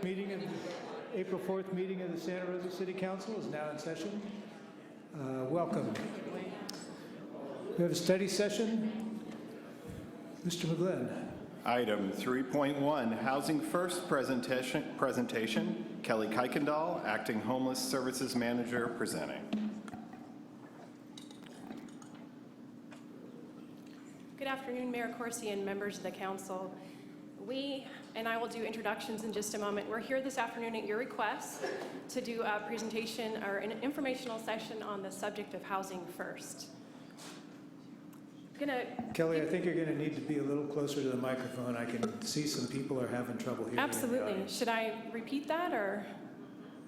April 4th meeting of the Santa Rosa City Council is now in session. Welcome. We have a study session. Mr. McGlynn. Item 3.1, Housing First presentation. Kelly Kuykendall, Acting Homeless Services Manager, presenting. Good afternoon, Mayor Corsi and members of the council. We, and I will do introductions in just a moment, we're here this afternoon at your request to do a presentation or an informational session on the subject of housing first. Kelly, I think you're going to need to be a little closer to the microphone. I can see some people are having trouble hearing. Absolutely. Should I repeat that or?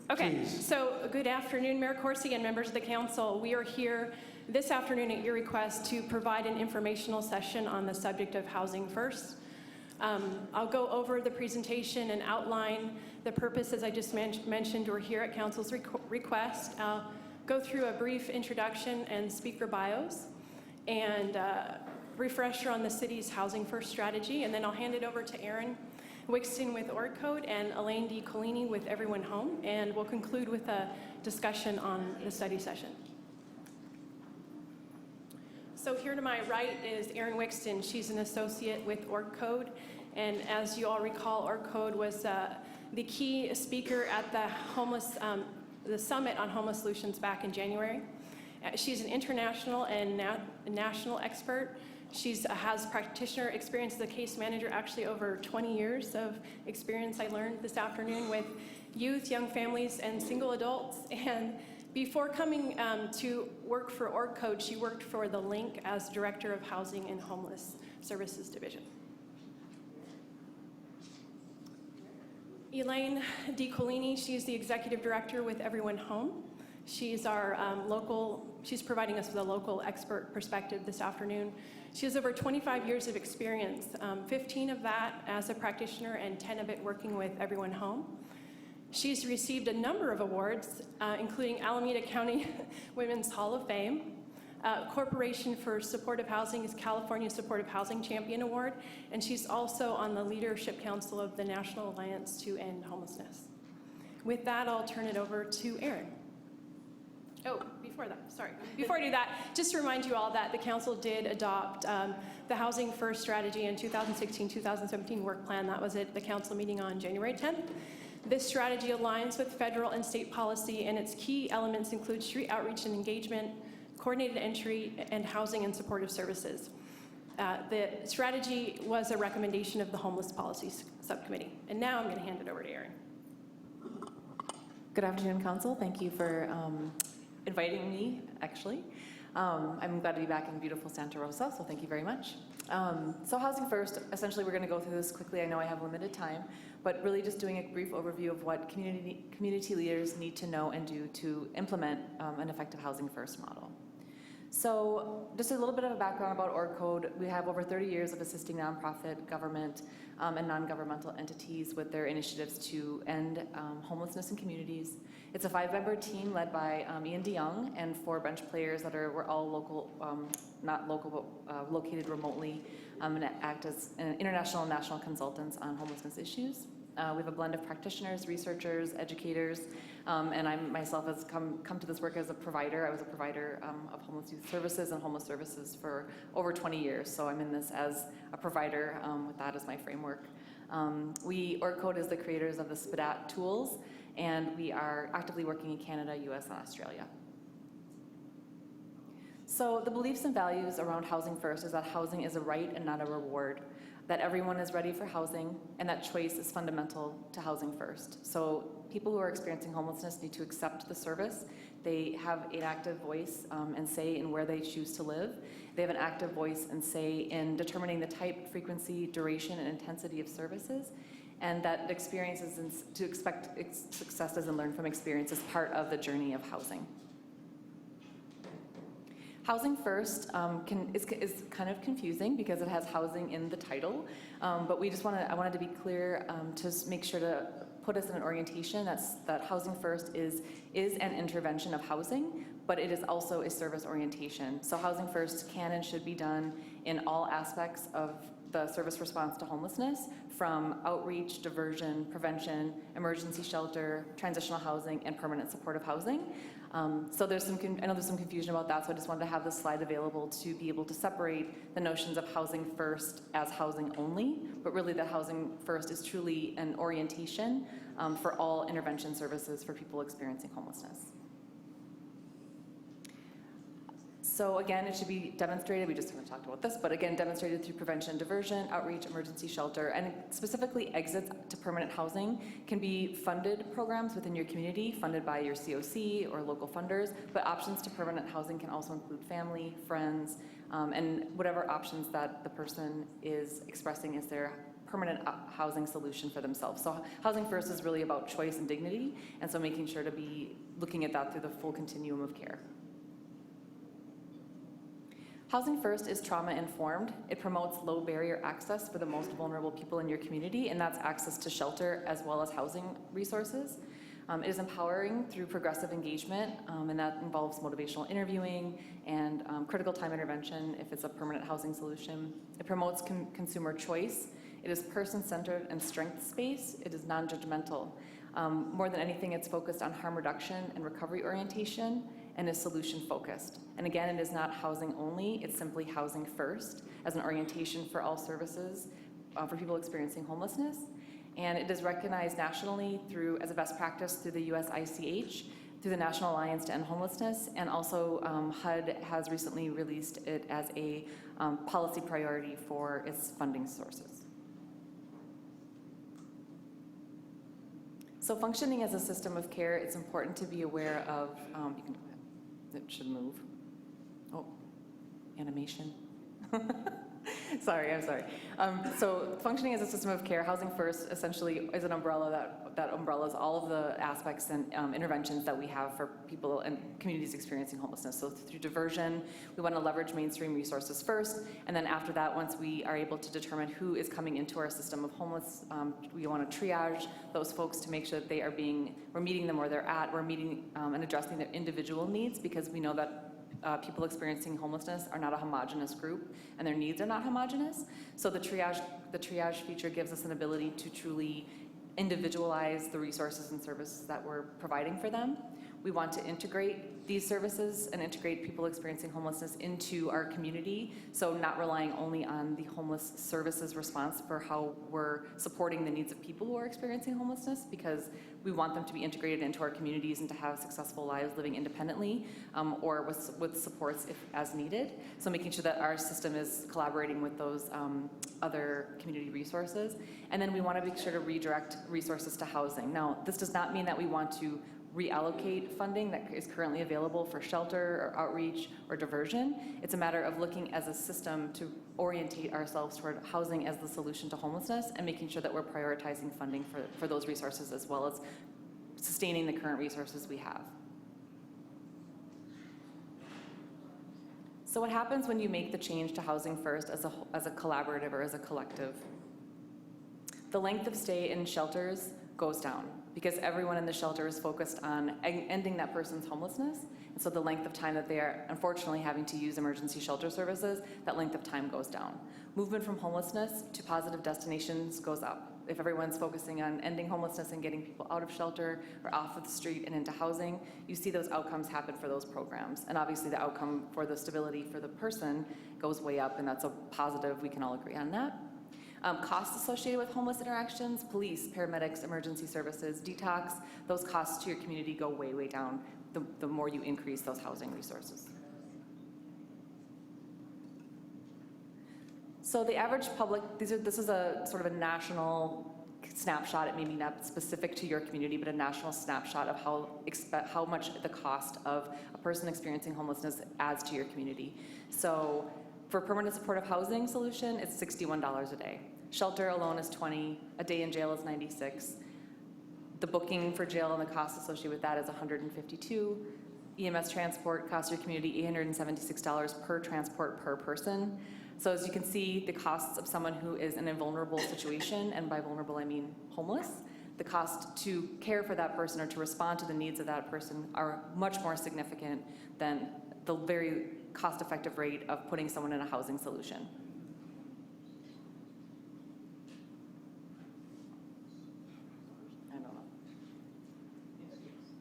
Okay, please. So good afternoon, Mayor Corsi and members of the council. We are here this afternoon at your request to provide an informational session on the subject of housing first. I'll go over the presentation and outline the purpose. As I just mentioned, we're here at council's request. I'll go through a brief introduction and speaker bios and refresher on the city's housing first strategy, and then I'll hand it over to Aaron Wixton with OrgCode and Elaine D. Colini with Everyone Home, and we'll conclude with a discussion on the study session. So here to my right is Erin Wixton. She's an associate with OrgCode, and as you all recall, OrgCode was the key speaker at the Summit on Homeless Solutions back in January. She's an international and national expert. She has practitioner experience as a case manager, actually over 20 years of experience I learned this afternoon with youth, young families, and single adults. And before coming to work for OrgCode, she worked for The Link as Director of Housing and Homeless Services Division. Elaine D. Colini, she's the Executive Director with Everyone Home. She's our she's providing us with a local expert perspective this afternoon. She has over 25 years of experience, 15 of that as a practitioner and 10 of it working with Everyone Home. She's received a number of awards, including Alameda County Women's Hall of Fame, Corporation for Supportive Housing's California Supportive Housing Champion Award, and she's also on the Leadership Council of the National Alliance to End Homelessness. With that, I'll turn it over to Aaron. Oh, before I do that, just to remind you all that the council did adopt the Housing First strategy and 2016-2017 work plan. That was at the council meeting on January 10th. This strategy aligns with federal and state policy, and its key elements include street outreach and engagement, coordinated entry, and housing and supportive services. The strategy was a recommendation of the Homeless Policy Subcommittee. And now I'm going to hand it over to Erin. Good afternoon, Council. Thank you for inviting me, actually. I'm glad to be back in beautiful Santa Rosa, so thank you very much. So Housing First, essentially we're going to go through this quickly. I know I have limited time, but really just doing a brief overview of what community leaders need to know and do to implement an effective Housing First model. So just a little bit of a background about OrgCode. We have over 30 years of assisting nonprofit, government, and non-governmental entities with their initiatives to end homelessness in communities. It's a 5-member team led by Ian DeYoung and 4 bench players that were all local, not local, but located remotely, and act as international and national consultants on homelessness issues. We have a blend of practitioners, researchers, educators, and I myself has come to this work as a provider. I was a provider of homeless youth services and homeless services for over 20 years, so I'm in this as a provider with that as my framework. OrgCode is the creators of the SPDAT tools, and we are actively working in Canada, US, and Australia. So the beliefs and values around Housing First is that housing is a right and not a reward, that everyone is ready for housing, and that choice is fundamental to Housing First. So people who are experiencing homelessness need to accept the service. They have an active voice and say in where they choose to live. They have an active voice and say in determining the type, frequency, duration, and intensity of services, and that experiences and to expect successes and learn from experience is part of the journey of housing. Housing First is kind of confusing because it has housing in the title, but I wanted to be clear to make sure to put us in an orientation that Housing First is an intervention of housing, but it is also a service orientation. So Housing First can and should be done in all aspects of the service response to homelessness from outreach, diversion, prevention, emergency shelter, transitional housing, and permanent supportive housing. So I know there's some confusion about that, so I just wanted to have this slide available to be able to separate the notions of housing first as housing only, but really that housing first is truly an orientation for all intervention services for people experiencing homelessness. So again, it should be demonstrated, we just kind of talked about this, but again, demonstrated through prevention, diversion, outreach, emergency shelter, and specifically exits to permanent housing can be funded programs within your community, funded by your COC or local funders, but options to permanent housing can also include family, friends, and whatever options that the person is expressing as their permanent housing solution for themselves. So Housing First is really about choice and dignity, and so making sure to be looking at that through the full continuum of care. Housing First is trauma-informed. It promotes low barrier access for the most vulnerable people in your community, and that's access to shelter as well as housing resources. It is empowering through progressive engagement, and that involves motivational interviewing and critical time intervention if it's a permanent housing solution. It promotes consumer choice. It is person-centered and strengths-based. It is non-judgmental. More than anything, it's focused on harm reduction and recovery orientation, and is solution-focused. And again, it is not housing only, it's simply housing first as an orientation for all services for people experiencing homelessness. And it is recognized nationally as a best practice through the US ICH, through the National Alliance to End Homelessness, and also HUD has recently released it as a policy priority for its funding sources. So functioning as a system of care, it's important to be aware of, it should move. Oh, animation. I'm sorry. So functioning as a system of care, Housing First essentially is an umbrella that umbrellas all of the aspects and interventions that we have for people and communities experiencing homelessness. So through diversion, we want to leverage mainstream resources first, and then after that, once we are able to determine who is coming into our system of homeless, we want to triage those folks to make sure that we're meeting them where they're at, we're meeting and addressing their individual needs, because we know that people experiencing homelessness are not a homogenous group, and their needs are not homogenous. So the triage feature gives us an ability to truly individualize the resources and services that we're providing for them. We want to integrate these services and integrate people experiencing homelessness into our community, so not relying only on the homeless services response for how we're supporting the needs of people who are experiencing homelessness, because we want them to be integrated into our communities and to have successful lives living independently or with supports if as needed. So making sure that our system is collaborating with those other community resources. And then we want to make sure to redirect resources to housing. Now, this does not mean that we want to reallocate funding that is currently available for shelter or outreach or diversion. It's a matter of looking as a system to orientate ourselves toward housing as the solution to homelessness, and making sure that we're prioritizing funding for those resources as well as sustaining the current resources we have. So what happens when you make the change to Housing First as a collaborative or as a collective? The length of stay in shelters goes down, because everyone in the shelter is focused on ending that person's homelessness. And so the length of time that they are unfortunately having to use emergency shelter services, that length of time goes down. Movement from homelessness to positive destinations goes up. If everyone's focusing on ending homelessness and getting people out of shelter or off of the street and into housing, you see those outcomes happen for those programs. And obviously the outcome for the stability for the person goes way up, and that's a positive, we can all agree on that. Costs associated with homeless interactions, police, paramedics, emergency services, detox, those costs to your community go way, way down the more you increase those housing resources. So the average public, this is a sort of a national snapshot. It may be not specific to your community, but a national snapshot of how much the cost of a person experiencing homelessness adds to your community. So for permanent supportive housing solution, it's $61 a day. Shelter alone is $20. A day in jail is $96. The booking for jail and the costs associated with that is $152. EMS transport costs your community $876 per transport per person. So as you can see, the costs of someone who is in a vulnerable situation, and by vulnerable I mean homeless, the cost to care for that person or to respond to the needs of that person are much more significant than the very cost-effective rate of putting someone in a housing solution.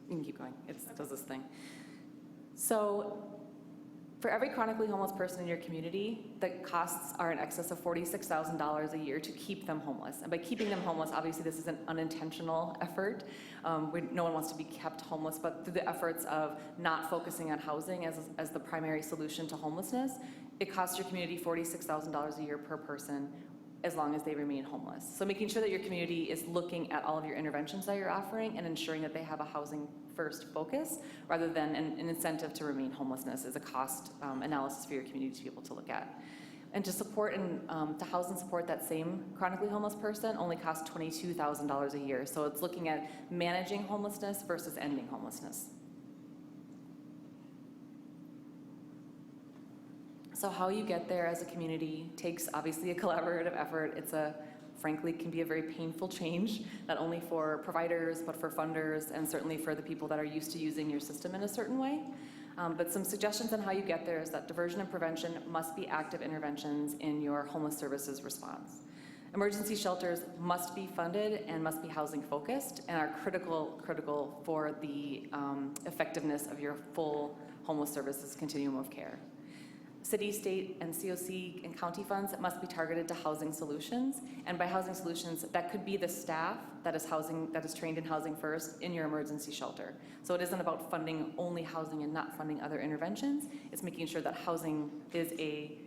You can keep going. It does this thing. So for every chronically homeless person in your community, the costs are in excess of $46,000 a year to keep them homeless. And by keeping them homeless, obviously this is an unintentional effort. No one wants to be kept homeless, but through the efforts of not focusing on housing as the primary solution to homelessness, it costs your community $46,000 a year per person as long as they remain homeless. So making sure that your community is looking at all of your interventions that you're offering and ensuring that they have a housing first focus rather than an incentive to remain homelessness is a cost analysis for your community to be able to look at. And to support and to house and support that same chronically homeless person only costs $22,000 a year. So it's looking at managing homelessness versus ending homelessness. So how you get there as a community takes obviously a collaborative effort. It's frankly, can be a very painful change, not only for providers, but for funders, and certainly for the people that are used to using your system in a certain way. But some suggestions on how you get there is that diversion and prevention must be active interventions in your homeless services response. Emergency shelters must be funded and must be housing focused and are critical for the effectiveness of your full homeless services continuum of care. City, state, and COC and county funds must be targeted to housing solutions. And by housing solutions, that could be the staff that is trained in housing first in your emergency shelter. So it isn't about funding only housing and not funding other interventions. It's making sure that housing is a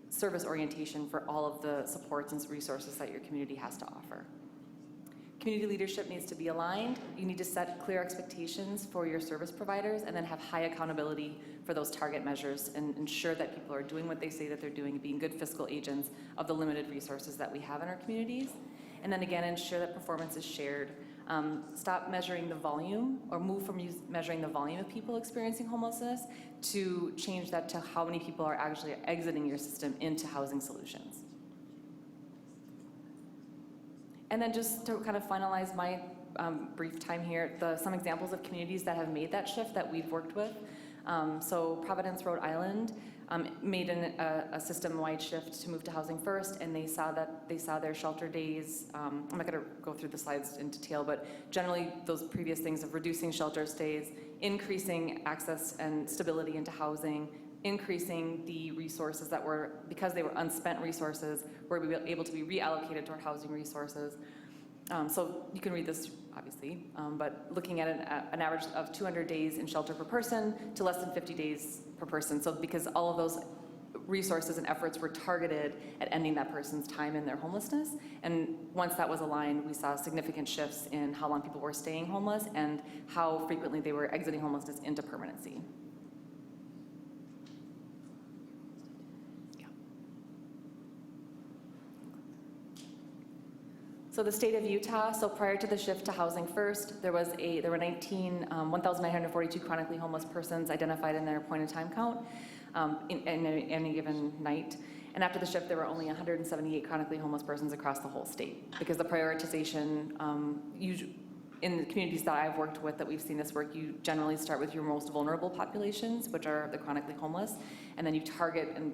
service orientation for all of the supports and resources that your community has to offer. Community leadership needs to be aligned. You need to set clear expectations for your service providers and then have high accountability for those target measures and ensure that people are doing what they say that they're doing, being good fiscal agents of the limited resources that we have in our communities. And then again, ensure that performance is shared. Stop measuring the volume or move from measuring the volume of people experiencing homelessness to change that to how many people are actually exiting your system into housing solutions. And then just to kind of finalize my brief time here, some examples of communities that have made that shift that we've worked with. So Providence, Rhode Island made a system-wide shift to move to housing first, and they saw their shelter days. I'm not going to go through the slides in detail, but generally those previous things of reducing shelter stays, increasing access and stability into housing, increasing the resources that were, because they were unspent resources, were able to be reallocated toward housing resources. So you can read this, obviously, but looking at an average of 200 days in shelter per person to less than 50 days per person. So because all of those resources and efforts were targeted at ending that person's time in their homelessness. And once that was aligned, we saw significant shifts in how long people were staying homeless and how frequently they were exiting homelessness into permanency. So the state of Utah, so prior to the shift to housing first, there were 1,942 chronically homeless persons identified in their point-in-time count in any given night. And after the shift, there were only 178 chronically homeless persons across the whole state because the prioritization, in the communities that I've worked with that we've seen this work, you generally start with your most vulnerable populations, which are the chronically homeless, and then you target and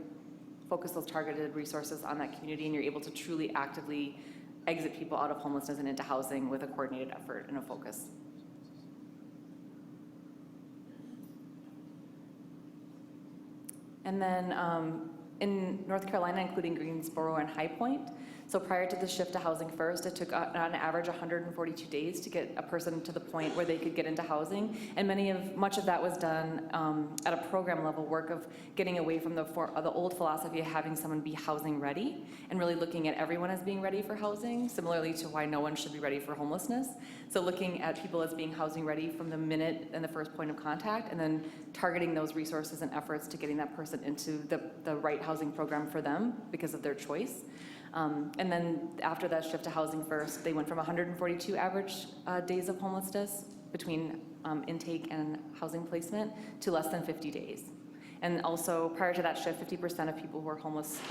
focus those targeted resources on that community, and you're able to truly actively exit people out of homelessness and into housing with a coordinated effort and a focus. And then in North Carolina, including Greensboro and High Point, so prior to the shift to housing first, it took on average 142 days to get a person to the point where they could get into housing. And much of that was done at a program level work of getting away from the old philosophy of having someone be housing ready and really looking at everyone as being ready for housing, similarly to why no one should be ready for homelessness. So looking at people as being housing ready from the minute and the first point of contact, and then targeting those resources and efforts to getting that person into the right housing program for them because of their choice. And then after that shift to housing first, they went from 142 average days of homelessness between intake and housing placement to less than 50 days. And also prior to that shift, 50% of people who were homeless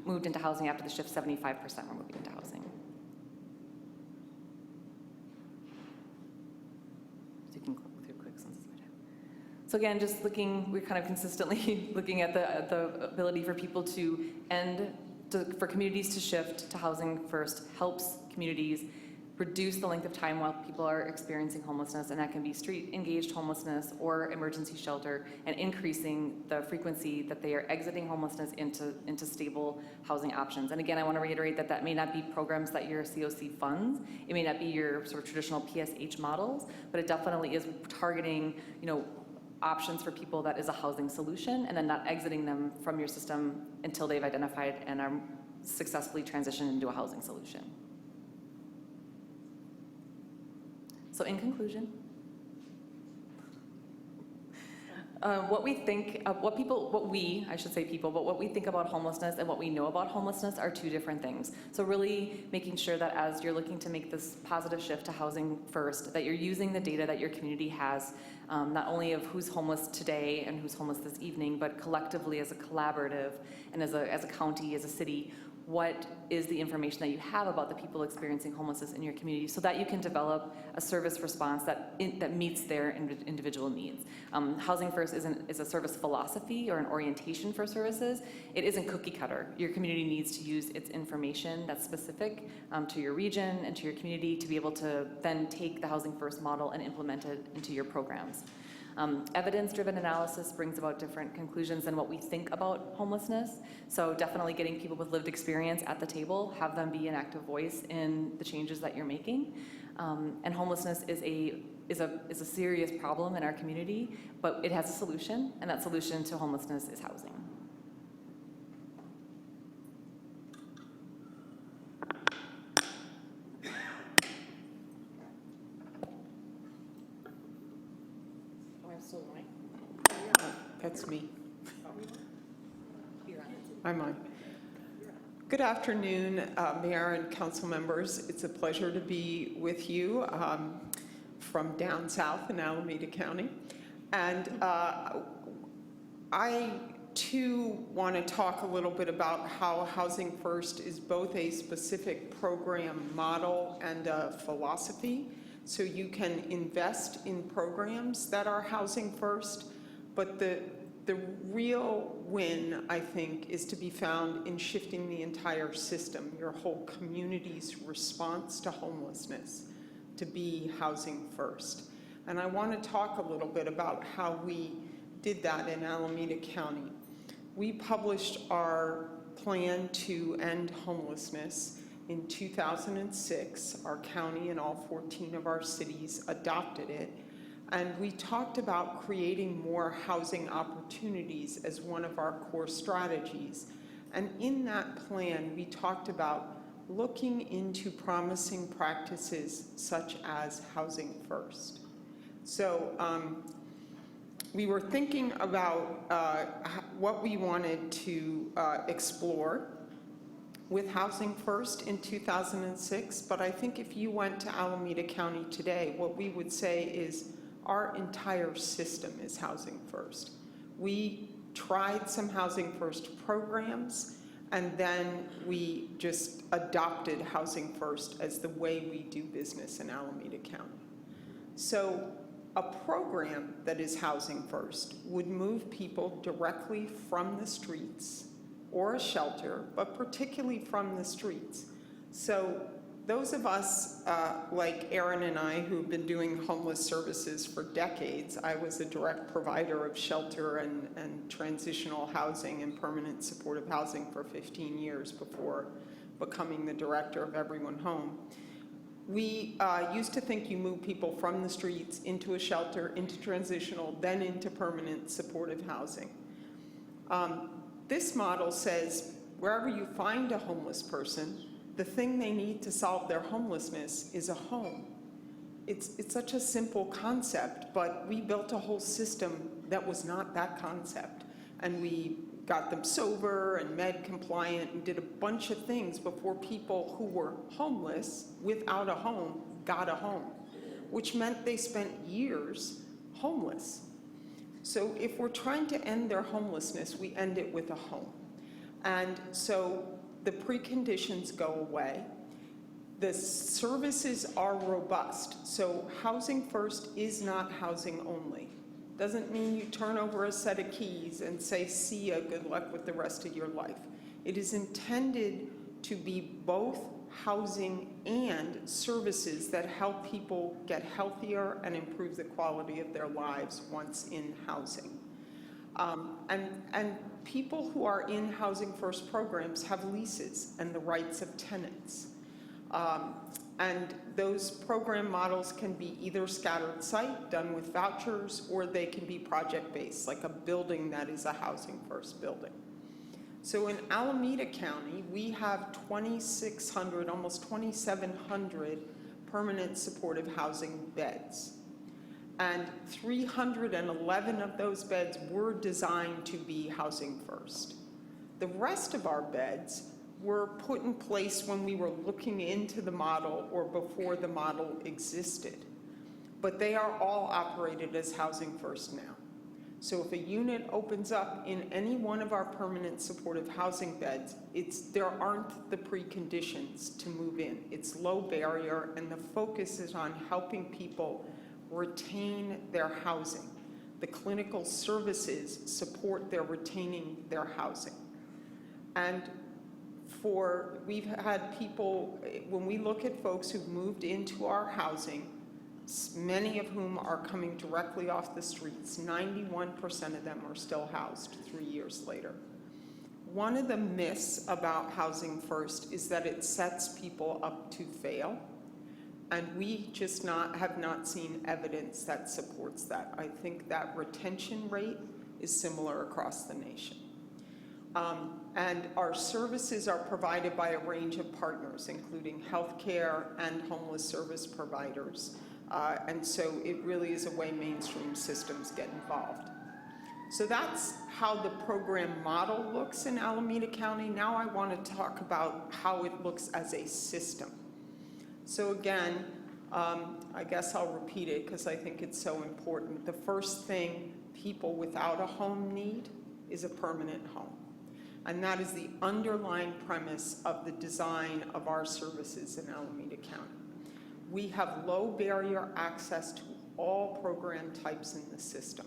moved into housing. After the shift, 75% were moving into housing. So you can click through quick since it's my time. So again, just we're kind of consistently looking at the ability for people for communities to shift to housing first helps communities reduce the length of time while people are experiencing homelessness, and that can be street-engaged homelessness or emergency shelter, and increasing the frequency that they are exiting homelessness into stable housing options. And again, I want to reiterate that that may not be programs that your COC funds. It may not be your sort of traditional PSH models, but it definitely is targeting, options for people that is a housing solution, and then not exiting them from your system until they've identified and are successfully transitioned into a housing solution. So in conclusion, what we think about homelessness and what we know about homelessness are two different things. So really making sure that as you're looking to make this positive shift to housing first, that you're using the data that your community has, not only of who's homeless today and who's homeless this evening, but collectively as a collaborative and as a county, as a city, what is the information that you have about the people experiencing homelessness in your community, so that you can develop a service response that meets their individual needs. Housing First is a service philosophy or an orientation for services. It isn't cookie cutter. Your community needs to use its information that's specific to your region and to your community to be able to then take the Housing First model and implement it into your programs. Evidence-driven analysis brings about different conclusions than what we think about homelessness. So definitely getting people with lived experience at the table, have them be an active voice in the changes that you're making. And homelessness is a serious problem in our community, but it has a solution, and that solution to homelessness is housing. That's me. I'm on. Good afternoon, Mayor and council members. It's a pleasure to be with you from down south in Alameda County. And I, too, want to talk a little bit about how Housing First is both a specific program model and a philosophy. So you can invest in programs that are Housing First, but the real win, I think, is to be found in shifting the entire system, your whole community's response to homelessness, to be Housing First. And I want to talk a little bit about how we did that in Alameda County. We published our plan to end homelessness in 2006. Our county and all 14 of our cities adopted it. And we talked about creating more housing opportunities as one of our core strategies. And in that plan, we talked about looking into promising practices such as Housing First. So we were thinking about what we wanted to explore with Housing First in 2006, but I think if you went to Alameda County today, what we would say is our entire system is Housing First. We tried some Housing First programs, and then we just adopted Housing First as the way we do business in Alameda County. So a program that is Housing First would move people directly from the streets or a shelter, but particularly from the streets. So those of us like Aaron and I who've been doing homeless services for decades, I was a direct provider of shelter and transitional housing and permanent supportive housing for 15 years before becoming the director of Everyone Home. We used to think you move people from the streets into a shelter, into transitional, then into permanent supportive housing. This model says wherever you find a homeless person, the thing they need to solve their homelessness is a home. It's such a simple concept, but we built a whole system that was not that concept. And we got them sober and med compliant and did a bunch of things before people who were homeless without a home got a home, which meant they spent years homeless. So if we're trying to end their homelessness, we end it with a home. And so the preconditions go away. The services are robust. So Housing First is not housing only. Doesn't mean you turn over a set of keys and say, see ya, good luck with the rest of your life. It is intended to be both housing and services that help people get healthier and improve the quality of their lives once in housing. And people who are in Housing First programs have leases and the rights of tenants. And those program models can be either scattered site, done with vouchers, or they can be project-based, like a building that is a Housing First building. So in Alameda County, we have 2,600, almost 2,700 permanent supportive housing beds. And 311 of those beds were designed to be Housing First. The rest of our beds were put in place when we were looking into the model or before the model existed. But they are all operated as Housing First now. So if a unit opens up in any one of our permanent supportive housing beds, there aren't the preconditions to move in. It's low barrier, and the focus is on helping people retain their housing. The clinical services support their retaining their housing. And we've had people, when we look at folks who've moved into our housing, many of whom are coming directly off the streets, 91% of them are still housed 3 years later. One of the myths about Housing First is that it sets people up to fail, and we just have not seen evidence that supports that. I think that retention rate is similar across the nation. And our services are provided by a range of partners, including healthcare and homeless service providers. And so it really is a way mainstream systems get involved. So that's how the program model looks in Alameda County. Now I want to talk about how it looks as a system. So again, I guess I'll repeat it because I think it's so important. The first thing people without a home need is a permanent home. And that is the underlying premise of the design of our services in Alameda County. We have low barrier access to all program types in the system.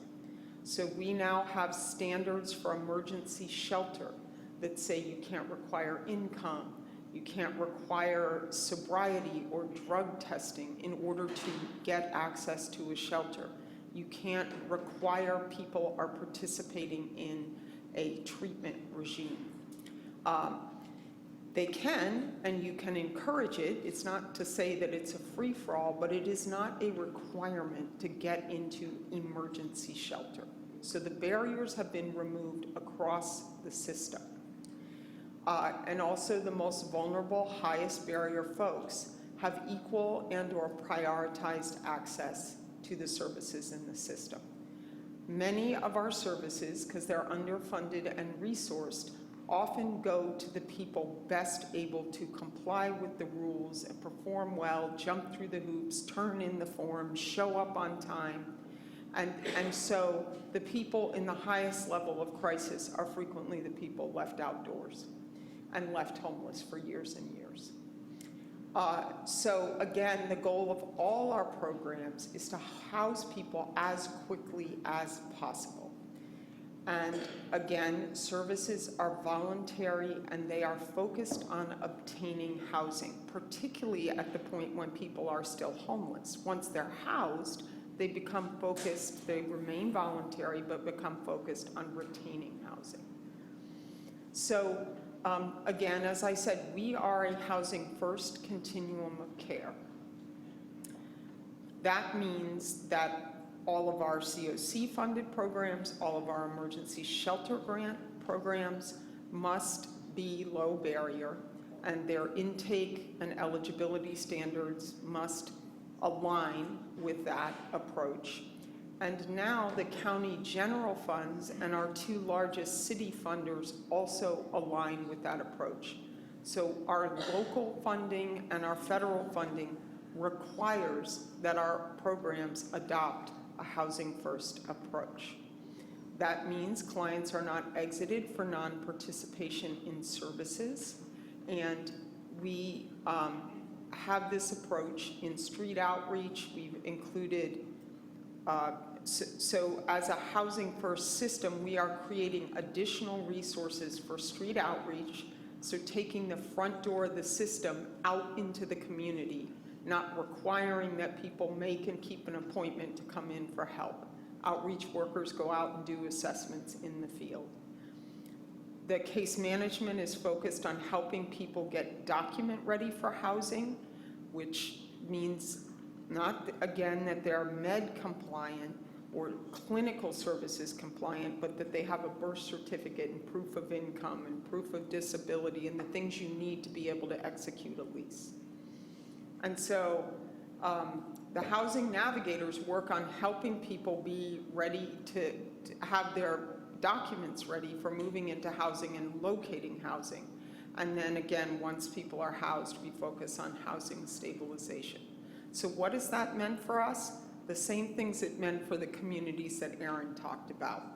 So we now have standards for emergency shelter that say you can't require income, you can't require sobriety or drug testing in order to get access to a shelter. You can't require people are participating in a treatment regime. They can, and you can encourage it. It's not to say that it's a free-for-all, but it is not a requirement to get into emergency shelter. So the barriers have been removed across the system. And also the most vulnerable, highest barrier folks have equal and or prioritized access to the services in the system. Many of our services, because they're underfunded and resourced, often go to the people best able to comply with the rules and perform well, jump through the hoops, turn in the forms, show up on time. And so the people in the highest level of crisis are frequently the people left outdoors and left homeless for years and years. So again, the goal of all our programs is to house people as quickly as possible. And again, services are voluntary and they are focused on obtaining housing, particularly at the point when people are still homeless. Once they're housed, they become focused, they remain voluntary, but become focused on retaining housing. So again, as I said, we are a Housing First continuum of care. That means that all of our COC-funded programs, all of our emergency shelter grant programs must be low barrier, and their intake and eligibility standards must align with that approach. And now the county general funds and our two largest city funders also align with that approach. So our local funding and our federal funding requires that our programs adopt a Housing First approach. That means clients are not exited for non-participation in services, and we have this approach in street outreach. We've included, so as a Housing First system, we are creating additional resources for street outreach So taking the front door of the system out into the community, not requiring that people make and keep an appointment to come in for help. Outreach workers go out and do assessments in the field. The case management is focused on helping people get document ready for housing, which means not, again, that they're med compliant or clinical services compliant, but that they have a birth certificate and proof of income and proof of disability and the things you need to be able to execute a lease. And so the housing navigators work on helping people be ready to have their documents ready for moving into housing and locating housing. And then again, once people are housed, we focus on housing stabilization. So what has that meant for us? The same things it meant for the communities that Aaron talked about.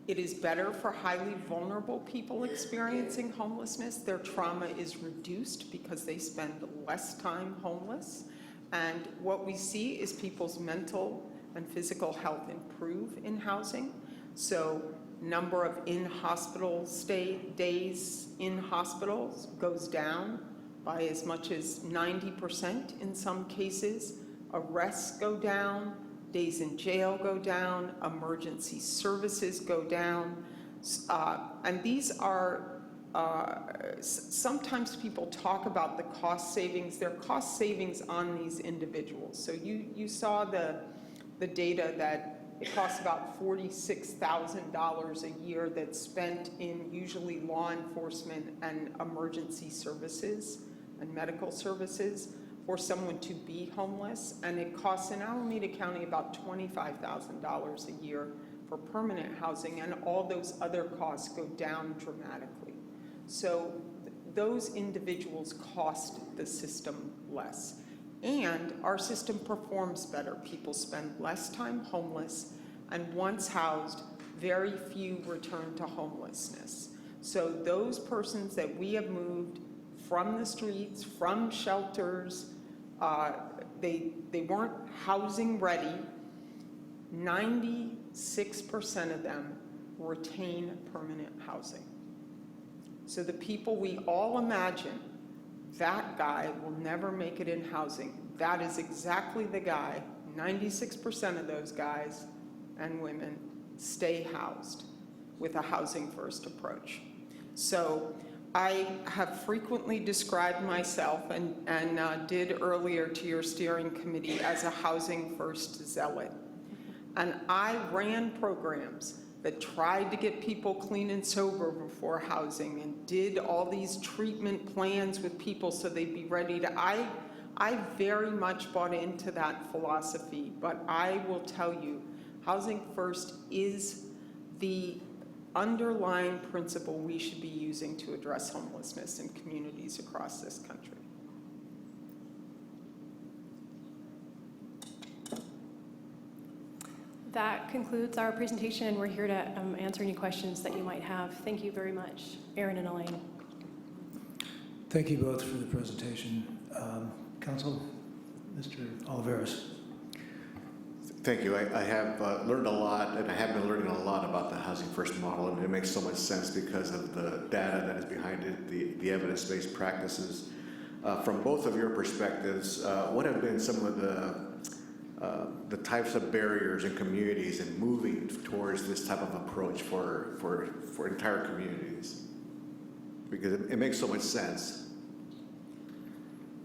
It is better for highly vulnerable people experiencing homelessness. Their trauma is reduced because they spend less time homeless. And what we see is people's mental and physical health improve in housing. So number of in-hospital stay days in hospitals goes down by as much as 90% in some cases. Arrests go down, days in jail go down, emergency services go down. And these are, sometimes people talk about the cost savings. There are cost savings on these individuals. So you saw the data that it costs about $46,000 a year that's spent in usually law enforcement and emergency services and medical services for someone to be homeless. And it costs in Alameda County about $25,000 a year for permanent housing, and all those other costs go down dramatically. So those individuals cost the system less. And our system performs better. People spend less time homeless, and once housed, very few return to homelessness. So those persons that we have moved from the streets, from shelters, they weren't housing ready, 96% of them retain permanent housing. So the people we all imagine, that guy will never make it in housing, that is exactly the guy. 96% of those guys and women stay housed with a housing first approach. So I have frequently described myself and did earlier to your steering committee as a housing first zealot. And I ran programs that tried to get people clean and sober before housing and did all these treatment plans with people so they'd be ready to, I very much bought into that philosophy, but I will tell you, housing first is the underlying principle we should be using to address homelessness in communities across this country. That concludes our presentation, and we're here to answer any questions that you might have. Thank you very much, Aaron and Elaine. Thank you both for the presentation. Council, Mr. Oliveros. Thank you. I have learned a lot, and I have been learning a lot about the Housing First model, and it makes so much sense because of the data that is behind it, the evidence-based practices. From both of your perspectives, what have been some of the types of barriers in communities and moving towards this type of approach for entire communities? Because it makes so much sense.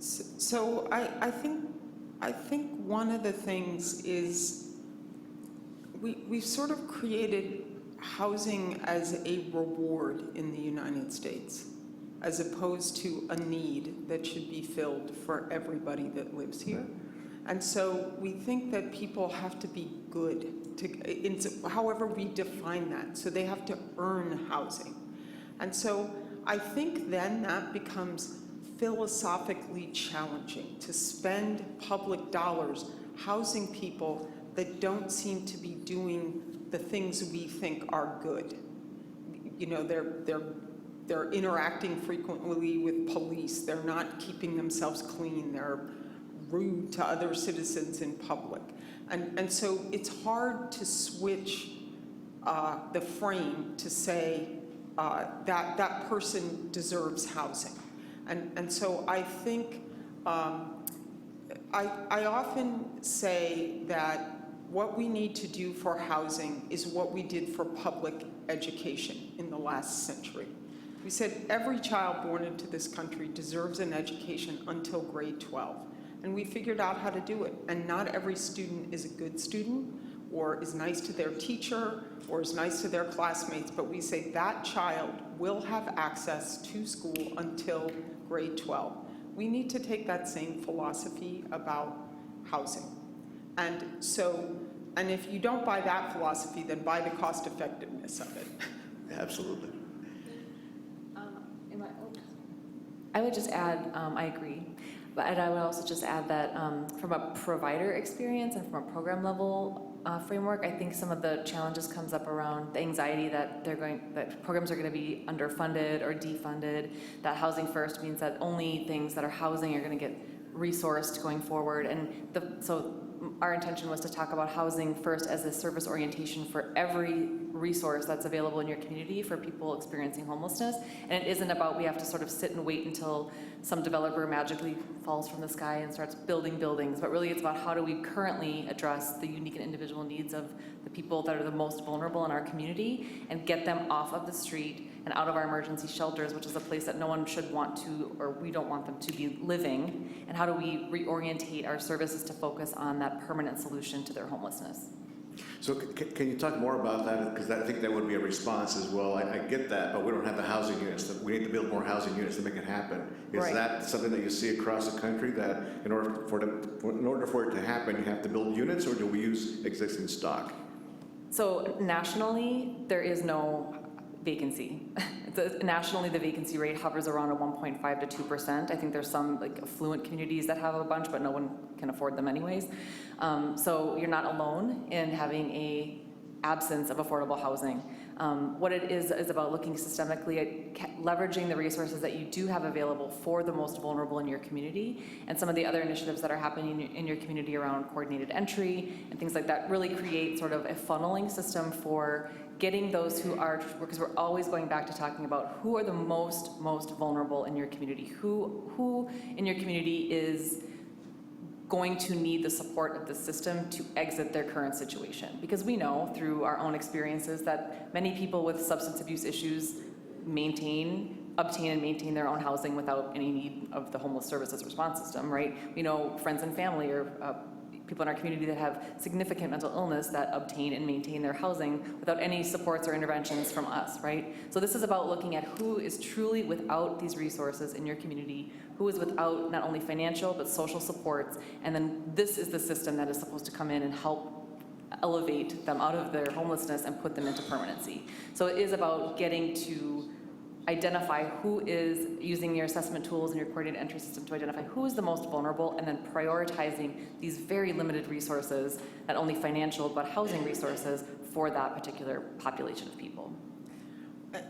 So I think one of the things is we've sort of created housing as a reward in the United States, as opposed to a need that should be filled for everybody that lives here. And so we think that people have to be good, however we define that. So they have to earn housing. And so I think then that becomes philosophically challenging to spend public dollars housing people that don't seem to be doing the things we think are good. You know, they're interacting frequently with police. They're not keeping themselves clean. They're rude to other citizens in public. And so it's hard to switch the frame to say, that person deserves housing. And so I think, I often say that what we need to do for housing is what we did for public education in the last century. We said every child born into this country deserves an education until grade 12. And we figured out how to do it. And not every student is a good student, or is nice to their teacher, or is nice to their classmates, but we say that child will have access to school until grade 12. We need to take that same philosophy about housing. And if you don't buy that philosophy, then buy the cost effectiveness of it. Absolutely. I would just add, I agree, but I would also just add that from a provider experience and from a program level framework, I think some of the challenges comes up around the anxiety that programs are going to be underfunded or defunded. That housing first means that only things that are housing are going to get resourced going forward, and so our intention was to talk about housing first as a service orientation for every resource that's available in your community for people experiencing homelessness. And it isn't about we have to sort of sit and wait until some developer magically falls from the sky and starts building buildings, but really it's about how do we currently address the unique and individual needs of the people that are the most vulnerable in our community and get them off of the street and out of our emergency shelters, which is a place that no one should want to, or we don't want them to be living, and how do we reorientate our services to focus on that permanent solution to their homelessness. So can you talk more about that? Because I think that would be a response as well. I get that, but we don't have the housing units. We need to build more housing units to make it happen. Is Right. that something that you see across the country, that in order for it to happen, you have to build units, or do we use existing stock? So nationally, there is no vacancy. Nationally, the vacancy rate hovers around a 1.5 to 2%. I think there's some like affluent communities that have a bunch, but no one can afford them anyways. So you're not alone in having a absence of affordable housing. What it is about looking systemically at leveraging the resources that you do have available for the most vulnerable in your community, and some of the other initiatives that are happening in your community around coordinated entry and things like that really create sort of a funneling system for getting those who are, because we're always going back to talking about who are the most vulnerable in your community, who in your community is going to need the support of the system to exit their current situation. Because we know through our own experiences that many people with substance abuse issues obtain and maintain their own housing without any need of the homeless services response system, right? We know friends and family or people in our community that have significant mental illness that obtain and maintain their housing without any supports or interventions from us, right? So this is about looking at who is truly without these resources in your community, who is without not only financial but social supports, and then this is the system that is supposed to come in and help elevate them out of their homelessness and put them into permanency. So it is about getting to identify who is using your assessment tools and your coordinated entry system to identify who is the most vulnerable, and then prioritizing these very limited resources, not only financial but housing resources for that particular population of people.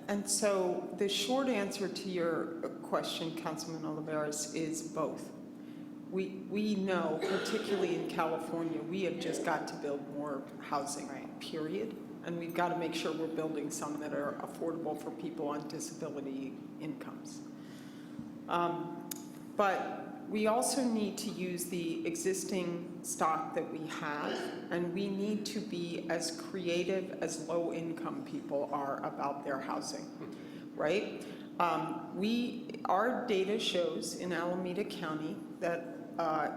And so the short answer to your question, Councilman Olivares, is both. We know, particularly in California, we have just got to build more housing, period. And we've got to make sure we're building some that are affordable for people on disability incomes. But we also need to use the existing stock that we have, and we need to be as creative as low-income people are about their housing, right? Our data shows in Alameda County that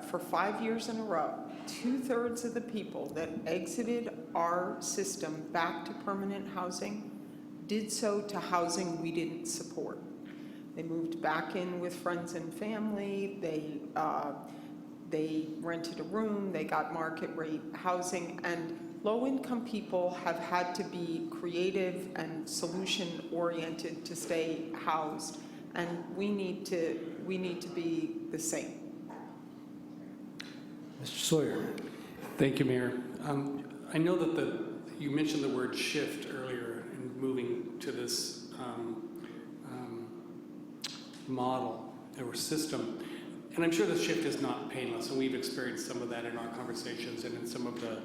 for 5 years in a row, 2/3 of the people that exited our system back to permanent housing did so to housing we didn't support. They moved back in with friends and family, they rented a room, they got market rate housing, and low-income people have had to be creative and solution-oriented to stay housed, and we need to be the same. Mr. Sawyer. Thank you, Mayor. I know that you mentioned the word shift earlier in moving to this model or system, and I'm sure the shift is not painless, and we've experienced some of that in our conversations and in some of the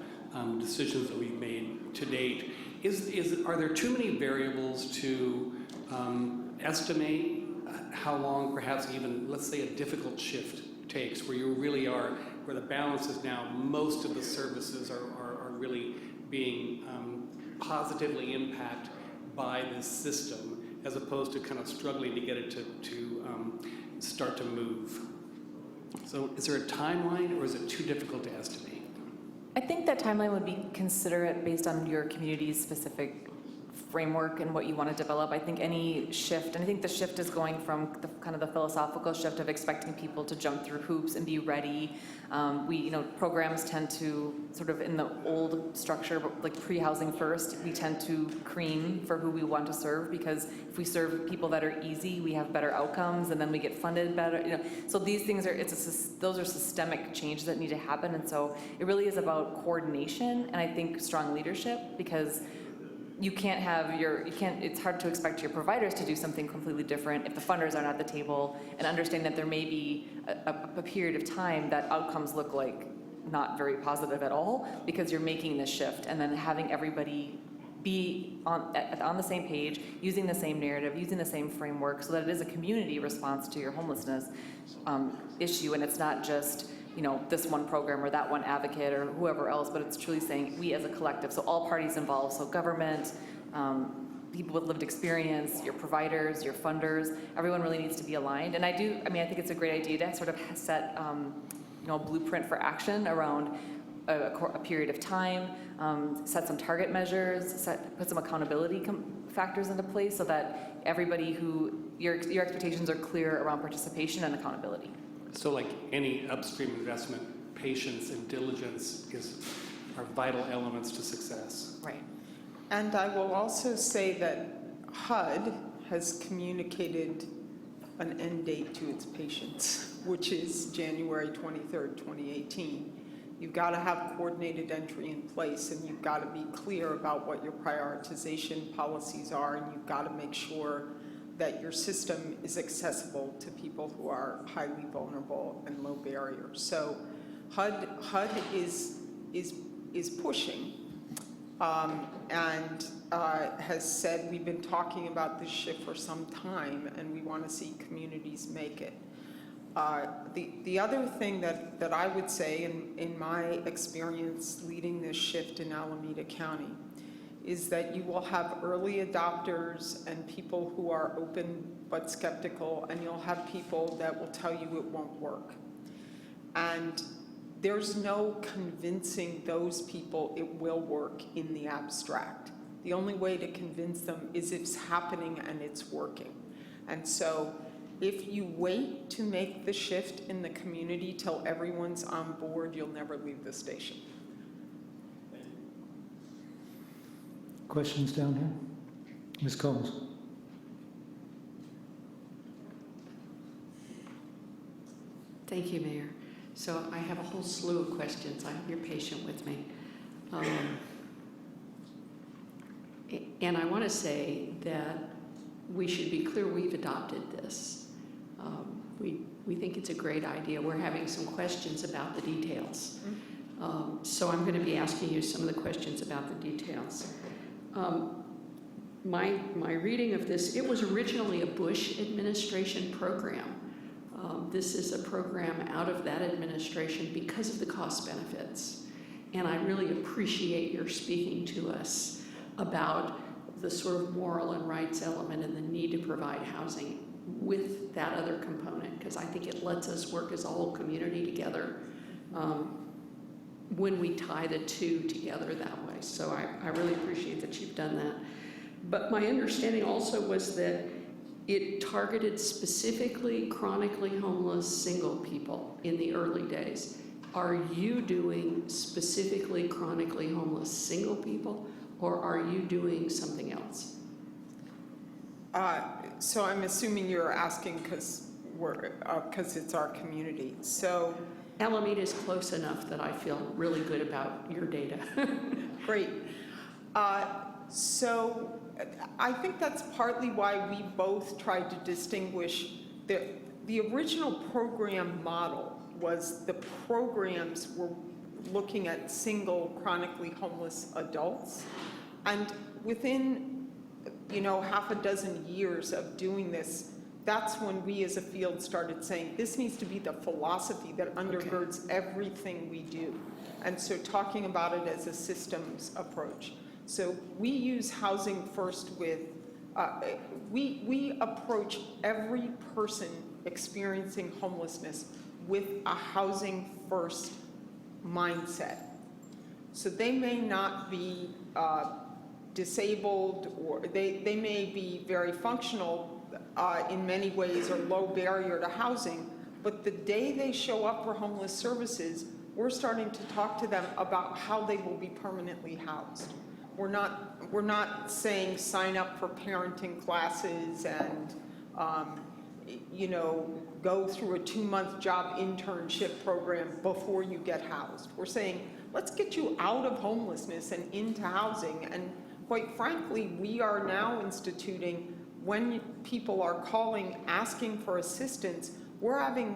decisions that we've made to date. Are there too many variables to estimate how long perhaps even, let's say, a difficult shift takes, where you really are, where the balance is now, most of the services are really being positively impacted by this system, as opposed to kind of struggling to get it to start to move? So is there a timeline, or is it too difficult to estimate? I think that timeline would be considerate based on your community's specific framework and what you want to develop. I think any shift, and I think the shift is going from the kind of the philosophical shift of expecting people to jump through hoops and be ready. Programs tend to sort of in the old structure, like pre-housing first, we tend to cream for who we want to serve, because if we serve people that are easy, we have better outcomes, and then we get funded better. So these things are, those are systemic changes that need to happen, and so it really is about coordination and I think strong leadership, because it's hard to expect your providers to do something completely different if the funders aren't at the table, and understand that there may be a period of time that outcomes look like not very positive at all, because you're making this shift, and then having everybody be on the same page, using the same narrative, using the same framework, so that it is a community response to your homelessness issue, and it's not just this one program or that one advocate or whoever else, but it's truly saying we as a collective, so all parties involved, so government, people with lived experience, your providers, your funders, everyone really needs to be aligned. And I think it's a great idea to sort of set a blueprint for action around a period of time, set some target measures, put some accountability factors into place, so that everybody your expectations are clear around participation and accountability. So like any upstream investment, patience and diligence are vital elements to success. Right. And I will also say that HUD has communicated an end date to its patients, which is January 23rd, 2018. You've got to have coordinated entry in place, and you've got to be clear about what your prioritization policies are, and you've got to make sure that your system is accessible to people who are highly vulnerable and low barriers. So HUD is pushing and has said, we've been talking about this shift for some time, and we want to see communities make it. The other thing that I would say in my experience leading this shift in Alameda County is that you will have early adopters and people who are open but skeptical, and you'll have people that will tell you it won't work. And there's no convincing those people it will work in the abstract. The only way to convince them is it's happening and it's working. And so if you wait to make the shift in the community till everyone's on board, you'll never leave the station. Questions down here? Ms. Combs. Thank you, Mayor. So I have a whole slew of questions. I hope you're patient with me. And I want to say that we should be clear we've adopted this. We think it's a great idea. We're having some questions about the details. So I'm going to be asking you some of the questions about the details. My reading of this, it was originally a Bush administration program. This is a program out of that administration because of the cost benefits. And I really appreciate your speaking to us about the sort of moral and rights element and the need to provide housing with that other component, because I think it lets us work as a whole community together when we tie the two together that way. So I really appreciate that you've done that. But my understanding also was that it targeted specifically chronically homeless single people in the early days. Are you doing specifically chronically homeless single people, or are you doing something else? So I'm assuming you're asking because it's our community. So Alameda is close enough that I feel really good about your data. great. So I think that's partly why we both tried to distinguish the original program model was the programs were looking at single chronically homeless adults. And within, half a dozen years of doing this, that's when we as a field started saying, this needs to be the philosophy that undergirds everything we do. And so talking about it as a systems approach. So we use Housing First with, we approach every person experiencing homelessness with a Housing First mindset. So they may not be disabled, or they may be very functional in many ways, or low barrier to housing, but the day they show up for homeless services, we're starting to talk to them about how they will be permanently housed. We're not saying sign up for parenting classes and go through a 2-month job internship program before you get housed. We're saying, let's get you out of homelessness and into housing. And quite frankly, we are now instituting, when people are calling, asking for assistance, we're having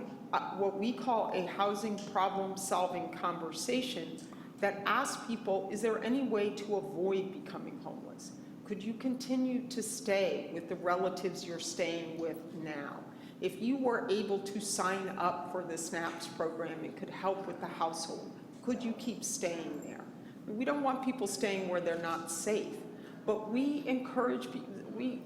what we call a housing problem-solving conversation that asks people, is there any way to avoid becoming homeless? Could you continue to stay with the relatives you're staying with now? If you were able to sign up for the SNAPS program, it could help with the household. Could you keep staying there? We don't want people staying where they're not safe, but we encourage people.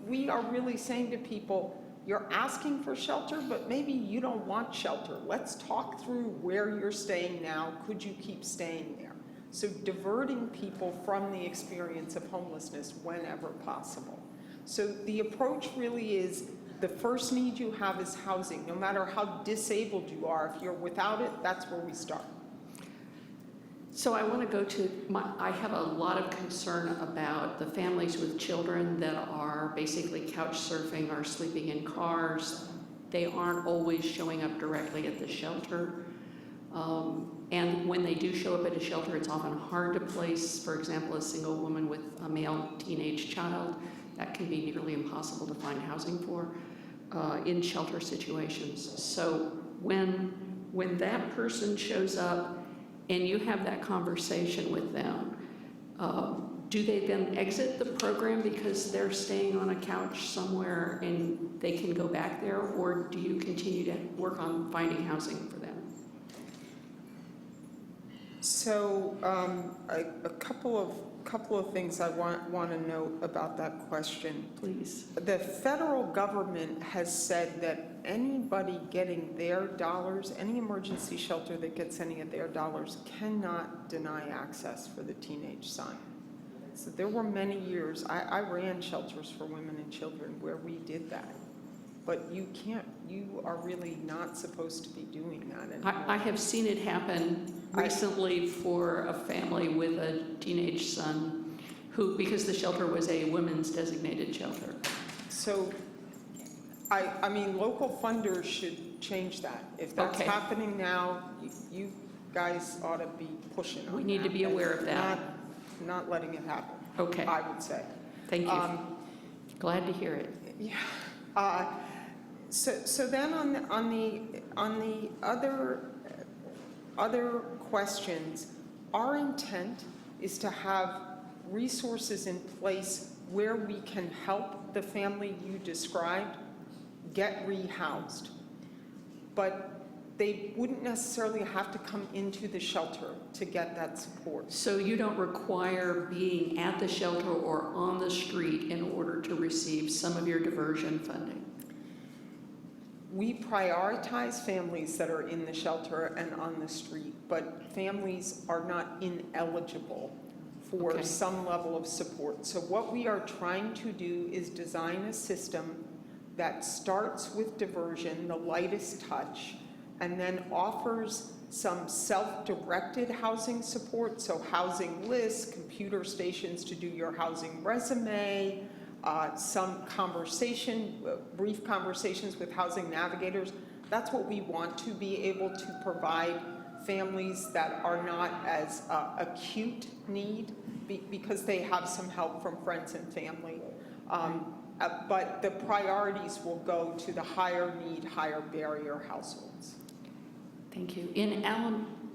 We are really saying to people, you're asking for shelter, but maybe you don't want shelter. Let's talk through where you're staying now. Could you keep staying there? So diverting people from the experience of homelessness whenever possible. So the approach really is, the first need you have is housing. No matter how disabled you are, if you're without it, that's where we start. So I want to go to I have a lot of concern about the families with children that are basically couch surfing or sleeping in cars. They aren't always showing up directly at the shelter. And when they do show up at a shelter, it's often hard to place, for example, a single woman with a male teenage child. That can be nearly impossible to find housing for in shelter situations. So when that person shows up and you have that conversation with them, do they then exit the program because they're staying on a couch somewhere and they can go back there, or do you continue to work on finding housing for them? So a couple of things I want to note about that question. Please. The federal government has said that anybody getting their dollars, any emergency shelter that gets any of their dollars, cannot deny access for the teenage son. So there were many years, I ran shelters for women and children where we did that. But you are really not supposed to be doing that anymore. I have seen it happen recently for a family with a teenage son who, because the shelter was a women's designated shelter. So, I mean, local funders should change that. If that's Okay. happening now, you guys ought to be pushing on We need to be aware of that. Not letting it happen. Okay. I would say. Thank you. Glad to hear it. Yeah. So then on the other questions, our intent is to have resources in place where we can help the family you described get rehoused. But they wouldn't necessarily have to come into the shelter to get that support. So you don't require being at the shelter or on the street in order to receive some of your diversion funding? We prioritize families that are in the shelter and on the street, but families are not ineligible for some level of support. So what we are trying to do is design a system that starts with diversion, the lightest touch, and then offers some self-directed housing support, so housing lists, computer stations to do your housing resume, some brief conversations with housing navigators. That's what we want to be able to provide families that are not as acute need because they have some help from friends and family. But the priorities will go to the higher need, higher barrier households. Thank you. In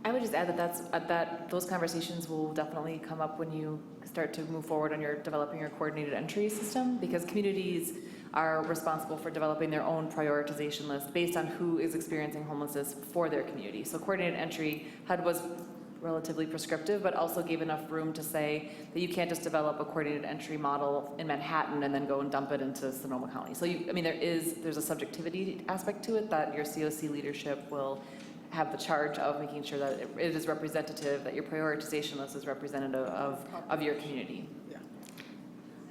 I would just add that those conversations will definitely come up when you start to move forward on your developing your coordinated entry system, because communities are responsible for developing their own prioritization list based on who is experiencing homelessness for their community. So coordinated entry HUD was relatively prescriptive, but also gave enough room to say that you can't just develop a coordinated entry model in Manhattan and then go and dump it into Sonoma County. So there's a subjectivity aspect to it that your COC leadership will have the charge of making sure that it is representative, that your prioritization list is representative of your community.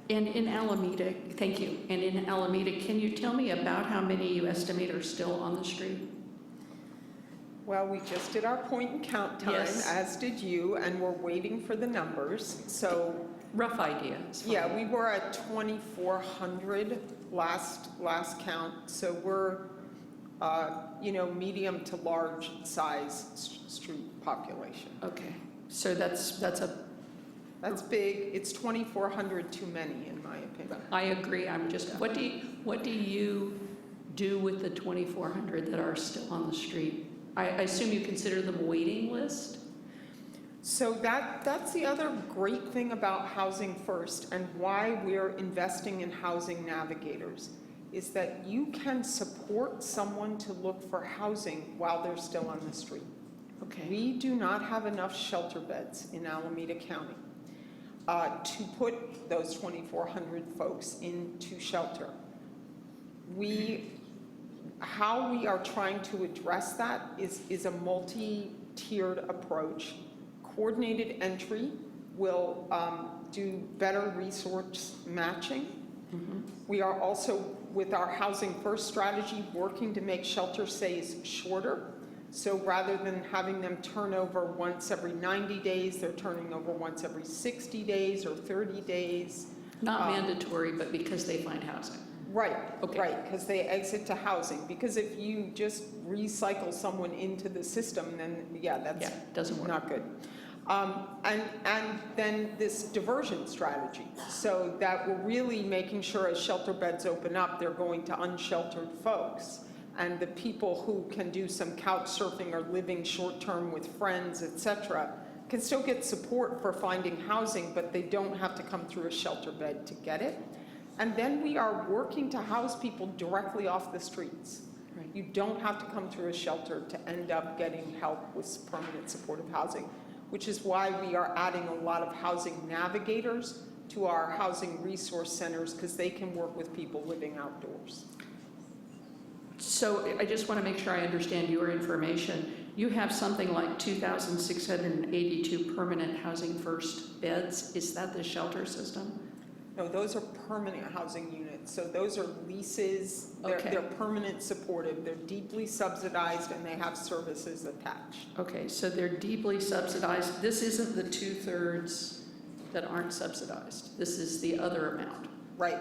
And in Alameda, thank you, and in Alameda, can you tell me about how many you estimate are still on the street? Well, we just did our point and count time, Yes. as did you, and we're waiting for the numbers. So, Rough idea is fine. yeah, we were at 2,400 last count. So we're, medium to large size street population. Okay, so that's That's big. It's 2,400 too many, in my opinion. I agree. I'm just, what do you do with the 2,400 that are still on the street? I assume you consider them waiting list? So that's the other great thing about Housing First and why we're investing in housing navigators, is that you can support someone to look for housing while they're still on the street. Okay. We do not have enough shelter beds in Alameda County to put those 2,400 folks into shelter. How we are trying to address that is a multi-tiered approach. Coordinated entry will do better resource matching. Mm-hmm. We are also, with our Housing First strategy, working to make shelter stays shorter. So rather than having them turn over once every 90 days, they're turning over once every 60 days or 30 days. Not mandatory, but because they find housing. Right, Okay. right, because they exit to housing. Because if you just recycle someone into the system, then that's doesn't work. not good. And then this diversion strategy, so that we're really making sure as shelter beds open up, they're going to unsheltered folks. And the people who can do some couch surfing or living short-term with friends, et cetera, can still get support for finding housing, but they don't have to come through a shelter bed to get it. And then we are working to house people directly off the streets. Right. You don't have to come through a shelter to end up getting help with permanent supportive housing, which is why we are adding a lot of housing navigators to our housing resource centers, because they can work with people living outdoors. So I just want to make sure I understand your information. You have something like 2,682 permanent Housing First beds. Is that the shelter system? No, those are permanent housing units. So those are leases. Okay. They're permanent supportive. They're deeply subsidized, and they have services attached. Okay, so they're deeply subsidized. This isn't the 2/3 that aren't subsidized. This is the other amount. Right.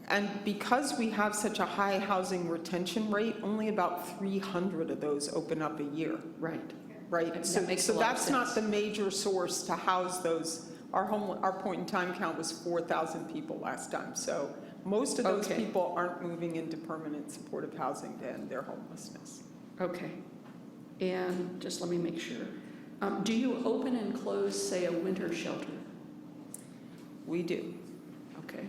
And because we have such a high housing retention rate, only about 300 of those open up a year. Right. Right. That makes So a lot of that's not sense. the major source to house those. Our point in time count was 4,000 people last time. So most of those Okay. people aren't moving into permanent supportive housing to end their homelessness. Okay. And just let me make sure. Do you open and close, say, a winter shelter? We do. Okay.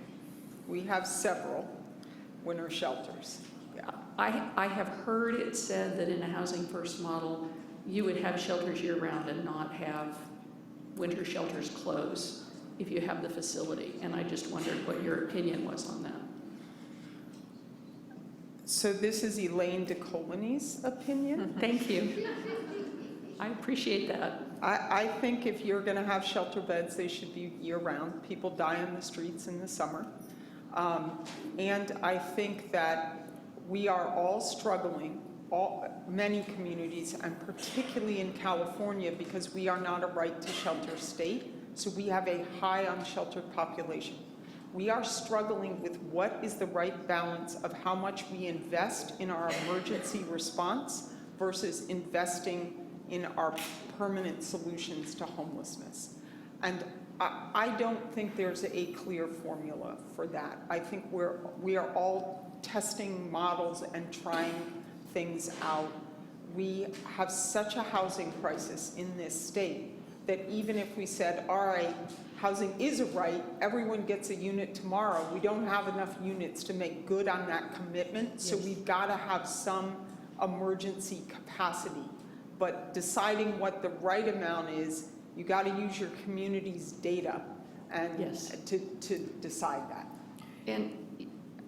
We have several winter shelters. Yeah. I have heard it said that in a Housing First model, you would have shelters year-round and not have winter shelters close if you have the facility. And I just wondered what your opinion was on that. So this is Elaine DeColony's opinion. Thank you. I appreciate that. I think if you're going to have shelter beds, they should be year-round. People die on the streets in the summer. And I think that we are all struggling, many communities, and particularly in California, because we are not a right-to-shelter state, so we have a high unsheltered population. We are struggling with what is the right balance of how much we invest in our emergency response versus investing in our permanent solutions to homelessness. And I don't think there's a clear formula for that. I think we are all testing models and trying things out. we have such a housing crisis in this state that even if we said, all right, housing is a right, everyone gets a unit tomorrow, we don't have enough units to make good on that commitment. So we've got to have some emergency capacity. But deciding what the right amount is, you got to use your community's data and Yes. to decide that. And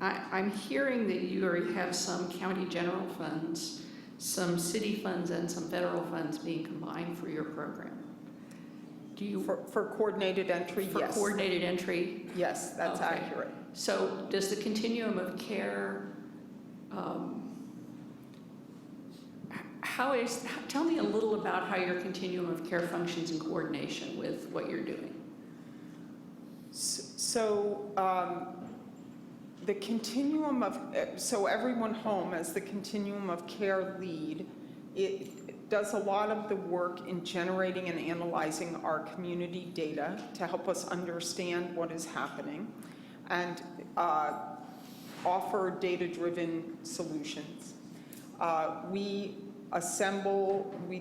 I'm hearing that you already have some county general funds, some city funds, and some federal funds being combined for your program. Do you, For coordinated entry, for yes. coordinated entry? Yes, that's Okay. accurate. So does the continuum of care, tell me a little about how your continuum of care functions in coordination with what you're doing. So the continuum of, so Everyone Home as the continuum of care lead, it does a lot of the work in generating and analyzing our community data to help us understand what is happening and offer data-driven solutions. We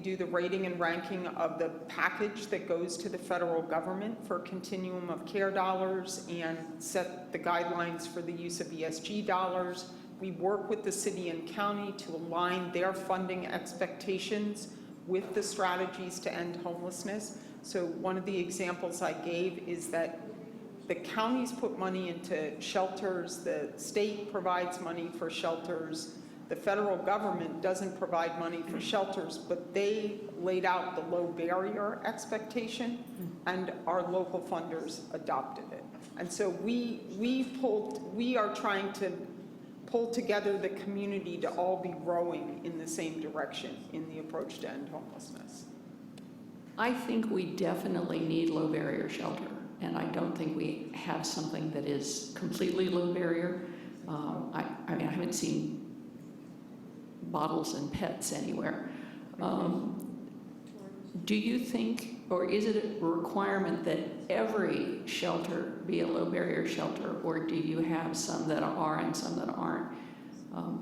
do the rating and ranking of the package that goes to the federal government for continuum of care dollars and set the guidelines for the use of ESG dollars. We work with the city and county to align their funding expectations with the strategies to end homelessness. So one of the examples I gave is that the counties put money into shelters, the state provides money for shelters, the federal government doesn't provide money for shelters, but they laid out the low barrier expectation and our local funders adopted it. And so we are trying to pull together the community to all be rowing in the same direction in the approach to end homelessness. I think we definitely need low barrier shelter, and I don't think we have something that is completely low barrier. I mean, I haven't seen bottles and pets anywhere. Do you think, or is it a requirement that every shelter be a low barrier shelter, or do you have some that are and some that aren't?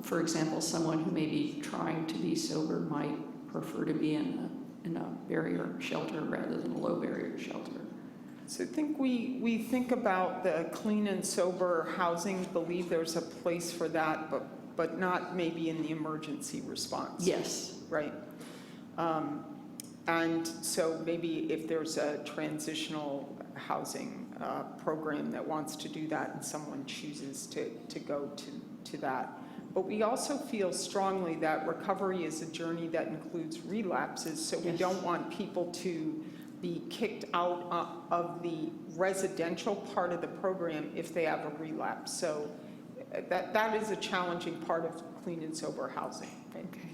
For example, someone who may be trying to be sober might prefer to be in a barrier shelter rather than a low barrier shelter. So I think we think about the clean and sober housing, believe there's a place for that, but not maybe in the emergency response. Yes. Right. And so maybe if there's a transitional housing program that wants to do that and someone chooses to go to that. But we also feel strongly that recovery is a journey that includes relapses, so we Yes. don't want people to be kicked out of the residential part of the program if they have a relapse. So that is a challenging part of clean and sober housing. Right? Okay.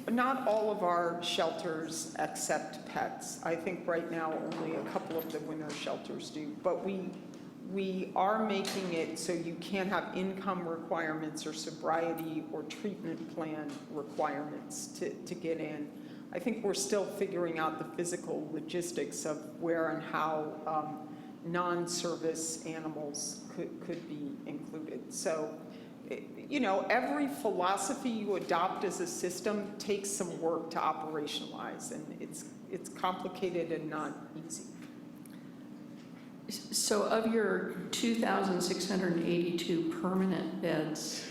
Not all of our shelters accept pets. I think right now only a couple of the winter shelters do, but we are making it so you can't have income requirements or sobriety or treatment plan requirements to get in. I think we're still figuring out the physical logistics of where and how non-service animals could be included. So, you know, every philosophy you adopt as a system takes some work to operationalize, and it's complicated and not easy. So of your 2,682 permanent beds,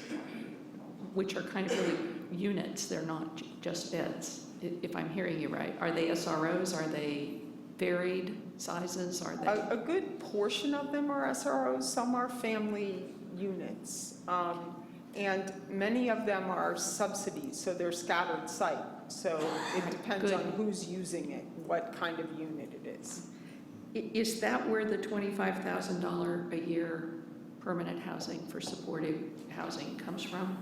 which are kind of really units, they're not just beds, if I'm hearing you right, are they SROs? Are they varied sizes? Are they? A good portion of them are SROs, some are family units, and many of them are subsidies, so they're scattered site. So it depends on who's using it, what kind of unit it is. Is that where the $25,000 a year permanent housing for supportive housing comes from?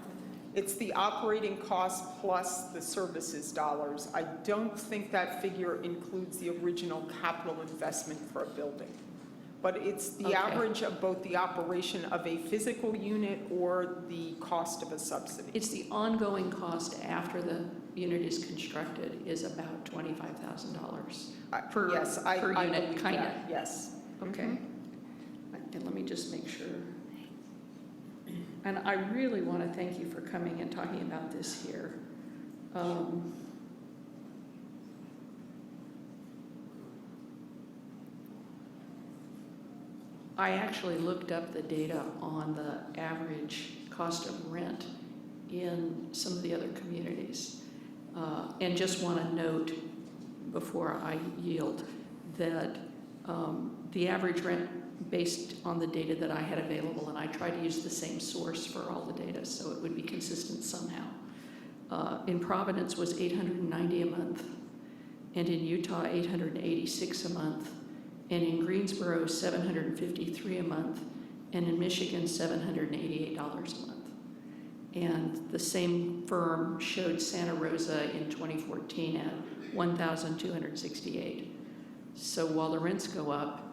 It's the operating cost plus the services dollars. I don't think that figure includes the original capital investment for a building. But it's the average of both the operation of a physical unit or the cost of a subsidy. It's the ongoing cost after the unit is constructed is about $25,000 per, Yes, per I unit, believe kind of. that, yes. Okay. And let me just make sure. And I really want to thank you for coming and talking about this here. I actually looked up the data on the average cost of rent in some of the other communities. And just want to note before I yield that the average rent based on the data that I had available, and I tried to use the same source for all the data so it would be consistent somehow. In Providence was $890 a month, and in Utah $886 a month, and in Greensboro $753 a month, and in Michigan $788 a month. And the same firm showed Santa Rosa in 2014 at $1,268. So while the rents go up,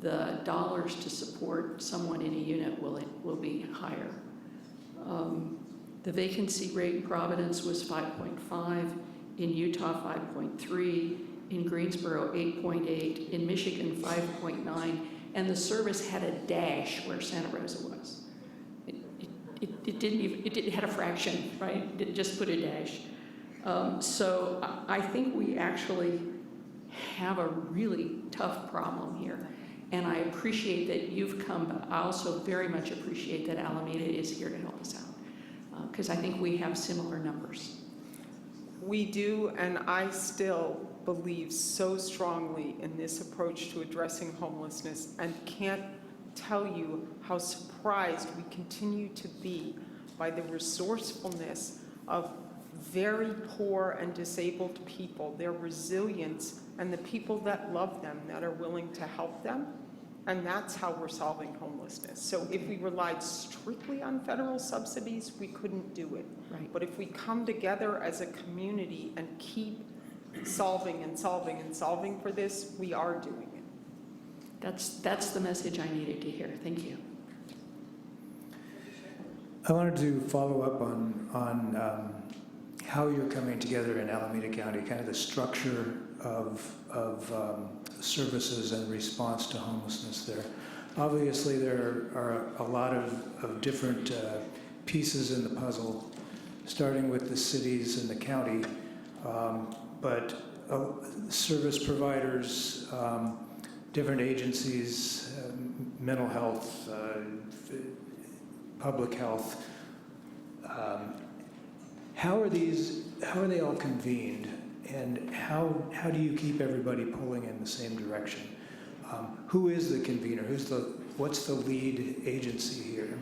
the dollars to support someone in a unit will be higher. The vacancy rate in Providence was 5.5, in Utah 5.3, in Greensboro 8.8, in Michigan 5.9, and the service had a dash where Santa Rosa was. It had a fraction, right? It just put a dash. So I think we actually have a really tough problem here. And I appreciate that you've come, but I also very much appreciate that Alameda is here to help us out. Because I think we have similar numbers. We do, and I still believe so strongly in this approach to addressing homelessness, and can't tell you how surprised we continue to be by the resourcefulness of very poor and disabled people, their resilience, and the people that love them, that are willing to help them. And that's how we're solving homelessness. So if we relied strictly on federal subsidies, we couldn't do it. Right. But if we come together as a community and keep solving and solving and solving for this, we are doing it. That's the message I needed to hear. Thank you. I wanted to follow up on how you're coming together in Alameda County, kind of the structure of services and response to homelessness there. Obviously, there are a lot of different pieces in the puzzle, starting with the cities and the county, but service providers, different agencies, mental health, public health. How are they all convened, and how do you keep everybody pulling in the same direction? Who is the convener? What's the lead agency here?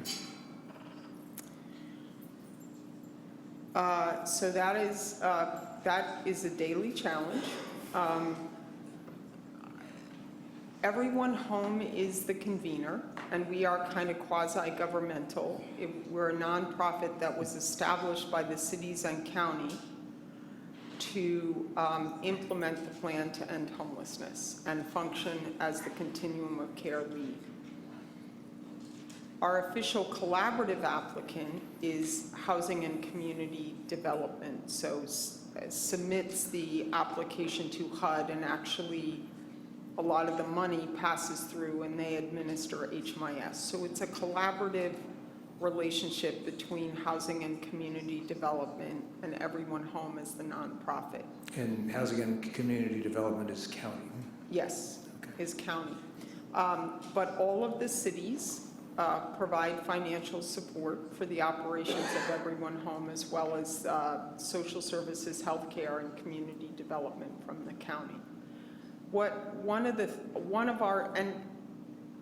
So that is a daily challenge. Everyone Home is the convener, and we are kind of quasi-governmental. We're a nonprofit that was established by the cities and county to implement the plan to end homelessness and function as the continuum of care lead. Our official collaborative applicant is Housing and Community Development, so submits the application to HUD, and actually a lot of the money passes through and they administer HMIS. So it's a collaborative relationship between Housing and Community Development and Everyone Home as the nonprofit. And Housing and Community Development is county. Yes, Okay. is county. But all of the cities provide financial support for the operations of Everyone Home, as well as social services, healthcare, and community development from the county.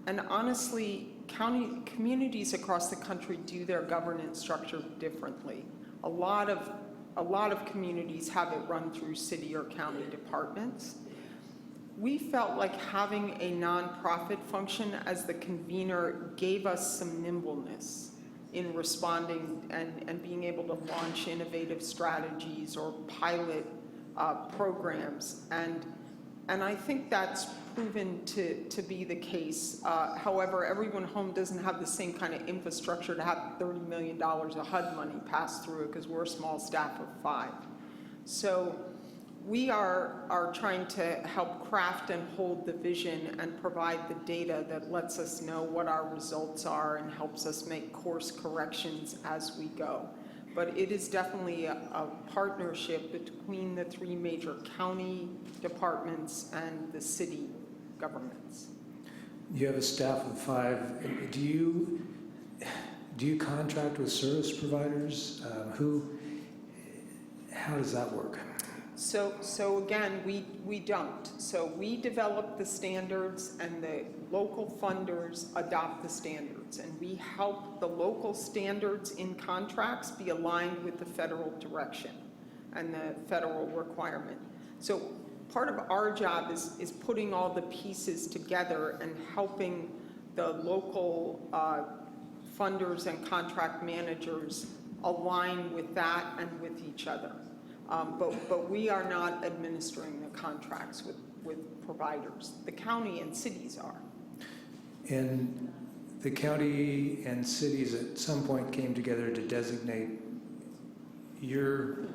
And honestly, communities across the country do their governance structure differently. A lot of communities have it run through city or county departments. We felt like having a nonprofit function as the convener gave us some nimbleness in responding and being able to launch innovative strategies or pilot programs. And I think that's proven to be the case. However, Everyone Home doesn't have the same kind of infrastructure to have $30 million of HUD money pass through, because we're a small staff of 5. So We are trying to help craft and hold the vision and provide the data that lets us know what our results are and helps us make course corrections as we go. But it is definitely a partnership between the 3 major county departments and the city governments. You have a staff of 5. Do you contract with service providers? How does that work? So again, we don't. So we develop the standards and the local funders adopt the standards. And we help the local standards in contracts be aligned with the federal direction and the federal requirement. So part of our job is putting all the pieces together and helping the local funders and contract managers align with that and with each other. But we are not administering the contracts with providers. The county and cities are. And the county and cities at some point came together to designate your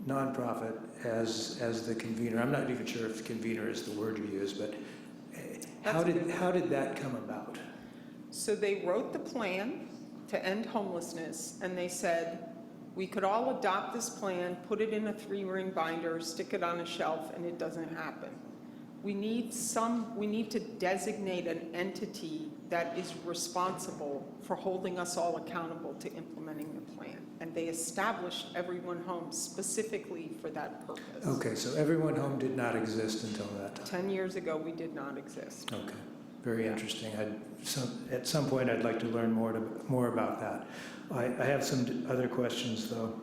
nonprofit as the convener. I'm not even sure if convener is the word you use, but how did that come about? So they wrote the plan to end homelessness, and they said, we could all adopt this plan, put it in a 3-ring binder, stick it on a shelf, and it doesn't happen. We need to designate an entity that is responsible for holding us all accountable to implementing the plan. And they established Everyone Home specifically for that purpose. Okay, so Everyone Home did not exist until that time. 10 years ago, we did not exist. Okay, very interesting. At some point, I'd like to learn more about that. I have some other questions, though.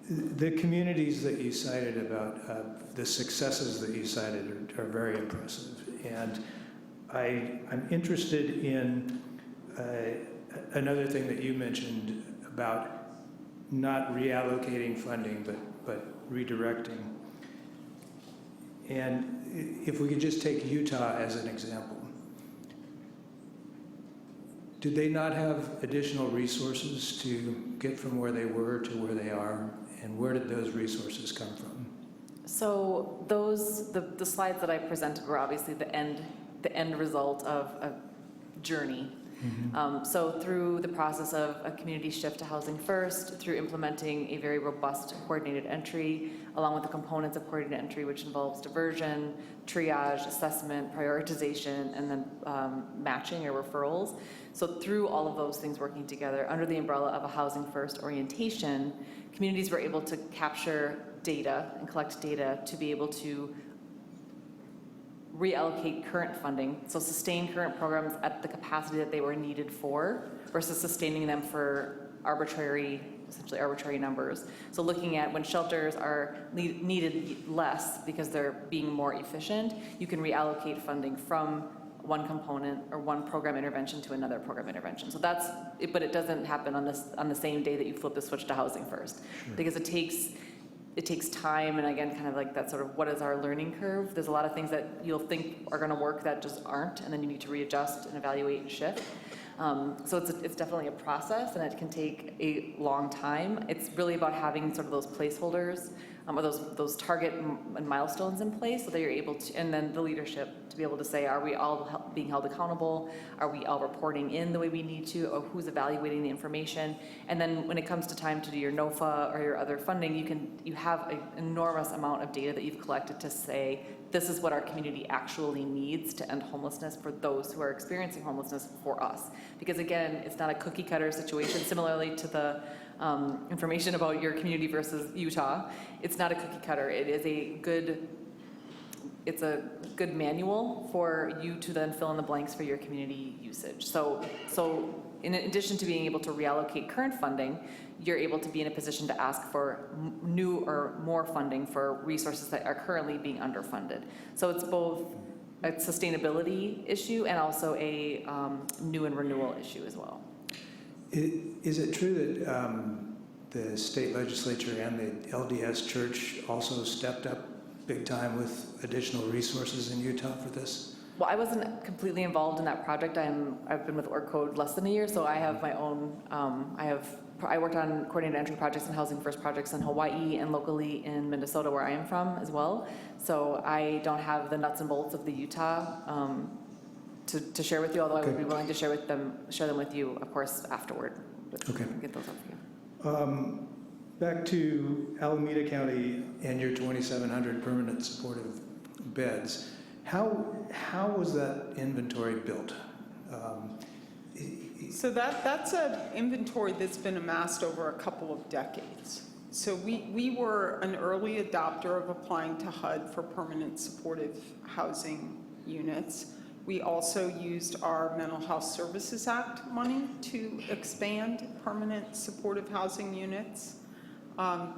The communities that you cited about the successes that you cited are very impressive. And I'm interested in another thing that you mentioned about not reallocating funding, but redirecting. And if we could just take Utah as an example. Did they not have additional resources to get from where they were to where they are? And where did those resources come from? So the slides that I presented were obviously the end result of a journey. So through the process of a community shift to Housing First, through implementing a very robust coordinated entry, along with the components of coordinated entry, which involves diversion, triage, assessment, prioritization, and then matching or referrals. So through all of those things working together under the umbrella of a Housing First orientation, communities were able to capture data and collect data to be able to reallocate current funding, so sustain current programs at the capacity that they were needed for versus sustaining them for essentially arbitrary numbers. So looking at when shelters are needed less because they're being more efficient, you can reallocate funding from one component or one program intervention to another program intervention. So that's it, but it doesn't happen on the same day that you flip the switch to Housing First, because it takes time, and again, kind of like that sort of what is our learning curve. There's a lot of things that you'll think are going to work that just aren't, and then you need to readjust and evaluate and shift. So it's definitely a process, and it can take a long time. It's really about having sort of those placeholders or those target and milestones in place so that you're able to, and then the leadership to be able to say, are we all being held accountable? Are we all reporting in the way we need to? Or who's evaluating the information? And then when it comes to time to do your NOFA or your other funding, you have an enormous amount of data that you've collected to say, this is what our community actually needs to end homelessness for those who are experiencing homelessness for us. Because again, it's not a cookie cutter situation. Similarly to the information about your community versus Utah, it's not a cookie cutter. It's a good manual for you to then fill in the blanks for your community usage. So in addition to being able to reallocate current funding, you're able to be in a position to ask for new or more funding for resources that are currently being underfunded. So it's both a sustainability issue and also a new and renewal issue as well. Is it true that the state legislature and the LDS Church also stepped up big time with additional resources in Utah for this? Well, I wasn't completely involved in that project. I've been with OrgCode less than a year, so I have my own, I worked on coordinated entry projects and Housing First projects in Hawaii and locally in Minnesota, where I am from as well. So I don't have the nuts and bolts of the Utah to share with you, although I would be willing to share them with you, of course, afterward. Okay. Get those up for you. Back to Alameda County and your 2,700 permanent supportive beds. How was that inventory built? So that's an inventory that's been amassed over a couple of decades. So we were an early adopter of applying to HUD for permanent supportive housing units. We also used our Mental Health Services Act money to expand permanent supportive housing units. And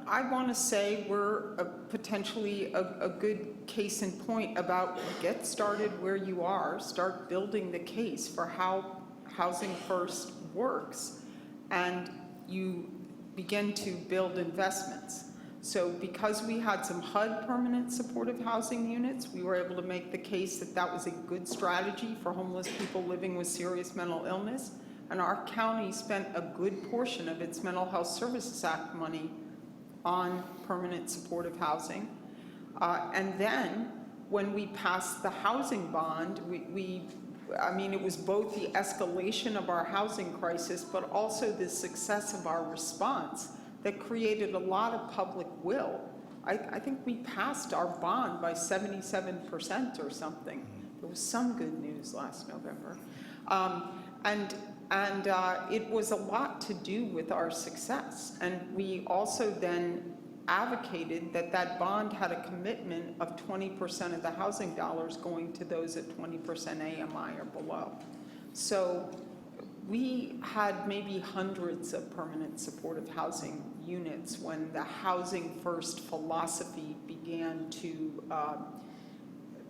I want to say we're potentially a good case in point about get started where you are, start building the case for how Housing First works, and you begin to build investments. So because we had some HUD permanent supportive housing units, we were able to make the case that that was a good strategy for homeless people living with serious mental illness. And our county spent a good portion of its Mental Health Services Act money on permanent supportive housing. And then when we passed the housing bond, it was both the escalation of our housing crisis, but also the success of our response that created a lot of public will. I think we passed our bond by 77% or something. There was some good news last November. And it was a lot to do with our success. And we also then advocated that that bond had a commitment of 20% of the housing dollars going to those at 20% AMI or below. So we had maybe hundreds of permanent supportive housing units when the Housing First philosophy began to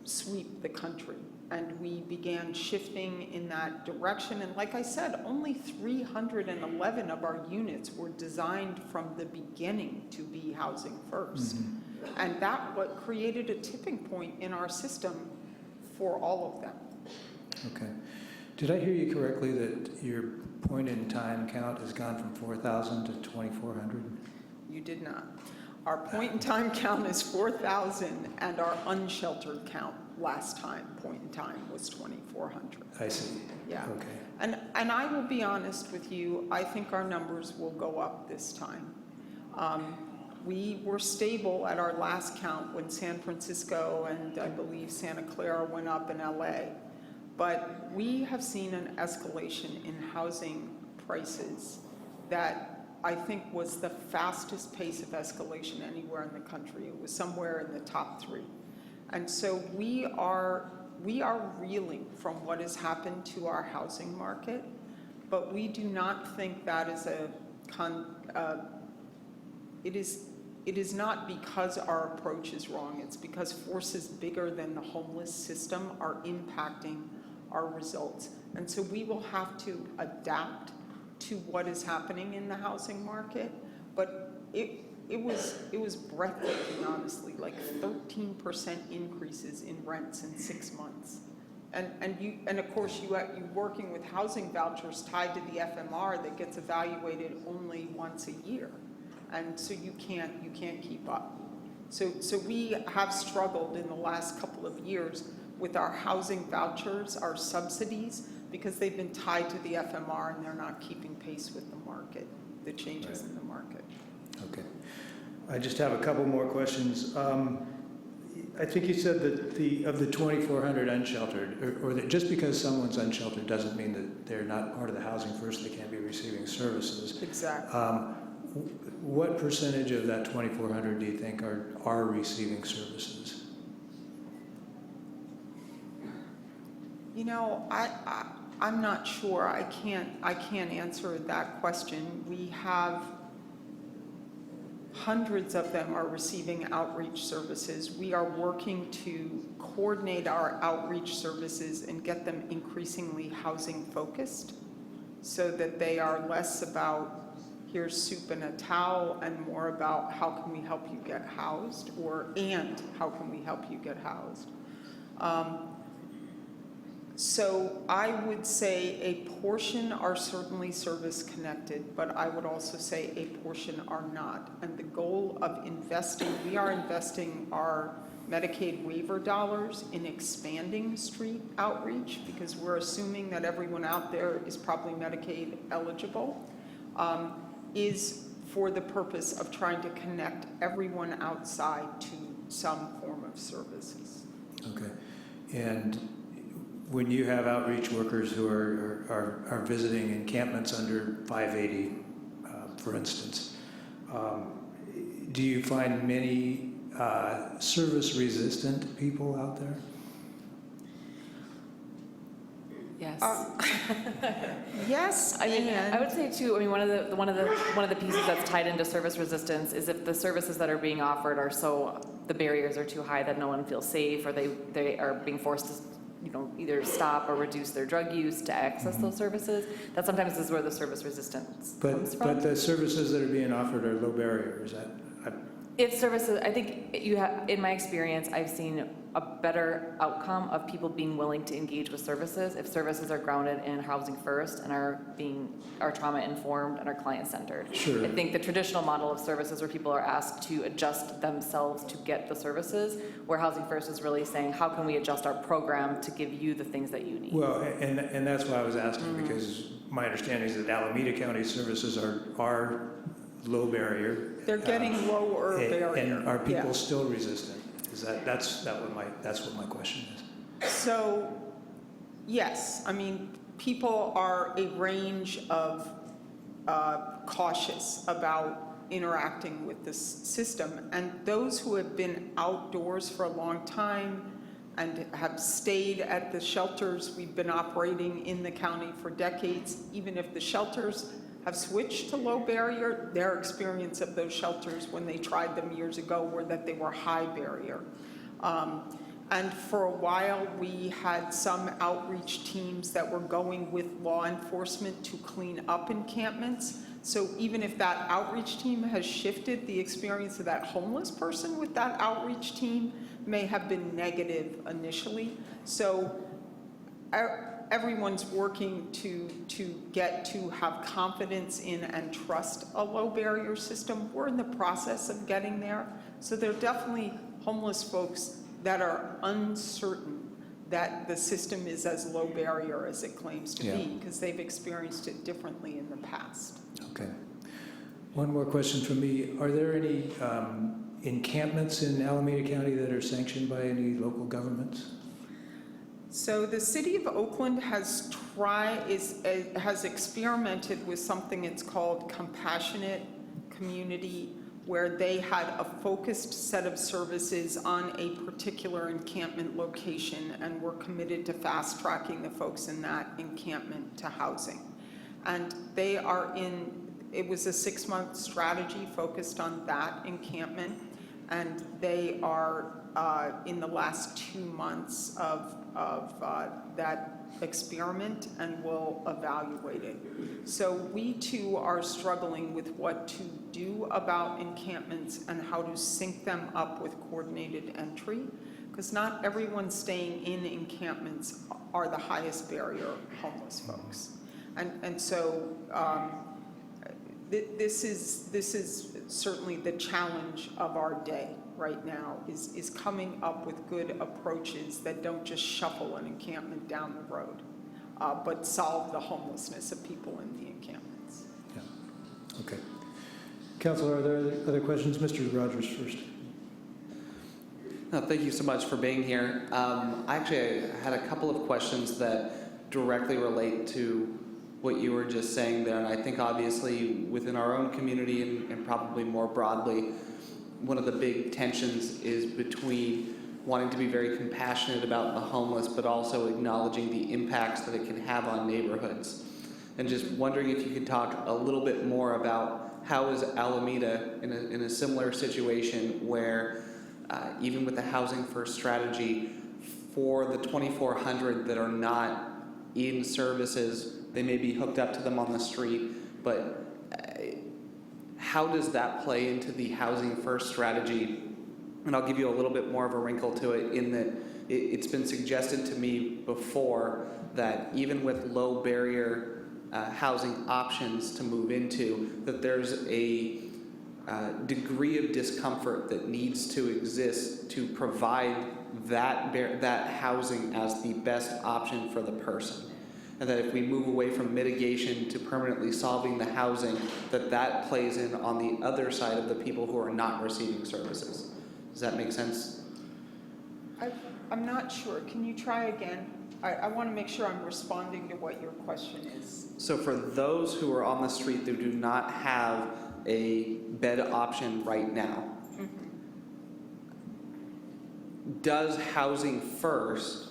sweep the country. And we began shifting in that direction. And like I said, only 311 of our units were designed from the beginning to be Housing First. Mm-hmm. And that what created a tipping point in our system for all of them. Okay. Did I hear you correctly that your point-in-time count has gone from 4,000 to 2,400? You did not. Our point-in-time count is 4,000, and our unsheltered count last time, point in time, was 2,400. I see. Yeah. Okay. And I will be honest with you, I think our numbers will go up this time. We were stable at our last count when San Francisco and I believe Santa Clara went up in LA. But we have seen an escalation in housing prices that I think was the fastest pace of escalation anywhere in the country. It was somewhere in the top 3. And so we are reeling from what has happened to our housing market, but we do not think that is it is not because our approach is wrong. It's because forces bigger than the homeless system are impacting our results. And so we will have to adapt to what is happening in the housing market, but it was breathtaking, honestly, like 13% increases in rents in 6 months. And of course you working with housing vouchers tied to the FMR that gets evaluated only once a year. And so you can't keep up. So we have struggled in the last couple of years with our housing vouchers, our subsidies, because they've been tied to the FMR and they're not keeping pace with the market, the changes in the market. Okay. I just have a couple more questions. I think you said that of the 2,400 unsheltered, or that just because someone's unsheltered doesn't mean that they're not part of the Housing First, they can't be receiving services. Exactly. What percentage of that 2,400 do you think are receiving services? You know, I'm not sure. I can't answer that question. We have hundreds of them are receiving outreach services. We are working to coordinate our outreach services and get them increasingly housing focused so that they are less about here's soup and a towel, and more about how can we help you get housed, and how can we help you get housed. So I would say a portion are certainly service connected, but I would also say a portion are not. And the goal of we are investing our Medicaid waiver dollars in expanding street outreach, because we're assuming that everyone out there is probably Medicaid eligible, is for the purpose of trying to connect everyone outside to some form of services. Okay. And when you have outreach workers who are visiting encampments under 580, for instance, do you find many service-resistant people out there? Yes. Yes, I mean, and I would say too, I mean, one of the pieces that's tied into service resistance is if the services that are being offered are the barriers are too high that no one feels safe, or they are being forced to, either stop or reduce their drug use to access those services. That sometimes is where the service resistance comes from. But the services that are being offered are low barrier, is that? It's services, I think in my experience, I've seen a better outcome of people being willing to engage with services if services are grounded in housing first and are trauma informed and are client centered. Sure. I think the traditional model of services where people are asked to adjust themselves to get the services, where housing first is really saying, how can we adjust our program to give you the things that you need? Well, and that's why I was asking, because my understanding is that Alameda County services are low barrier. they're getting lower barrier. And are people Yeah. still resistant? That's what my question is. So, yes, I mean, people are a range of cautious about interacting with this system, and those who have been outdoors for a long time and have stayed at the shelters we've been operating in the county for decades, even if the shelters have switched to low barrier, their experience of those shelters when they tried them years ago were that they were high barrier. And for a while, we had some outreach teams that were going with law enforcement to clean up encampments. So even if that outreach team has shifted, the experience of that homeless person with that outreach team may have been negative initially. So everyone's working to get to have confidence in and trust a low barrier system. We're in the process of getting there. So there are definitely homeless folks that are uncertain that the system is as low barrier as it claims to be, because they've experienced it differently in the past. Okay. One more question from me. Are there any encampments in Alameda County that are sanctioned by any local governments? So the city of Oakland has experimented with something it's called Compassionate Community, where they had a focused set of services on a particular encampment location and were committed to fast tracking the folks in that encampment to housing. And it was a 6-month strategy focused on that encampment, and they are in the last 2 months of that experiment and will evaluate it. So we too are struggling with what to do about encampments and how to sync them up with coordinated entry, because not everyone staying in encampments are the highest barrier homeless folks. And so this is certainly the challenge of our day right now, is coming up with good approaches that don't just shuffle an encampment down the road, but solve the homelessness of people in the encampments. Yeah. Okay. Councilor, are there other questions? Mr. Rogers first. No, thank you so much for being here. I had a couple of questions that directly relate to what you were just saying there, and I think obviously within our own community and probably more broadly, one of the big tensions is between wanting to be very compassionate about the homeless, but also acknowledging the impacts that it can have on neighborhoods. And just wondering if you could talk a little bit more about how is Alameda in a similar situation where even with the Housing First strategy, for the 2,400 that are not in services, they may be hooked up to them on the street, but how does that play into the Housing First strategy? And I'll give you a little bit more of a wrinkle to it in that it's been suggested to me before that even with low barrier housing options to move into, that there's a degree of discomfort that needs to exist to provide that housing as the best option for the person. And that if we move away from mitigation to permanently solving the housing, that plays in on the other side of the people who are not receiving services. Does that make sense? I'm not sure. Can you try again? I want to make sure I'm responding to what your question is. So for those who are on the street who do not have a bed option right now, does Housing First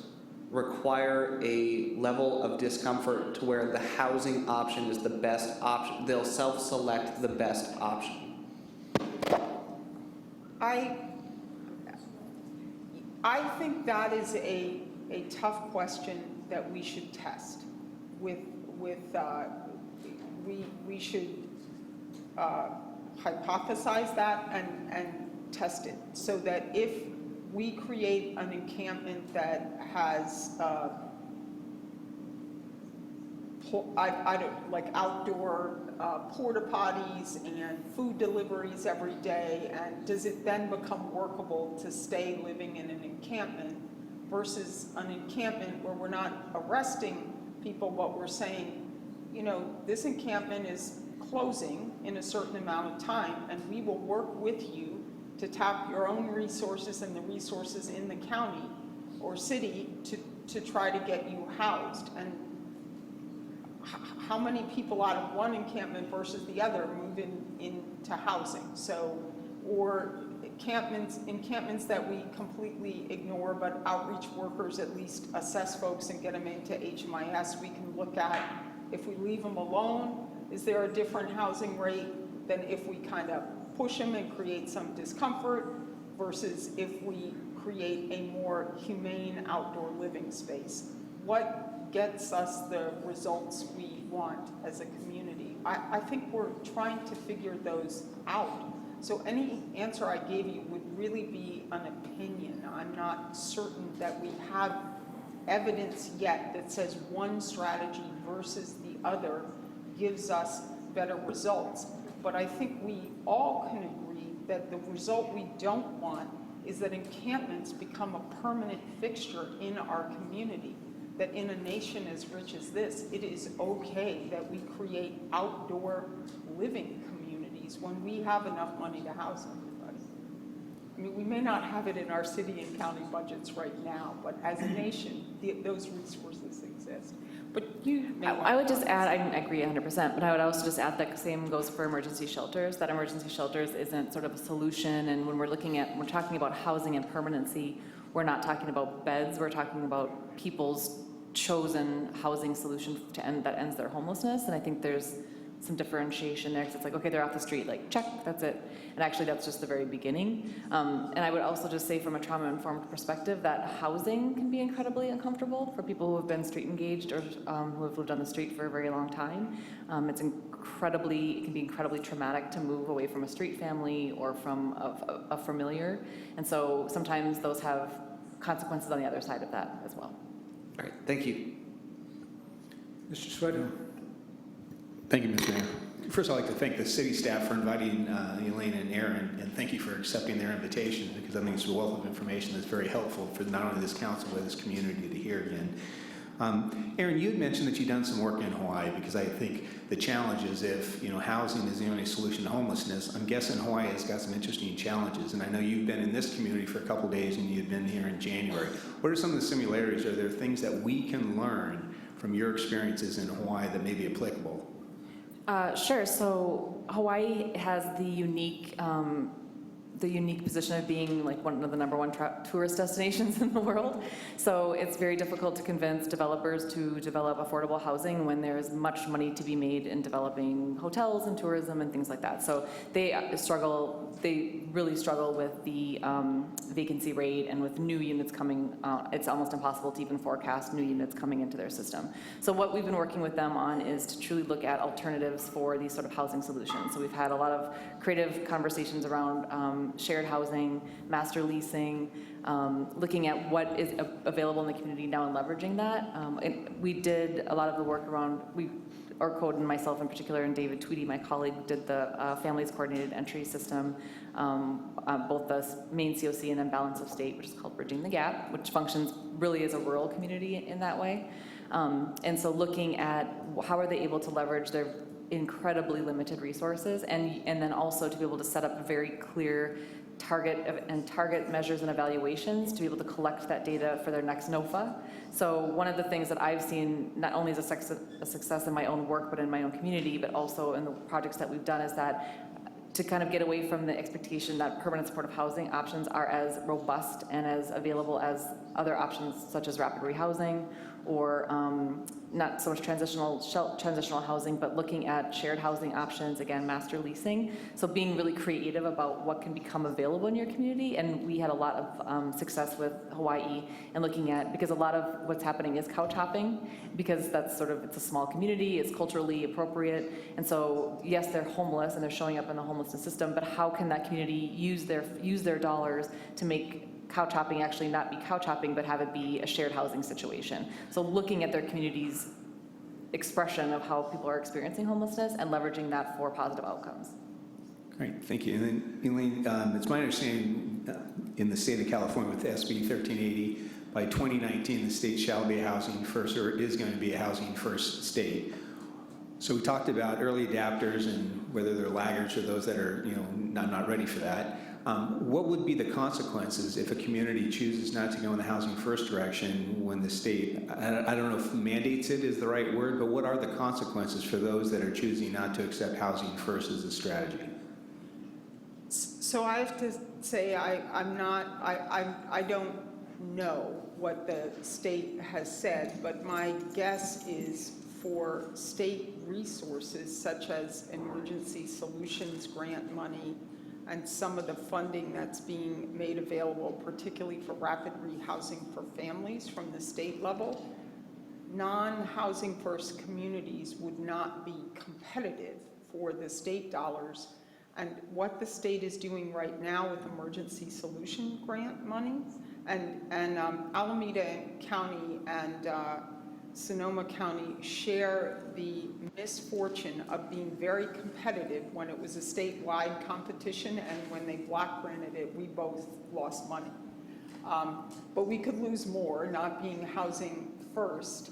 require a level of discomfort to where the housing option is the best option? They'll self-select the best option. I think that is a tough question that we should test. We should hypothesize that and test it so that if we create an encampment that has outdoor porta potties and food deliveries every day, and does it then become workable to stay living in an encampment versus an encampment where we're not arresting people, but we're saying, you know, this encampment is closing in a certain amount of time, and we will work with you to tap your own resources and the resources in the county or city to try to get you housed. And how many people out of one encampment versus the other move into housing? So, or encampments that we completely ignore, but outreach workers at least assess folks and get them into HMIS. We can look at, if we leave them alone, is there a different housing rate than if we kind of push them and create some discomfort versus if we create a more humane outdoor living space? What gets us the results we want as a community? I think we're trying to figure those out. So any answer I gave you would really be an opinion. I'm not certain that we have evidence yet that says one strategy versus the other gives us better results. But I think we all can agree that the result we don't want is that encampments become a permanent fixture in our community. That in a nation as rich as this, it is okay that we create outdoor living communities when we have enough money to house everybody. I mean, we may not have it in our city and county budgets right now, but as a nation, those resources exist. But you may want I would just add, I agree 100%, but I would also just add that same goes for emergency shelters, that emergency shelters isn't sort of a solution. And when we're talking about housing and permanency, we're not talking about beds, we're talking about people's chosen housing solution that ends their homelessness. And I think there's some differentiation there, because it's like, okay, they're off the street, like, check, that's it. And actually, that's just the very beginning. And I would also just say, from a trauma-informed perspective, that housing can be incredibly uncomfortable for people who have been street engaged or who have lived on the street for a very long time. It can be incredibly traumatic to move away from a street family or from a familiar. And so sometimes those have consequences on the other side of that as well. All right, thank you. Mr. Sweater. Thank you, Mr. Mayor. First, I'd like to thank the city staff for inviting Elaine and Aaron, and thank you for accepting their invitation, because I think it's a wealth of information that's very helpful for not only this council, but this community to hear again. Aaron, you had mentioned that you've done some work in Hawaii, because I think the challenge is if, housing is the only solution to homelessness, I'm guessing Hawaii has got some interesting challenges. And I know you've been in this community for a couple of days and you'd been here in January. What are some of the similarities? Are there things that we can learn from your experiences in Hawaii that may be applicable? Sure. So Hawaii has the unique the unique position of being like one of the #1 tourist destinations in the world. So it's very difficult to convince developers to develop affordable housing when there's much money to be made in developing hotels and tourism and things like that. So they really struggle with the vacancy rate, and with new units coming, it's almost impossible to even forecast new units coming into their system. So what we've been working with them on is to truly look at alternatives for these sort of housing solutions. So we've had a lot of creative conversations around shared housing, master leasing, looking at what is available in the community now and leveraging that. We did a lot of the work around, Code and myself in particular, and David Tweedy, my colleague, did the Families Coordinated Entry System, both the main COC and then Balance of State, which is called Bridging the Gap, which functions really as a rural community in that way. And so looking at how are they able to leverage their incredibly limited resources, and then also to be able to set up a very clear target measures and evaluations to be able to collect that data for their next NOFA. So one of the things that I've seen, not only as a success in my own work, but in my own community, but also in the projects that we've done, is that to kind of get away from the expectation that permanent supportive housing options are as robust and as available as other options such as rapid rehousing, or not so much transitional housing, but looking at shared housing options, again, master leasing. So being really creative about what can become available in your community. And we had a lot of success with Hawaii and looking at, because a lot of what's happening is couch hopping, because that's sort of, it's a small community, it's culturally appropriate. And so yes, they're homeless and they're showing up in the homelessness system, but how can that community use their dollars to make couch hopping actually not be couch hopping, but have it be a shared housing situation. So looking at their community's expression of how people are experiencing homelessness and leveraging that for positive outcomes. Great, thank you. And then, Elaine, it's my understanding in the state of California with SB 1380, by 2019, the state shall be a housing first, or is going to be a housing first state. So we talked about early adapters and whether they're laggards or those that are, not ready for that. What would be the consequences if a community chooses not to go in the housing first direction when the state, I don't know if mandates it is the right word, but what are the consequences for those that are choosing not to accept housing first as a strategy? So I have to say I don't know what the state has said, but my guess is for state resources such as emergency solutions grant money and some of the funding that's being made available, particularly for rapid rehousing for families from the state level, non-housing first communities would not be competitive for the state dollars. And what the state is doing right now with emergency solution grant money, and Alameda County and Sonoma County share the misfortune of being very competitive when it was a statewide competition, and when they block granted it, we both lost money. But we could lose more not being housing first.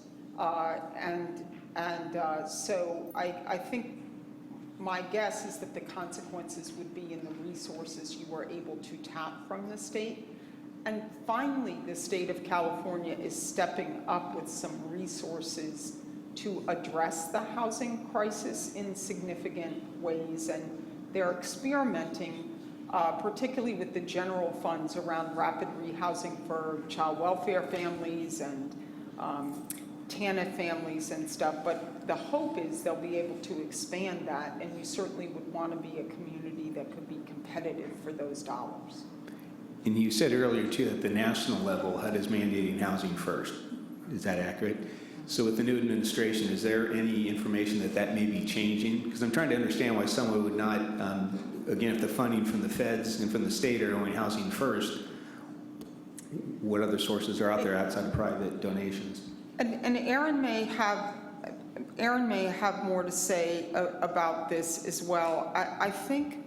So I think my guess is that the consequences would be in the resources you were able to tap from the state. And finally, the state of California is stepping up with some resources to address the housing crisis in significant ways. And they're experimenting, particularly with the general funds around rapid rehousing for child welfare families and TANF families and stuff. But the hope is they'll be able to expand that, and you certainly would want to be a community that could be competitive for those dollars. And you said earlier, too, that the national level HUD is mandating housing first. Is that accurate? So with the new administration, is there any information that may be changing? Because I'm trying to understand why someone would not, again, if the funding from the feds and from the state are going housing first, what other sources are out there outside of private donations? And Aaron may have more to say about this as well. I think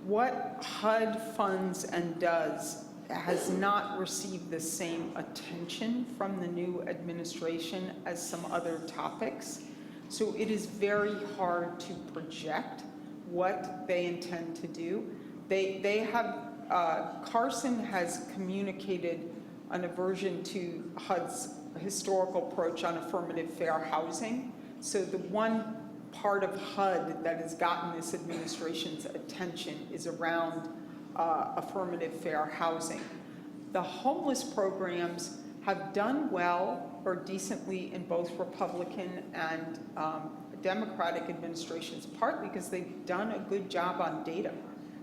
what HUD funds and does has not received the same attention from the new administration as some other topics. So it is very hard to project what they intend to do. They have, Carson has communicated an aversion to HUD's historical approach on affirmative fair housing. So the one part of HUD that has gotten this administration's attention is around affirmative fair housing. The homeless programs have done well or decently in both Republican and Democratic administrations, partly because they've done a good job on data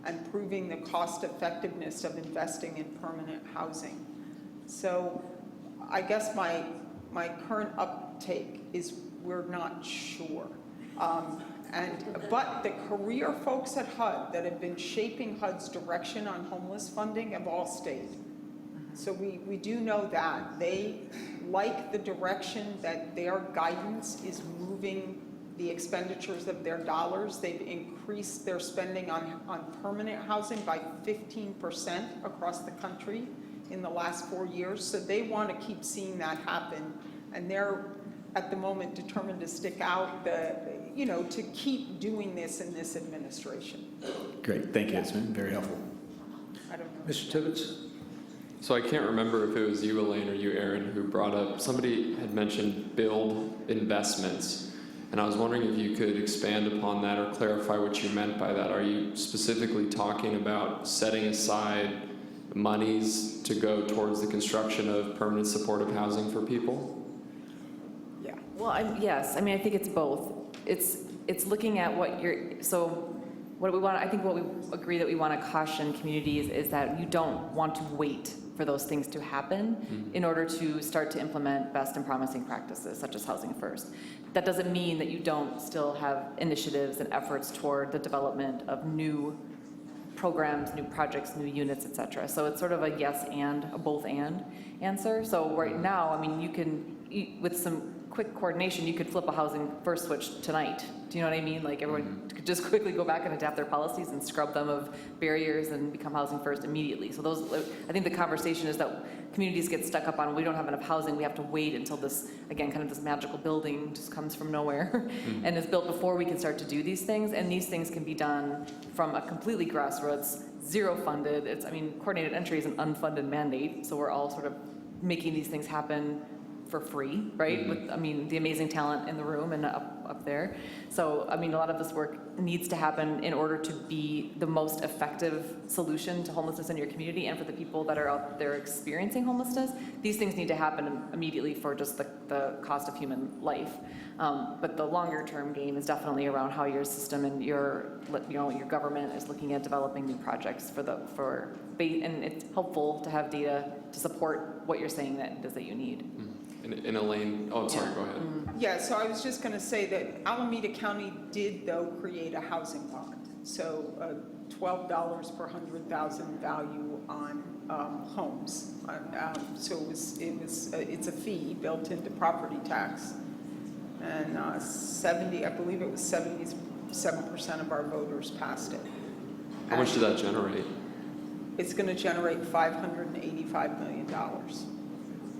and proving the cost effectiveness of investing in permanent housing. So I guess my current uptake is we're not sure. But the career folks at HUD that have been shaping HUD's direction on homeless funding have all stayed. So we do know that. They like the direction that their guidance is moving the expenditures of their dollars. They've increased their spending on permanent housing by 15% across the country in the last 4 years. So they want to keep seeing that happen. And they're, at the moment, determined to stick out, to keep doing this in this administration. Great, thank you. It's been very helpful. I don't know. Mr. Tibbetts? So I can't remember if it was you, Elaine, or you, Aaron, who brought up, somebody had mentioned build investments. And I was wondering if you could expand upon that or clarify what you meant by that. Are you specifically talking about setting aside monies to go towards the construction of permanent supportive housing for people? Yeah. Well, yes, I mean, I think it's both. It's looking at what what we want, I think what we agree that we want to caution communities is that you don't want to wait for those things to happen in order to start to implement best and promising practices such as Housing First. That doesn't mean that you don't still have initiatives and efforts toward the development of new programs, new projects, new units, et cetera. So it's sort of a yes and, a both and answer. So right now, I mean, you can, with some quick coordination, you could flip a Housing First switch tonight. Do you know what I mean? Like everyone could just quickly go back and adapt their policies and scrub them of barriers and become Housing First immediately. So those, I think the conversation is that communities get stuck up on, we don't have enough housing, we have to wait until this, again, kind of this magical building just comes from nowhere and is built before we can start to do these things. And these things can be done from a completely grassroots, zero funded. It's, I mean, coordinated entry is an unfunded mandate. So we're all sort of making these things happen for free, right? With, I mean, the amazing talent in the room and up there. So, I mean, a lot of this work needs to happen in order to be the most effective solution to homelessness in your community and for the people that are out there experiencing homelessness. These things need to happen immediately for just the cost of human life. But the longer term game is definitely around how your system and your government is looking at developing new projects and it's helpful to have data to support what you're saying that it is that you need. And Elaine, oh, sorry, go ahead. Yeah, so I was just going to say that Alameda County did, though, create a housing bond. So $12 per 100,000 value on homes. So it's a fee built into property tax. And I believe it was 77% of our voters passed it. How much did that generate? It's going to generate $585 million.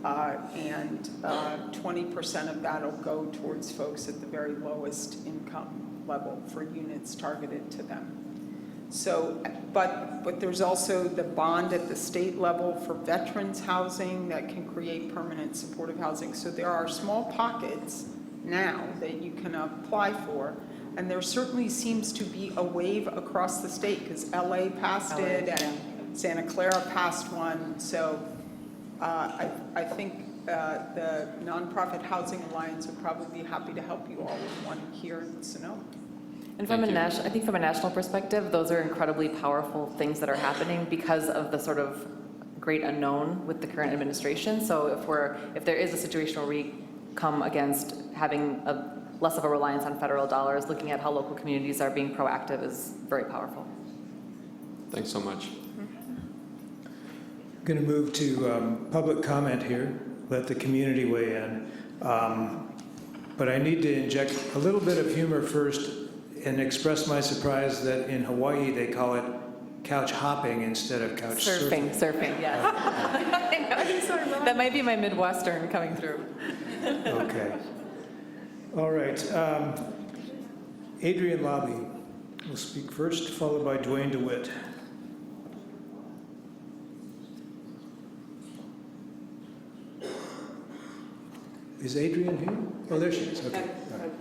And 20% of that will go towards folks at the very lowest income level for units targeted to them. So, but there's also the bond at the state level for veterans housing that can create permanent supportive housing. So there are small pockets now that you can apply for. And there certainly seems to be a wave across the state because LA passed it and Santa Clara passed one. So I think the Nonprofit Housing Alliance would probably be happy to help you all with one here in Sonoma. And from I think from a national perspective, those are incredibly powerful things that are happening because of the sort of great unknown with the current administration. So if there is a situation where we come against having less of a reliance on federal dollars, looking at how local communities are being proactive is very powerful. Thanks so much. I'm going to move to public comment here, let the community weigh in. But I need to inject a little bit of humor first and express my surprise that in Hawaii they call it couch hopping instead of couch surfing. Surfing, yes. That might be my Midwestern coming through. Okay. All right. Adrian Lobby will speak first, followed by Dwayne DeWitt. Is Adrian here? Oh, there she is. Okay. All right.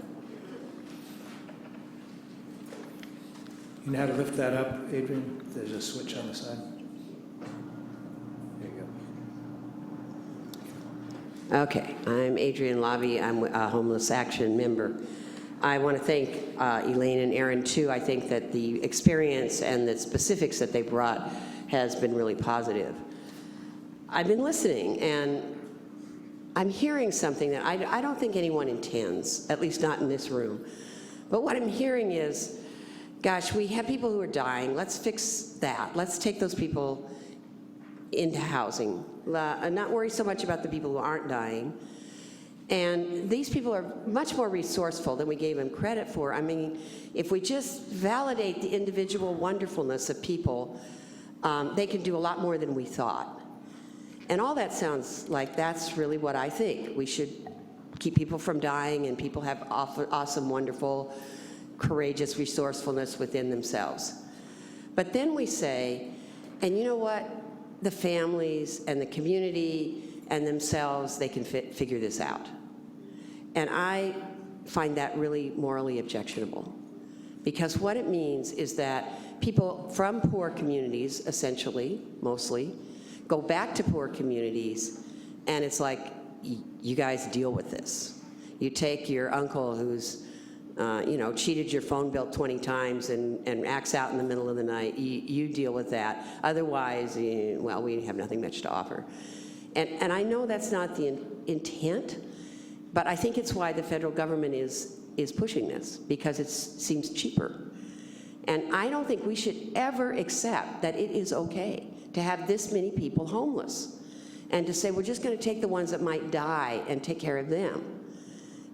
You know how to lift that up, Adrian? There's a switch on the side. There you go. Okay, I'm Adrienne Lavi. I'm a Homeless Action member. I want to thank Elaine and Aaron, too. I think that the experience and the specifics that they brought has been really positive. I've been listening, and I'm hearing something that I don't think anyone intends, at least not in this room. But what I'm hearing is, gosh, we have people who are dying. Let's fix that. Let's take those people into housing. Not worry so much about the people who aren't dying. And these people are much more resourceful than we gave them credit for. I mean, if we just validate the individual wonderfulness of people, they can do a lot more than we thought. And all that sounds like that's really what I think. We should keep people from dying, and people have awesome, wonderful, courageous resourcefulness within themselves. But then we say, and you know what? The families and the community and themselves, they can figure this out. And I find that really morally objectionable. Because what it means is that people from poor communities, essentially, mostly, go back to poor communities, and it's like, you guys deal with this. You take your uncle who's cheated your phone bill 20 times and acts out in the middle of the night. You deal with that. Otherwise, well, we have nothing much to offer. And I know that's not the intent, but I think it's why the federal government is pushing this, because it seems cheaper. And I don't think we should ever accept that it is okay to have this many people homeless and to say we're just going to take the ones that might die and take care of them.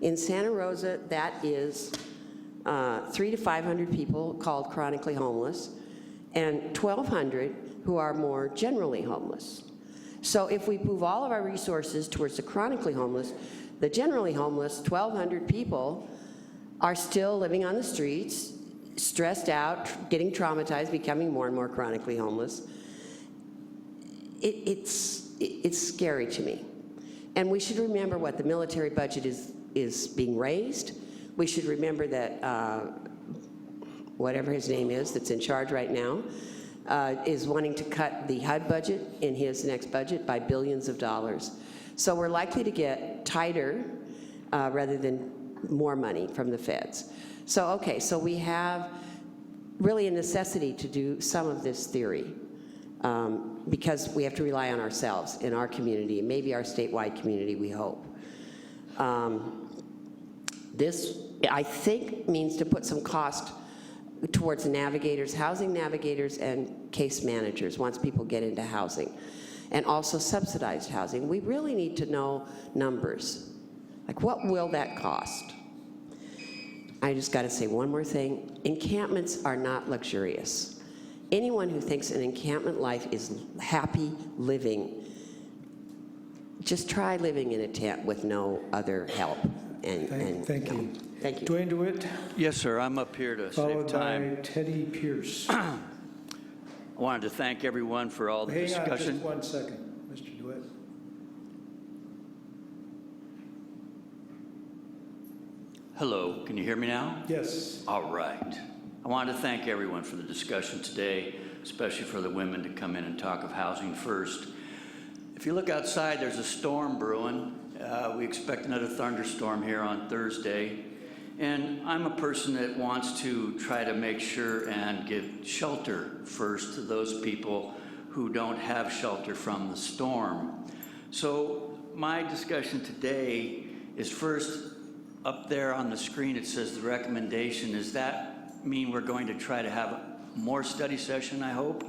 In Santa Rosa, that is 300 to 500 people called chronically homeless and 1,200 who are more generally homeless. So if we move all of our resources towards the chronically homeless, the generally homeless, 1,200 people, are still living on the streets, stressed out, getting traumatized, becoming more and more chronically homeless. It's scary to me. And we should remember what the military budget is being raised. We should remember that whatever his name is that's in charge right now is wanting to cut the HUD budget in his next budget by billions of dollars. So we're likely to get tighter rather than more money from the feds. So, okay, so we have really a necessity to do some of this theory because we have to rely on ourselves in our community, maybe our statewide community, we hope. This, I think, means to put some cost towards navigators, housing navigators, and case managers once people get into housing, and also subsidized housing. We really need to know numbers. Like, what will that cost? I just got to say one more thing. Encampments are not luxurious. Anyone who thinks an encampment life is happy living, just try living in a tent with no other help. Thank you. Thank you. Dwayne DeWitt, Yes, sir, I'm up here to save followed time. by Teddy Pierce. I wanted to thank everyone for all the Hang on discussion. just 1 second, Mr. DeWitt. Hello, can you hear me now? Yes. All right. I wanted to thank everyone for the discussion today, especially for the women to come in and talk of housing first. If you look outside, there's a storm brewing. We expect another thunderstorm here on Thursday. And I'm a person that wants to try to make sure and give shelter first to those people who don't have shelter from the storm. So my discussion today is first, up there on the screen it says the recommendation. Does that mean we're going to try to have more study session, I hope?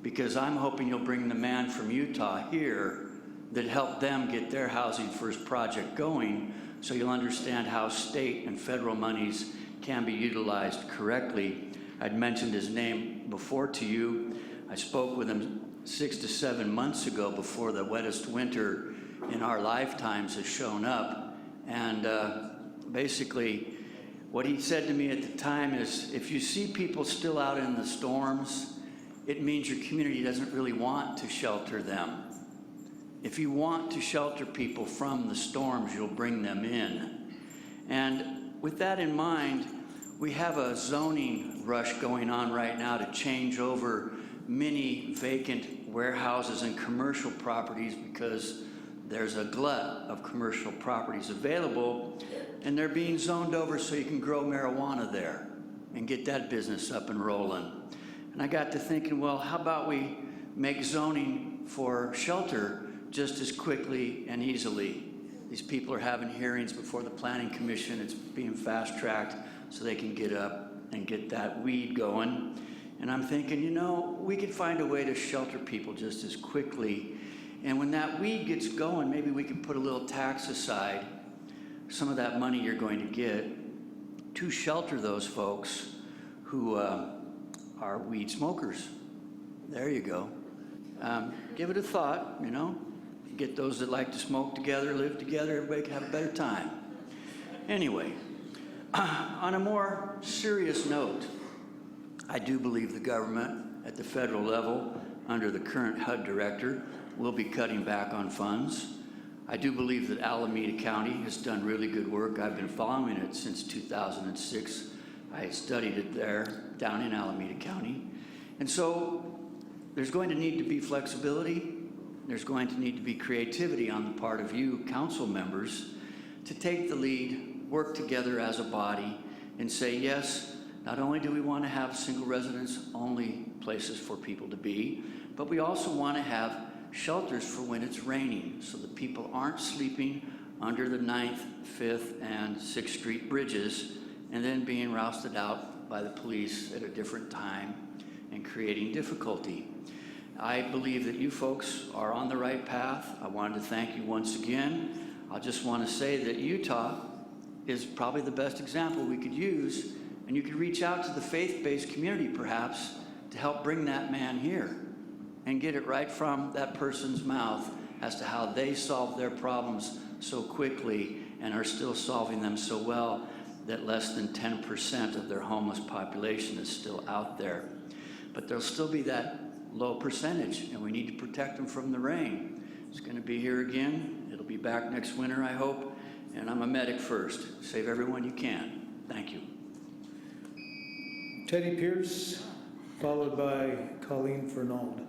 Because I'm hoping you'll bring the man from Utah here that helped them get their Housing First project going, so you'll understand how state and federal monies can be utilized correctly. I'd mentioned his name before to you. I spoke with him 6 to 7 months ago before the wettest winter in our lifetimes has shown up. And basically, what he said to me at the time is, if you see people still out in the storms, it means your community doesn't really want to shelter them. If you want to shelter people from the storms, you'll bring them in. And with that in mind, We have a zoning rush going on right now to change over many vacant warehouses and commercial properties because there's a glut of commercial properties available, and they're being zoned over so you can grow marijuana there and get that business up and rolling. And I got to thinking, well, how about we make zoning for shelter just as quickly and easily? These people are having hearings before the Planning Commission. It's being fast-tracked so they can get up and get that weed going. And I'm thinking, you know, we could find a way to shelter people just as quickly. And when that weed gets going, maybe we can put a little tax aside, some of that money you're going to get, to shelter those folks who are weed smokers. There you go. Give it a thought, you know. Get those that like to smoke together, live together, everybody can have a better time. Anyway, on a more serious note, I do believe the government at the federal level, under the current HUD director, will be cutting back on funds. I do believe that Alameda County has done really good work. I've been following it since 2006. I studied it there, down in Alameda County. And so there's going to need to be flexibility. There's going to need to be creativity on the part of you, council members, to take the lead, work together as a body, and say, yes, not only do we want to have single residence only places for people to be, but we also want to have shelters for when it's raining so that people aren't sleeping under the 9th, 5th, and 6th Street bridges and then being rousted out by the police at a different time and creating difficulty. I believe that you folks are on the right path. I wanted to thank you once again. I just want to say that Utah is probably the best example we could use, and you could reach out to the faith-based community perhaps to help bring that man here and get it right from that person's mouth as to how they solve their problems so quickly and are still solving them so well that less than 10% of their homeless population is still out there. But there'll still be that low percentage, and we need to protect them from the rain. It's going to be here again. It'll be back next winter, I hope. And I'm a medic first. Save everyone you can. Thank you. Teddy Pierce, followed by Colleen Fernald.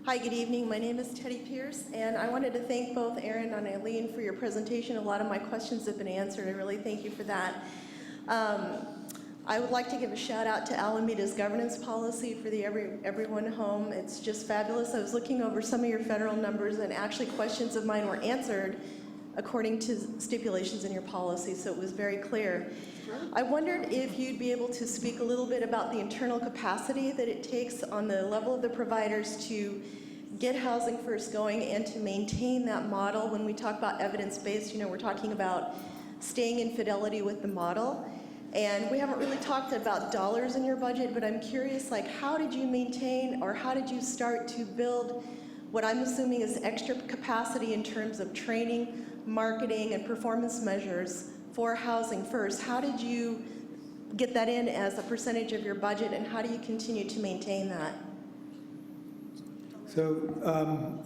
Hi, good evening. My name is Teddy Pierce, and I wanted to thank both Aaron and Eileen for your presentation. A lot of my questions have been answered. I really thank you for that. I would like to give a shout out to Alameda's governance policy for the Everyone Home. It's just fabulous. I was looking over some of your federal numbers, and actually questions of mine were answered according to stipulations in your policy, so it was very clear. I wondered if you'd be able to speak a little bit about the internal capacity that it takes on the level of the providers to get Housing First going and to maintain that model. When we talk about evidence-based, we're talking about staying in fidelity with the model. And we haven't really talked about dollars in your budget, but I'm curious, how did you maintain or how did you start to build what I'm assuming is extra capacity in terms of training, marketing, and performance measures for Housing First? How did you get that in as a percentage of your budget, and how do you continue to maintain that? So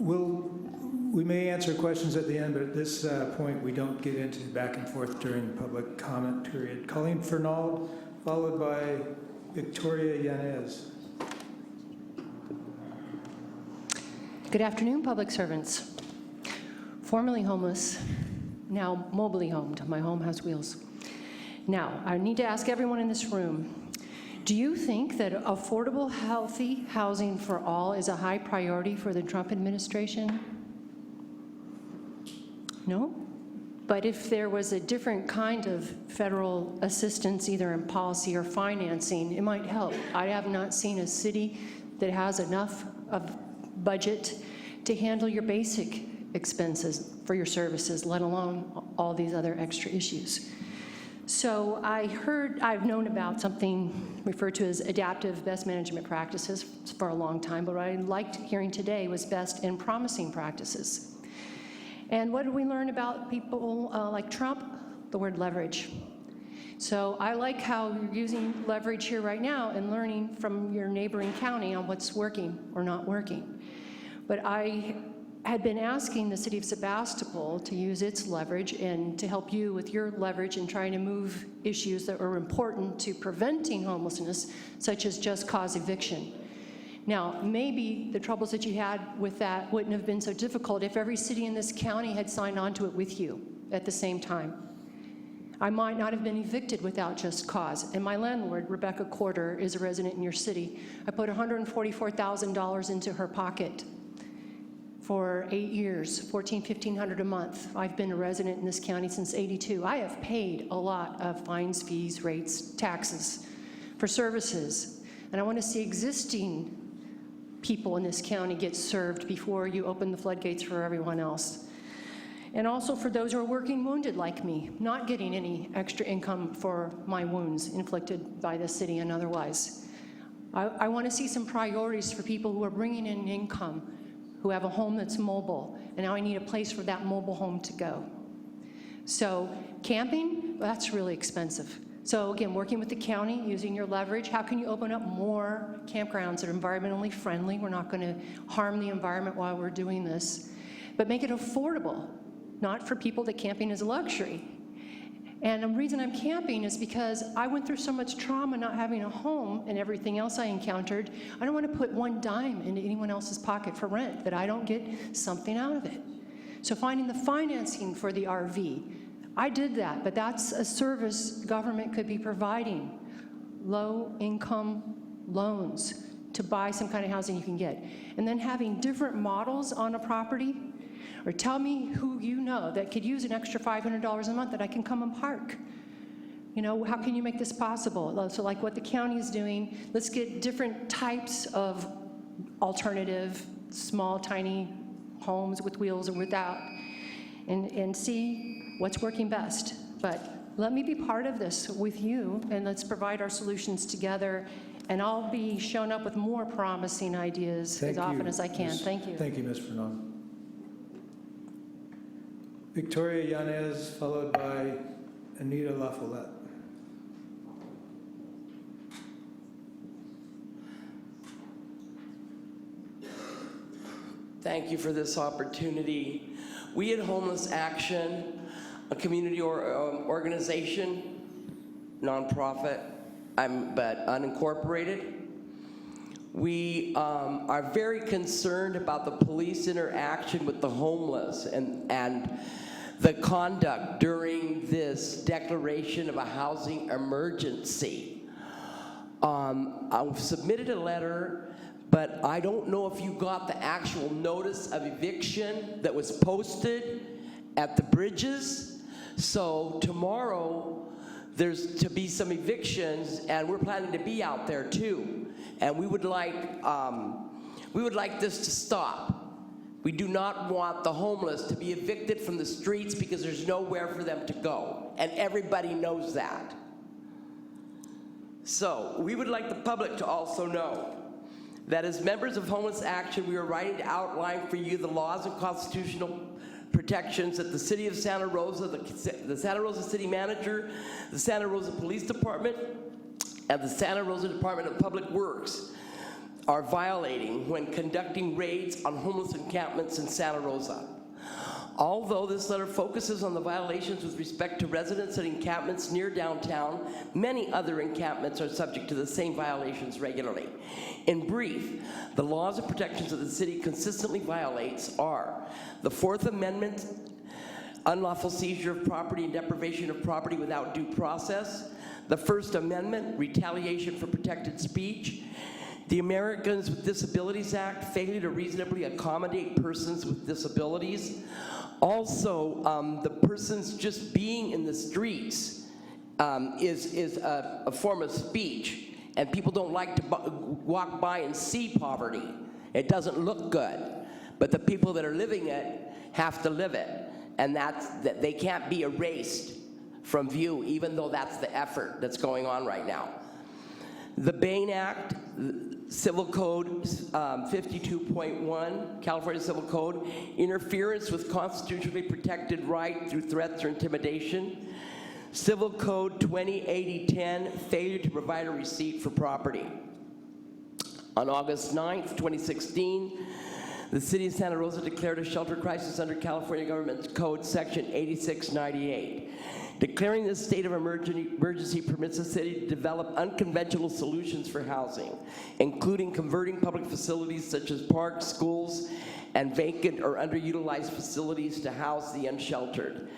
we may answer questions at the end, but at this point, we don't get into back and forth during the public comment period. Colleen Fernald, followed by Victoria Yanez. Good afternoon, public servants. Formerly homeless, now mobily homed. My home has wheels. Now, I need to ask everyone in this room, do you think that affordable, healthy housing for all is a high priority for the Trump administration? No? But if there was a different kind of federal assistance, either in policy or financing, it might help. I have not seen a city that has enough of budget to handle your basic expenses for your services, let alone all these other extra issues. So I've known about something referred to as adaptive best management practices for a long time, but what I liked hearing today was best and promising practices. And what did we learn about people like Trump? The word leverage. So I like how you're using leverage here right now and learning from your neighboring county on what's working or not working. But I had been asking the city of Sebastopol to use its leverage and to help you with your leverage in trying to move issues that are important to preventing homelessness, such as just cause eviction. Now, maybe the troubles that you had with that wouldn't have been so difficult if every city in this county had signed on to it with you at the same time. I might not have been evicted without just cause. And my landlord, Rebecca Corder, is a resident in your city. I put $144,000 into her pocket for 8 years, $1,400 a month. I've been a resident in this county since '82. I have paid a lot of fines, fees, rates, taxes for services. And I want to see existing people in this county get served before you open the floodgates for everyone else. And also for those who are working wounded like me, not getting any extra income for my wounds inflicted by the city and otherwise. I want to see some priorities for people who are bringing in income, who have a home that's mobile, and now I need a place for that mobile home to go. So camping, well, that's really expensive. So again, working with the county, using your leverage, how can you open up more campgrounds that are environmentally friendly? We're not going to harm the environment while we're doing this, but make it affordable, not for people that camping is a luxury. And the reason I'm camping is because I went through so much trauma not having a home and everything else I encountered. I don't want to put one dime into anyone else's pocket for rent, that I don't get something out of it. So finding the financing for the RV, I did that, but that's a service government could be providing. Low-income loans to buy some kind of housing you can get. And then having different models on a property. Or tell me who you know that could use an extra $500 a month that I can come and park. You know, how can you make this possible? So like what the county is doing, let's get different types of alternative, small, tiny homes with wheels or without, and see what's working best. But let me be part of this with you, and let's provide our solutions together, and I'll be showing up with more promising ideas as often as I can. Thank you. Thank you, Ms. Fernon. Victoria Yanez, followed by Anita LaFollette. Thank you for this opportunity. We at Homeless Action, a community organization, nonprofit, but unincorporated, we are very concerned about the police interaction with the homeless and the conduct during this declaration of a housing emergency. I've submitted a letter, but I don't know if you got the actual notice of eviction that was posted at the bridges. So tomorrow, there's to be some evictions, and we're planning to be out there too. And we would like this to stop. We do not want the homeless to be evicted from the streets because there's nowhere for them to go, and everybody knows that. So we would like the public to also know that as members of Homeless Action, we are writing to outline for you the laws and constitutional protections that the City of Santa Rosa, the Santa Rosa City Manager, the Santa Rosa Police Department, and the Santa Rosa Department of Public Works are violating when conducting raids on homeless encampments in Santa Rosa. Although this letter focuses on the violations with respect to residents at encampments near downtown, many other encampments are subject to the same violations regularly. In brief, the laws and protections that the city consistently violates are the Fourth Amendment, unlawful seizure of property and deprivation of property without due process, the First Amendment, retaliation for protected speech, the Americans with Disabilities Act, failure to reasonably accommodate persons with disabilities. Also, the persons just being in the streets is a form of speech, and people don't like to walk by and see poverty. It doesn't look good, but the people that are living it have to live it, and that they can't be erased from view, even though that's the effort that's going on right now. The Bain Act, Civil Code 52.1, California Civil Code, interference with constitutionally protected right through threats or intimidation. Civil Code 208010, failure to provide a receipt for property. On August 9th, 2016, the City of Santa Rosa declared a shelter crisis under California Government Code Section 8698. Declaring this state of emergency permits the city to develop unconventional solutions for housing, including converting public facilities such as parks, schools, and vacant or underutilized facilities to house the unsheltered.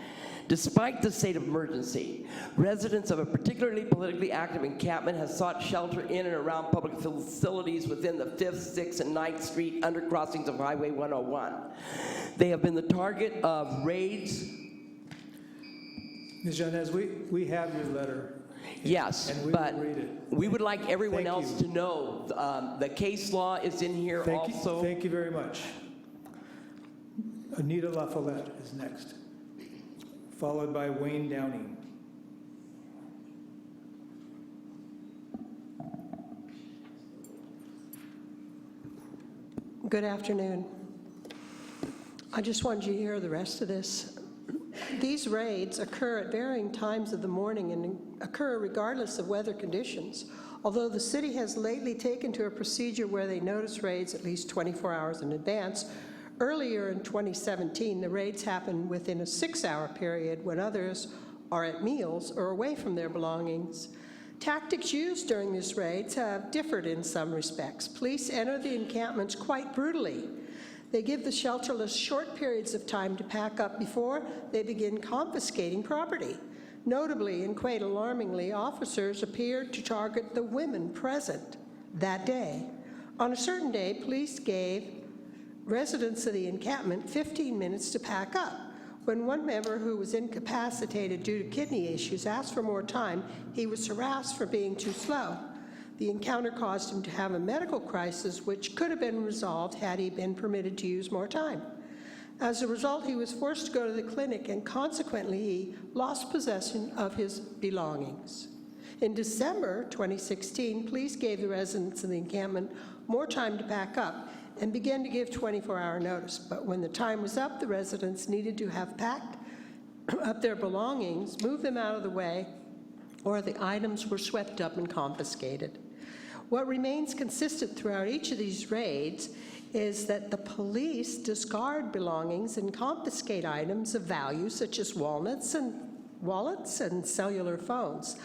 Despite the state of emergency, residents of a particularly politically active encampment have sought shelter in and around public facilities within the 5th, 6th, and 9th Street undercrossings of Highway 101. They have been the target of raids. Ms. Yanez, we have your letter. Yes, and we but will read it. we would like everyone Thank else you. to know the case law is in here also. Thank you very much. Anita La Follette is next, followed by Wayne Downing. Good afternoon. I just wanted you to hear the rest of this. These raids occur at varying times of the morning and occur regardless of weather conditions. Although the city has lately taken to a procedure where they notice raids at least 24 hours in advance, earlier in 2017, the raids happen within a 6-hour period when others are at meals or away from their belongings. Tactics used during these raids have differed in some respects. Police enter the encampments quite brutally. They give the shelterless short periods of time to pack up before they begin confiscating property. Notably, and quite alarmingly, officers appeared to target the women present that day. On a certain day, police gave residents of the encampment 15 minutes to pack up. When one member who was incapacitated due to kidney issues asked for more time, he was harassed for being too slow. The encounter caused him to have a medical crisis which could have been resolved had he been permitted to use more time. As a result, he was forced to go to the clinic and consequently he lost possession of his belongings. In December 2016, police gave the residents of the encampment more time to pack up and began to give 24-hour notice. But when the time was up, the residents needed to have packed up their belongings, move them out of the way, or the items were swept up and confiscated. What remains consistent throughout each of these raids is that the police discard belongings and confiscate items of value such as wallets and cellular phones.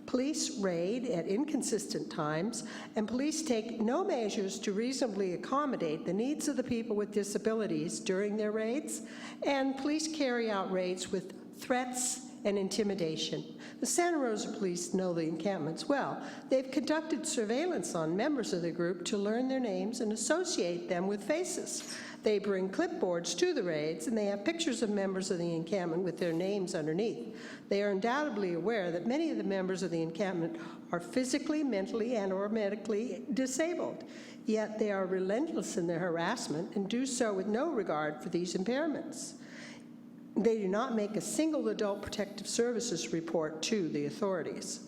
Police raid at inconsistent times, and police take no measures to reasonably accommodate the needs of the people with disabilities during their raids, and police carry out raids with threats and intimidation. The Santa Rosa police know the encampments well. They've conducted surveillance on members of the group to learn their names and associate them with faces. They bring clipboards to the raids, and they have pictures of members of the encampment with their names underneath. They are undoubtedly aware that many of the members of the encampment are physically, mentally, and/or medically disabled. Yet they are relentless in their harassment and do so with no regard for these impairments. They do not make a single Adult Protective Services report to the authorities.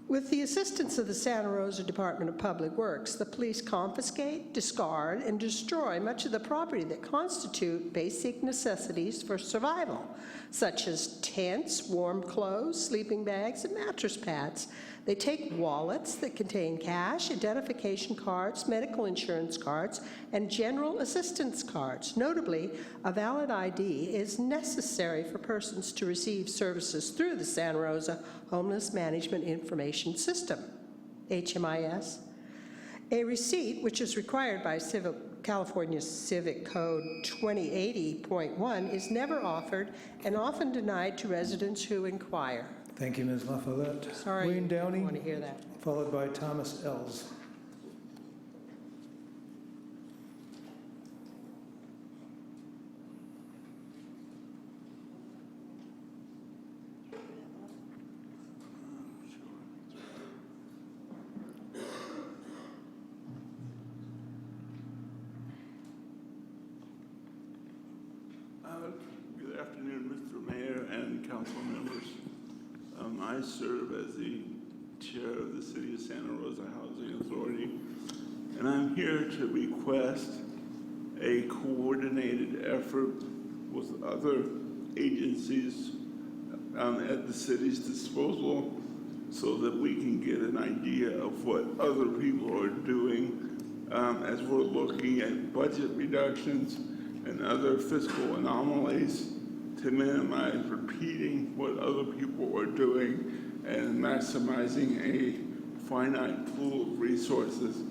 With the assistance of the Santa Rosa Department of Public Works, the police confiscate, discard, and destroy much of the property that constitute basic necessities for survival, such as tents, warm clothes, sleeping bags, and mattress pads. They take wallets that contain cash, identification cards, medical insurance cards, and general assistance cards. Notably, a valid ID is necessary for persons to receive services through the Santa Rosa Homeless Management Information System, HMIS. A receipt, which is required by California Civic Code 2080.1, is never offered and often denied to residents who inquire. Thank you, Ms. La Follette. Sorry, Wayne Downey, I want to hear that. followed by Thomas Ells. Good afternoon, Mr. Mayor and council members. I serve as the chair of the City of Santa Rosa Housing Authority, and I'm here to request a coordinated effort with other agencies at the city's disposal so that we can get an idea of what other people are doing as we're looking at budget reductions and other fiscal anomalies to minimize repeating what other people are doing and maximizing a finite pool of resources.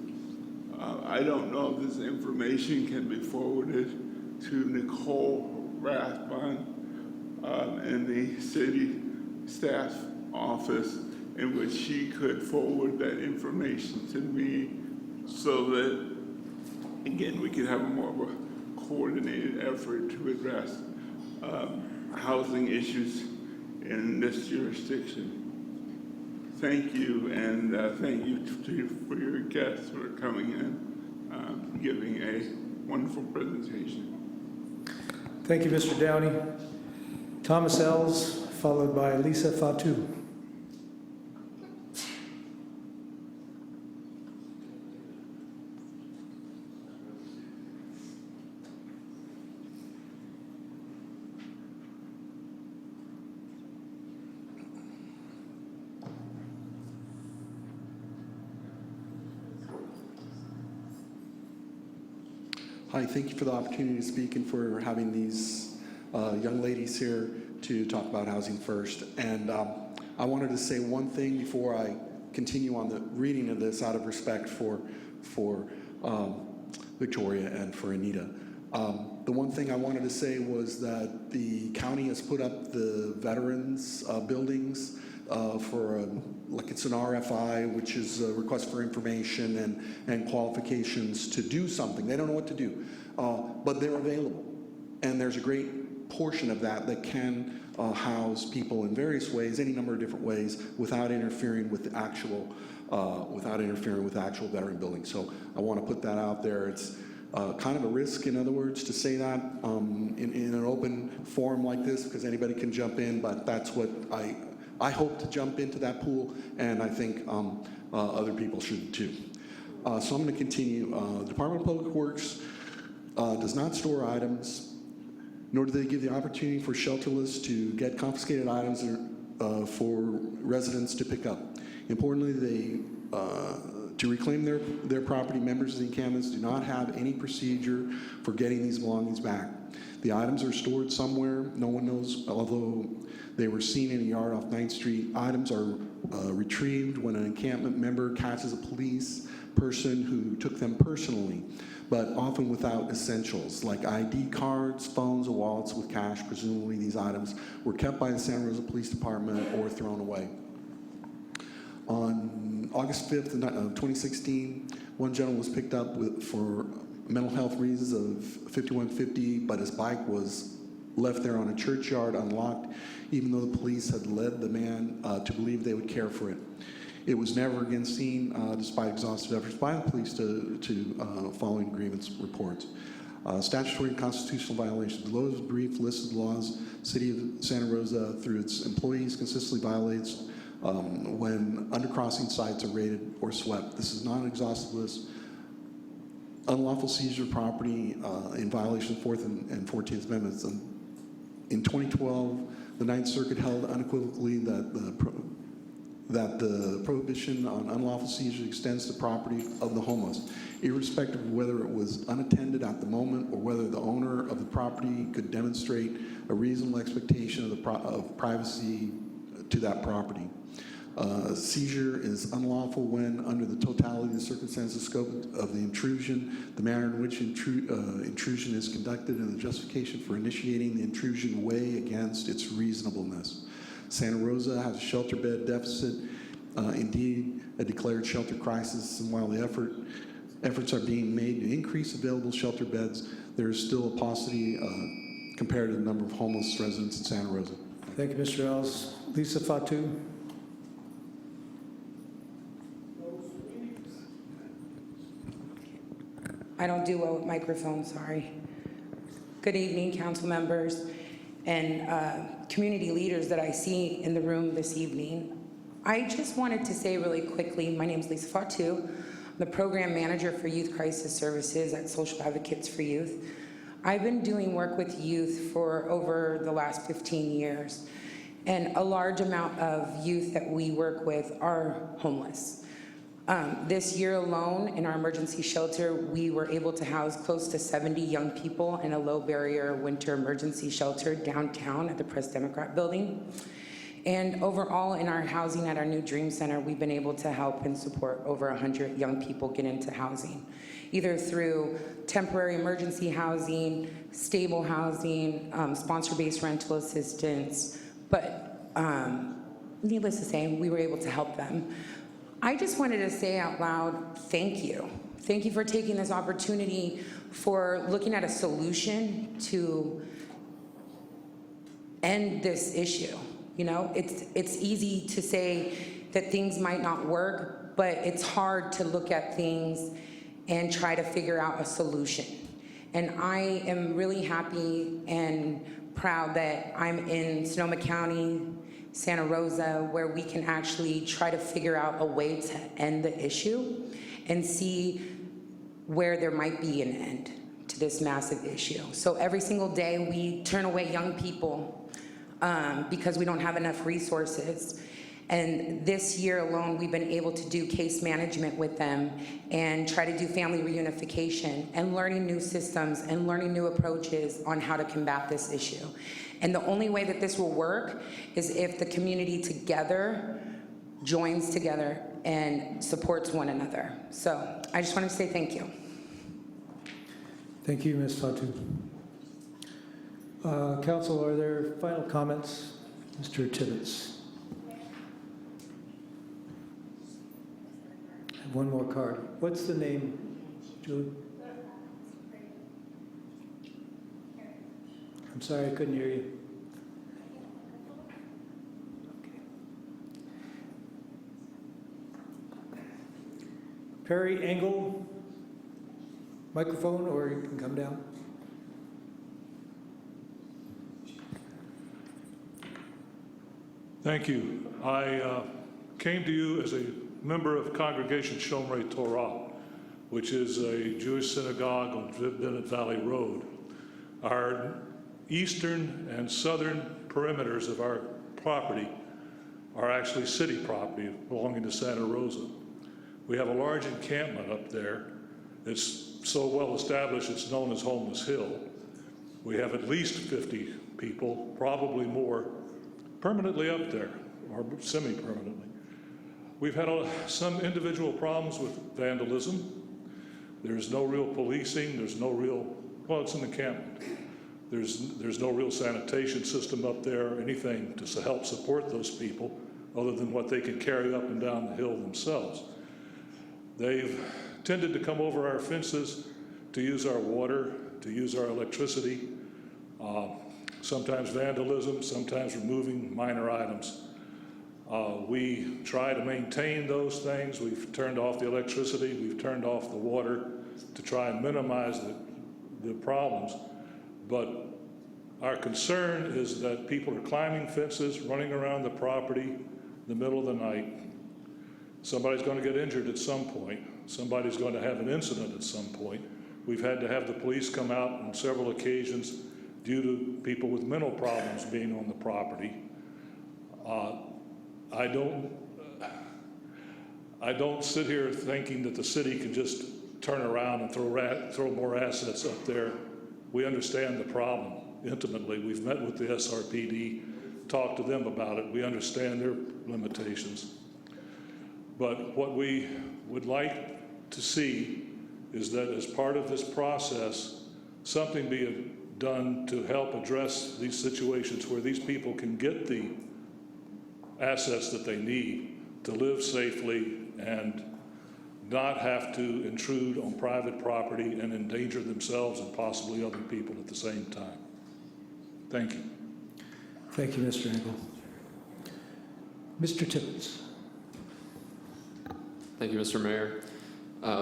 I don't know if this information can be forwarded to Nicole Rathbun in the city staff office, in which she could forward that information to me so that, again, we could have more of a coordinated effort to address housing issues in this jurisdiction. Thank you, and thank you for your guests who are coming in, giving a wonderful presentation. Thank you, Mr. Downey. Thomas Ells, followed by Lisa Fatu. Hi, thank you for the opportunity to speak and for having these young ladies here to talk about Housing First. And I wanted to say one thing before I continue on the reading of this, out of respect for Victoria and for Anita. The one thing I wanted to say was that the county has put up the veterans buildings for like it's an RFI, which is a request for information and qualifications to do something. They don't know what to do, but they're available. And there's a great portion of that that can house people in various ways, any number of different ways, without interfering with the actual veteran building. So I want to put that out there. It's kind of a risk, in other words, to say that in an open forum like this, because anybody can jump in, but that's what I hope to jump into that pool, and I think other people should too. So I'm going to continue. The Department of Public Works does not store items, nor do they give the opportunity for shelterless to get confiscated items for residents to pick up. Importantly, to reclaim their property, members of the encampments do not have any procedure for getting these belongings back. The items are stored somewhere, no one knows, although they were seen in a yard off 9th Street. Items are retrieved when an encampment member catches a police person who took them personally, but often without essentials like ID cards, phones, or wallets with cash. Presumably these items were kept by the Santa Rosa Police Department or thrown away. On August 5th of 2016, one gentleman was picked up for mental health reasons of 5150, but his bike was left there on a churchyard unlocked, even though the police had led the man to believe they would care for it. It was never again seen, despite exhaustive efforts by the police to following grievance reports. Statutory and constitutional violations. Below is a brief list of the laws the City of Santa Rosa, through its employees, consistently violates when undercrossing sites are raided or swept. This is not an exhaustive list. Unlawful seizure of property in violation of 4th and 14th Amendments. In 2012, the Ninth Circuit held unequivocally that the prohibition on unlawful seizure extends to property of the homeless, irrespective of whether it was unattended at the moment or whether the owner of the property could demonstrate a reasonable expectation of privacy to that property. Seizure is unlawful when, under the totality of the circumstances, scope of the intrusion, the manner in which intrusion is conducted, and the justification for initiating the intrusion weigh against its reasonableness. Santa Rosa has a shelter bed deficit, indeed a declared shelter crisis, and while the efforts are being made to increase available shelter beds, there is still a paucity compared to the number of homeless residents in Santa Rosa. Thank you, Mr. Ells. Lisa Fatu. I don't do well with microphones, sorry. Good evening, council members and community leaders that I see in the room this evening. I just wanted to say really quickly, my name is Lisa Fatu. I'm the program manager for Youth Crisis Services at Social Advocates for Youth. I've been doing work with youth for over the last 15 years, and a large amount of youth that we work with are homeless. This year alone, in our emergency shelter, we were able to house close to 70 young people in a low-barrier winter emergency shelter downtown at the Press Democrat Building. And overall, in our housing at our new Dream Center, we've been able to help and support over 100 young people get into housing, either through temporary emergency housing, stable housing, sponsor-based rental assistance. But needless to say, we were able to help them. I just wanted to say out loud, thank you. Thank you for taking this opportunity, for looking at a solution to end this issue. You know, it's easy to say that things might not work, but it's hard to look at things and try to figure out a solution. And I am really happy and proud that I'm in Sonoma County, Santa Rosa, where we can actually try to figure out a way to end the issue and see where there might be an end to this massive issue. So every single day we turn away young people because we don't have enough resources. And this year alone, we've been able to do case management with them and try to do family reunification and learning new systems and learning new approaches on how to combat this issue. And the only way that this will work is if the community together joins together and supports one another. So I just want to say thank you. Thank you, Ms. Fatu. Council, are there final comments? Mr. Tibbetts. I have one more card. What's the name, Julie? I'm sorry, I couldn't hear you. Okay. Perry Engel, microphone, or you can come down. Thank you. I came to you as a member of Congregation Shomrei Torah, which is a Jewish synagogue on Bennett Valley Road. Our eastern and southern perimeters of our property are actually city property belonging to Santa Rosa. We have a large encampment up there. It's so well established it's known as Homeless Hill. We have at least 50 people, probably more, permanently up there, or semi-permanently. We've had some individual problems with vandalism. There's no real policing, there's no real, well, it's an encampment. There's no real sanitation system up there, anything to help support those people other than what they can carry up and down the hill themselves. They've tended to come over our fences to use our water, to use our electricity, sometimes vandalism, sometimes removing minor items. We try to maintain those things. We've turned off the electricity, we've turned off the water to try and minimize the problems. But our concern is that people are climbing fences, running around the property in the middle of the night. Somebody's going to get injured at some point. Somebody's going to have an incident at some point. We've had to have the police come out on several occasions due to people with mental problems being on the property. I don't sit here thinking that the city can just turn around and throw more assets up there. We understand the problem intimately. We've met with the SRPD, talked to them about it. We understand their limitations. But what we would like to see is that as part of this process, something be done to help address these situations where these people can get the assets that they need to live safely and not have to intrude on private property and endanger themselves and possibly other people at the same time. Thank you. Thank you, Mr. Engel. Mr. Tibbetts. Thank you, Mr. Mayor.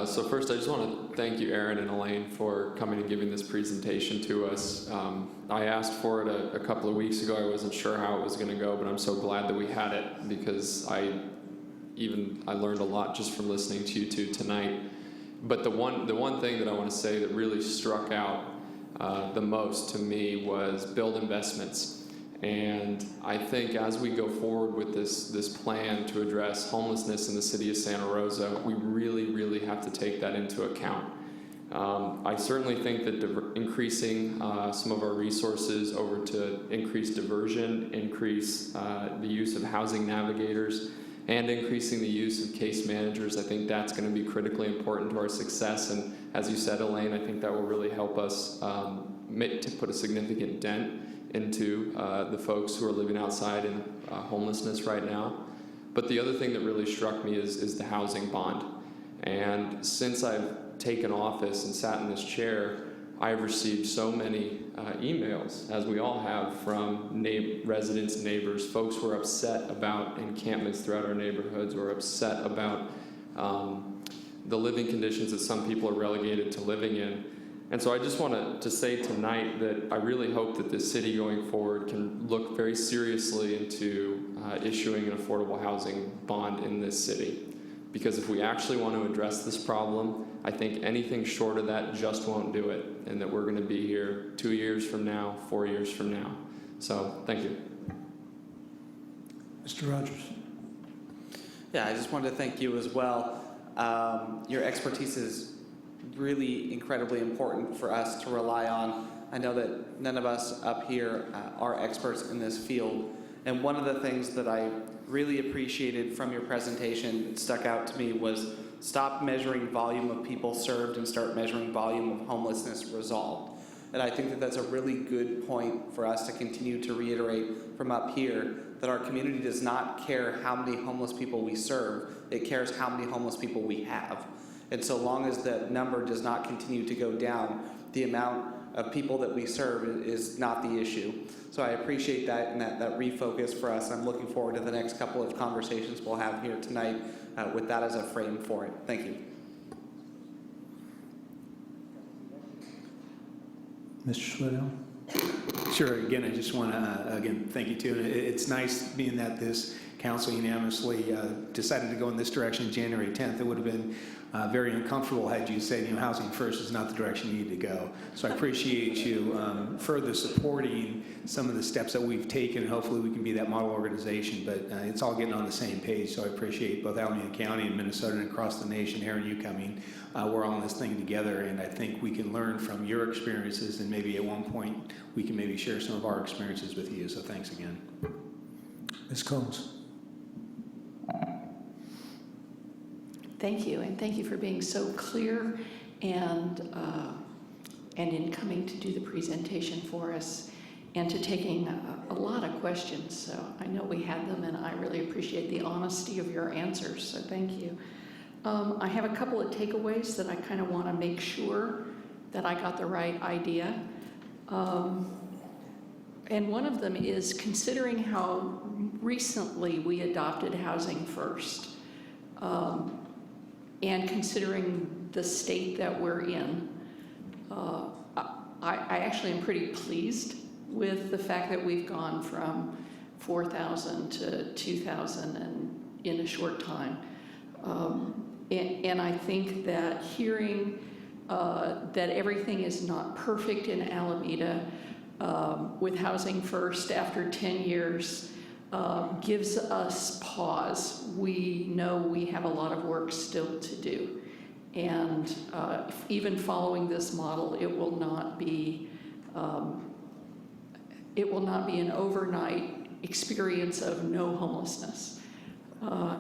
So first, I just want to thank you, Aaron and Elaine, for coming and giving this presentation to us. I asked for it a couple of weeks ago. I wasn't sure how it was going to go, but I'm so glad that we had it because I learned a lot just from listening to you two tonight. But the one thing that I want to say that really struck out the most to me was build investments. And I think as we go forward with this plan to address homelessness in the city of Santa Rosa, we really have to take that into account. I certainly think that increasing some of our resources over to increase diversion, increase the use of housing navigators, and increasing the use of case managers, I think that's going to be critically important to our success. And as you said, Elaine, I think that will really help us to put a significant dent into the folks who are living outside in homelessness right now. But the other thing that really struck me is the housing bond. And since I've taken office and sat in this chair, I've received so many emails, as we all have, from residents, neighbors, folks who are upset about encampments throughout our neighborhoods, or upset about the living conditions that some people are relegated to living in. And so I just want to say tonight that I really hope that the city going forward can look very seriously into issuing an affordable housing bond in this city. Because if we actually want to address this problem, I think anything short of that just won't do it, and that we're going to be here 2 years from now, 4 years from now. So, thank you. Mr. Rogers. Yeah, I just wanted to thank you as well. Your expertise is really incredibly important for us to rely on. I know that none of us up here are experts in this field, and one of the things that I really appreciated from your presentation that stuck out to me was stop measuring volume of people served and start measuring volume of homelessness resolved. And I think that that's a really good point for us to continue to reiterate from up here, that our community does not care how many homeless people we serve, it cares how many homeless people we have. And so long as that number does not continue to go down, the amount of people that we serve is not the issue. So I appreciate that and that refocus for us. I'm looking forward to the next couple of conversations we'll have here tonight with that as a frame for it. Thank you. Mr. Schwedel? Sure. Again, I just want to, again, thank you too. And it's nice being that this council unanimously decided to go in this direction January 10th. It would have been very uncomfortable had you said, housing first is not the direction you need to go. So I appreciate you further supporting some of the steps that we've taken. Hopefully we can be that model organization, but it's all getting on the same page. So I appreciate both Alameda County and Minnesota and across the nation, Aaron, you coming. We're all in this thing together, and I think we can learn from your experiences, and maybe at one point we can maybe share some of our experiences with you. So thanks again. Ms. Combs. Thank you, and thank you for being so clear and in coming to do the presentation for us, and to taking a lot of questions. So I know we had them, and I really appreciate the honesty of your answers, so thank you. I have a couple of takeaways that I kind of want to make sure that I got the right idea. And one of them is considering how recently we adopted Housing First, and considering the state that we're in. I actually am pretty pleased with the fact that we've gone from 4,000 to 2,000 in a short time. And I think that hearing that everything is not perfect in Alameda with Housing First after 10 years gives us pause. We know we have a lot of work still to do. And even following this model, it will not be an overnight experience of no homelessness.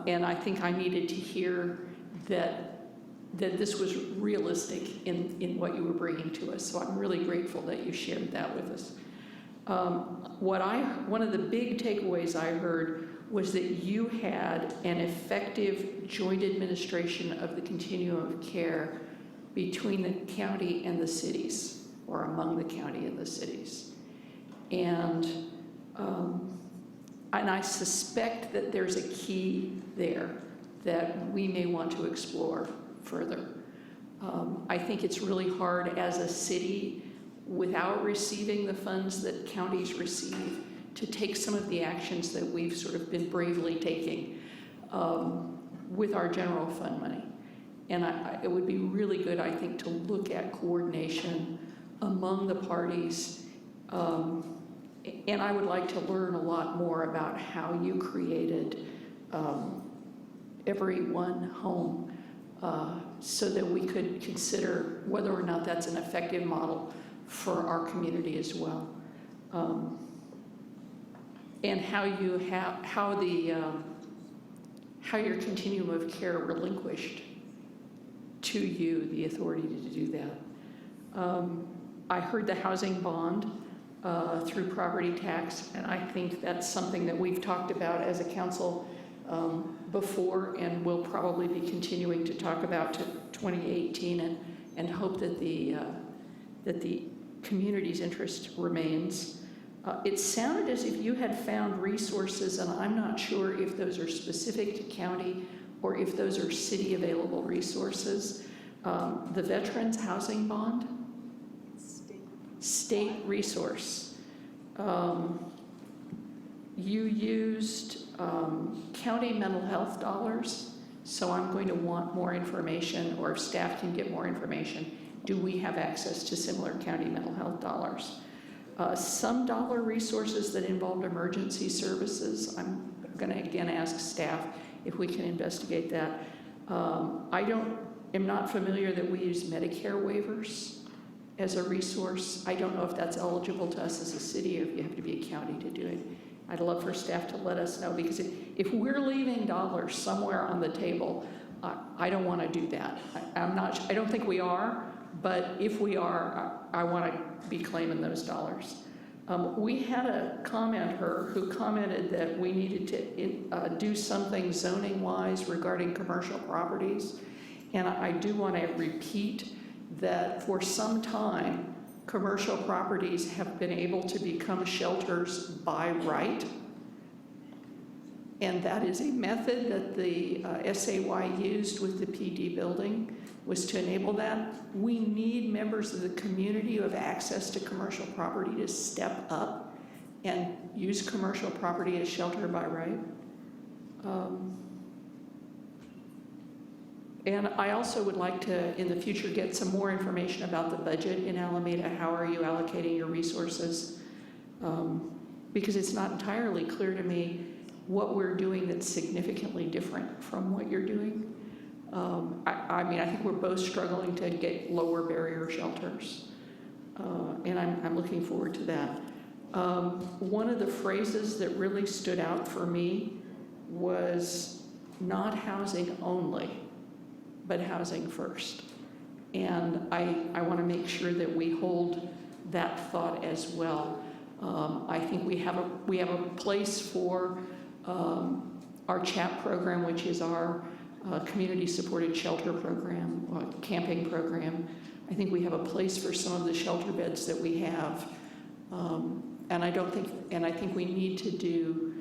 And I think I needed to hear that this was realistic in what you were bringing to us. So I'm really grateful that you shared that with us. One of the big takeaways I heard was that you had an effective joint administration of the continuum of care between the county and the cities, or among the county and the cities. And I suspect that there's a key there that we may want to explore further. I think it's really hard as a city, without receiving the funds that counties receive, to take some of the actions that we've sort of been bravely taking with our general fund money. And it would be really good, I think, to look at coordination among the parties And I would like to learn a lot more about how you created every one home so that we could consider whether or not that's an effective model for our community as well. And how your continuum of care relinquished to you the authority to do that. I heard the housing bond through property tax, and I think that's something that we've talked about as a council before, and we'll probably be continuing to talk about to 2018, and hope that the community's interest remains. It sounded as if you had found resources, and I'm not sure if those are specific to county or if those are city available resources. The Veterans Housing Bond? State resource. You used county mental health dollars, so I'm going to want more information, or if staff can get more information, do we have access to similar county mental health dollars? Some dollar resources that involved emergency services, I'm going to again ask staff if we can investigate that. I'm not familiar that we use Medicare waivers as a resource. I don't know if that's eligible to us as a city or if you have to be a county to do it. I'd love for staff to let us know, because if we're leaving dollars somewhere on the table, I don't want to do that. I don't think we are, but if we are, I want to be claiming those dollars. We had a commenter who commented that we needed to do something zoning-wise regarding commercial properties. And I do want to repeat that for some time, commercial properties have been able to become shelters by right. And that is a method that the SAY used with the PD building, was to enable that. We need members of the community who have access to commercial property to step up and use commercial property as shelter by right. And I also would like to, in the future, get some more information about the budget in Alameda. How are you allocating your resources? Because it's not entirely clear to me what we're doing that's significantly different from what you're doing. I mean, I think we're both struggling to get lower barrier shelters, and I'm looking forward to that. One of the phrases that really stood out for me was not housing only, but housing first. And I want to make sure that we hold that thought as well. I think we have a place for our CHAP program, which is our community-supported shelter program, camping program. I think we have a place for some of the shelter beds that we have, and I think we need to do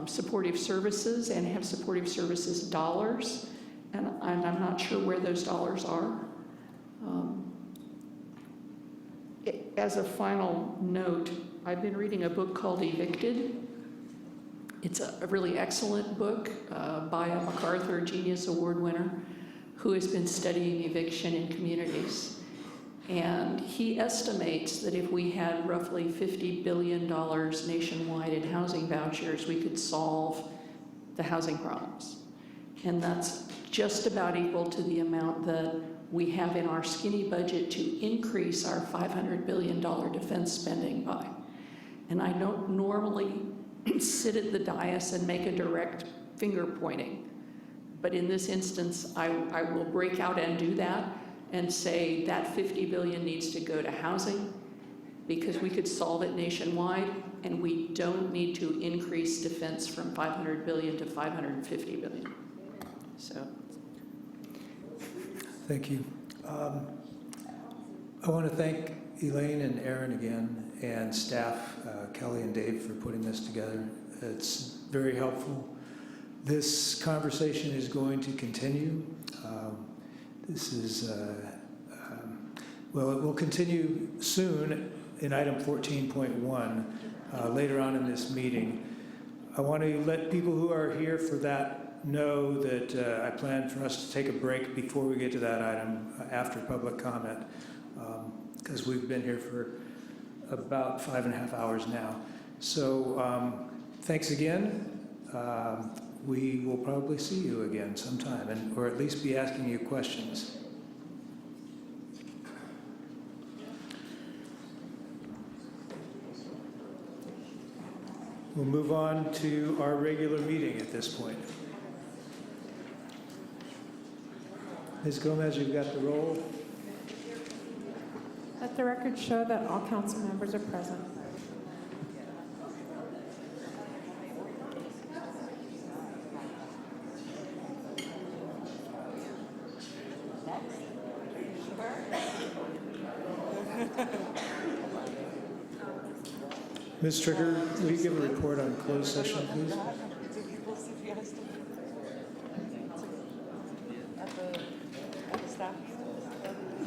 supportive services and have supportive services dollars, and I'm not sure where those dollars are. As a final note, I've been reading a book called Evicted. It's a really excellent book by a MacArthur Genius Award winner who has been studying eviction in communities. And he estimates that if we had roughly $50 billion nationwide in housing vouchers, we could solve the housing problems. And that's just about equal to the amount that we have in our skinny budget to increase our $500 billion defense spending by. And I don't normally sit at the dais and make a direct finger pointing. But in this instance, I will break out and do that and say that $50 billion needs to go to housing, because we could solve it nationwide, and we don't need to increase defense from $500 billion to $550 billion. So. Thank you. I want to thank Elaine and Aaron again, and staff, Kelly and Dave, for putting this together. It's very helpful. This conversation is going to continue. This is, well, it will continue soon in item 14.1, later on in this meeting. I want to let people who are here for that know that I plan for us to take a break before we get to that item after public comment, because we've been here for about 5.5 hours now. So thanks again. We will probably see you again sometime, or at least be asking you questions. We'll move on to our regular meeting at this point. Ms. Gomez, you've got the roll. Let the record show that all council members are present. Ms. Trigger, will you give a report on closed session, please?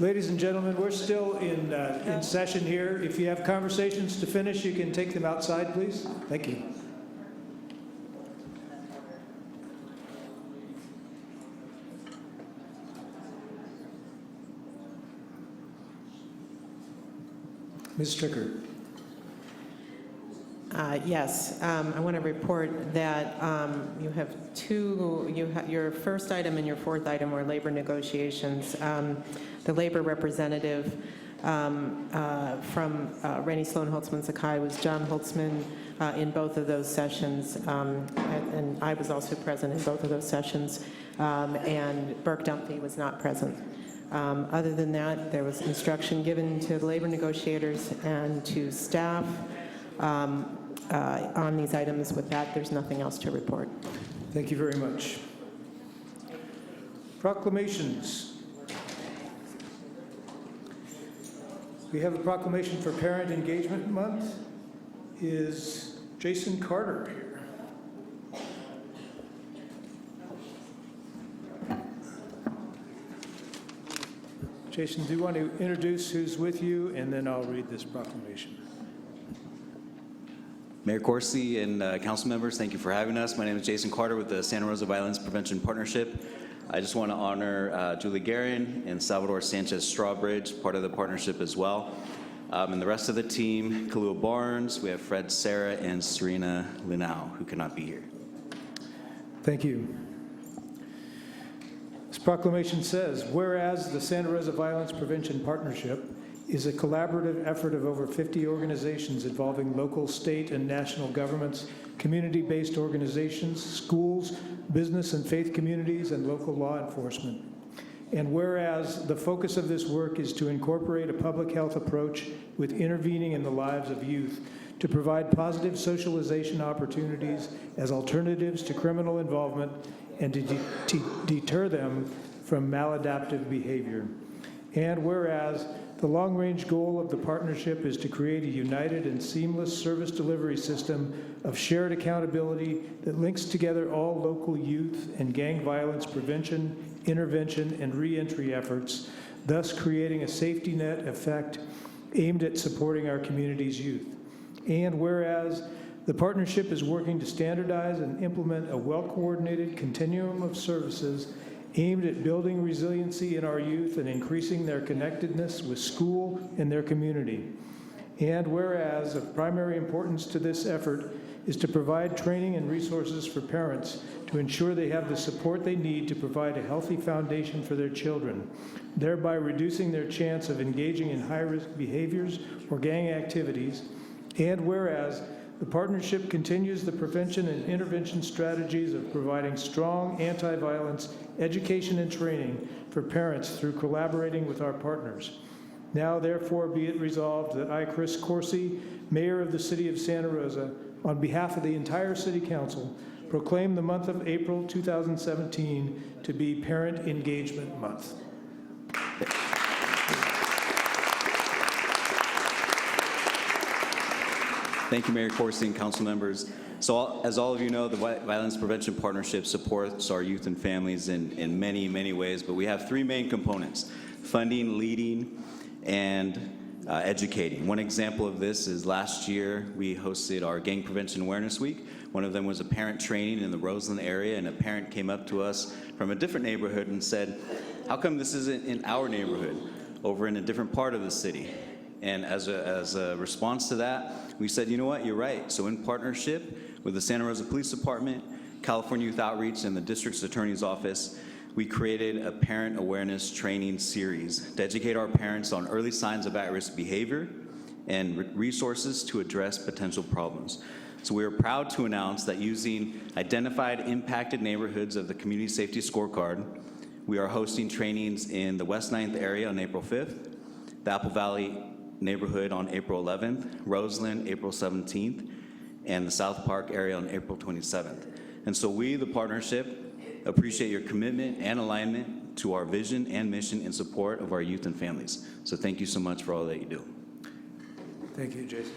Ladies and gentlemen, we're still in session here. If you have conversations to finish, you can take them outside, please. Thank you. Ms. Stricker. Yes, I want to report that you have your first item and your fourth item were labor negotiations. The labor representative from Rennie Sloan Holtzman Sakai was John Holtzman in both of those sessions, and I was also present in both of those sessions, and Burke Dumphy was not present. Other than that, there was instruction given to the labor negotiators and to staff on these items. With that, there's nothing else to report. Thank you very much. Proclamations. We have a proclamation for Parent Engagement Month. Is Jason Carter here? Jason, do you want to introduce who's with you, and then I'll read this proclamation. Mayor Corsi and council members, thank you for having us. My name is Jason Carter with the Santa Rosa Violence Prevention Partnership. I just want to honor Julie Guerin and Salvador Sanchez Strawbridge, part of the partnership as well. And the rest of the team, Kalua Barnes, we have Fred Sarah and Serena Linau, who cannot be here. Thank you. This proclamation says, whereas the Santa Rosa Violence Prevention Partnership is a collaborative effort of over 50 organizations involving local, state, and national governments, community-based organizations, schools, business and faith communities, and local law enforcement. And whereas the focus of this work is to incorporate a public health approach with intervening in the lives of youth to provide positive socialization opportunities as alternatives to criminal involvement and to deter them from maladaptive behavior. And whereas the long-range goal of the partnership is to create a united and seamless service delivery system of shared accountability that links together all local youth and gang violence prevention, intervention, and reentry efforts, thus creating a safety net effect aimed at supporting our community's youth. And whereas the partnership is working to standardize and implement a well-coordinated continuum of services aimed at building resiliency in our youth and increasing their connectedness with school and their community. And whereas of primary importance to this effort is to provide training and resources for parents to ensure they have the support they need to provide a healthy foundation for their children, thereby reducing their chance of engaging in high-risk behaviors or gang activities. And whereas the partnership continues the prevention and intervention strategies of providing strong anti-violence education and training for parents through collaborating with our partners. Now, therefore, be it resolved that I, Chris Corsi, Mayor of the City of Santa Rosa, on behalf of the entire City Council, proclaim the month of April 2017 to be Parent Engagement Month. Thank you, Mayor Corsi and council members. So as all of you know, the Violence Prevention Partnership supports our youth and families in many, many ways, but we have three main components: funding, leading, and educating. One example of this is last year we hosted our Gang Prevention Awareness Week. One of them was a parent training in the Roseland area, and a parent came up to us from a different neighborhood and said, how come this isn't in our neighborhood, over in a different part of the city? And as a response to that, we said, you know what, you're right. So in partnership with the Santa Rosa Police Department, California Youth Outreach, and the District's Attorney's Office, we created a parent awareness training series to educate our parents on early signs of at-risk behavior and resources to address potential problems. So we are proud to announce that using identified impacted neighborhoods of the Community Safety Scorecard, we are hosting trainings in the West 9th area on April 5th, the Apple Valley neighborhood on April 11th, Roseland April 17th, and the South Park area on April 27th. And so we, the partnership, appreciate your commitment and alignment to our vision and mission in support of our youth and families. So thank you so much for all that you do. Thank you, Jason.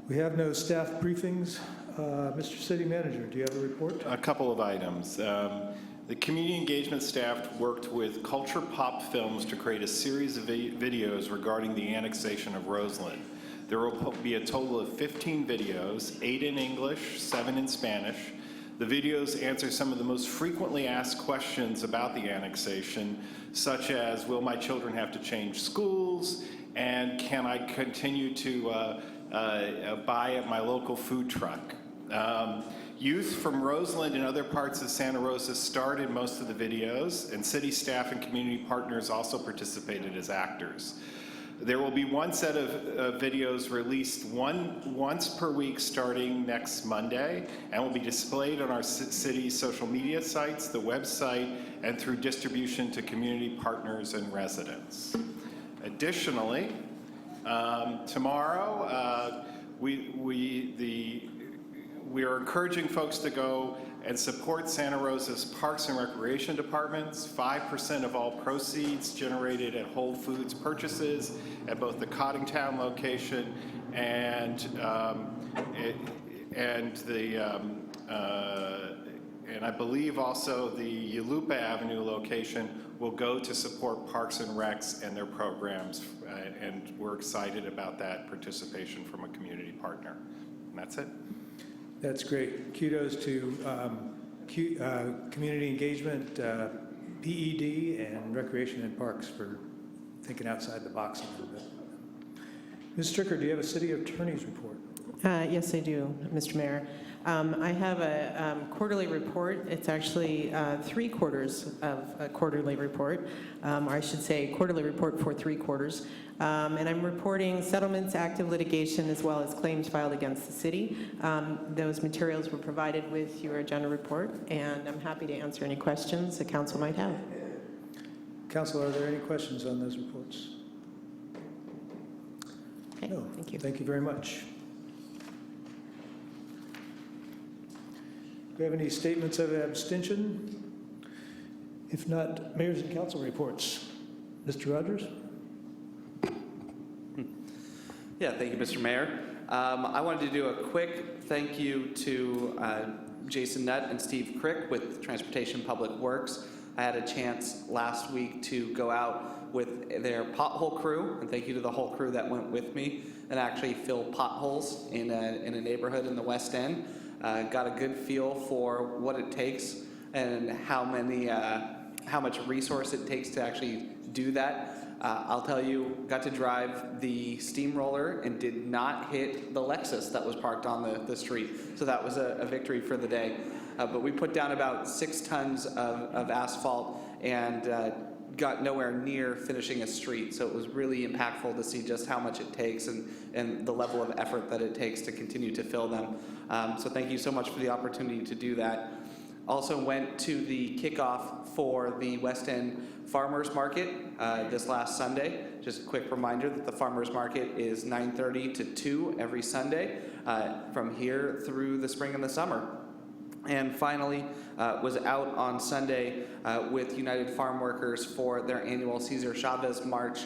We have no staff briefings. Mr. City Manager, do you have a report? A couple of items. The community engagement staff worked with Culture Pop Films to create a series of videos regarding the annexation of Roseland. There will be a total of 15 videos, 8 in English, 7 in Spanish. The videos answer some of the most frequently asked questions about the annexation, such as, will my children have to change schools? And can I continue to buy at my local food truck? Youth from Roseland and other parts of Santa Rosa started most of the videos, and city staff and community partners also participated as actors. There will be one set of videos released once per week starting next Monday, and will be displayed on our city's social media sites, the website, and through distribution to community partners and residents. Additionally, tomorrow, we are encouraging folks to go and support Santa Rosa's Parks and Recreation Departments. 5% of all proceeds generated at Whole Foods purchases at both the Cottingtown location and I believe also the Yalupa Avenue location will go to support Parks and Recs and their programs, and we're excited about that participation from a community partner. And that's it. That's great. Kudos to community engagement, PED, and Recreation and Parks for thinking outside the box a little bit. Ms. Stricker, do you have a city attorney's report? Yes, I do, Mr. Mayor. I have a quarterly report. It's actually 3 quarters of a quarterly report, or I should say quarterly report for 3 quarters. And I'm reporting settlements, active litigation, as well as claims filed against the city. Those materials were provided with your agenda report, and I'm happy to answer any questions the council might have. Council, are there any questions on those reports? Okay, No. thank you. Thank you very much. Do we have any statements of abstention? If not, mayors and council reports. Mr. Rogers? Yeah, thank you, Mr. Mayor. I wanted to do a quick thank you to Jason Nutt and Steve Crick with Transportation Public Works. I had a chance last week to go out with their pothole crew, and thank you to the whole crew that went with me, and actually fill potholes in a neighborhood in the West End. Got a good feel for what it takes and how much resource it takes to actually do that. I'll tell you, got to drive the steamroller and did not hit the Lexus that was parked on the street. So that was a victory for the day. But we put down about 6 tons of asphalt and got nowhere near finishing a street. So it was really impactful to see just how much it takes and the level of effort that it takes to continue to fill them. So thank you so much for the opportunity to do that. Also went to the kickoff for the West End Farmers Market this last Sunday. Just a quick reminder that the Farmers Market is 9:30 to 2 every Sunday from here through the spring and the summer. And finally, was out on Sunday with United Farm Workers for their annual Cesar Chavez March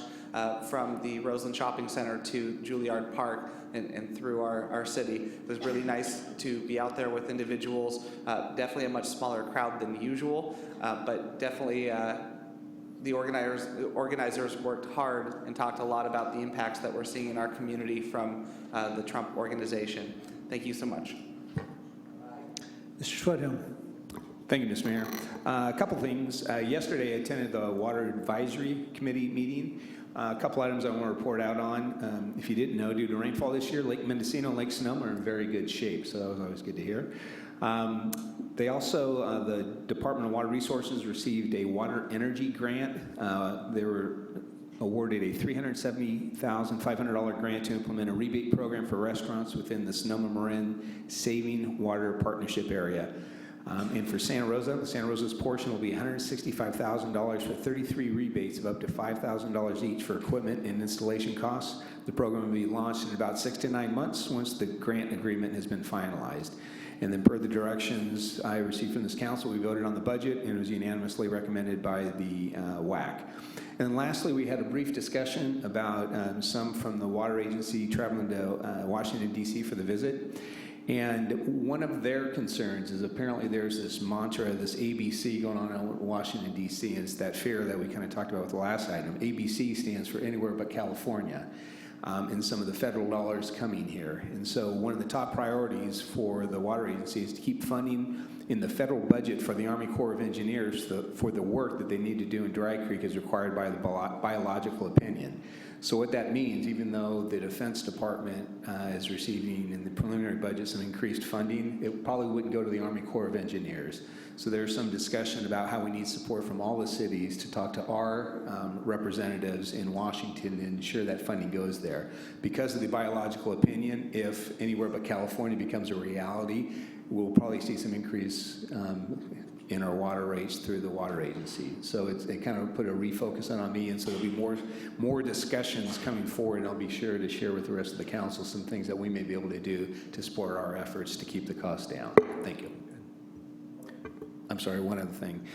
from the Roseland Shopping Center to Juilliard Park and through our city. It was really nice to be out there with individuals, definitely a much smaller crowd than usual, but definitely the organizers worked hard and talked a lot about the impacts that we're seeing in our community from the Trump organization. Thank you so much. Mr. Foothill. Thank you, Mr. Mayor. A couple things. Yesterday, I attended the Water Advisory Committee meeting. A couple items I want to report out on. If you didn't know, due to rainfall this year, Lake Mendocino and Lake Sonoma are in very good shape, so that was always good to hear. They also, the Department of Water Resources received a water energy grant. They were awarded a $370,500 grant to implement a rebate program for restaurants within the Sonoma-Marin Saving Water Partnership area. And for Santa Rosa's portion will be $165,000 for 33 rebates of up to $5,000 each for equipment and installation costs. The program will be launched in about 6 to 9 months once the grant agreement has been finalized. And then per the directions I received from this council, we voted on the budget and it was unanimously recommended by the WAC. And lastly, we had a brief discussion about some from the water agency traveling to Washington, D.C. for the visit. And one of their concerns is apparently there's this mantra, this ABC going on in Washington, D.C., and it's that fear that we kind of talked about with the last item. ABC stands for anywhere but California, and some of the federal dollars coming here. And so one of the top priorities for the water agency is to keep funding in the federal budget for the Army Corps of Engineers for the work that they need to do in Dry Creek as required by the biological opinion. So what that means, even though the Defense Department is receiving in the preliminary budget some increased funding, it probably wouldn't go to the Army Corps of Engineers. So there's some discussion about how we need support from all the cities to talk to our representatives in Washington and ensure that funding goes there. Because of the biological opinion, if anywhere but California becomes a reality, we'll probably see some increase in our water rates through the water agency. So it kind of put a refocus on me, and so there'll be more discussions coming forward, and I'll be sure to share with the rest of the council some things that we may be able to do to support our efforts to keep the costs down. Thank you. I'm sorry, one other thing.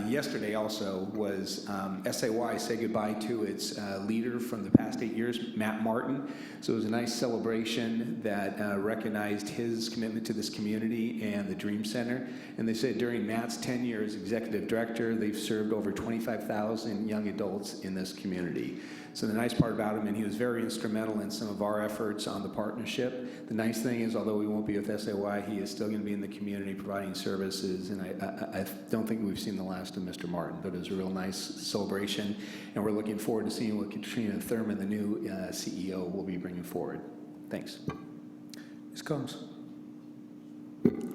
Yesterday also was SAY say goodbye to its leader from the past 8 years, Matt Martin. So it was a nice celebration that recognized his commitment to this community and the Dream Center. And they said during Matt's tenure as executive director, they've served over 25,000 young adults in this community. So the nice part about him, and he was very instrumental in some of our efforts on the partnership. The nice thing is, although we won't be with SAY, he is still going to be in the community providing services, and I don't think we've seen the last of Mr. Martin, but it was a real nice celebration, and we're looking forward to seeing what Katrina Thurman, the new CEO, will be bringing forward. Thanks. Ms. Combs.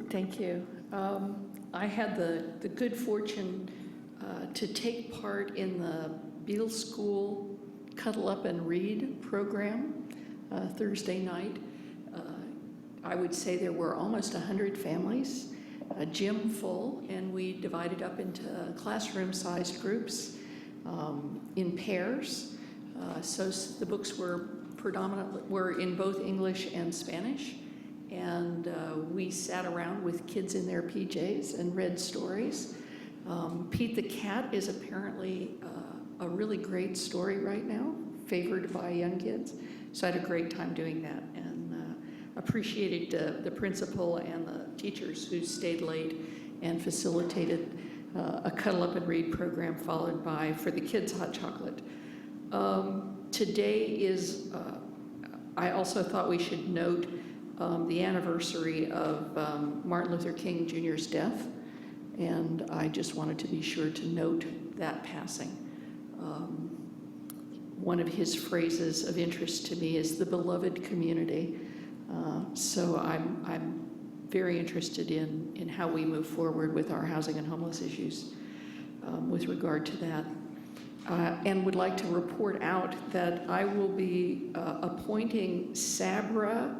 Thank you. I had the good fortune to take part in the Beale School Cuddle Up and Read program Thursday night. I would say there were almost 100 families, a gym full, and we divided up into classroom-sized groups in pairs. So the books were in both English and Spanish, and we sat around with kids in their PJs and read stories. Pete the Cat is apparently a really great story right now, favored by young kids. So I had a great time doing that, and appreciated the principal and the teachers who stayed late and facilitated a Cuddle Up and Read program followed by, for the kids, hot chocolate. Today is, I also thought we should note the anniversary of Martin Luther King Jr.'s death, and I just wanted to be sure to note that passing. One of his phrases of interest to me is the beloved community. So I'm very interested in how we move forward with our housing and homeless issues with regard to that. And would like to report out that I will be appointing Sabra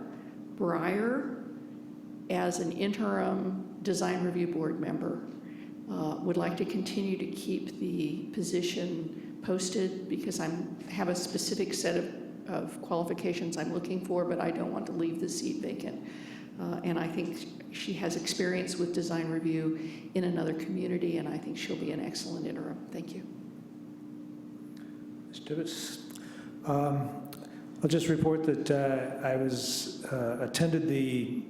Breyer as an interim design review board member. Would like to continue to keep the position posted because I have a specific set of qualifications I'm looking for, but I don't want to leave the seat vacant. And I think she has experience with design review in another community, and I think she'll be an excellent interim. Thank you. Ms. Tibbetts. I'll just report that I attended the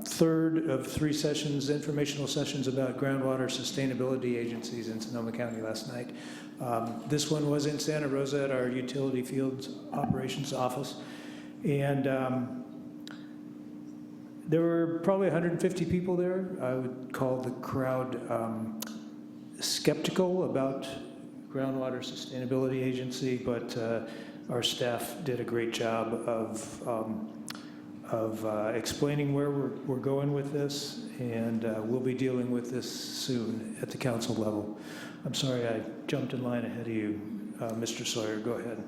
third of 3 sessions, informational sessions about groundwater sustainability agencies in Sonoma County last night. This one was in Santa Rosa at our utility fields operations office. And there were probably 150 people there. I would call the crowd skeptical about groundwater sustainability agency, but our staff did a great job of explaining where we're going with this, and we'll be dealing with this soon at the council level. I'm sorry I jumped in line ahead of you. Mr. Sawyer, go ahead.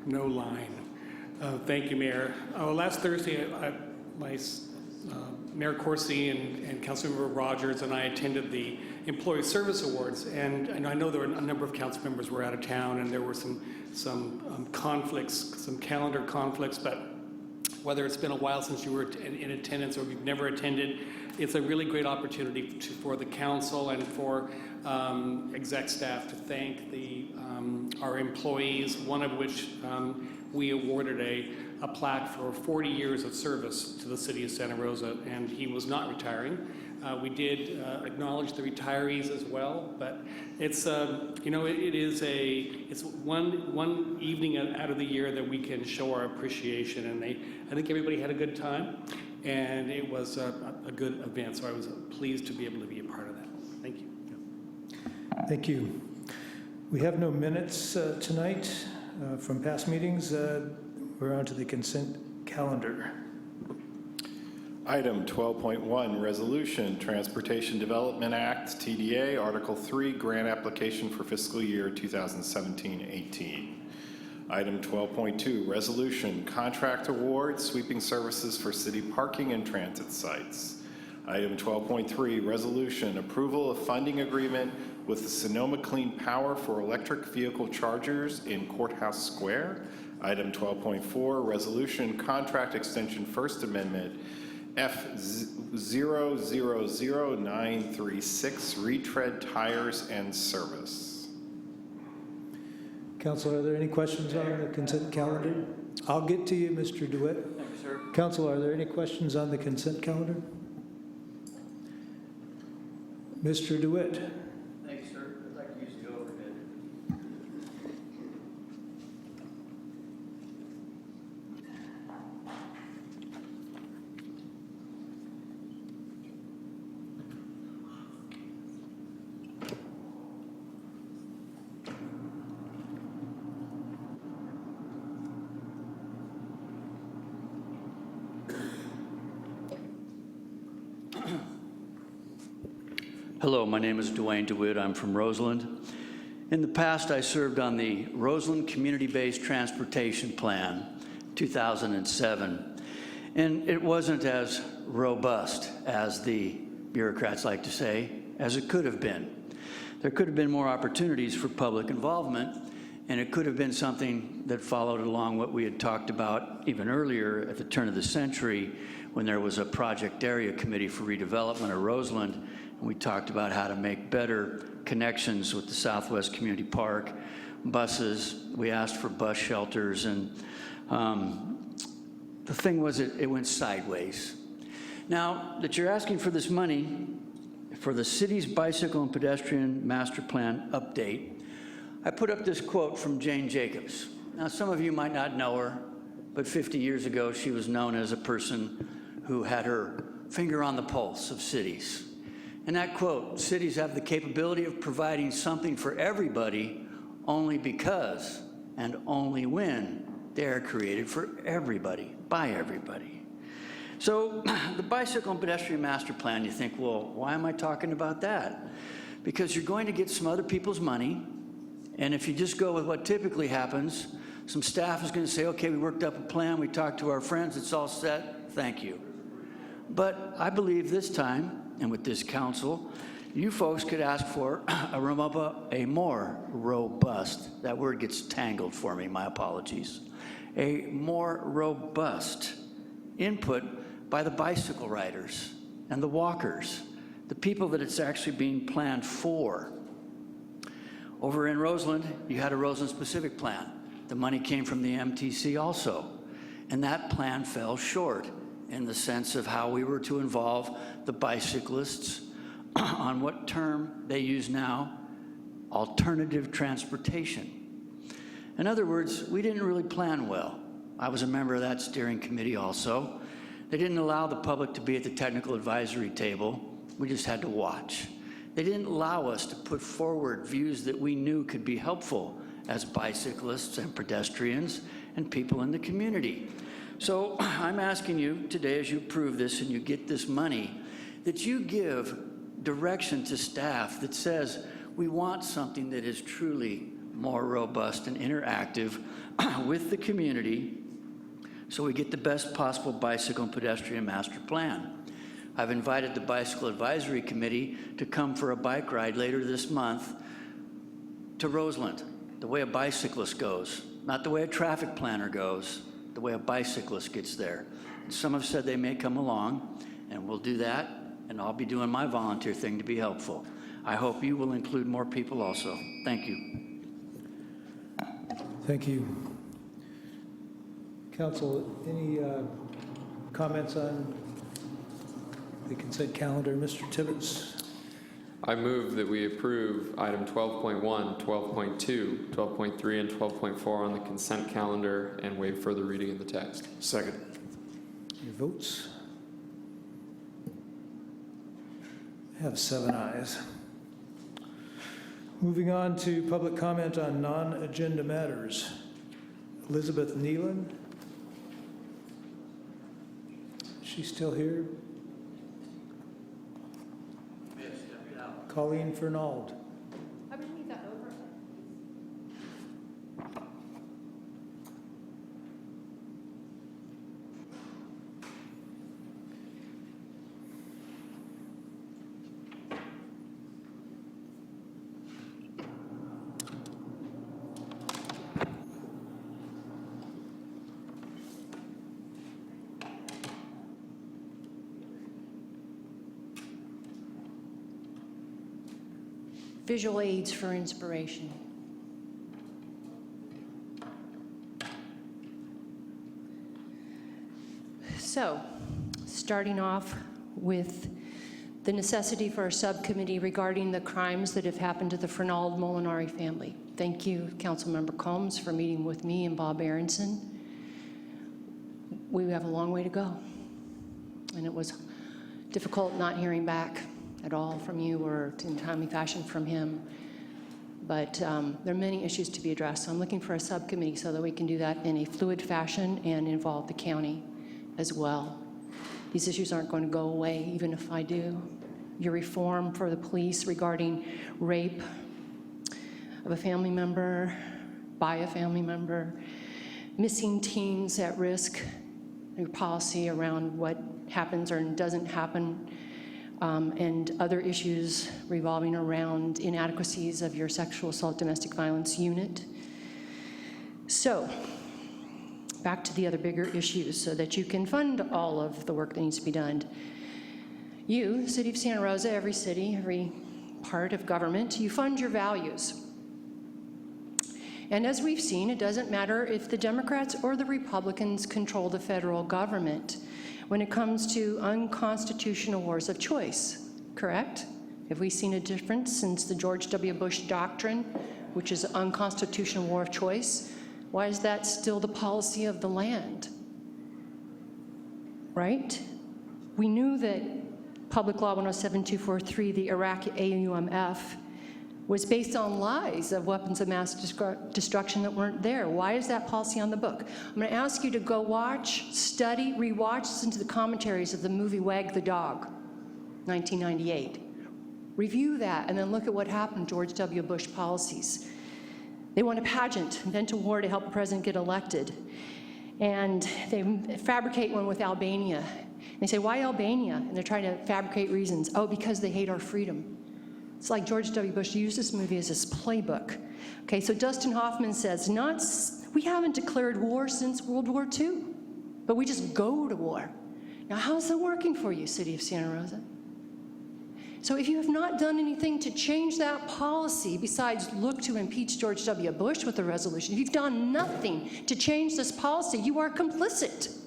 No line. Thank you, Mayor. Last Thursday, Mayor Corsi and Councilmember Rogers and I attended the Employee Service Awards, and I know there were a number of council members were out of town, and there were some conflicts, some calendar conflicts, but whether it's been a while since you were in attendance or you've never attended, it's a really great opportunity for the council and for exec staff to thank our employees, one of which we awarded a plaque for 40 years of service to the city of Santa Rosa, and he was not retiring. We did acknowledge the retirees as well, but it's it's one evening out of the year that we can show our appreciation, and I think everybody had a good time, and it was a good event, so I was pleased to be able to be a part of that. Thank you. Thank you. We have no minutes tonight from past meetings. We're on to the consent calendar. Item 12.1, Resolution, Transportation Development Act, TDA, Article 3, Grant Application for Fiscal Year 2017-18. Item 12.2, Resolution, Contract Award, Sweeping Services for City Parking and Transit Sites. Item 12.3, Resolution, Approval of Funding Agreement with the Sonoma Clean Power for Electric Vehicle Chargers in Courthouse Square. Item 12.4, Resolution, Contract Extension First Amendment, F000936, Retread Tires and Service. Council, are there any questions on the consent calendar? I'll get to you, Mr. DeWitt. Thank you, sir. Council, are there any questions on the consent calendar? Mr. DeWitt. Thank you, sir. I'd like to use the overhead. Hello, my name is Dwayne DeWitt. I'm from Roseland. In the past, I served on the Roseland Community-Based Transportation Plan, 2007, and it wasn't as robust, as the bureaucrats like to say, as it could have been. There could have been more opportunities for public involvement, and it could have been something that followed along what we had talked about even earlier at the turn of the century when there was a project area committee for redevelopment of Roseland. We talked about how to make better connections with the Southwest Community Park, buses. We asked for bus shelters, and the thing was it went sideways. Now that you're asking for this money for the city's bicycle and pedestrian master plan update, I put up this quote from Jane Jacobs. Now some of you might not know her, but 50 years ago she was known as a person who had her finger on the pulse of cities. And that quote, cities have the capability of providing something for everybody only because and only when they are created for everybody, by everybody. So the bicycle and pedestrian master plan, you think, well, why am I talking about that? Because you're going to get some other people's money, and if you just go with what typically happens, some staff is going to say, okay, we worked up a plan, we talked to our friends, it's all set, thank you. But I believe this time, and with this council, you folks could ask for a more robust, that word gets tangled for me, my apologies, a more robust input by the bicycle riders and the walkers, the people that it's actually being planned for. Over in Roseland, you had a Roseland-specific plan. The money came from the MTC also, and that plan fell short in the sense of how we were to involve the bicyclists on what term they use now, alternative transportation. In other words, we didn't really plan well. I was a member of that steering committee also. They didn't allow the public to be at the technical advisory table. We just had to watch. They didn't allow us to put forward views that we knew could be helpful as bicyclists and pedestrians and people in the community. So I'm asking you today, as you approve this and you get this money, that you give direction to staff that says we want something that is truly more robust and interactive with the community so we get the best possible bicycle and pedestrian master plan. I've invited the Bicycle Advisory Committee to come for a bike ride later this month to Roseland, the way a bicyclist goes, not the way a traffic planner goes, the way a bicyclist gets there. And some have said they may come along, and we'll do that, and I'll be doing my volunteer thing to be helpful. I hope you will include more people also. Thank you. Thank you. Council, any comments on the consent calendar? Mr. Tibbetts? I move that we approve item 12.1, 12.2, 12.3, and 12.4 on the consent calendar and waive further reading of the text. Second. Your votes? I have 7 ayes. Moving on to public comment on non-agenda matters. Elizabeth Nealon? Is she still here? Colleen Fernald? I would leave that over. Visual aids for inspiration. So, starting off with the necessity for a subcommittee regarding the crimes that have happened to the Fernald Molinari family. Thank you, Councilmember Combs, for meeting with me and Bob Aronson. We have a long way to go, and it was difficult not hearing back at all from you or in timely fashion from him. But there are many issues to be addressed. So I'm looking for a subcommittee so that we can do that in a fluid fashion and involve the county as well. These issues aren't going to go away, even if I do. Your reform for the police regarding rape of a family member, by a family member, missing teens at risk, your policy around what happens or doesn't happen, and other issues revolving around inadequacies of your sexual assault domestic violence unit. So, back to the other bigger issues so that you can fund all of the work that needs to be done. You, City of Santa Rosa, every city, every part of government, you fund your values. And as we've seen, it doesn't matter if the Democrats or the Republicans control the federal government when it comes to unconstitutional wars of choice, correct? Have we seen a difference since the George W. Bush doctrine, which is unconstitutional war of choice? Why is that still the policy of the land? Right? We knew that Public Law 107243, the Iraqi AUMF, was based on lies of weapons of mass destruction that weren't there. Why is that policy on the book? I'm going to ask you to go watch, study, rewatch, listen to the commentaries of the movie Wag the Dog, 1998. Review that and then look at what happened, George W. Bush policies. They want a pageant, invent a war to help the president get elected. And they fabricate one with Albania. And they say, why Albania? And they're trying to fabricate reasons. Oh, because they hate our freedom. It's like George W. Bush used this movie as his playbook. Okay, so Dustin Hoffman says, we haven't declared war since World War II, but we just go to war. Now, how's that working for you, City of Santa Rosa? So if you have not done anything to change that policy besides look to impeach George W. Bush with a resolution, if you've done nothing to change this policy, you are complicit.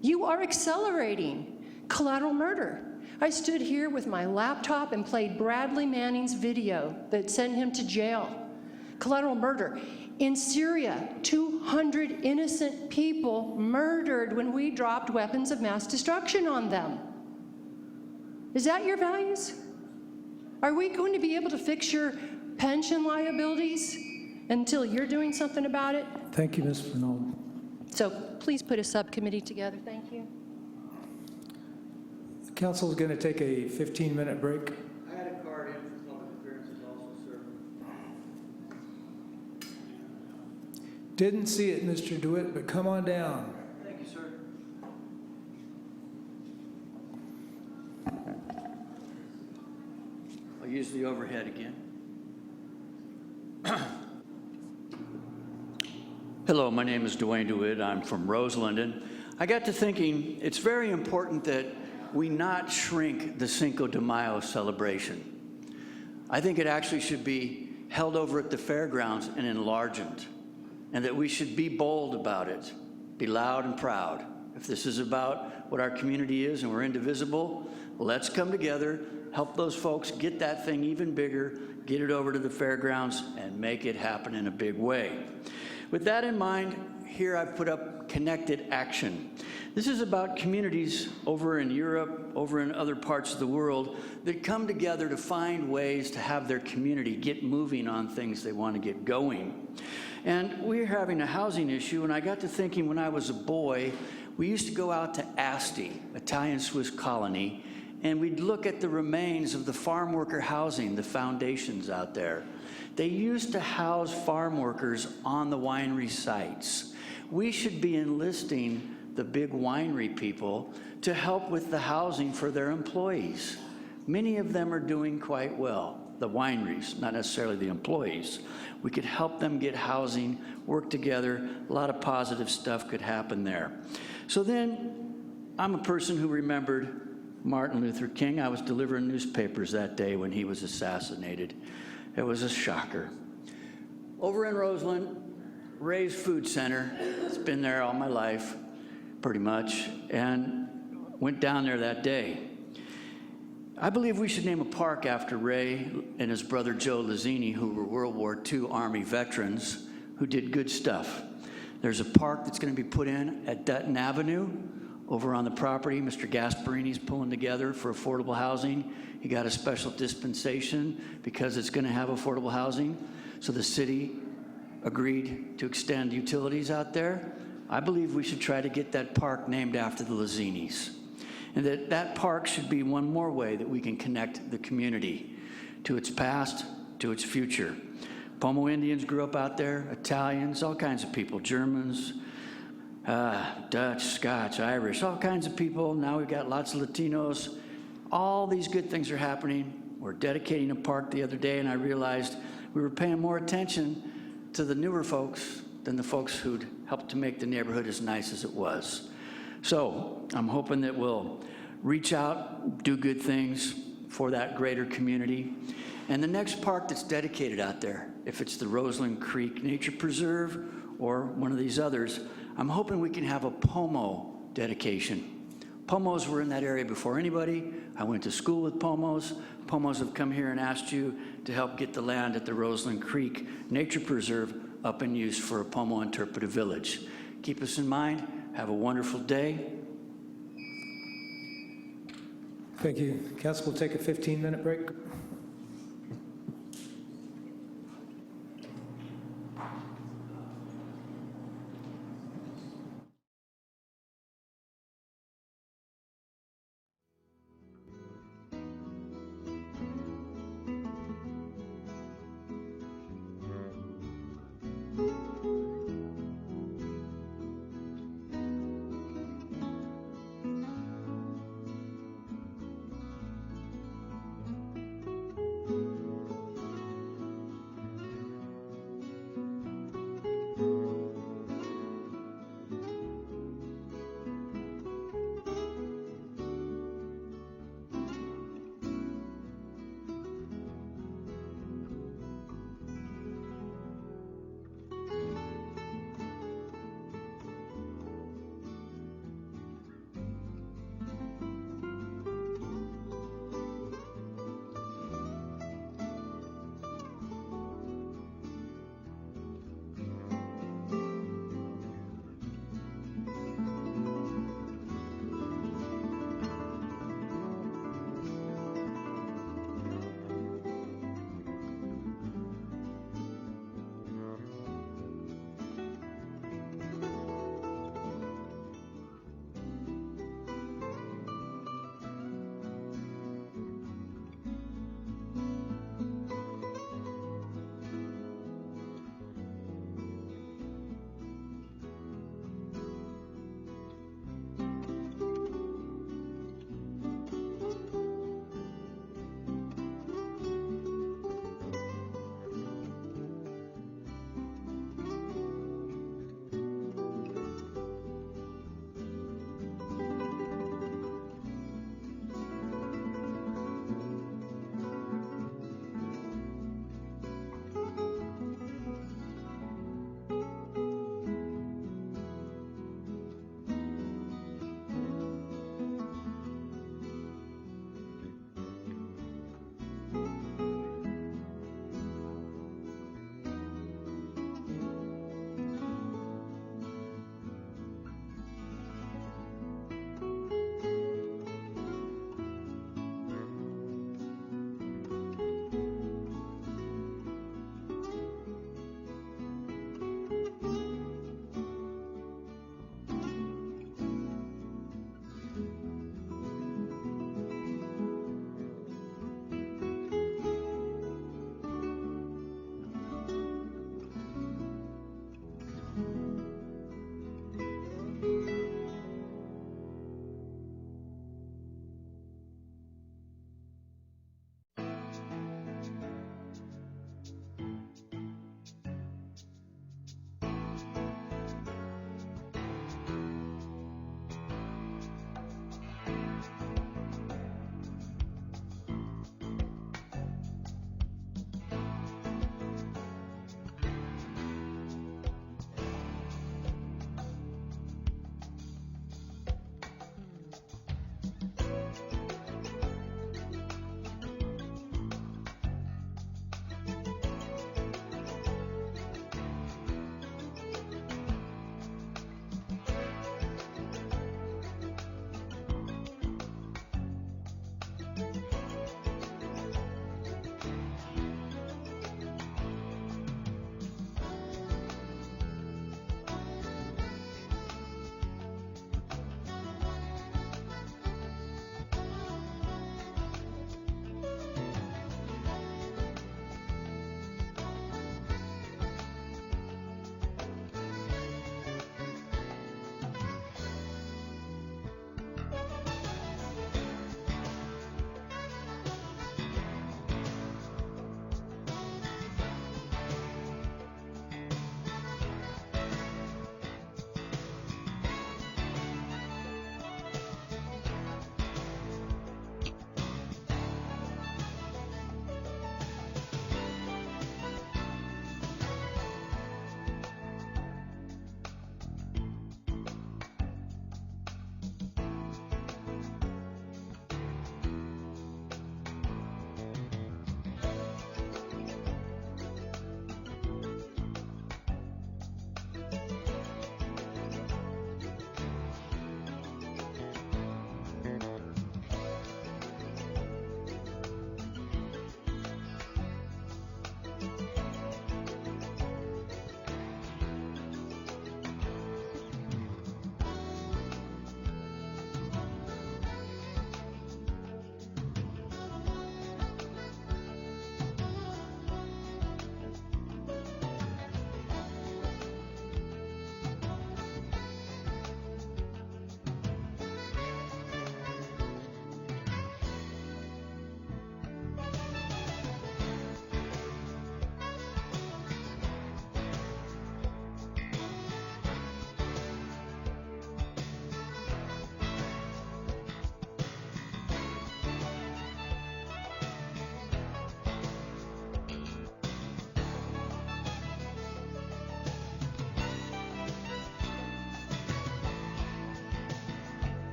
You are accelerating collateral murder. I stood here with my laptop and played Bradley Manning's video that sent him to jail. Collateral murder. In Syria, 200 innocent people murdered when we dropped weapons of mass destruction on them. Is that your values? Are we going to be able to fix your pension liabilities until you're doing something about it? Thank you, Ms. Fernald. So please put a subcommittee together. Thank you. The council is going to take a 15-minute break. I had a card in for public appearances also, sir. Didn't see it, Mr. DeWitt, but come on down. Thank you, sir. I'll use the overhead again. Hello, my name is Dwayne DeWitt. I'm from Roseland, and I got to thinking it's very important that we not shrink the Cinco de Mayo celebration. I think it actually should be held over at the fairgrounds and enlarged, and that we should be bold about it, be loud and proud. If this is about what our community is and we're indivisible, let's come together, help those folks get that thing even bigger, get it over to the fairgrounds, and make it happen in a big way. With that in mind, here I've put up Connected Action. This is about communities over in Europe, over in other parts of the world, that come together to find ways to have their community get moving on things they want to get going. And we're having a housing issue, and I got to thinking when I was a boy, we used to go out to Asti, Italian-Swiss colony, and we'd look at the remains of the farm worker housing, the foundations out there. They used to house farm workers on the winery sites. We should be enlisting the big winery people to help with the housing for their employees. Many of them are doing quite well, the wineries, not necessarily the employees. We could help them get housing, work together, a lot of positive stuff could happen there. So then, I'm a person who remembered Martin Luther King. I was delivering newspapers that day when he was assassinated. It was a shocker. Over in Roseland, Ray's Food Center, it's been there all my life, pretty much, and went down there that day. I believe we should name a park after Ray and his brother Joe Lazzini, who were World War II Army veterans who did good stuff. There's a park that's going to be put in at Dutton Avenue over on the property. Mr. Gasparini's pulling together for affordable housing. He got a special dispensation because it's going to have affordable housing. So the city agreed to extend utilities out there. I believe we should try to get that park named after the Lazzinis. And that park should be one more way that we can connect the community to its past, to its future. Pomo Indians grew up out there, Italians, all kinds of people, Germans, Dutch, Scotch, Irish, all kinds of people. Now we've got lots of Latinos. All these good things are happening. We're dedicating a park the other day, and I realized we were paying more attention to the newer folks than the folks who'd helped to make the neighborhood as nice as it was. So I'm hoping that we'll reach out, do good things for that greater community. And the next park that's dedicated out there, if it's the Roseland Creek Nature Preserve or one of these others, I'm hoping we can have a Pomo dedication. Pomos were in that area before anybody. I went to school with Pomos. Pomos have come here and asked you to help get the land at the Roseland Creek Nature Preserve up and used for a Pomo interpretive village. Keep us in mind. Have a wonderful day. Thank you. Council will take a 15-minute break.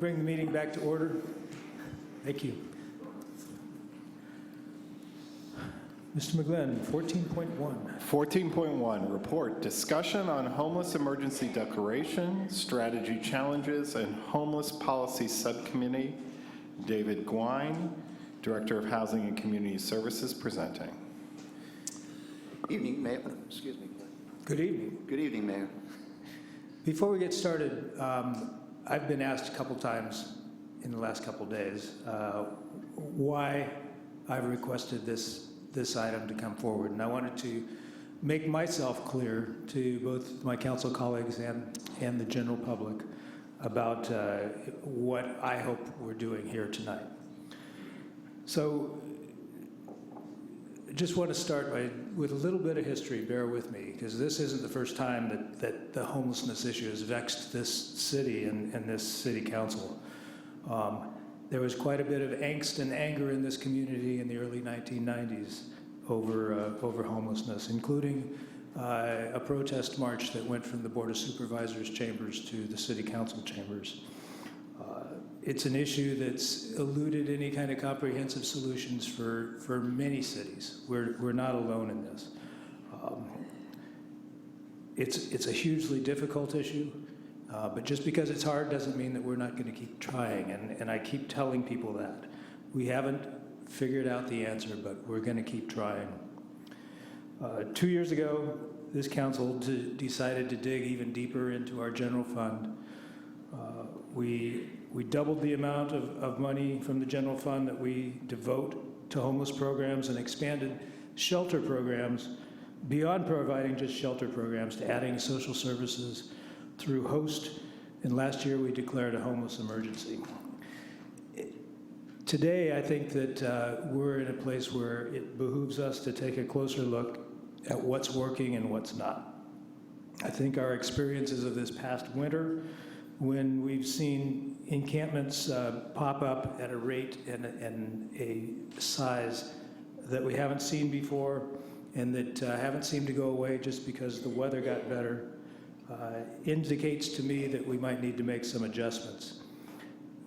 bring the meeting back to order. Thank you. Mr. McGlynn, 14.1. 14.1, report, discussion on homeless emergency declaration, strategy challenges, and homeless policy subcommittee. David Gwine, Director of Housing and Community Services, presenting. Evening, Mayor. Excuse me. Good evening. Good evening, Mayor. Before we get started, I've been asked a couple times in the last couple days why I've requested this item to come forward. And I wanted to make myself clear to both my council colleagues and the general public about what I hope we're doing here tonight. So I just want to start with a little bit of history, bear with me, because this isn't the first time that the homelessness issue has vexed this city and this city council. There was quite a bit of angst and anger in this community in the early 1990s over homelessness, including a protest march that went from the Board of Supervisors chambers to the City Council chambers. It's an issue that's eluded any kind of comprehensive solutions for many cities. We're not alone in this. It's a hugely difficult issue. But just because it's hard doesn't mean that we're not going to keep trying, and I keep telling people that. We haven't figured out the answer, but we're going to keep trying. 2 years ago, this council decided to dig even deeper into our general fund. We doubled the amount of money from the general fund that we devote to homeless programs and expanded shelter programs beyond providing just shelter programs to adding social services through host, and last year we declared a homeless emergency. Today, I think that we're in a place where it behooves us to take a closer look at what's working and what's not. I think our experiences of this past winter, when we've seen encampments pop up at a rate and a size that we haven't seen before, and that haven't seemed to go away just because the weather got better, indicates to me that we might need to make some adjustments.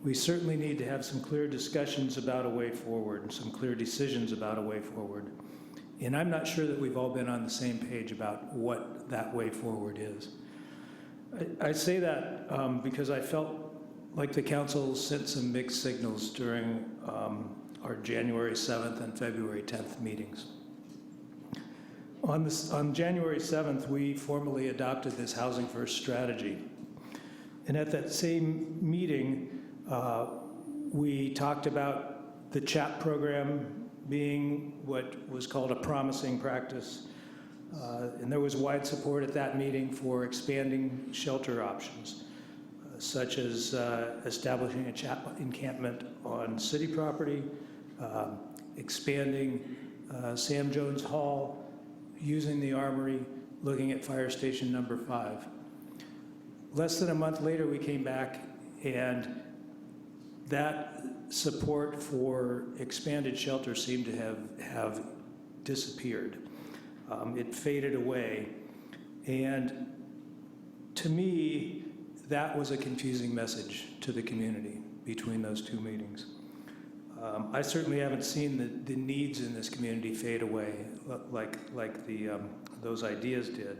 We certainly need to have some clear discussions about a way forward and some clear decisions about a way forward. And I'm not sure that we've all been on the same page about what that way forward is. I say that because I felt like the council sent some mixed signals during our January 7th and February 10th meetings. On January 7th, we formally adopted this Housing First strategy. And at that same meeting, we talked about the CHAP program being what was called a promising practice. And there was wide support at that meeting for expanding shelter options, such as establishing a CHAP encampment on city property, expanding Sam Jones Hall, using the armory, looking at fire station number 5. Less than a month later, we came back, and that support for expanded shelter seemed to have disappeared. It faded away. And to me, that was a confusing message to the community between those two meetings. I certainly haven't seen the needs in this community fade away like those ideas did.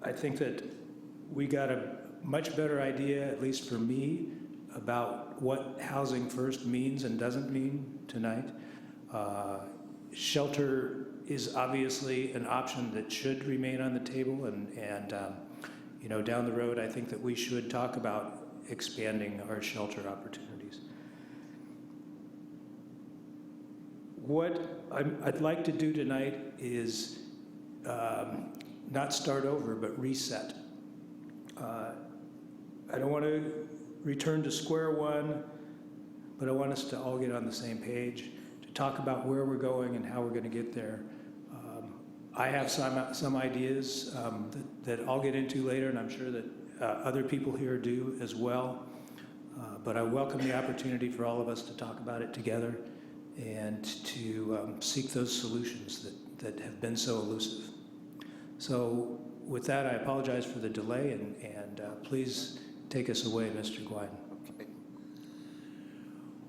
I think that we got a much better idea, at least for me, about what Housing First means and doesn't mean tonight. Shelter is obviously an option that should remain on the table, and down the road, I think that we should talk about expanding our shelter opportunities. What I'd like to do tonight is not start over, but reset. I don't want to return to square one, but I want us to all get on the same page, to talk about where we're going and how we're going to get there. I have some ideas that I'll get into later, and I'm sure that other people here do as well. But I welcome the opportunity for all of us to talk about it together and to seek those solutions that have been so elusive. So with that, I apologize for the delay, and please take us away, Mr. Gwiden.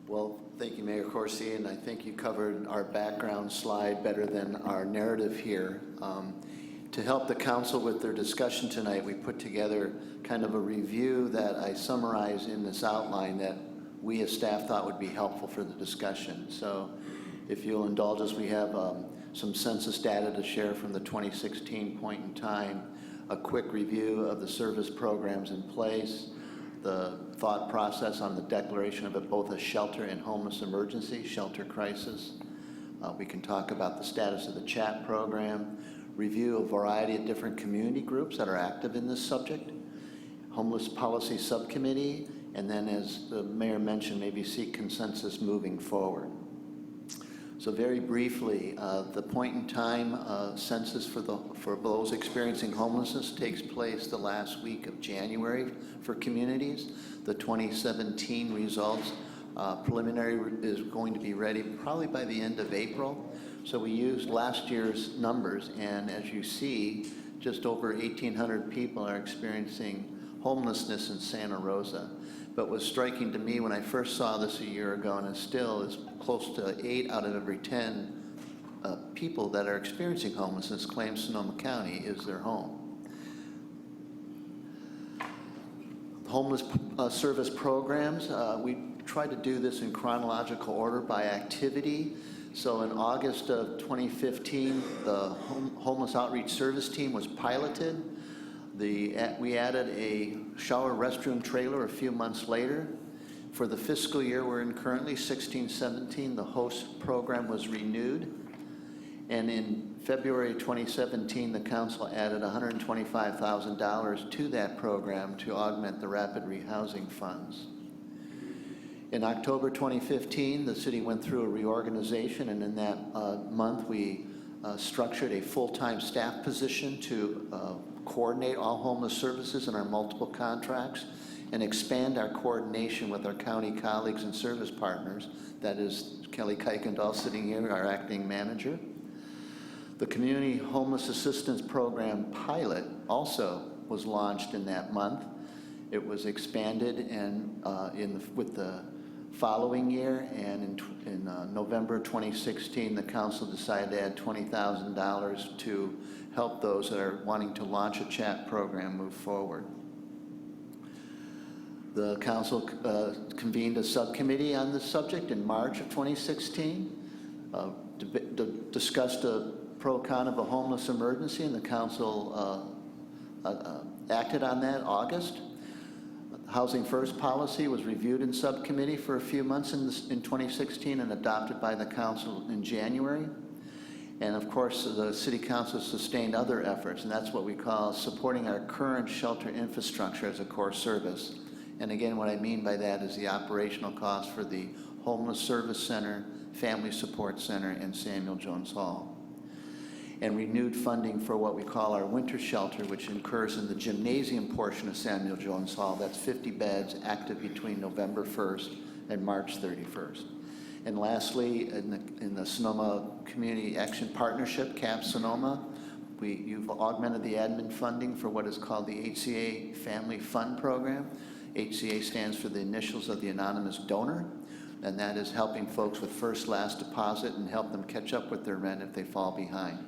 Well, thank you, Mayor Corsi, and I think you covered our background slide better than our narrative here. To help the council with their discussion tonight, we put together kind of a review that I summarized in this outline that we as staff thought would be helpful for the discussion. So if you'll indulge us, we have some census data to share from the 2016 point in time, a quick review of the service programs in place, the thought process on the declaration of both a shelter and homeless emergency, shelter crisis. We can talk about the status of the chat program, review a variety of different community groups that are active in this subject, homeless policy subcommittee, and then, as the mayor mentioned, maybe seek consensus moving forward. So very briefly, the point in time census for those experiencing homelessness takes place the last week of January for communities. The 2017 results, preliminary is going to be ready probably by the end of April. So we used last year's numbers, and as you see, just over 1,800 people are experiencing homelessness in Santa Rosa. But what's striking to me when I first saw this a year ago, and it still is close to 8 out of every 10 people that are experiencing homelessness claim Sonoma County is their home. Homeless service programs, we tried to do this in chronological order by activity. So in August of 2015, the Homeless Outreach Service Team was piloted. We added a shower restroom trailer a few months later. For the fiscal year we're in currently, 16-17, the host program was renewed. And in February 2017, the council added $125,000 to that program to augment the rapid rehousing funds. In October 2015, the city went through a reorganization, and in that month we structured a full-time staff position to coordinate all homeless services in our multiple contracts and expand our coordination with our county colleagues and service partners. That is Kelly Kuykendall sitting here, our acting manager. The Community Homeless Assistance Program pilot also was launched in that month. It was expanded and with the following year, and in November 2016, the council decided to add $20,000 to help those that are wanting to launch a chat program move forward. The council convened a subcommittee on this subject in March of 2016, discussed a pro-con of a homeless emergency, and the council acted on that in August. Housing First policy was reviewed in subcommittee for a few months in 2016 and adopted by the council in January. And of course, the city council sustained other efforts, and that's what we call supporting our current shelter infrastructure as a core service. And again, what I mean by that is the operational cost for the Homeless Service Center, Family Support Center, and Samuel Jones Hall. And renewed funding for what we call our winter shelter, which occurs in the gymnasium portion of Samuel Jones Hall. That's 50 beds, active between November 1st and March 31st. And lastly, in the Sonoma Community Action Partnership, CAP Sonoma, you've augmented the admin funding for what is called the HCA Family Fund Program. HCA stands for the initials of the anonymous donor, and that is helping folks with first last deposit and help them catch up with their rent if they fall behind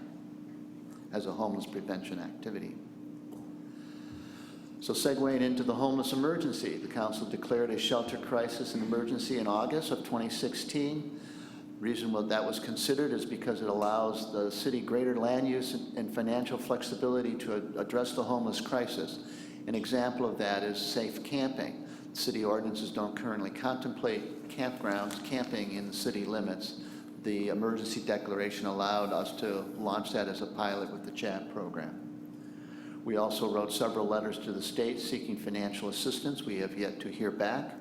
as a homeless prevention activity. So segueing into the homeless emergency, the council declared a shelter crisis and emergency in August of 2016. The reason that was considered is because it allows the city greater land use and financial flexibility to address the homeless crisis. An example of that is safe camping. City ordinances don't currently contemplate campgrounds, camping in the city limits. The emergency declaration allowed us to launch that as a pilot with the chat program. We also wrote several letters to the state seeking financial assistance. We have yet to hear back.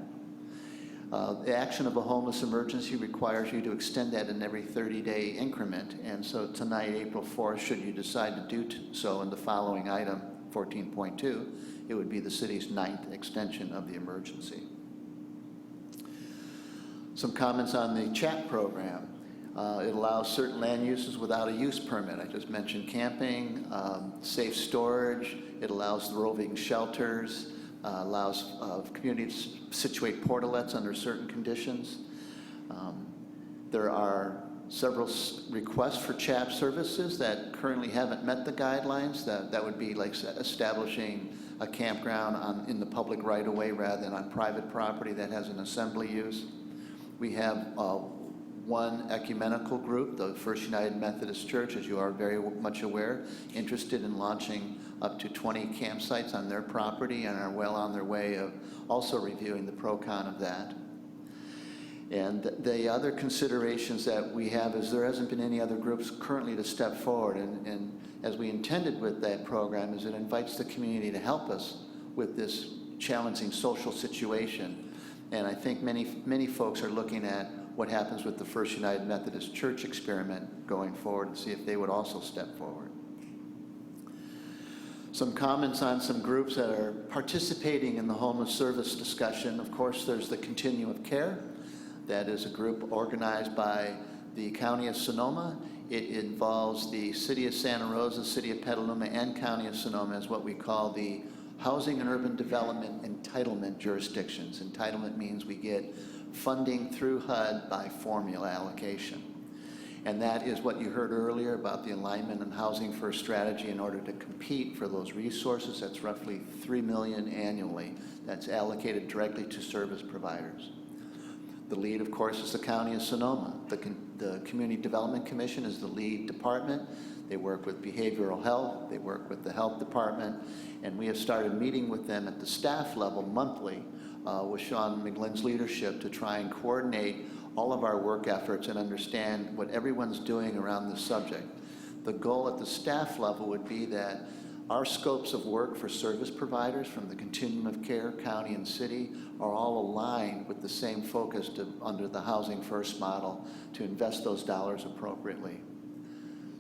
The action of a homeless emergency requires you to extend that in every 30-day increment. And so tonight, April 4th, should you decide to do so in the following item, 14.2, it would be the city's 9th extension of the emergency. Some comments on the chat program. It allows certain land uses without a use permit. I just mentioned camping, safe storage. It allows the roving shelters, allows communities to situate portalets under certain conditions. There are several requests for CHAP services that currently haven't met the guidelines. That would be like establishing a campground in the public right-of-way rather than on private property that has an assembly use. We have one ecumenical group, the First United Methodist Church, as you are very much aware, interested in launching up to 20 campsites on their property and are well on their way of also reviewing the pro-con of that. And the other considerations that we have is there hasn't been any other groups currently to step forward. And as we intended with that program is it invites the community to help us with this challenging social situation. And I think many folks are looking at what happens with the First United Methodist Church experiment going forward and see if they would also step forward. Some comments on some groups that are participating in the homeless service discussion. Of course, there's the Continuum of Care. That is a group organized by the County of Sonoma. It involves the City of Santa Rosa, City of Petaluma, and County of Sonoma as what we call the Housing and Urban Development Entitlement Jurisdictions. Entitlement means we get funding through HUD by formula allocation. And that is what you heard earlier about the alignment and Housing First strategy in order to compete for those resources. That's roughly $3 million annually. That's allocated directly to service providers. The lead, of course, is the County of Sonoma. The Community Development Commission is the lead department. They work with behavioral health. They work with the health department. And we have started meeting with them at the staff level monthly with Sean McGlynn's leadership to try and coordinate all of our work efforts and understand what everyone's doing around this subject. The goal at the staff level would be that our scopes of work for service providers from the Continuum of Care, county and city, are all aligned with the same focus under the Housing First model to invest those dollars appropriately.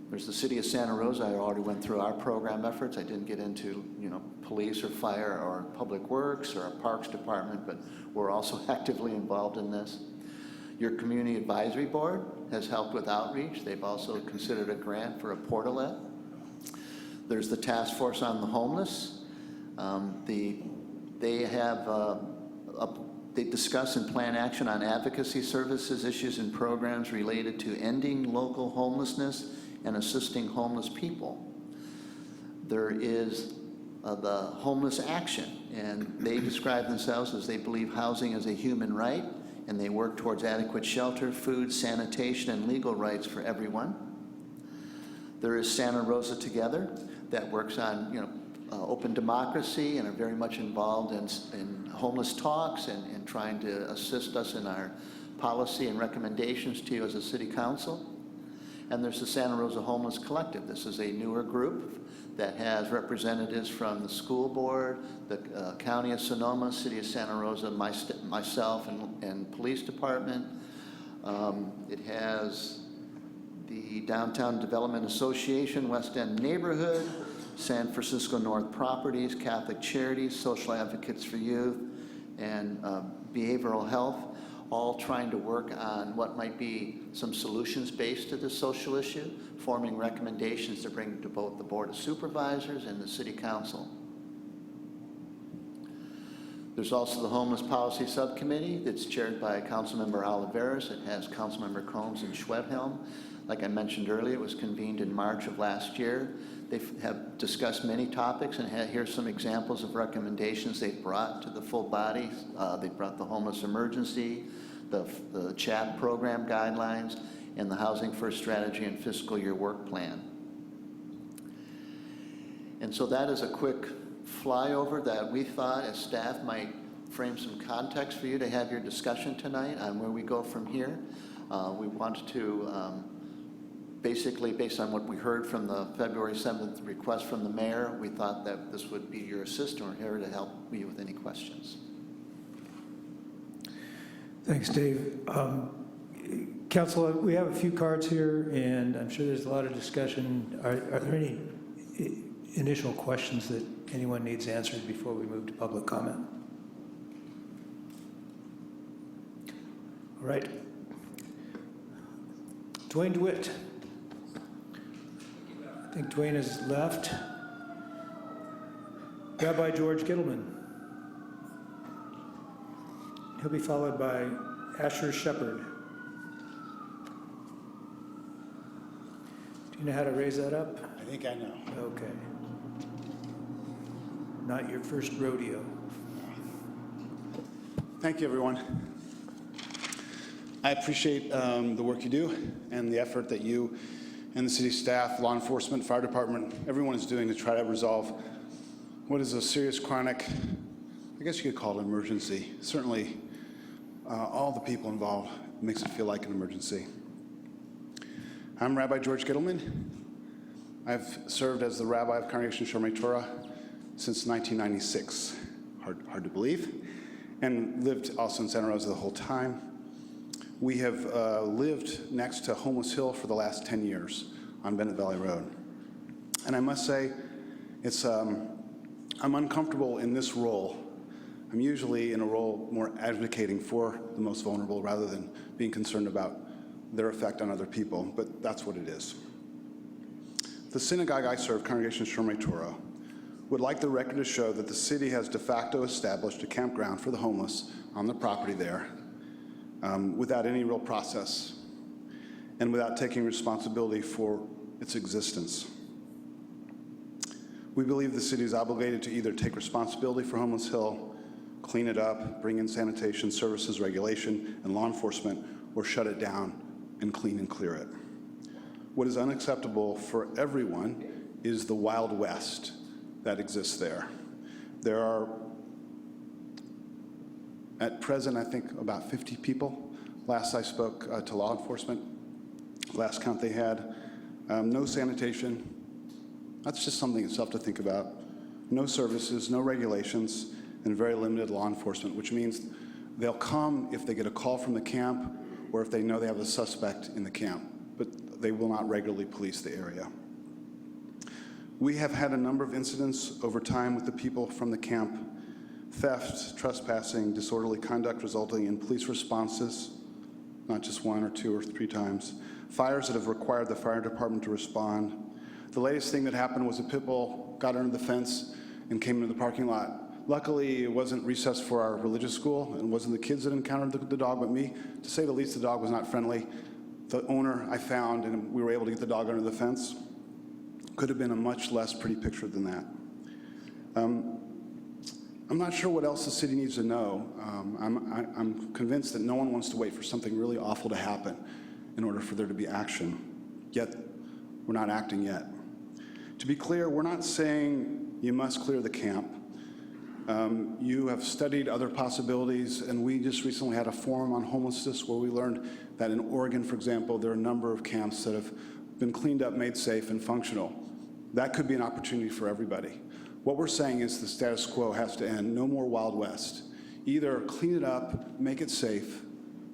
There's the City of Santa Rosa. I already went through our program efforts. I didn't get into, police or fire or public works or our parks department, but we're also actively involved in this. Your Community Advisory Board has helped with outreach. They've also considered a grant for a portalet. There's the Task Force on the Homeless. They discuss and plan action on advocacy services, issues, and programs related to ending local homelessness and assisting homeless people. There is the Homeless Action, and they describe themselves as they believe housing is a human right, and they work towards adequate shelter, food, sanitation, and legal rights for everyone. There is Santa Rosa Together that works on open democracy and are very much involved in homeless talks and trying to assist us in our policy and recommendations to you as a city council. And there's the Santa Rosa Homeless Collective. This is a newer group that has representatives from the school board, the County of Sonoma, City of Santa Rosa, myself, and police department. It has the Downtown Development Association, West End Neighborhood, San Francisco North Properties, Catholic Charities, Social Advocates for Youth, and Behavioral Health, all trying to work on what might be some solutions based to this social issue, forming recommendations to bring to both the Board of Supervisors and the City Council. There's also the Homeless Policy Subcommittee that's chaired by Councilmember Oliveras. It has Councilmember Combs and Schwedhelm. Like I mentioned earlier, it was convened in March of last year. They have discussed many topics, and here's some examples of recommendations they've brought to the full body. They brought the homeless emergency, the CHAP program guidelines, and the Housing First strategy and fiscal year work plan. And so that is a quick flyover that we thought as staff might frame some context for you to have your discussion tonight on where we go from here. We wanted to basically, based on what we heard from the February 7th request from the mayor, we thought that this would be your assistant. We're here to help you with any questions. Thanks, Dave. Council, we have a few cards here, and I'm sure there's a lot of discussion. Are there any initial questions that anyone needs answered before we move to public comment? All right. Dwayne DeWitt. I think Dwayne has left. Rabbi George Gittleman. He'll be followed by Asher Shepherd. Do you know how to raise that up? I think I know. Okay. Not your first rodeo. Thank you, everyone. I appreciate the work you do and the effort that you and the city staff, law enforcement, fire department, everyone is doing to try to resolve what is a serious chronic, I guess you could call it an emergency. Certainly, all the people involved makes it feel like an emergency. I'm Rabbi George Gittleman. I've served as the rabbi of Congregation Shomrei Torah since 1996, hard to believe, and lived also in Santa Rosa the whole time. We have lived next to Homeless Hill for the last 10 years on Bennett Valley Road. And I must say, it's, I'm uncomfortable in this role. I'm usually in a role more advocating for the most vulnerable rather than being concerned about their effect on other people, but that's what it is. The synagogue I serve, Congregation Shomrei Torah, would like the record to show that the city has de facto established a campground for the homeless on the property there without any real process and without taking responsibility for its existence. We believe the city is obligated to either take responsibility for Homeless Hill, clean it up, bring in sanitation services, regulation, and law enforcement, or shut it down and clean and clear it. What is unacceptable for everyone is the Wild West that exists there. There are, at present, I think about 50 people. Last I spoke to law enforcement, last count they had. No sanitation. That's just something itself to think about. No services, no regulations, and very limited law enforcement, which means they'll come if they get a call from the camp or if they know they have a suspect in the camp, but they will not regularly police the area. We have had a number of incidents over time with the people from the camp: theft, trespassing, disorderly conduct resulting in police responses, not just 1 or 2 or 3 times, fires that have required the fire department to respond. The latest thing that happened was a pit bull got under the fence and came into the parking lot. Luckily, it wasn't recess for our religious school, and it wasn't the kids that encountered the dog, but me. To say the least, the dog was not friendly. The owner I found, and we were able to get the dog under the fence. Could have been a much less pretty picture than that. I'm not sure what else the city needs to know. I'm convinced that no one wants to wait for something really awful to happen in order for there to be action, yet we're not acting yet. To be clear, we're not saying you must clear the camp. You have studied other possibilities, and we just recently had a forum on homelessness where we learned that in Oregon, for example, there are a number of camps that have been cleaned up, made safe, and functional. That could be an opportunity for everybody. What we're saying is the status quo has to end. No more Wild West. Either clean it up, make it safe,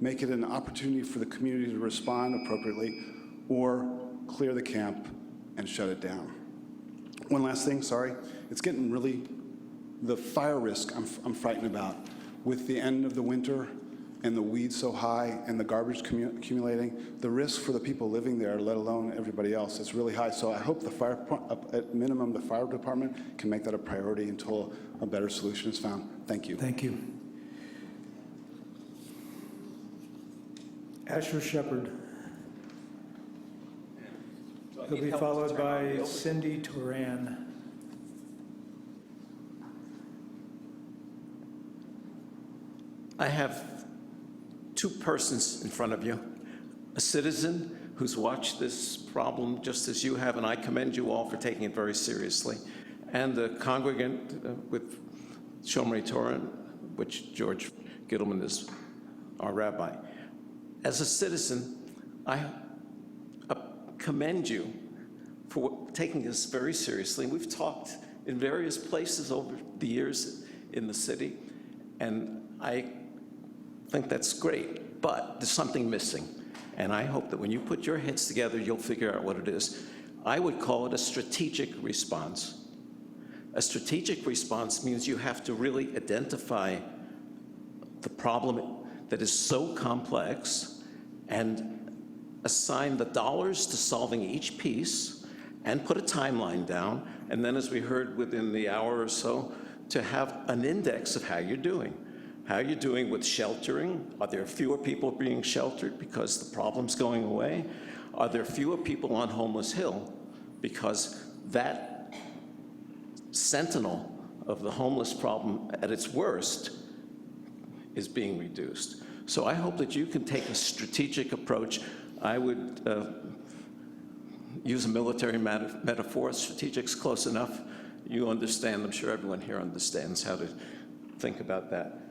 make it an opportunity for the community to respond appropriately, or clear the camp and shut it down. One last thing, sorry. It's getting really, the fire risk I'm frightened about. With the end of the winter and the weeds so high and the garbage accumulating, the risk for the people living there, let alone everybody else, is really high. So I hope at minimum, the fire department can make that a priority until a better solution is found. Thank you. Thank you. Asher Shepherd. He'll be followed by Cindy Turan. I have 2 persons in front of you, a citizen who's watched this problem just as you have, and I commend you all for taking it very seriously, and the congregant with Shomrei Torah, which George Gittleman is our rabbi. As a citizen, I commend you for taking this very seriously. We've talked in various places over the years in the city, and I think that's great, but there's something missing. And I hope that when you put your heads together, you'll figure out what it is. I would call it a strategic response. A strategic response means you have to really identify the problem that is so complex and assign the dollars to solving each piece and put a timeline down. And then, as we heard within the hour or so, to have an index of how you're doing. How are you doing with sheltering? Are there fewer people being sheltered because the problem's going away? Are there fewer people on Homeless Hill because that sentinel of the homeless problem at its worst is being reduced? So I hope that you can take a strategic approach. I would use a military metaphor. Strategic's close enough. You understand, I'm sure everyone here understands how to think about that.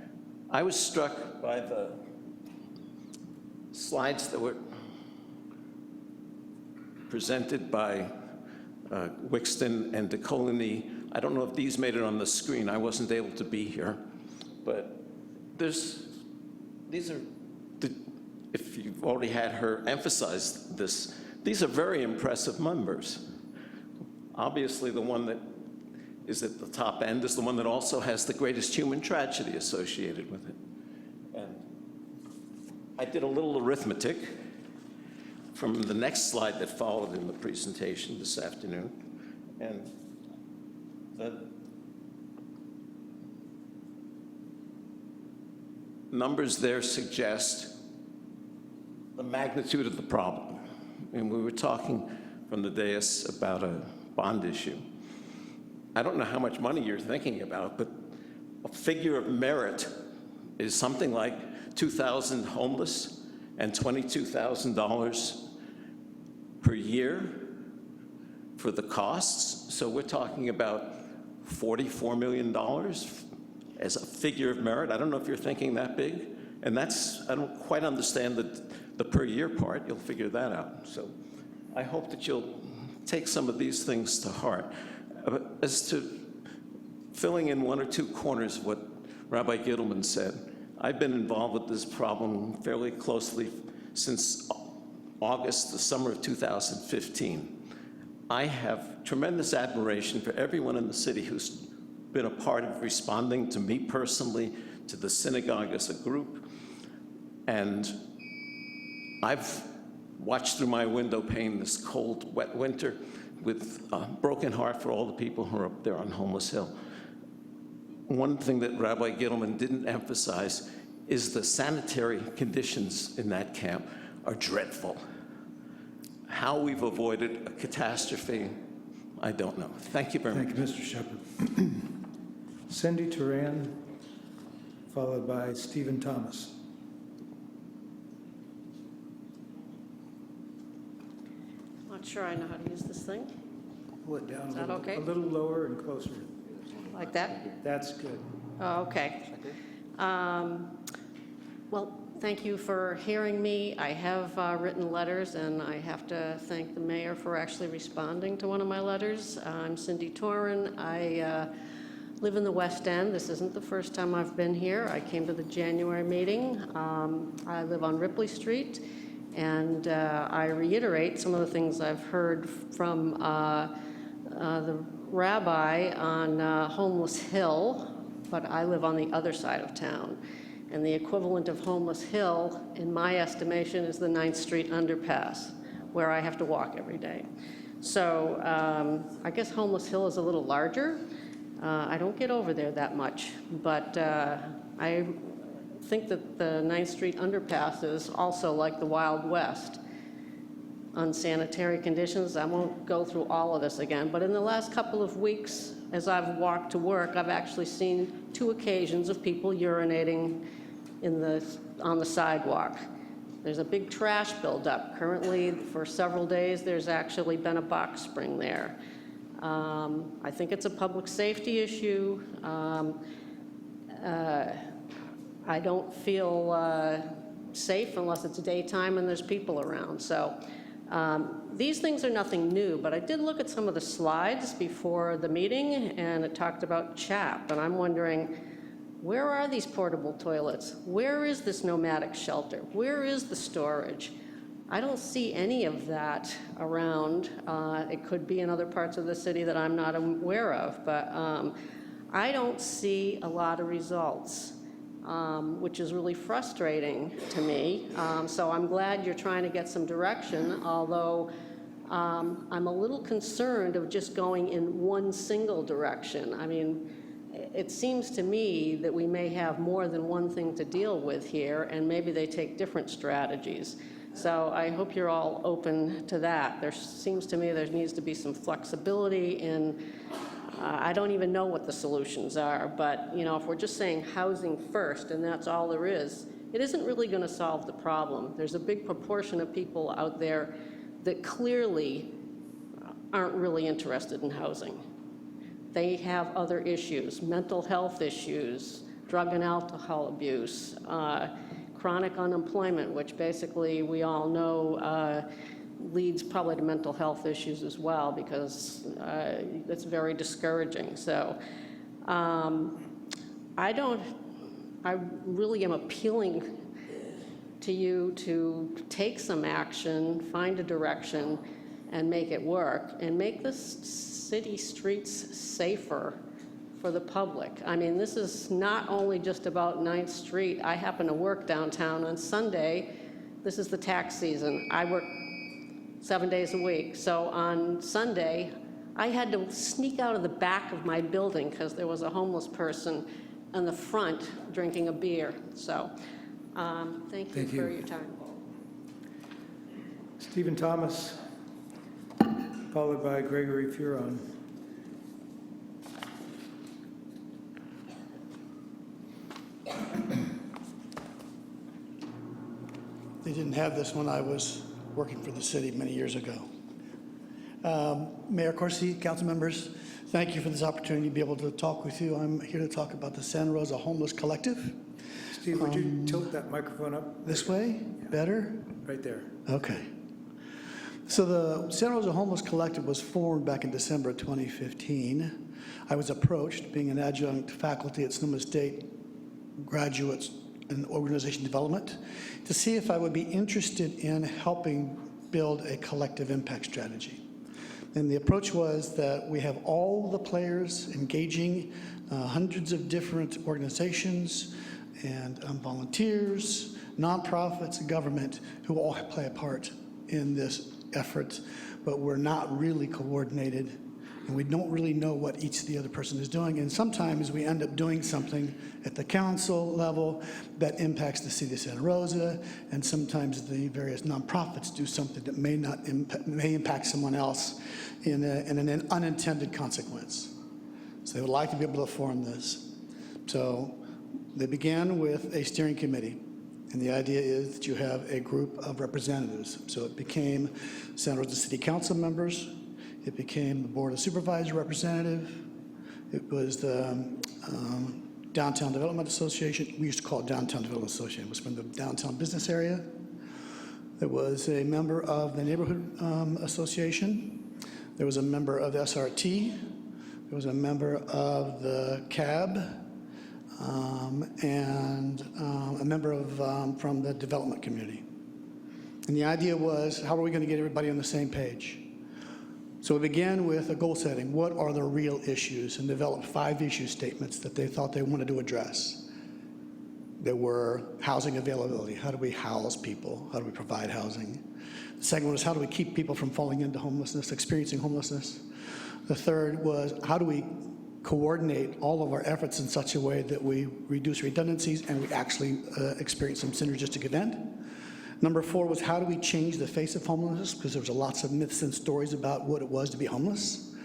I was struck by the slides that were presented by Wixton and DeColigny. I don't know if these made it on the screen. I wasn't able to be here. But these are, if you've already had her emphasize this, these are very impressive numbers. Obviously, the one that is at the top end is the one that also has the greatest human tragedy associated with it. And I did a little arithmetic from the next slide that followed in the presentation this afternoon. And the numbers there suggest the magnitude of the problem. And we were talking from the dais about a bond issue. I don't know how much money you're thinking about, but a figure of merit is something like 2,000 homeless and $22,000 per year for the costs. So we're talking about $44 million as a figure of merit. I don't know if you're thinking that big. And that's, I don't quite understand the per year part. You'll figure that out. So I hope that you'll take some of these things to heart. As to filling in one or two corners of what Rabbi Gittleman said, I've been involved with this problem fairly closely since August, the summer of 2015. I have tremendous admiration for everyone in the city who's been a part of responding to me personally, to the synagogue as a group. And I've watched through my window pane this cold, wet winter with a broken heart for all the people who are up there on Homeless Hill. One thing that Rabbi Gittleman didn't emphasize is the sanitary conditions in that camp are dreadful. How we've avoided a catastrophe, I don't know. Thank you very much. Thank you, Mr. Shepherd. Cindy Turan, followed by Stephen Thomas. Not sure I know how to use this thing. Pull it down Is that okay? a little lower and closer. Like that? That's good. Oh, okay. Well, thank you for hearing me. I have written letters, and I have to thank the mayor for actually responding to one of my letters. I'm Cindy Torin. I live in the West End. This isn't the first time I've been here. I came to the January meeting. I live on Ripley Street, and I reiterate some of the things I've heard from the rabbi on Homeless Hill, but I live on the other side of town. And the equivalent of Homeless Hill, in my estimation, is the 9th Street underpass, where I have to walk every day. So I guess Homeless Hill is a little larger. I don't get over there that much, but I think that the 9th Street underpass is also like the Wild West. Unsanitary conditions, I won't go through all of this again, but in the last couple of weeks, as I've walked to work, I've actually seen 2 occasions of people urinating on the sidewalk. There's a big trash buildup. Currently, for several days, there's actually been a box spring there. I think it's a public safety issue. I don't feel safe unless it's daytime and there's people around. So these things are nothing new, but I did look at some of the slides before the meeting, and it talked about CHAP, and I'm wondering, where are these portable toilets? Where is this nomadic shelter? Where is the storage? I don't see any of that around. It could be in other parts of the city that I'm not aware of, but I don't see a lot of results, which is really frustrating to me. So I'm glad you're trying to get some direction, although I'm a little concerned of just going in one single direction. I mean, it seems to me that we may have more than one thing to deal with here, and maybe they take different strategies. So I hope you're all open to that. There seems to me there needs to be some flexibility in, I don't even know what the solutions are, but if we're just saying housing first and that's all there is, it isn't really going to solve the problem. There's a big proportion of people out there that clearly aren't really interested in housing. They have other issues, mental health issues, drug and alcohol abuse, chronic unemployment, which basically we all know leads probably to mental health issues as well, because it's very discouraging. So I really am appealing to you to take some action, find a direction, and make it work, and make the city streets safer for the public. I mean, this is not only just about 9th Street. I happen to work downtown on Sunday. This is the tax season. I work 7 days a week. So on Sunday, I had to sneak out of the back of my building because there was a homeless person in the front drinking a beer. So thank you for your time. Stephen Thomas, followed by Gregory Furon. They didn't have this when I was working for the city many years ago. Mayor Corsi, council members, thank you for this opportunity to be able to talk with you. I'm here to talk about the Santa Rosa Homeless Collective. Steve, would you tilt that microphone up? This way? Better? Right there. Okay. So the Santa Rosa Homeless Collective was formed back in December 2015. I was approached, being an adjunct faculty at Sonoma State Graduates in Organization Development, to see if I would be interested in helping build a collective impact strategy. And the approach was that we have all the players engaging, hundreds of different organizations and volunteers, nonprofits, government, who all play a part in this effort, but we're not really coordinated, and we don't really know what each of the other person is doing. And sometimes we end up doing something at the council level that impacts the city of Santa Rosa, and sometimes the various nonprofits do something that may impact someone else in an unintended consequence. So they would like to be able to form this. So they began with a steering committee. And the idea is that you have a group of representatives. So it became Santa Rosa City Council members. It became the Board of Supervisors representative. It was the Downtown Development Association. We used to call it Downtown Development Association. It was from the downtown business area. There was a member of the Neighborhood Association. There was a member of the SRT. There was a member of the CAB. And a member of from the development community. And the idea was, how are we going to get everybody on the same page? So we began with a goal setting. What are the real issues? And developed 5 issue statements that they thought they wanted to address. There were housing availability. How do we house people? How do we provide housing? The second one was, how do we keep people from falling into homelessness, experiencing homelessness? The third was, how do we coordinate all of our efforts in such a way that we reduce redundancies and we actually experience some synergistic event. Number 4 was, how do we change the face of homelessness? Because there was lots of myths and stories about what it was to be homeless.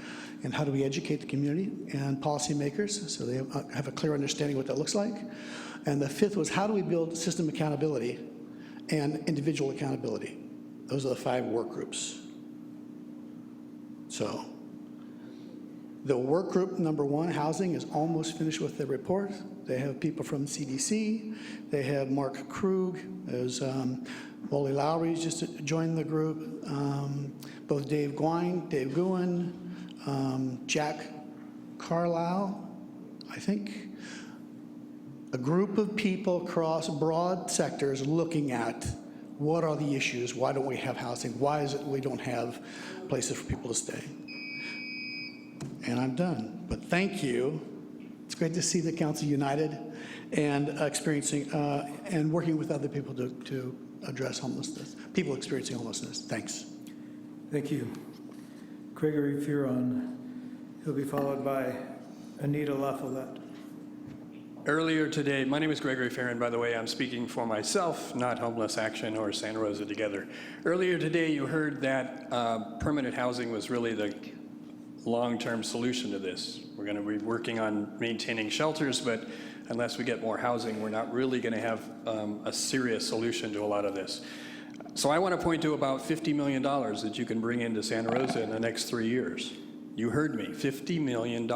And how do we educate the community and policymakers so they have a clear understanding of what that looks like. And the 5th was, how do we build system accountability and individual accountability? Those are the 5 work groups. So the work group number 1, housing, is almost finished with their report. They have people from CDC. They have Mark Krug. There's Wally Lowry's just joined the group. Both Dave Guin, Jack Carlisle, I think. A group of people across broad sectors looking at what are the issues, why don't we have housing, why is it we don't have places for people to stay. And I'm done, but thank you. It's great to see the council united and experiencing and working with other people to address homelessness, people experiencing homelessness. Thanks. Thank you. Gregory Furon. He'll be followed by Anita LaFollette. Earlier today, my name is Gregory Farron, by the way. I'm speaking for myself, not Homeless Action or Santa Rosa Together. Earlier today, you heard that permanent housing was really the long-term solution to this. We're going to be working on maintaining shelters, but unless we get more housing, we're not really going to have a serious solution to a lot of this. So I want to point to about $50 million that you can bring into Santa Rosa in the next 3 years. You heard me, $50 million.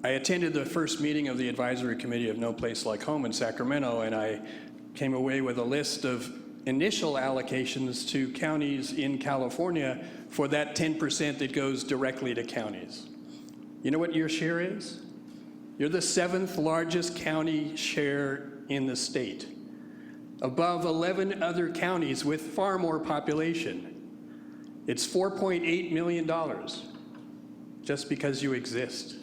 I attended the first meeting of the advisory committee of No Place Like Home in Sacramento, and I came away with a list of initial allocations to counties in California for that 10% that goes directly to counties. You know what your share is? You're the 7th largest county share in the state, above 11 other counties with far more population. It's $4.8 million just because you exist.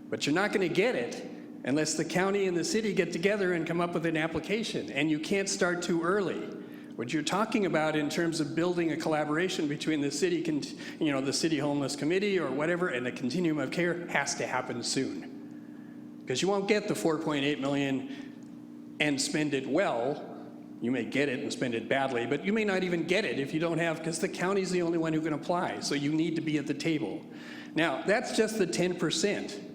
But you're not going to get it unless the county and the city get together and come up with an application, and you can't start too early. What you're talking about in terms of building a collaboration between the city, the City Homeless Committee or whatever, and the continuum of care has to happen soon. Because you won't get the $4.8 million and spend it well. You may get it and spend it badly, but you may not even get it if you don't have, because the county's the only one who can apply, so you need to be at the table. Now, that's just the 10%.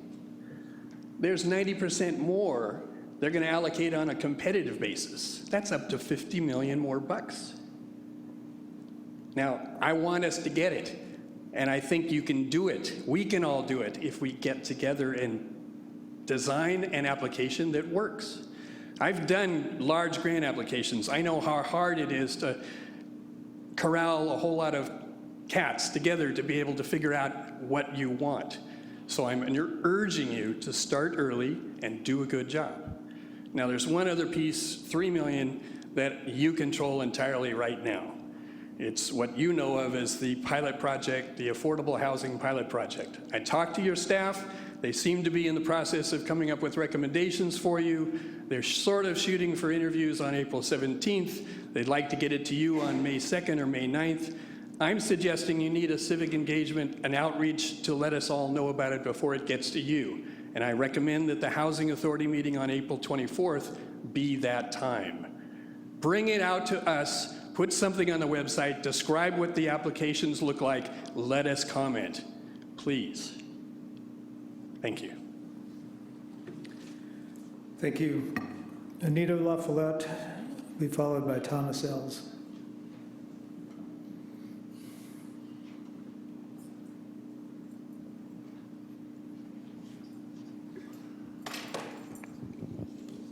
There's 90% more they're going to allocate on a competitive basis. That's up to $50 million more bucks. Now, I want us to get it, and I think you can do it. We can all do it if we get together and design an application that works. I've done large grant applications. I know how hard it is to corral a whole lot of cats together to be able to figure out what you want. So I'm urging you to start early and do a good job. Now there's one other piece, $3 million, that you control entirely right now. It's what you know of as the pilot project, the Affordable Housing Pilot Project. I talked to your staff. They seem to be in the process of coming up with recommendations for you. They're sort of shooting for interviews on April 17th. They'd like to get it to you on May 2nd or May 9th. I'm suggesting you need a civic engagement, an outreach to let us all know about it before it gets to you. And I recommend that the Housing Authority meeting on April 24th be that time. Bring it out to us, put something on the website, describe what the applications look like, let us comment, please. Thank you. Thank you. Anita LaFollette, be followed by Thomas Ells.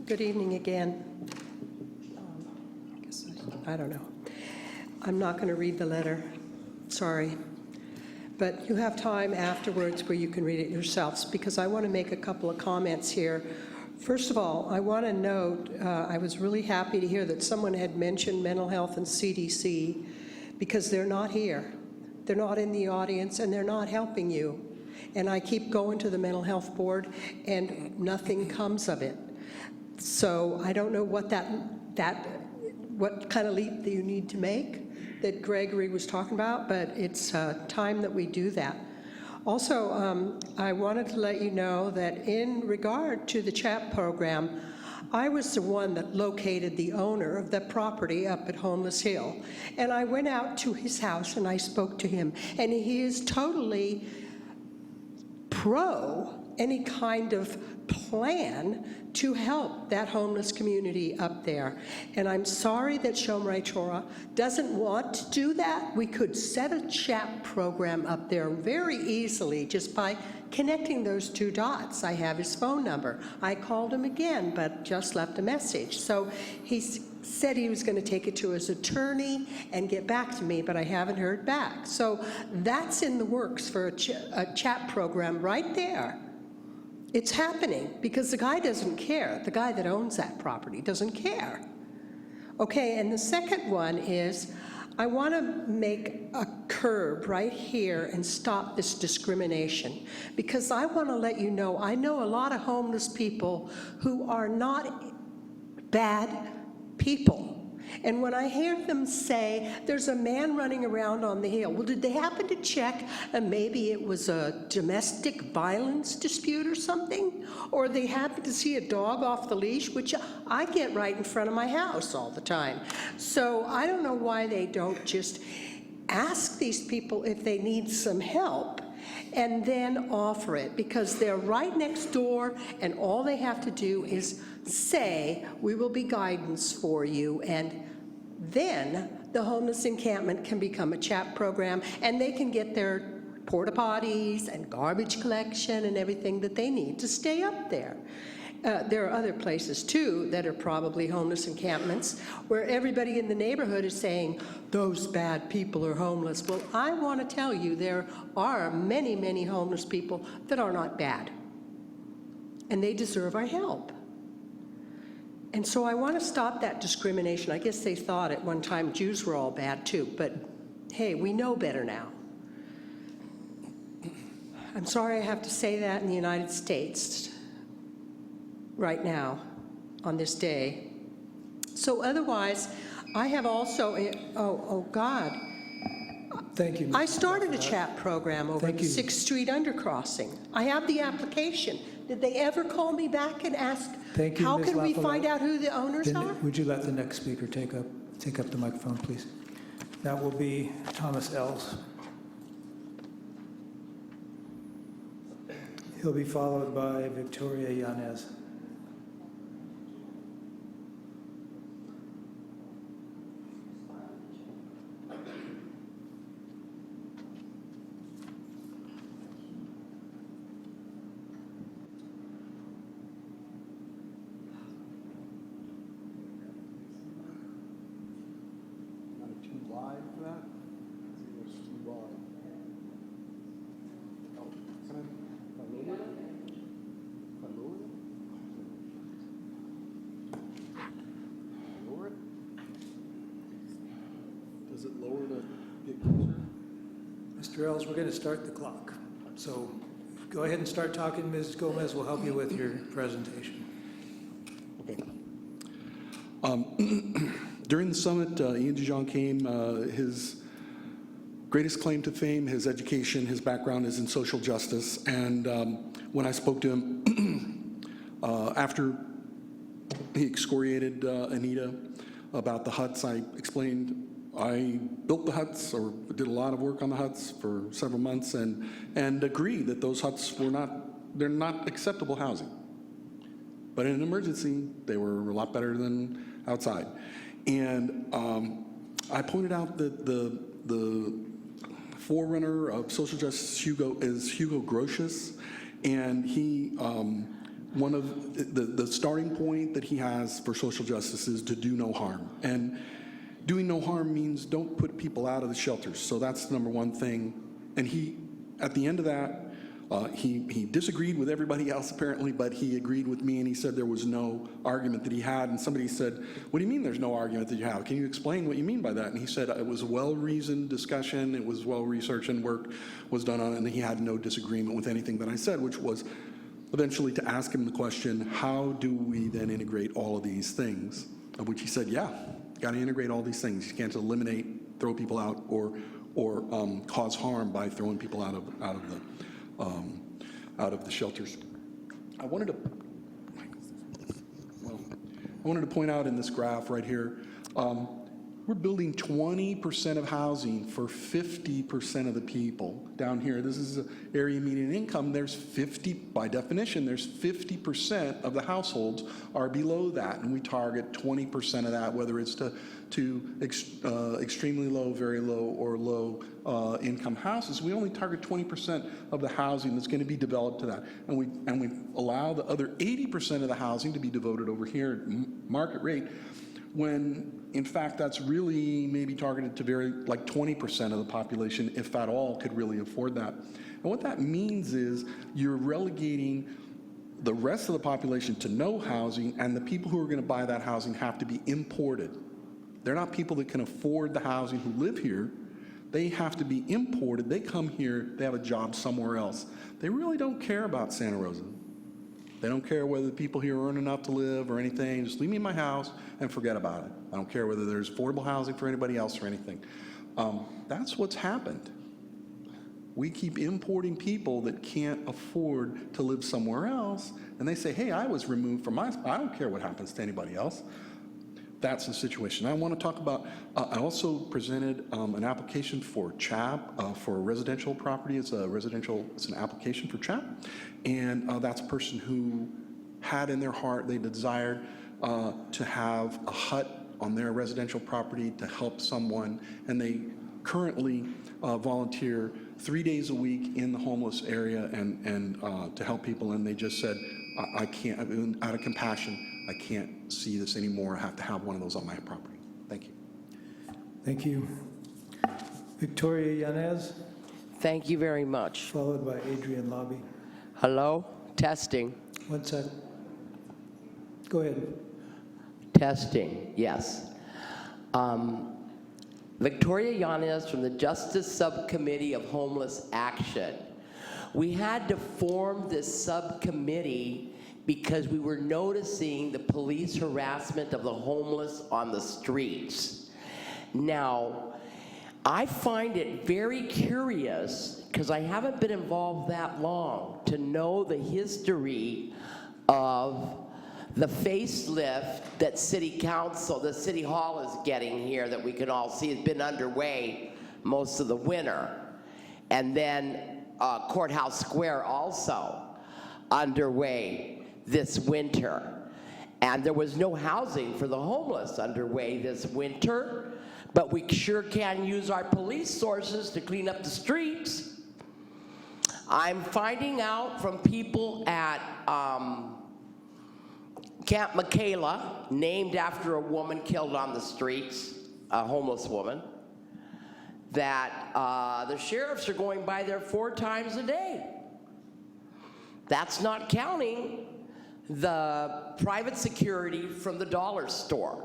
Good evening again. I don't know. I'm not going to read the letter. Sorry. But you have time afterwards where you can read it yourselves, because I want to make a couple of comments here. First of all, I want to note, I was really happy to hear that someone had mentioned mental health and CDC, because they're not here. They're not in the audience, and they're not helping you. And I keep going to the mental health board, and nothing comes of it. So I don't know what what kind of leap that you need to make that Gregory was talking about, but it's time that we do that. Also, I wanted to let you know that in regard to the CHAP program, I was the one that located the owner of the property up at Homeless Hill. And I went out to his house and I spoke to him, and he is totally pro any kind of plan to help that homeless community up there. And I'm sorry that Shomrei Torah doesn't want to do that. We could set a CHAP program up there very easily just by connecting those two dots. I have his phone number. I called him again, but just left a message. So he said he was going to take it to his attorney and get back to me, but I haven't heard back. So that's in the works for a CHAP program right there. It's happening because the guy doesn't care. The guy that owns that property doesn't care. Okay, and the second one is I want to make a curb right here and stop this discrimination, because I want to let you know, I know a lot of homeless people who are not bad people. And when I hear them say, there's a man running around on the hill, well, did they happen to check and maybe it was a domestic violence dispute or something? Or they happen to see a dog off the leash, which I get right in front of my house all the time. So I don't know why they don't just ask these people if they need some help and then offer it, because they're right next door and all they have to do is say, we will be guidance for you, and then the homeless encampment can become a CHAP program and they can get their porta potties and garbage collection and everything that they need to stay up there. There are other places too that are probably homeless encampments where everybody in the neighborhood is saying, those bad people are homeless. Well, I want to tell you there are many, many homeless people that are not bad. And they deserve our help. And so I want to stop that discrimination. I guess they thought at one time Jews were all bad too, but hey, we know better now. I'm sorry I have to say that in the United States right now, on this day. So otherwise, I have also, oh God. Thank you. I started a CHAP program over the 6th Street undercrossing. I have the application. Did they ever call me back and ask, Thank you, how Ms. can we Lafayette. find out who the owners Then are? would you let the next speaker take up the microphone, please? That will be Thomas Ells. He'll be followed by Victoria Yanez. Does it lower to get closer? Mr. Ells, we're going to start the clock. So go ahead and start talking. Ms. Gomez will help you with your presentation. Okay. During the summit, Ian Dijon came. His greatest claim to fame, his education, his background is in social justice. And when I spoke to him after he excoriated Anita about the huts, I explained I built the huts, or did a lot of work on the huts for several months, and agree that those huts they're not acceptable housing. But in an emergency, they were a lot better than outside. And I pointed out that the forerunner of social justice is Hugo Grotius, and he, one of the starting point that he has for social justice is to do no harm. And doing no harm means don't put people out of the shelters. So that's the number one thing. And he, at the end of that, he disagreed with everybody else apparently, but he agreed with me, and he said there was no argument that he had. And somebody said, what do you mean there's no argument that you have? Can you explain what you mean by that? And he said it was a well-reasoned discussion, it was well-researched, and work was done on it, and he had no disagreement with anything that I said, which was eventually to ask him the question, how do we then integrate all of these things? Of which he said, yeah, got to integrate all these things. You can't eliminate, throw people out, or cause harm by throwing people out of the shelters. I wanted to point out in this graph right here, we're building 20% of housing for 50% of the people down here. This is area median income. There's 50, by definition, there's 50% of the households are below that, and we target 20% of that, whether it's to extremely low, very low, or low income houses. We only target 20% of the housing that's going to be developed to that, and we allow the other 80% of the housing to be devoted over here at market rate, when in fact that's really maybe targeted to like 20% of the population, if at all, could really afford that. And what that means is you're relegating the rest of the population to no housing, and the people who are going to buy that housing have to be imported. They're not people that can afford the housing who live here. They have to be imported. They come here, they have a job somewhere else. They really don't care about Santa Rosa. They don't care whether the people here earn enough to live or anything. Just leave me in my house and forget about it. I don't care whether there's affordable housing for anybody else or anything. That's what's happened. We keep importing people that can't afford to live somewhere else, and they say, hey, I was removed from I don't care what happens to anybody else. That's the situation. I want to talk about, I also presented an application for CHAP for a residential property. It's an application for CHAP. And that's a person who had in their heart, they desired to have a hut on their residential property to help someone. And they currently volunteer 3 days a week in the homeless area and to help people. And they just said, I can't, out of compassion, I can't see this anymore. I have to have one of those on my property. Thank you. Thank you. Victoria Yanez, Thank you very much. followed by Adrian Lobby. Hello? Testing. 1 sec. Go ahead. Testing, yes. Victoria Yanez from the Justice Subcommittee of Homeless Action. We had to form this subcommittee because we were noticing the police harassment of the homeless on the streets. Now, I find it very curious, because I haven't been involved that long, to know the history of the facelift that City Council, the City Hall is getting here that we can all see has been underway most of the winter. And then Courthouse Square also underway this winter. And there was no housing for the homeless underway this winter, but we sure can use our police sources to clean up the streets. I'm finding out from people at Camp Michaela, named after a woman killed on the streets, a homeless woman, that the sheriffs are going by there 4 times a day. That's not counting the private security from the dollar store.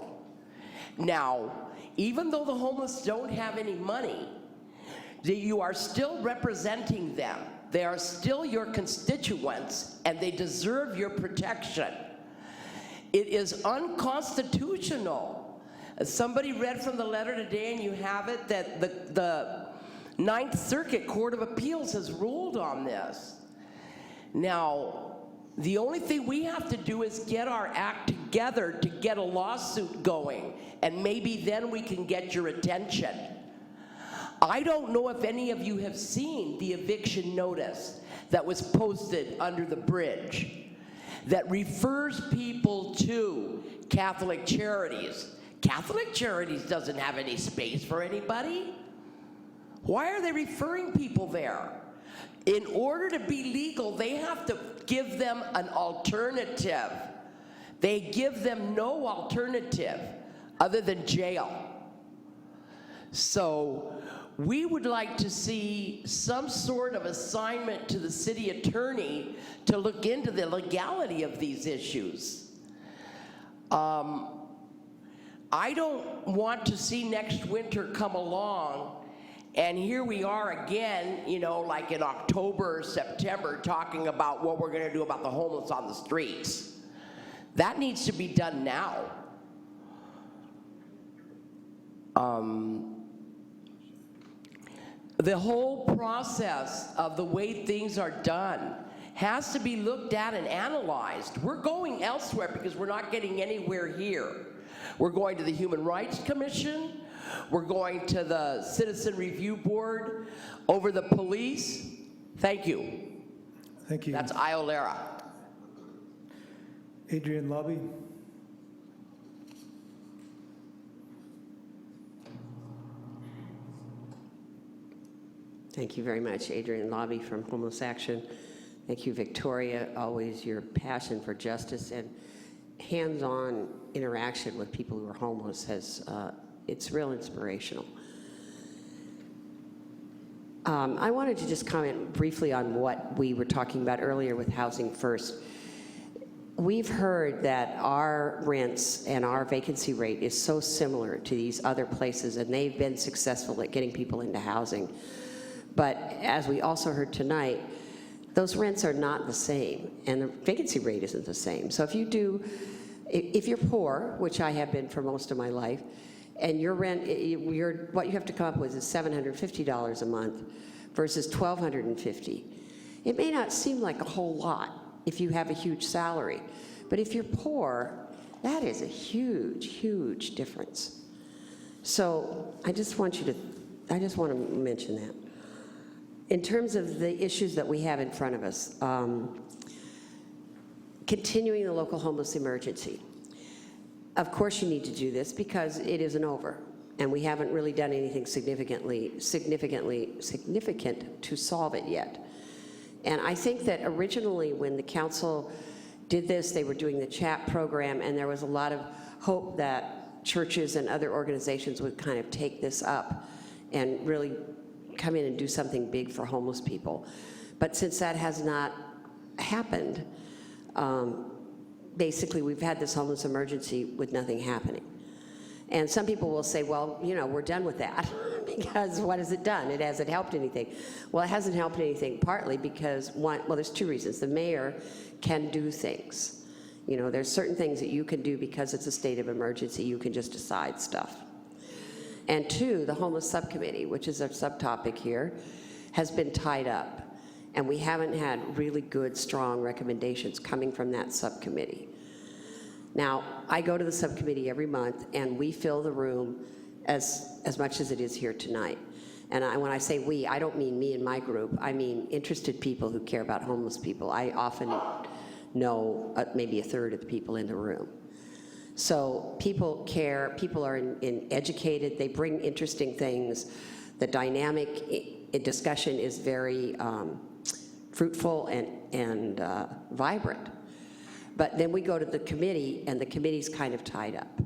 Now, even though the homeless don't have any money, you are still representing them. They are still your constituents, and they deserve your protection. It is unconstitutional. Somebody read from the letter today, and you have it, that the Ninth Circuit Court of Appeals has ruled on this. Now, the only thing we have to do is get our act together to get a lawsuit going, and maybe then we can get your attention. I don't know if any of you have seen the eviction notice that was posted under the bridge that refers people to Catholic Charities. Catholic Charities doesn't have any space for anybody. Why are they referring people there? In order to be legal, they have to give them an alternative. They give them no alternative other than jail. So we would like to see some sort of assignment to the city attorney to look into the legality of these issues. I don't want to see next winter come along and here we are again, you know, like in October or September, talking about what we're going to do about the homeless on the streets. That needs to be done now. The whole process of the way things are done has to be looked at and analyzed. We're going elsewhere because we're not getting anywhere here. We're going to the Human Rights Commission. We're going to the Citizen Review Board over the police. Thank you. Thank you. That's Iolera. Adrian Lobby. Thank you very much, Adrian Lobby from Homeless Action. Thank you, Victoria. Always your passion for justice and hands-on interaction with people who are homeless has, it's real inspirational. I wanted to just comment briefly on what we were talking about earlier with Housing First. We've heard that our rents and our vacancy rate is so similar to these other places, and they've been successful at getting people into housing. But as we also heard tonight, those rents are not the same, and the vacancy rate isn't the same. So if you're poor, which I have been for most of my life, and your rent, what you have to come up with is $750 a month versus $1,250. It may not seem like a whole lot if you have a huge salary, but if you're poor, that is a huge, huge difference. So I just want to mention that. In terms of the issues that we have in front of us, continuing the local homeless emergency. Of course you need to do this because it isn't over, and we haven't really done anything significant to solve it yet. And I think that originally when the council did this, they were doing the CHAP program, and there was a lot of hope that churches and other organizations would kind of take this up and really come in and do something big for homeless people. But since that has not happened, basically we've had this homeless emergency with nothing happening. And some people will say, well, you know, we're done with that because what has it done? It hasn't helped anything. Well, it hasn't helped anything partly because there's two reasons. The mayor can do things. You know, there's certain things that you can do because it's a state of emergency. You can just decide stuff. And two, the homeless subcommittee, which is our subtopic here, has been tied up. And we haven't had really good, strong recommendations coming from that subcommittee. Now, I go to the subcommittee every month, and we fill the room as much as it is here tonight. And when I say we, I don't mean me and my group. I mean interested people who care about homeless people. I often know maybe a third of the people in the room. So people care, people are educated, they bring interesting things. The dynamic discussion is very fruitful and vibrant. But then we go to the committee, and the committee's kind of tied up,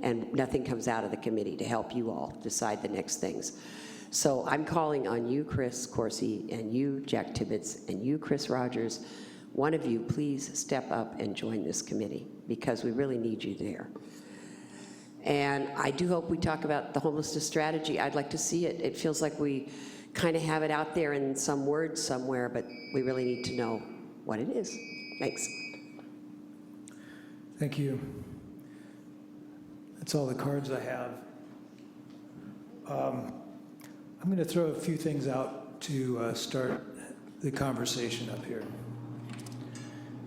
and nothing comes out of the committee to help you all decide the next things. So I'm calling on you, Chris Corsi, and you, Jack Tibbetts, and you, Chris Rogers. One of you, please step up and join this committee, because we really need you there. And I do hope we talk about the homelessness strategy. I'd like to see it. It feels like we kind of have it out there in some words somewhere, but we really need to know what it is. Thanks. Thank you. That's all the cards I have. I'm going to throw a few things out to start the conversation up here.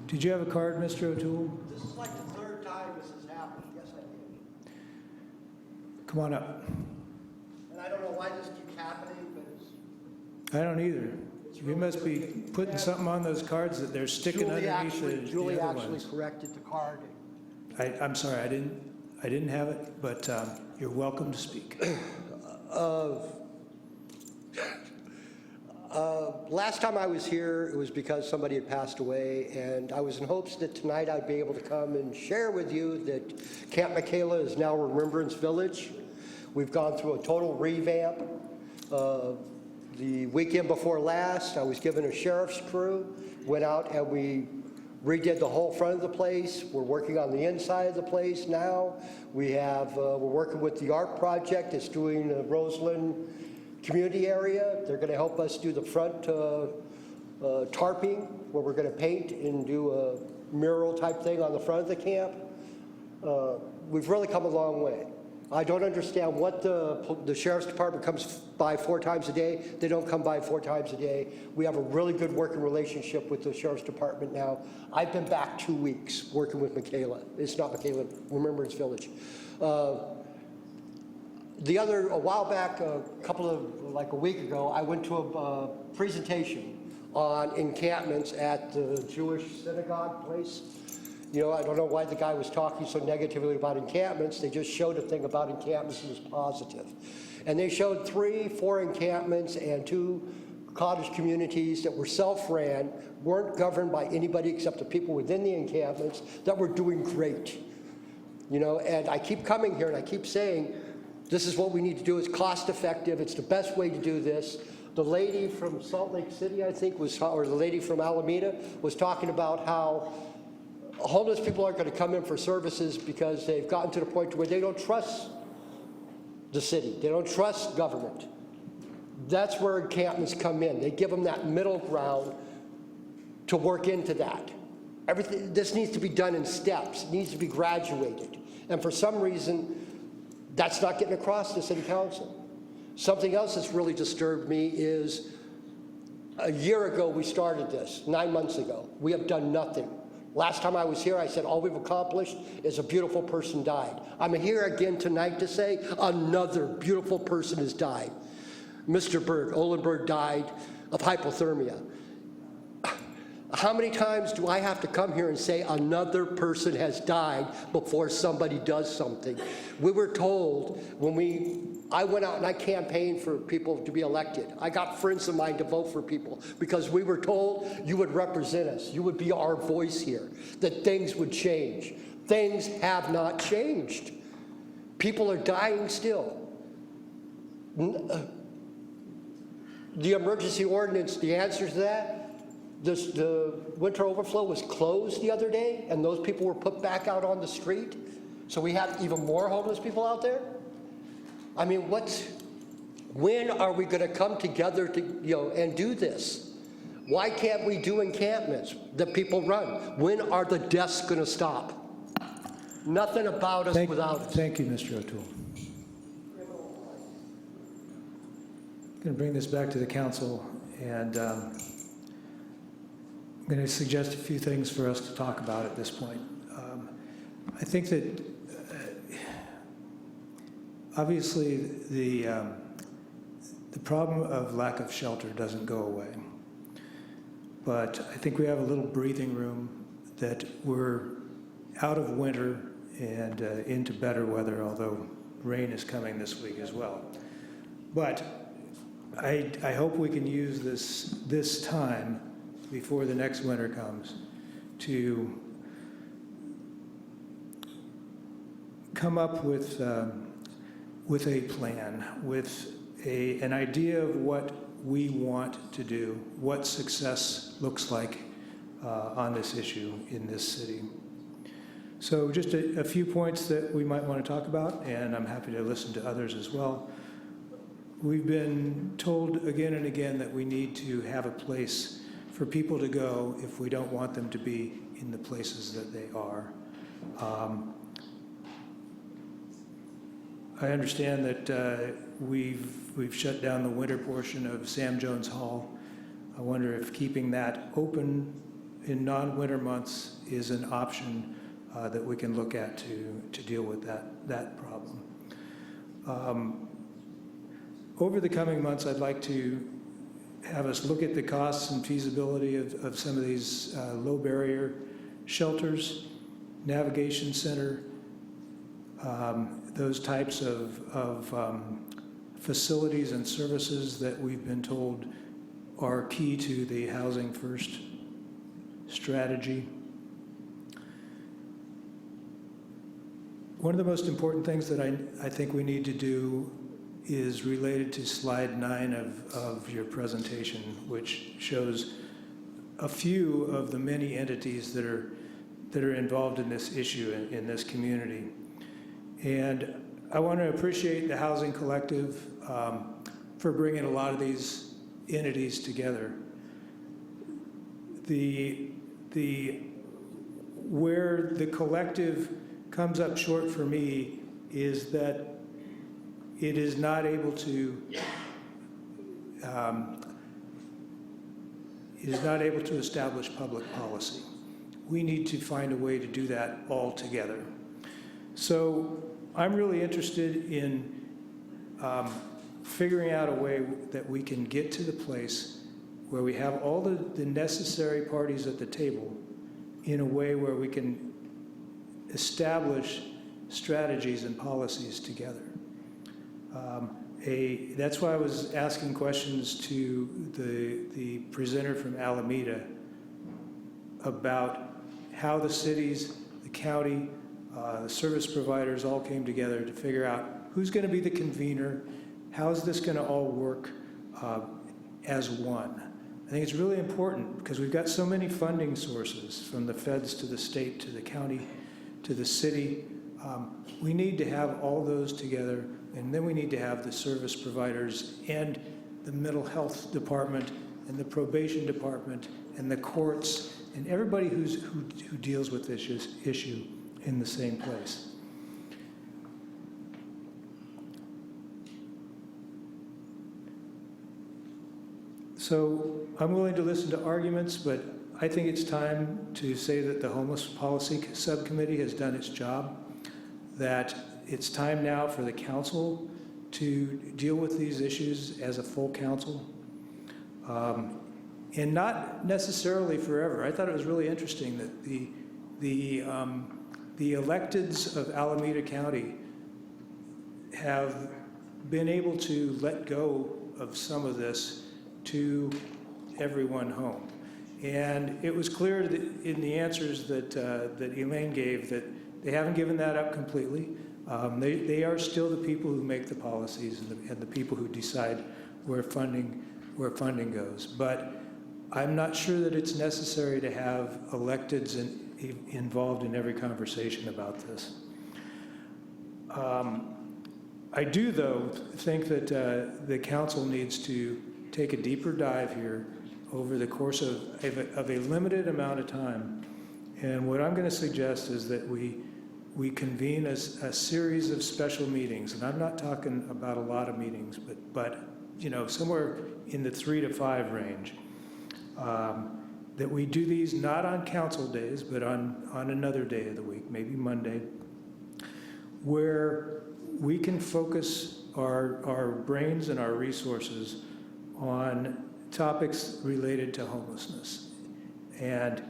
Did you have a card, Mr. O'Toole? This is like the third time this has happened. Yes, I did. Come on up. And I don't know why this keeps happening, but it's... I don't either. You must be putting something on those cards that they're sticking underneath the Julie other actually ones. corrected the card. I'm sorry, I didn't have it, but you're welcome to speak. Last time I was here, it was because somebody had passed away, and I was in hopes that tonight I'd be able to come and share with you that Camp Michaela is now a Remembrance Village. We've gone through a total revamp. The weekend before last, I was given a sheriff's crew, went out and we redid the whole front of the place. We're working on the inside of the place now. We're working with the art project. It's doing the Roseland community area. They're going to help us do the front tarping, where we're going to paint and do a mural type thing on the front of the camp. We've really come a long way. I don't understand what the Sheriff's Department comes by 4 times a day. They don't come by 4 times a day. We have a really good working relationship with the Sheriff's Department now. I've been back 2 weeks working with Michaela. It's not Michaela, Remembrance Village. A while back, like a week ago, I went to a presentation on encampments at the Jewish synagogue place. You know, I don't know why the guy was talking so negatively about encampments. They just showed a thing about encampments that was positive. And they showed 3, 4 encampments and 2 cottage communities that were self-ran, weren't governed by anybody except the people within the encampments, that were doing great. You know, and I keep coming here and I keep saying, this is what we need to do. It's cost effective. It's the best way to do this. The lady from Salt Lake City, I think, or the lady from Alameda, was talking about how homeless people aren't going to come in for services because they've gotten to the point where they don't trust the city. They don't trust government. That's where encampments come in. They give them that middle ground to work into that. Everything, this needs to be done in steps, it needs to be graduated. And for some reason, that's not getting across to City Council. Something else that's really disturbed me is a year ago we started this, 9 months ago. We have done nothing. Last time I was here, I said all we've accomplished is a beautiful person died. I'm here again tonight to say another beautiful person has died. Mr. Berg, Olenberg, died of hypothermia. How many times do I have to come here and say another person has died before somebody does something? We were told when I went out and I campaigned for people to be elected. I got friends of mine to vote for people because we were told you would represent us, you would be our voice here, that things would change. Things have not changed. People are dying still. The emergency ordinance, the answer to that, the winter overflow was closed the other day, and those people were put back out on the street. So we have even more homeless people out there. I mean, when are we going to come together to, and do this? Why can't we do encampments that people run? When are the deaths going to stop? Nothing about us without us. Thank you, Mr. O'Toole. I'm going to bring this back to the council, and I'm going to suggest a few things for us to talk about at this point. I think that obviously the problem of lack of shelter doesn't go away, but I think we have a little breathing room that we're out of winter and into better weather, although rain is coming this week as well. But I hope we can use this time before the next winter comes to come up with a plan, with an idea of what we want to do, what success looks like on this issue in this city. So just a few points that we might want to talk about, and I'm happy to listen to others as well. We've been told again and again that we need to have a place for people to go if we don't want them to be in the places that they are. I understand that we've shut down the winter portion of Sam Jones Hall. I wonder if keeping that open in non-winter months is an option that we can look at to deal with that problem. Over the coming months, I'd like to have us look at the costs and feasibility of some of these low barrier shelters, navigation center, those types of facilities and services that we've been told are key to the Housing First strategy. One of the most important things that I think we need to do is related to slide 9 of your presentation, which shows a few of the many entities that are involved in this issue in this community. And I want to appreciate the Housing Collective for bringing a lot of these entities together. Where the collective comes up short for me is that it is not able to establish public policy. We need to find a way to do that all together. So I'm really interested in figuring out a way that we can get to the place where we have all the necessary parties at the table in a way where we can establish strategies and policies together. That's why I was asking questions to the presenter from Alameda about how the cities, the county, the service providers all came together to figure out who's going to be the convener, how is this going to all work as one. I think it's really important because we've got so many funding sources, from the feds to the state to the county to the city. We need to have all those together, and then we need to have the service providers and the mental health department and the probation department and the courts and everybody who deals with this issue in the same place. So I'm willing to listen to arguments, but I think it's time to say that the Homeless Policy Subcommittee has done its job, that it's time now for the council to deal with these issues as a full council, and not necessarily forever. I thought it was really interesting that the electeds of Alameda County have been able to let go of some of this to everyone home. And it was clear in the answers that Elaine gave that they haven't given that up completely. They are still the people who make the policies and the people who decide where funding goes. But I'm not sure that it's necessary to have electeds involved in every conversation about this. I do, though, think that the council needs to take a deeper dive here over the course of a limited amount of time. And what I'm going to suggest is that we convene a series of special meetings. And I'm not talking about a lot of meetings, but you know, somewhere in the 3 to 5 range. That we do these not on council days, but on another day of the week, maybe Monday, where we can focus our brains and our resources on topics related to homelessness and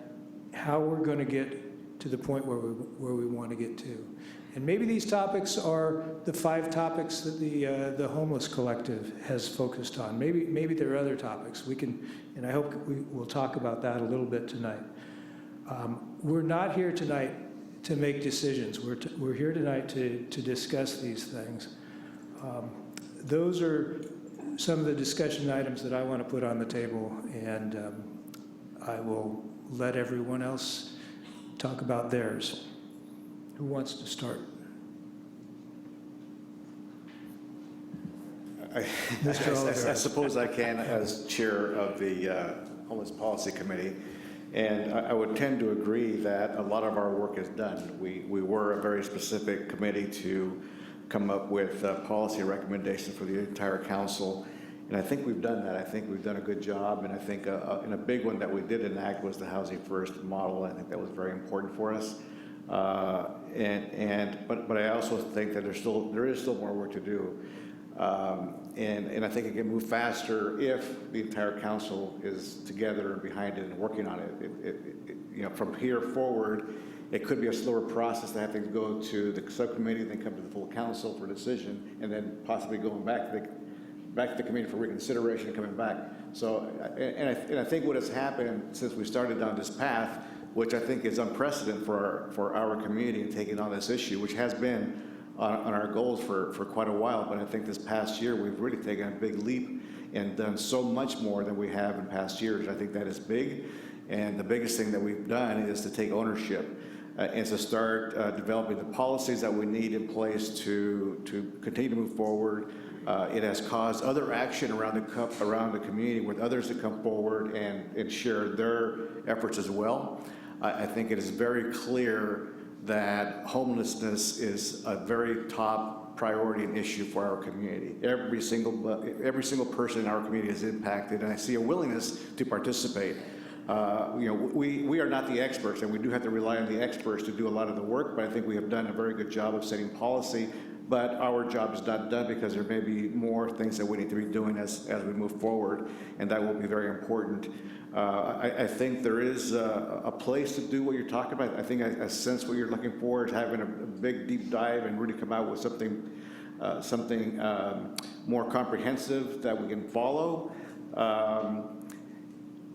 how we're going to get to the point where we want to get to. And maybe these topics are the 5 topics that the Homeless Collective has focused on. Maybe there are other topics. We can, and I hope we'll talk about that a little bit tonight. We're not here tonight to make decisions. We're here tonight to discuss these things. Those are some of the discussion items that I want to put on the table, and I will let everyone else talk about theirs. Who wants to start? I suppose I can, as chair of the Homeless Policy Committee. And I would tend to agree that a lot of our work is done. We were a very specific committee to come up with policy recommendations for the entire council. And I think we've done that. I think we've done a good job. And I think and a big one that we did enact was the Housing First model. I think that was very important for us. But I also think that there is still more work to do. And I think it can move faster if the entire council is together and behind it and working on it. You know, from here forward, it could be a slower process to have things go to the subcommittee, then come to the full council for decision, and then possibly going back to the committee for reconsideration and coming back. So, and I think what has happened since we started down this path, which I think is unprecedented for our community in taking on this issue, which has been on our goals for quite a while, but I think this past year we've really taken a big leap and done so much more than we have in past years. I think that is big, and the biggest thing that we've done is to take ownership and to start developing the policies that we need in place to continue to move forward. It has caused other action around the community with others to come forward and share their efforts as well. I think it is very clear that homelessness is a very top priority and issue for our community. Every single person in our community is impacted, and I see a willingness to participate. You know, we are not the experts, and we do have to rely on the experts to do a lot of the work, but I think we have done a very good job of setting policy. But our job is not done because there may be more things that we need to be doing as we move forward, and that will be very important. I think there is a place to do what you're talking about. I think I sense what you're looking for is having a big, deep dive and really come out with something more comprehensive that we can follow.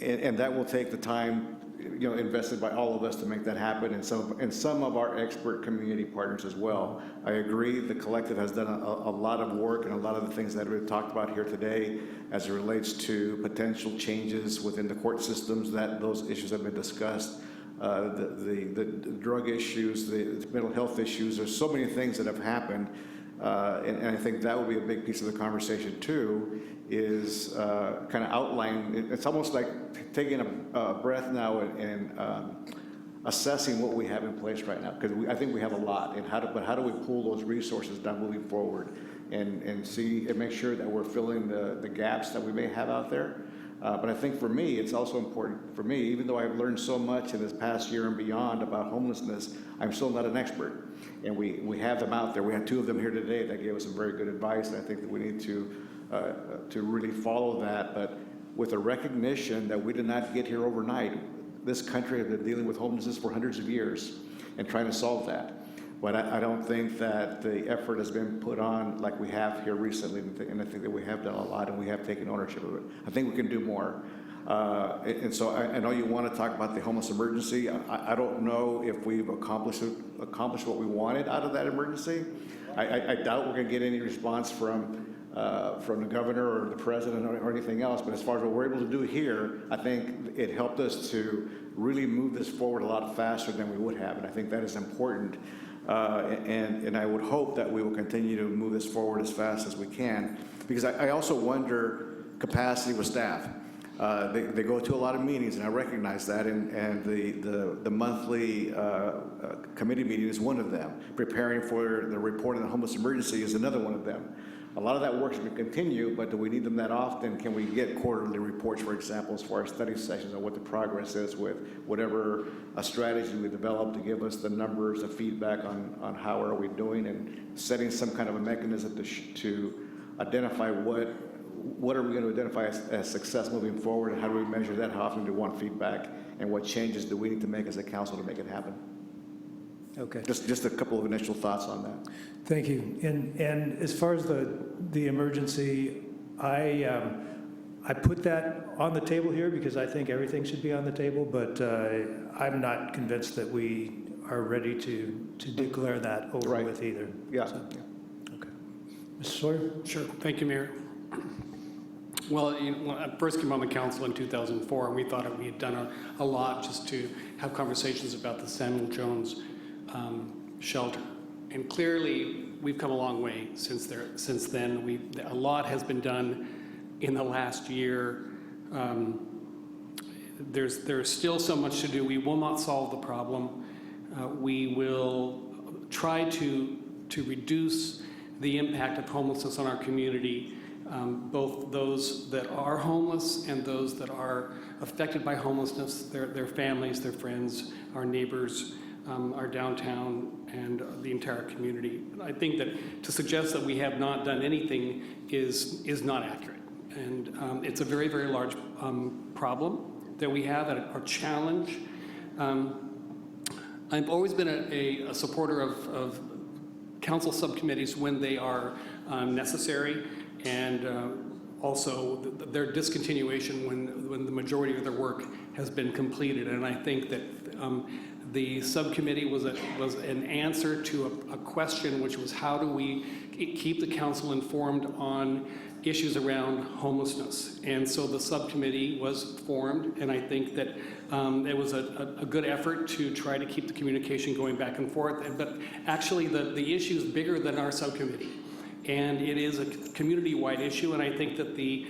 And that will take the time, you know, invested by all of us to make that happen, and some of our expert community partners as well. I agree, the collective has done a lot of work, and a lot of the things that we've talked about here today as it relates to potential changes within the court systems, that those issues have been discussed. The drug issues, the mental health issues, there's so many things that have happened And I think that would be a big piece of the conversation too, is kind of outlining, it's almost like taking a breath now and assessing what we have in place right now, because I think we have a lot, and how do we pull those resources down moving forward and see and make sure that we're filling the gaps that we may have out there. But I think for me, it's also important for me, even though I've learned so much in this past year and beyond about homelessness, I'm still not an expert. And we have them out there. We had two of them here today that gave us some very good advice, and I think that we need to really follow that, but with a recognition that we did not get here overnight. This country has been dealing with homelessness for hundreds of years and trying to solve that. But I don't think that the effort has been put on like we have here recently, and I think that we have done a lot and we have taken ownership of it. I think we can do more. And so I know you want to talk about the homeless emergency. I don't know if we've accomplished what we wanted out of that emergency. I doubt we're going to get any response from the governor or the president or anything else, but as far as what we're able to do here, I think it helped us to really move this forward a lot faster than we would have, and I think that is important. And I would hope that we will continue to move this forward as fast as we can, because I also wonder capacity with staff. They go to a lot of meetings, and I recognize that, and the monthly committee meeting is one of them. Preparing for the report on the homeless emergency is another one of them. A lot of that work is going to continue, but do we need them that often? Can we get quarterly reports, for example, as far as study sessions on what the progress is with whatever a strategy we develop to give us the numbers, the feedback on how are we doing, and setting some kind of a mechanism to identify what are we going to identify as success moving forward, and how do we measure that, how often do we want feedback, and what changes do we need to make as a council to make it happen? Okay. Just a couple of initial thoughts on that. Thank you. And as far as the emergency, I put that on the table here because I think everything should be on the table, but I'm not convinced that we are ready to declare that over with either. Yeah. So, okay. Mr. Sawyer? Sure. Thank you, Mayor. Well, when I first came on the council in 2004, and we thought that we had done a lot just to have conversations about the Samuel Jones shelter. And clearly, we've come a long way since then. A lot has been done in the last year. There's still so much to do. We will not solve the problem. We will try to reduce the impact of homelessness on our community, both those that are homeless and those that are affected by homelessness, their families, their friends, our neighbors, our downtown, and the entire community. I think that to suggest that we have not done anything is not accurate. And it's a very, very large problem that we have, our challenge. I've always been a supporter of council subcommittees when they are necessary, and also their discontinuation when the majority of their work has been completed. And I think that the subcommittee was an answer to a question, which was how do we keep the council informed on issues around homelessness. And so the subcommittee was formed, and I think that it was a good effort to try to keep the communication going back and forth. But actually the issue is bigger than our subcommittee, and it is a community-wide issue, and I think that the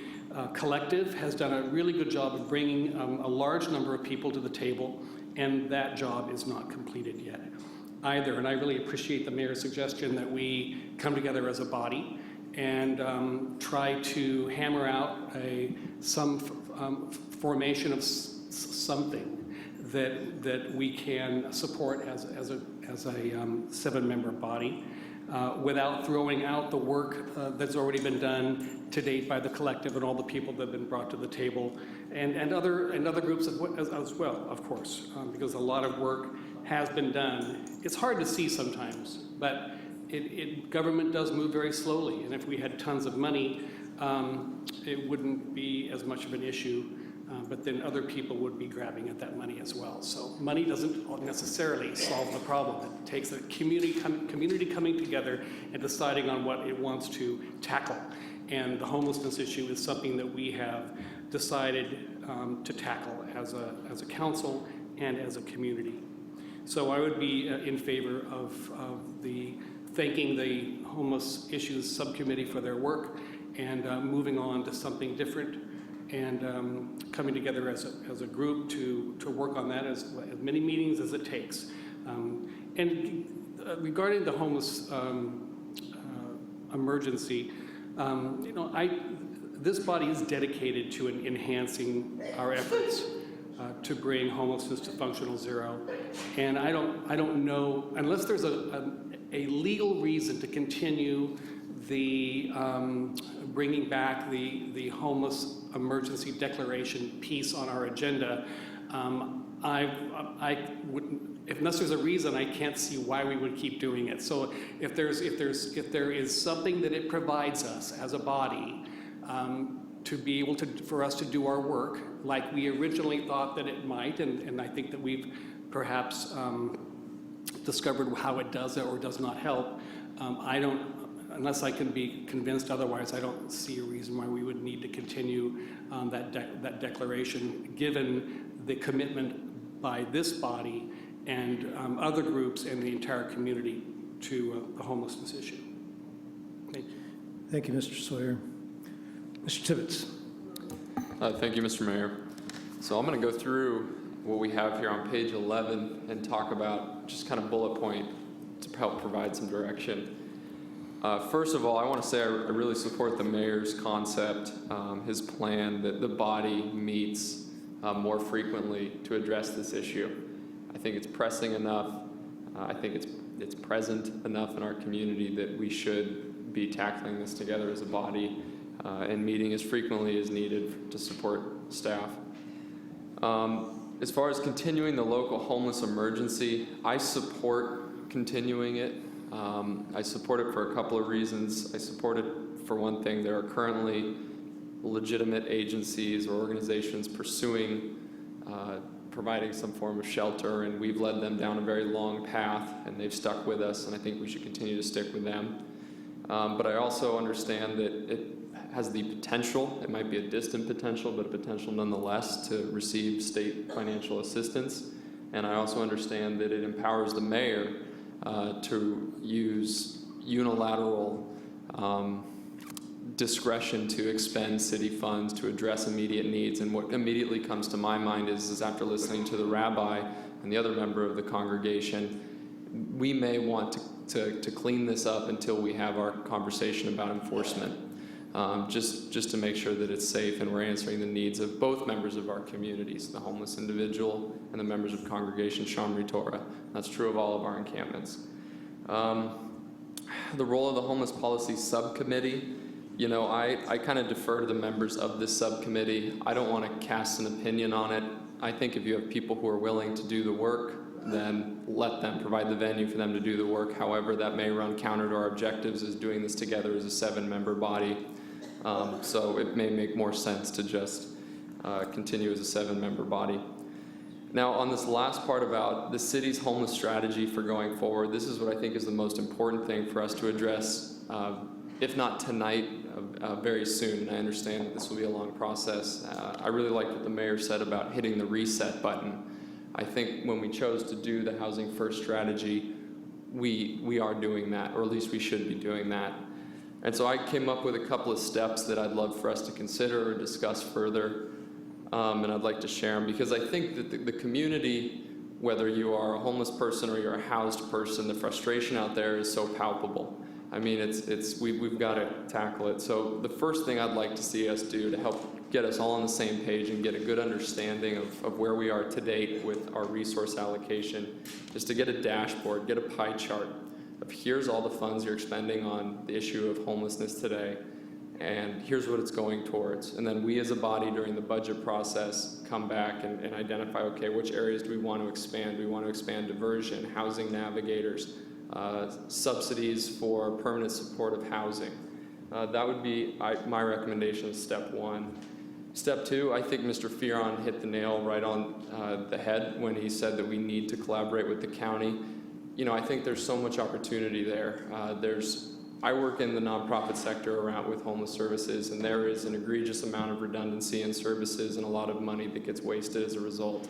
collective has done a really good job of bringing a large number of people to the table, and that job is not completed yet either. And I really appreciate the mayor's suggestion that we come together as a body and try to hammer out some formation of something that we can support as a 7-member body without throwing out the work that's already been done to date by the collective and all the people that have been brought to the table, and other groups as well, of course, because a lot of work has been done. It's hard to see sometimes, but government does move very slowly, and if we had tons of money, it wouldn't be as much of an issue, but then other people would be grabbing at that money as well. So money doesn't necessarily solve the problem. It takes a community coming together and deciding on what it wants to tackle. And the homelessness issue is something that we have decided to tackle as a council and as a community. So I would be in favor of the thanking the Homeless Issues Subcommittee for their work and moving on to something different and coming together as a group to work on that as many meetings as it takes. Regarding the homeless emergency, this body is dedicated to enhancing our efforts to bring homelessness to functional zero. And I don't know, unless there's a legal reason to continue the bringing back the homeless emergency declaration piece on our agenda, unless there's a reason, I can't see why we would keep doing it. So if there is something that it provides us as a body to be able to, for us to do our work like we originally thought that it might, and I think that we've perhaps discovered how it does it or does not help, unless I can be convinced otherwise, I don't see a reason why we would need to continue that declaration, given the commitment by this body and other groups and the entire community to the homelessness issue. Thank you. Thank you, Mr. Sawyer. Mr. Tibbetts. Thank you, Mr. Mayor. So I'm going to go through what we have here on page 11 and talk about just kind of bullet point to help provide some direction. First of all, I want to say I really support the mayor's concept, his plan that the body meets more frequently to address this issue. I think it's pressing enough. I think it's present enough in our community that we should be tackling this together as a body and meeting as frequently as needed to support staff. As far as continuing the local homeless emergency, I support continuing it. I support it for a couple of reasons. I support it for one thing. There are currently legitimate agencies or organizations pursuing providing some form of shelter, and we've led them down a very long path, and they've stuck with us, and I think we should continue to stick with them. But I also understand that it has the potential, it might be a distant potential, but a potential nonetheless to receive state financial assistance. And I also understand that it empowers the mayor to use unilateral discretion to expend city funds to address immediate needs. And what immediately comes to my mind is after listening to the rabbi and the other member of the congregation, we may want to clean this up until we have our conversation about enforcement, just to make sure that it's safe and we're answering the needs of both members of our communities, the homeless individual and the members of Congregation Shomri Torah. That's true of all of our encampments. The role of the Homeless Policy Subcommittee, I kind of defer to the members of this subcommittee. I don't want to cast an opinion on it. I think if you have people who are willing to do the work, then let them provide the venue for them to do the work. However, that may run counter to our objectives as doing this together as a 7-member body. So it may make more sense to just continue as a 7-member body. Now, on this last part about the city's homeless strategy for going forward, this is what I think is the most important thing for us to address, if not tonight, very soon. And I understand that this will be a long process. I really like what the mayor said about hitting the reset button. I think when we chose to do the Housing First strategy, we are doing that, or at least we should be doing that. And so I came up with a couple of steps that I'd love for us to consider or discuss further, and I'd like to share them, because I think that the community, whether you are a homeless person or you're a housed person, the frustration out there is so palpable. I mean, we've got to tackle it. So the first thing I'd like to see us do to help get us all on the same page and get a good understanding of where we are to date with our resource allocation is to get a dashboard, get a pie chart of here's all the funds you're expending on the issue of homelessness today, and here's what it's going towards. And then we as a body during the budget process come back and identify, okay, which areas do we want to expand? Do we want to expand diversion, housing navigators, subsidies for permanent supportive housing? That would be my recommendation is step 1. Step 2, I think Mr. Fearon hit the nail right on the head when he said that we need to collaborate with the county. I think there's so much opportunity there. I work in the nonprofit sector around with homeless services, and there is an egregious amount of redundancy in services and a lot of money that gets wasted as a result.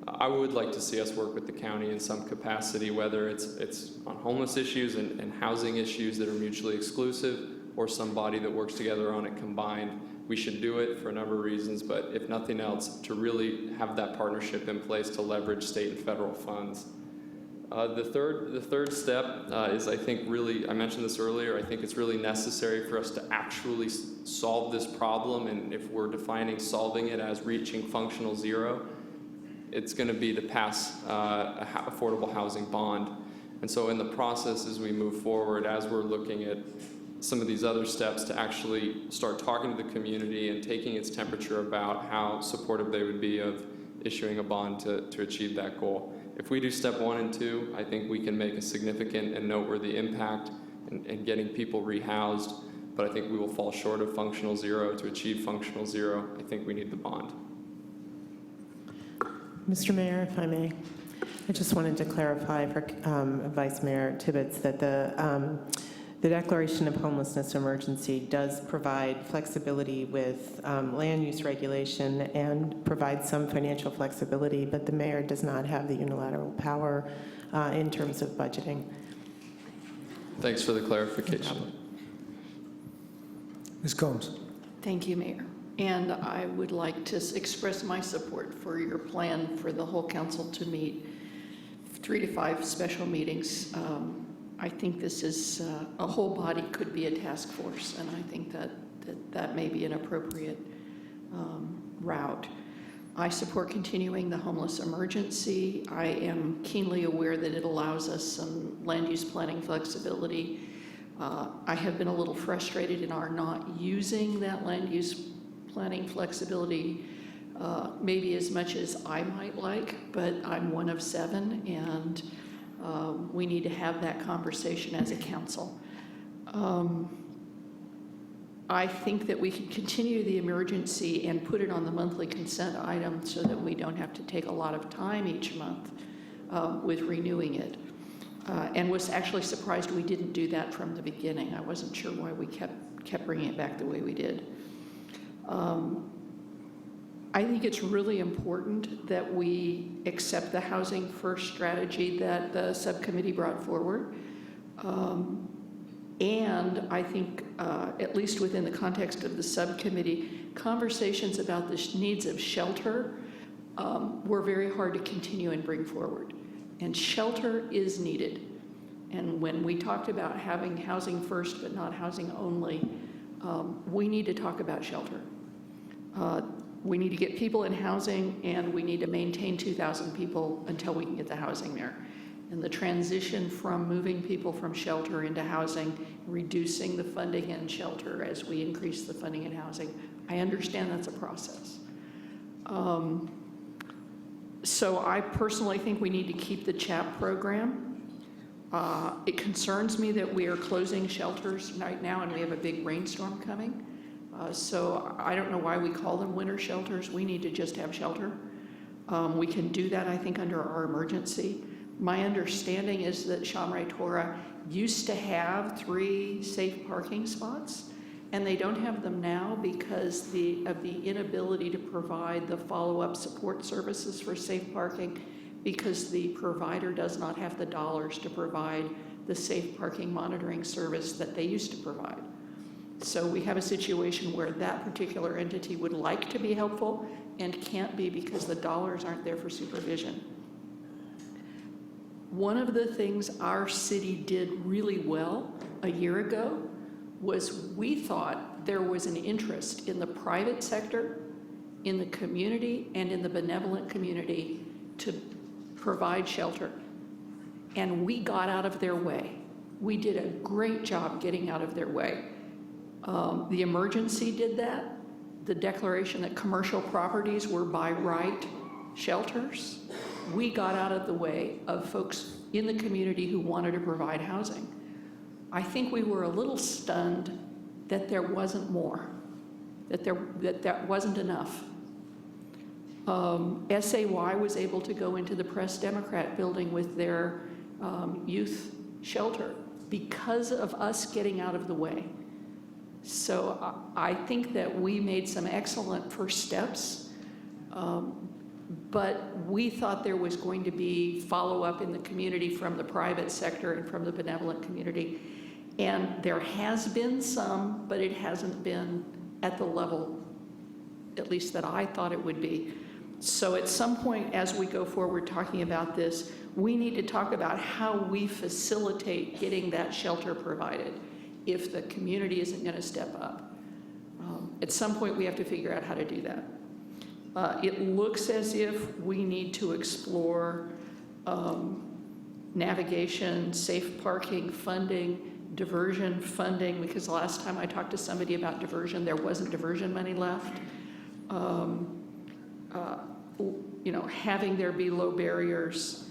I would like to see us work with the county in some capacity, whether it's on homeless issues and housing issues that are mutually exclusive, or somebody that works together on it combined. We should do it for a number of reasons, but if nothing else, to really have that partnership in place to leverage state and federal funds. The third step is, I think, really, I mentioned this earlier, I think it's really necessary for us to actually solve this problem, and if we're defining solving it as reaching functional zero, it's going to be to pass affordable housing bond. And so in the process, as we move forward, as we're looking at some of these other steps, to actually start talking to the community and taking its temperature about how supportive they would be of issuing a bond to achieve that goal. If we do step 1 and 2, I think we can make a significant and noteworthy impact in getting people rehoused, but I think we will fall short of functional zero. To achieve functional zero, I think we need the bond. Mr. Mayor, if I may, I just wanted to clarify for Vice Mayor Tibbetts that the declaration of homelessness emergency does provide flexibility with land use regulation and provide some financial flexibility, but the mayor does not have the unilateral power in terms of budgeting. Thanks for the clarification. Ms. Combs. Thank you, Mayor. And I would like to express my support for your plan for the whole council to meet 3 to 5 special meetings. I think this is, a whole body could be a task force, and I think that may be an appropriate route. I support continuing the homeless emergency. I am keenly aware that it allows us some land use planning flexibility. I have been a little frustrated in our not using that land use planning flexibility maybe as much as I might like, but I'm one of 7, and we need to have that conversation as a council. I think that we can continue the emergency and put it on the monthly consent item so that we don't have to take a lot of time each month with renewing it. And was actually surprised we didn't do that from the beginning. I wasn't sure why we kept bringing it back the way we did. I think it's really important that we accept the Housing First strategy that the subcommittee brought forward. And I think, at least within the context of the subcommittee, conversations about the needs of shelter were very hard to continue and bring forward. And shelter is needed. And when we talked about having housing first but not housing only, we need to talk about shelter. We need to get people in housing, and we need to maintain 2,000 people until we can get the housing there. And the transition from moving people from shelter into housing, reducing the funding in shelter as we increase the funding in housing, I understand that's a process. So I personally think we need to keep the CHAP program. It concerns me that we are closing shelters right now and we have a big rainstorm coming. So I don't know why we call them winter shelters. We need to just have shelter. We can do that, I think, under our emergency. My understanding is that Shamray Torah used to have 3 safe parking spots, and they don't have them now because of the inability to provide the follow-up support services for safe parking, because the provider does not have the dollars to provide the safe parking monitoring service that they used to provide. So we have a situation where that particular entity would like to be helpful and can't be because the dollars aren't there for supervision. One of the things our city did really well a year ago was we thought there was an interest in the private sector, in the community, and in the benevolent community to provide shelter. And we got out of their way. We did a great job getting out of their way. The emergency did that. The declaration that commercial properties were by right shelters. We got out of the way of folks in the community who wanted to provide housing. I think we were a little stunned that there wasn't more, that wasn't enough. SAY was able to go into the Press Democrat building with their youth shelter because of us getting out of the way. So I think that we made some excellent first steps. But we thought there was going to be follow-up in the community from the private sector and from the benevolent community. And there has been some, but it hasn't been at the level, at least that I thought it would be. So at some point, as we go forward talking about this, we need to talk about how we facilitate getting that shelter provided if the community isn't going to step up. At some point, we have to figure out how to do that. It looks as if we need to explore navigation, safe parking funding, diversion funding, because the last time I talked to somebody about diversion, there wasn't diversion money left. Having there be low barriers.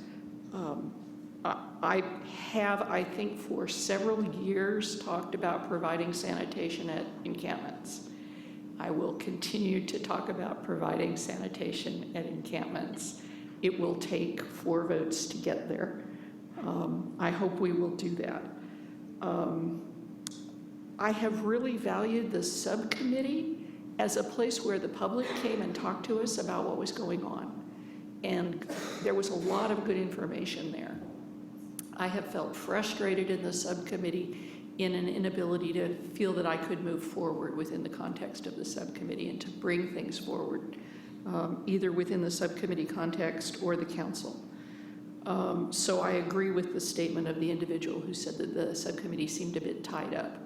I have, I think, for several years talked about providing sanitation at encampments. I will continue to talk about providing sanitation at encampments. It will take 4 votes to get there. I hope we will do that. I have really valued the subcommittee as a place where the public came and talked to us about what was going on. And there was a lot of good information there. I have felt frustrated in the subcommittee in an inability to feel that I could move forward within the context of the subcommittee and to bring things forward, either within the subcommittee context or the council. So I agree with the statement of the individual who said that the subcommittee seemed a bit tied up.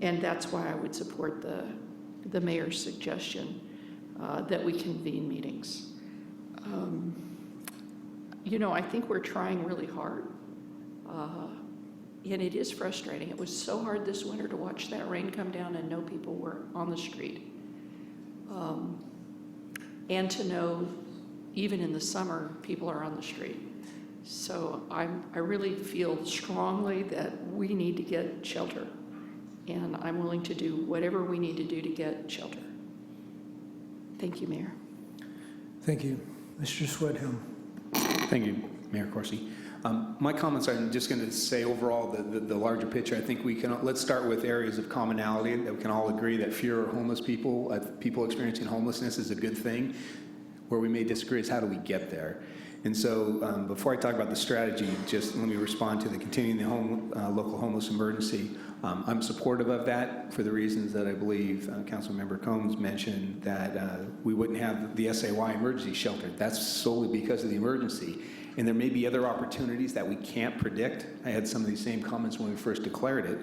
And that's why I would support the mayor's suggestion that we convene meetings. I think we're trying really hard. And it is frustrating. It was so hard this winter to watch that rain come down and know people were on the street. And to know, even in the summer, people are on the street. So I really feel strongly that we need to get shelter. And I'm willing to do whatever we need to do to get shelter. Thank you, Mayor. Thank you. Mr. Swedhelm. Thank you, Mayor Corsi. My comments, I'm just going to say overall the larger picture. I think let's start with areas of commonality that we can all agree that fewer homeless people, people experiencing homelessness is a good thing. Where we may disagree is how do we get there? And so before I talk about the strategy, just let me respond to the continuing the local homeless emergency. I'm supportive of that for the reasons that I believe Councilmember Combs mentioned, that we wouldn't have the SAY emergency shelter. That's solely because of the emergency. And there may be other opportunities that we can't predict. I had some of these same comments when we first declared it.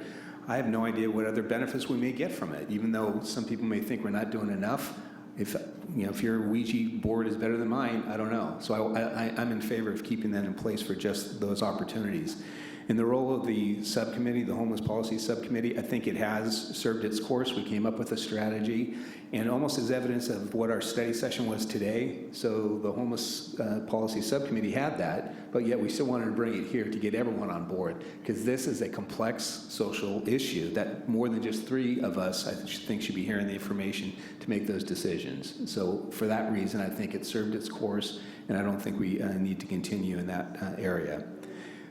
I have no idea what other benefits we may get from it, even though some people may think we're not doing enough. If your Ouija board is better than mine, I don't know. So I'm in favor of keeping that in place for just those opportunities. In the role of the subcommittee, the Homeless Policy Subcommittee, I think it has served its course. We came up with a strategy, and almost as evidence of what our study session was today. So the Homeless Policy Subcommittee had that, but yet we still wanted to bring it here to get everyone on board, because this is a complex social issue that more than just 3 of us, I think, should be hearing the information to make those decisions. So for that reason, I think it served its course, and I don't think we need to continue in that area.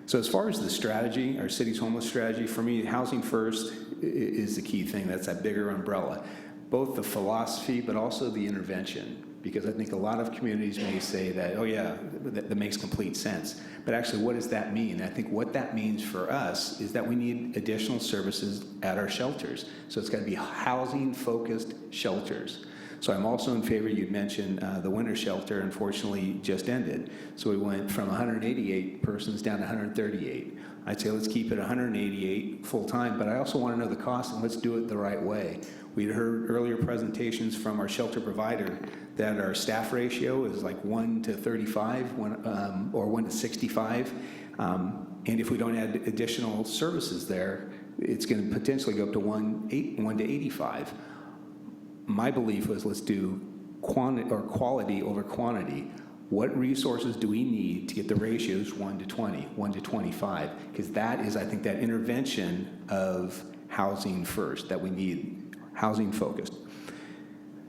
So as far as the strategy, our city's homeless strategy, for me, housing first is the key thing. That's that bigger umbrella. Both the philosophy, but also the intervention. Because I think a lot of communities may say that, oh yeah, that makes complete sense. But actually, what does that mean? I think what that means for us is that we need additional services at our shelters. So it's got to be housing-focused shelters. So I'm also in favor, you'd mentioned the winter shelter, unfortunately, just ended. So we went from 188 persons down to 138. I'd say let's keep it 188 full-time, but I also want to know the cost, and let's do it the right way. We'd heard earlier presentations from our shelter provider that our staff ratio is like 1 to 35 or 1 to 65. And if we don't add additional services there, it's going to potentially go up to 1 to 85. My belief was let's do quality over quantity. What resources do we need to get the ratios 1 to 20, 1 to 25? Because that is, I think, that intervention of housing first, that we need housing focused.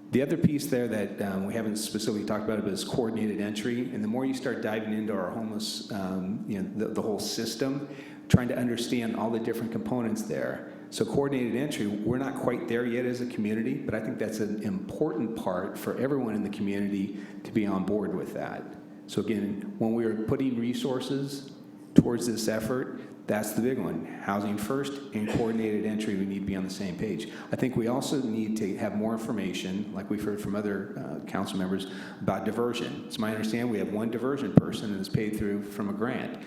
The other piece there that we haven't specifically talked about is coordinated entry. And the more you start diving into our homeless, the whole system, trying to understand all the different components there, So coordinated entry, we're not quite there yet as a community, but I think that's an important part for everyone in the community to be on board with that. So again, when we are putting resources towards this effort, that's the big one. Housing first and coordinated entry, we need to be on the same page. I think we also need to have more information, like we've heard from other council members, about diversion. It's my understanding we have one diversion person that is paid through from a grant.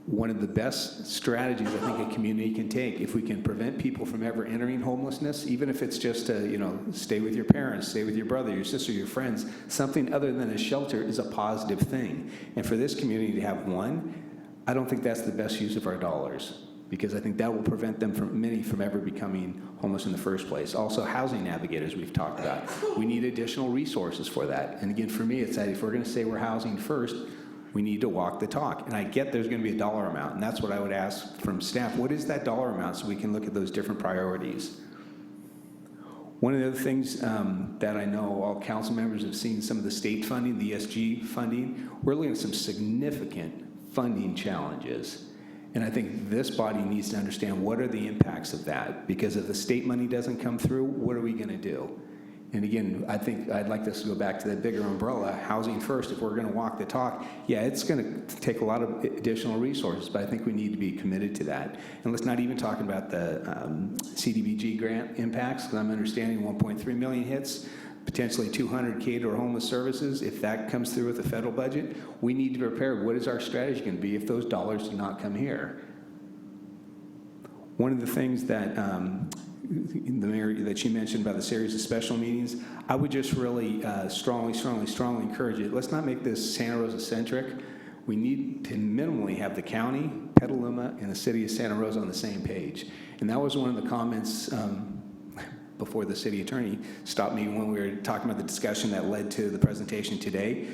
One of the best strategies I think a community can take, if we can prevent people from ever entering homelessness, even if it's just to, stay with your parents, stay with your brother, your sister, your friends, something other than a shelter is a positive thing. And for this community to have one, I don't think that's the best use of our dollars, because I think that will prevent many from ever becoming homeless in the first place. Also, housing navigators we've talked about. We need additional resources for that. And again, for me, it's that if we're going to say we're housing first, we need to walk the talk. And I get there's going to be a dollar amount, and that's what I would ask from staff. What is that dollar amount so we can look at those different priorities? One of the other things that I know all council members have seen, some of the state funding, the ESG funding, we're looking at some significant funding challenges. And I think this body needs to understand what are the impacts of that, because if the state money doesn't come through, what are we going to do? And again, I think I'd like us to go back to that bigger umbrella, housing first. If we're going to walk the talk, yeah, it's going to take a lot of additional resources, but I think we need to be committed to that. And let's not even talk about the CDBG grant impacts, because I'm understanding 1.3 million hits, potentially 200K to our homeless services. If that comes through with the federal budget, we need to prepare. What is our strategy going to be if those dollars do not come here? One of the things that the mayor that you mentioned about the series of special meetings, I would just really strongly encourage it. Let's not make this Santa Rosa centric. We need to minimally have the county, Petaluma, and the city of Santa Rosa on the same page. And that was one of the comments before the city attorney stopped me when we were talking about the discussion that led to the presentation today,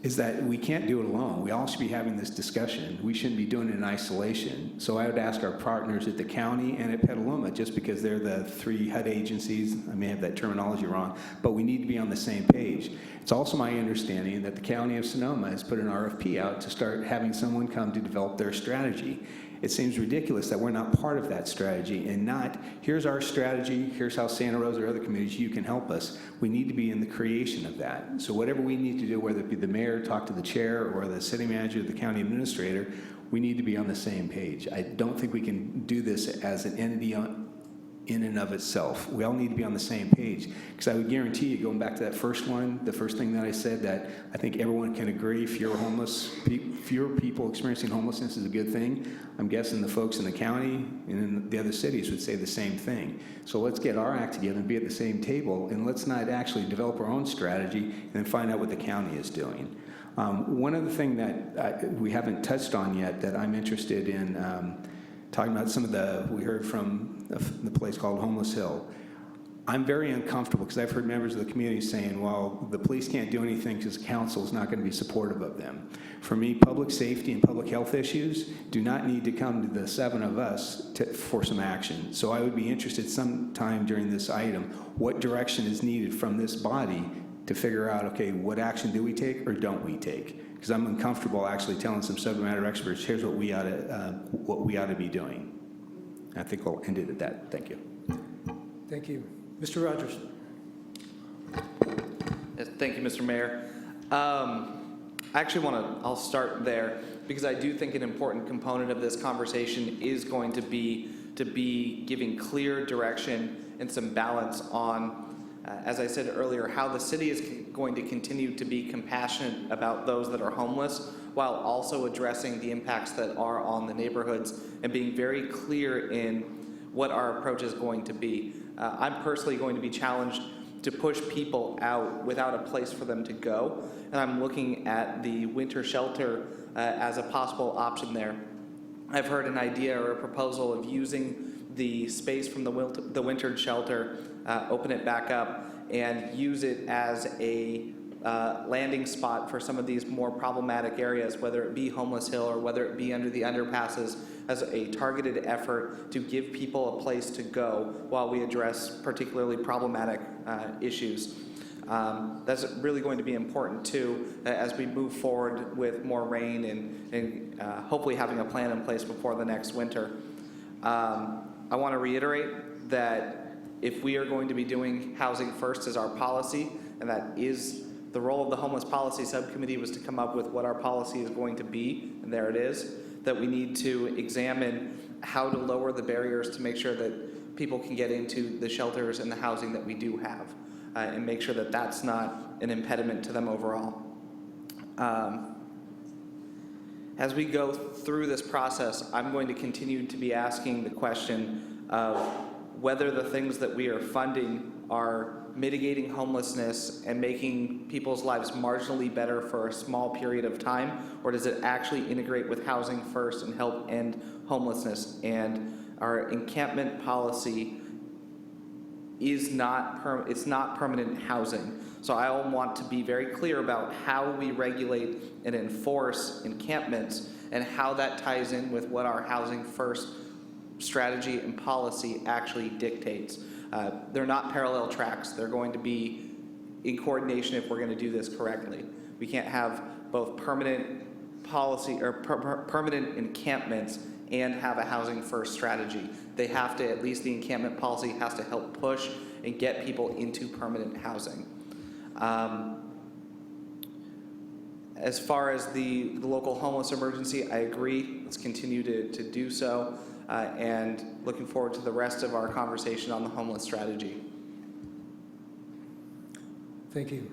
is that we can't do it alone. We all should be having this discussion. We shouldn't be doing it in isolation. So I would ask our partners at the county and at Petaluma, just because they're the three HUD agencies, I may have that terminology wrong, but we need to be on the same page. It's also my understanding that the county of Sonoma has put an RFP out to start having someone come to develop their strategy. It seems ridiculous that we're not part of that strategy and not, here's our strategy, here's how Santa Rosa or other communities, you can help us. We need to be in the creation of that. So whatever we need to do, whether it be the mayor, talk to the chair, or the city manager, the county administrator, we need to be on the same page. I don't think we can do this as an entity in and of itself. We all need to be on the same page. Because I would guarantee you, going back to that first one, the first thing that I said, that I think everyone can agree, fewer people experiencing homelessness is a good thing. I'm guessing the folks in the county and in the other cities would say the same thing. So let's get our act together and be at the same table, and let's not actually develop our own strategy and then find out what the county is doing. One other thing that we haven't touched on yet that I'm interested in talking about, we heard from the place called Homeless Hill. I'm very uncomfortable because I've heard members of the community saying, well, the police can't do anything because the council is not going to be supportive of them. For me, public safety and public health issues do not need to come to the seven of us for some action. So I would be interested sometime during this item, what direction is needed from this body to figure out, okay, what action do we take or don't we take? Because I'm uncomfortable actually telling some subject matter experts, here's what we ought to be doing. I think we'll end it at that. Thank you. Thank you. Mr. Rogers. Yes, thank you, Mr. Mayor. I'll start there, because I do think an important component of this conversation is going to be giving clear direction and some balance on, as I said earlier, how the city is going to continue to be compassionate about those that are homeless, while also addressing the impacts that are on the neighborhoods and being very clear in what our approach is going to be. I'm personally going to be challenged to push people out without a place for them to go, and I'm looking at the winter shelter as a possible option there. I've heard an idea or a proposal of using the space from the winter shelter, open it back up, and use it as a landing spot for some of these more problematic areas, whether it be Homeless Hill or whether it be under the underpasses, as a targeted effort to give people a place to go while we address particularly problematic issues. That's really going to be important too as we move forward with more rain and hopefully having a plan in place before the next winter. I want to reiterate that if we are going to be doing housing first as our policy, and that is the role of the Homeless Policy Subcommittee was to come up with what our policy is going to be, and there it is, that we need to examine how to lower the barriers to make sure that people can get into the shelters and the housing that we do have, and make sure that that's not an impediment to them overall. As we go through this process, I'm going to continue to be asking the question of whether the things that we are funding are mitigating homelessness and making people's lives marginally better for a small period of time, or does it actually integrate with housing first and help end homelessness? And our encampment policy is not it's not permanent housing. So I want to be very clear about how we regulate and enforce encampments and how that ties in with what our housing first strategy and policy actually dictates. They're not parallel tracks. They're going to be in coordination if we're going to do this correctly. We can't have both permanent policy or permanent encampments and have a housing first strategy. They have to, at least the encampment policy has to help push and get people into permanent housing. As far as the local homeless emergency, I agree. Let's continue to do so, and looking forward to the rest of our conversation on the homeless strategy. Thank you.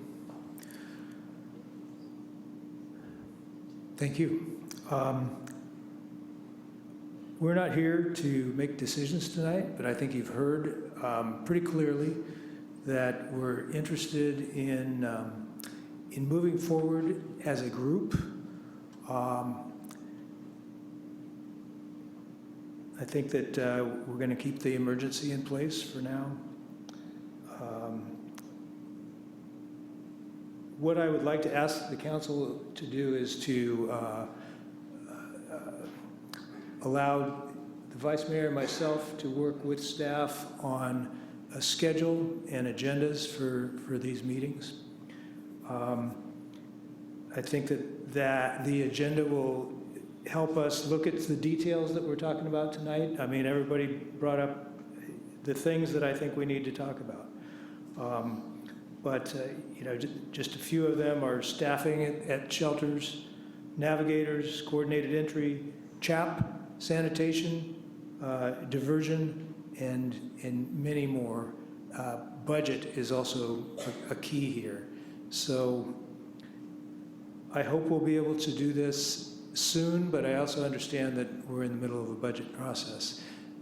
Thank you. We're not here to make decisions tonight, but I think you've heard pretty clearly that we're interested in moving forward as a group. I think that we're going to keep the emergency in place for now. What I would like to ask the council to do is to allow the vice mayor and myself to work with staff on a schedule and agendas for these meetings. I think that the agenda will help us look at the details that we're talking about tonight. I mean, everybody brought up the things that I think we need to talk about. You know, just a few of them are staffing at shelters, navigators, coordinated entry, CHAP, sanitation, diversion, and many more. Budget is also a key here. So I hope we'll be able to do this soon, but I also understand that we're in the middle of a budget process.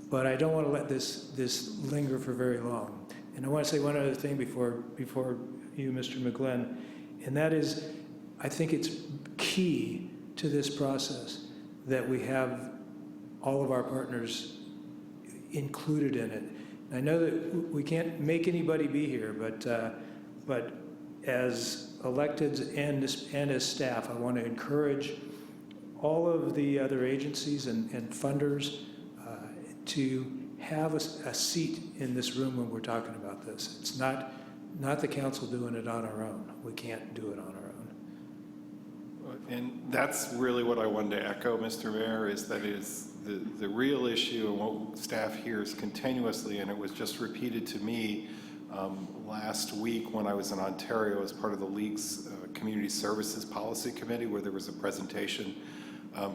But I don't want to let this linger for very long. And I want to say one other thing before you, Mr. McGlynn, and that is, I think it's key to this process that we have all of our partners included in it. I know that we can't make anybody be here, but as electeds and as staff, I want to encourage all of the other agencies and funders to have a seat in this room when we're talking about this. It's not the council doing it on our own. We can't do it on our own. And that's really what I wanted to echo, Mr. Mayor, is that is the real issue and what staff hears continuously, and it was just repeated to me last week when I was in Ontario as part of the League's Community Services Policy Committee, where there was a presentation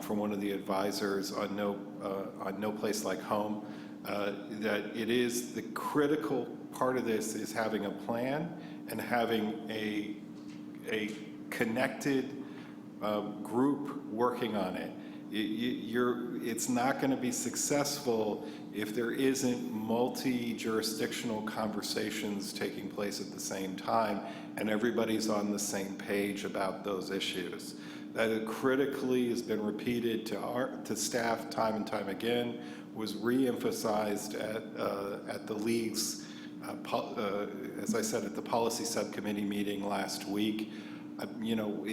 from one of the advisors on No Place Like Home, that it is the critical part of this is having a plan and having a connected group working on it. It's not going to be successful if there isn't multi-jurisdictional conversations taking place at the same time and everybody's on the same page about those issues. That critically has been repeated to staff time and time again, was re-emphasized at the League's, as I said, at the policy subcommittee meeting last week. You know,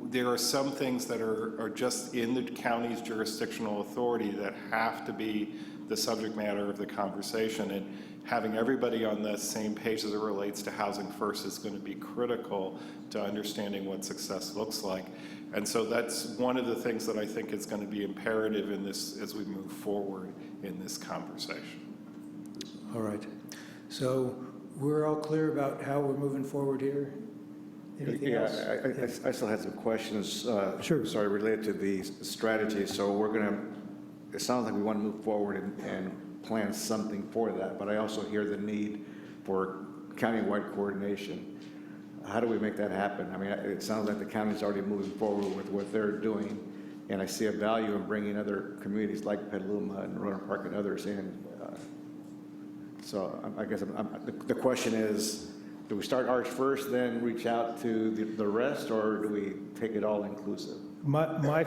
there are some things that are just in the county's jurisdictional authority that have to be the subject matter of the conversation, and having everybody on the same page as it relates to housing first is going to be critical to understanding what success looks like. And so that's one of the things that I think is going to be imperative in this as we move forward in this conversation. All right. So we're all clear about how we're moving forward here? Anything else? I still had some questions. Sure. Sorry, related to the strategy. So we're going to, it sounds like we want to move forward and plan something for that, but I also hear the need for countywide coordination. How do we make that happen? I mean, it sounds like the county's already moving forward with what they're doing, and I see a value in bringing other communities like Petaluma and Roanoke Park and others in. So I guess the question is, do we start ours first, then reach out to the rest, or do we take it all inclusive? My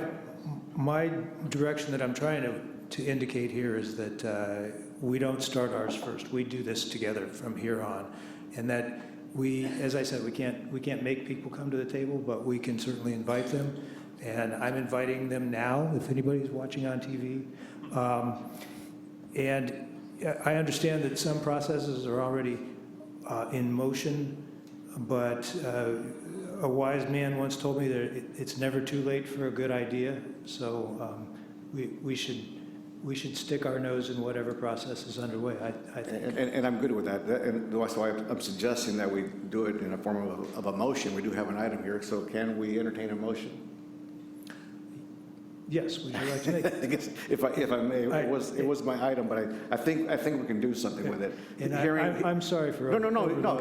direction that I'm trying to indicate here is that we don't start ours first. We do this together from here on, and that we, as I said, we can't make people come to the table, but we can certainly invite them, and I'm inviting them now. If anybody's watching on TV, and I understand that some processes are already in motion, but a wise man once told me that it's never too late for a good idea. So we should stick our nose in whatever process is underway, I think. And I'm good with that. And that's why I'm suggesting that we do it in a form of a motion. We do have an item here, so can we entertain a motion? Yes, would you like to make it? I guess if I may, it was my item, but I think we can do something with it. And I'm sorry for No.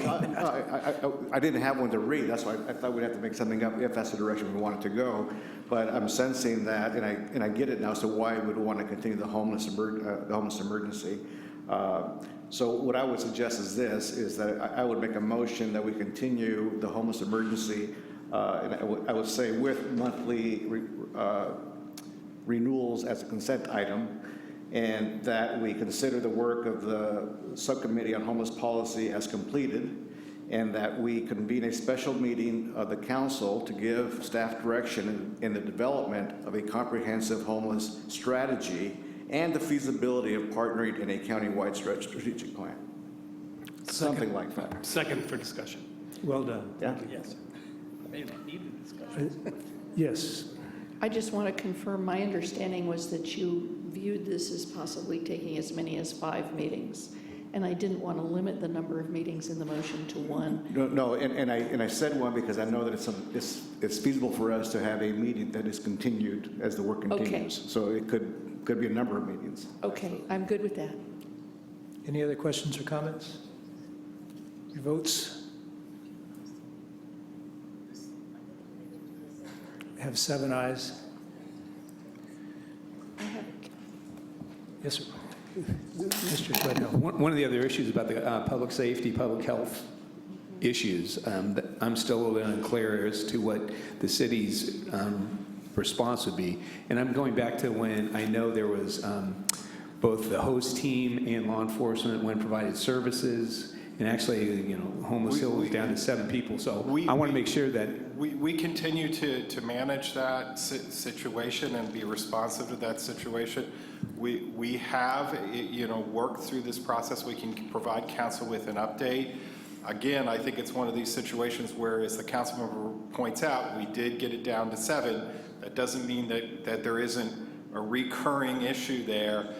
I didn't have one to read. That's why I thought we'd have to make something up if that's the direction we wanted to go. But I'm sensing that, and I get it now. So why would we want to continue the homeless emergency? So what I would suggest is that I would make a motion that we continue the homeless emergency, and I would say with monthly renewals as a consent item, and that we consider the work of the Subcommittee on Homeless Policy as completed, and that we convene a special meeting of the council to give staff direction in the development of a comprehensive homeless strategy and the feasibility of partnering in a countywide strategic plan. Something like that. Second for discussion. Well done. Yeah. Yes. I may not need a discussion. Yes. I just want to confirm, my understanding was that you viewed this as possibly taking as many as 5 meetings, and I didn't want to limit the number of meetings in the motion to 1. No, and I said one because I know that it's feasible for us to have a meeting that is continued as the work continues. Okay. So it could be a number of meetings. Okay, I'm good with that. Any other questions or comments? Your votes? Have 7 ayes. Yes, sir. Mr. Sledhill. One of the other issues about the public safety, public health issues, that I'm still a little bit unclear as to what the city's response would be. And I'm going back to when I know there was both the host team and law enforcement when provided services. And actually, Homeless Hill was down to 7 people. So I want to make sure that we continue to manage that situation and be responsive to that situation. We have worked through this process. We can provide council with an update. Again, I think it's one of these situations where, as the council member points out, we did get it down to 7. That doesn't mean that there isn't a recurring issue there.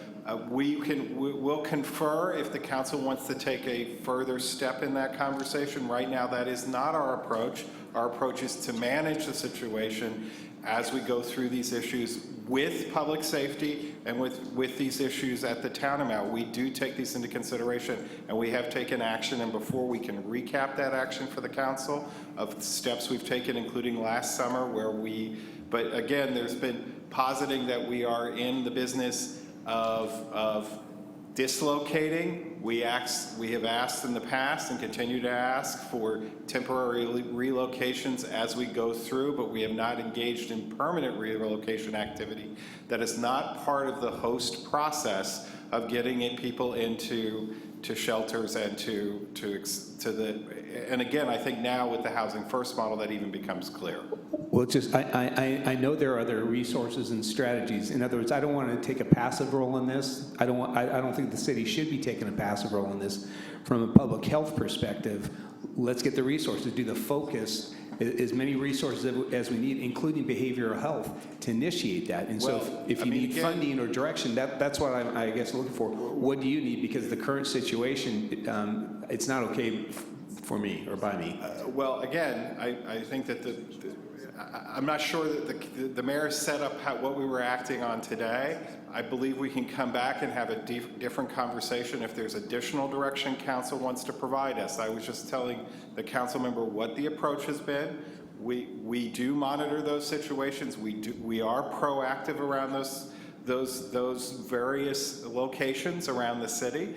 We'll confer if the council wants to take a further step in that conversation. Right now, that is not our approach. Our approach is to manage the situation as we go through these issues with public safety and with these issues at the town amount. We do take these into consideration, and we have taken action. And before we can recap that action for the council of steps we've taken, including last summer, but again, there's been positing that we are in the business of dislocating. We have asked in the past and continue to ask for temporary relocations as we go through, but we have not engaged in permanent relocation activity. That is not part of the host process of getting people into shelters and and again, I think now with the Housing First model that even becomes clear. Well, it's just, I know there are other resources and strategies. In other words, I don't want to take a passive role in this. I don't think the city should be taking a passive role in this. From a public health perspective, let's get the resources, do the focus, as many resources as we need, including behavioral health, to initiate that. And so Well, if I you mean, need again- funding or direction, that's what I'm, I guess, looking for. What do you need? Because the current situation, it's not okay for me or by me. Well, again, I think that I'm not sure that the mayor set up what we were acting on today. I believe we can come back and have a different conversation if there's additional direction council wants to provide us. I was just telling the council member what the approach has been. We do monitor those situations. We are proactive around those various locations around the city.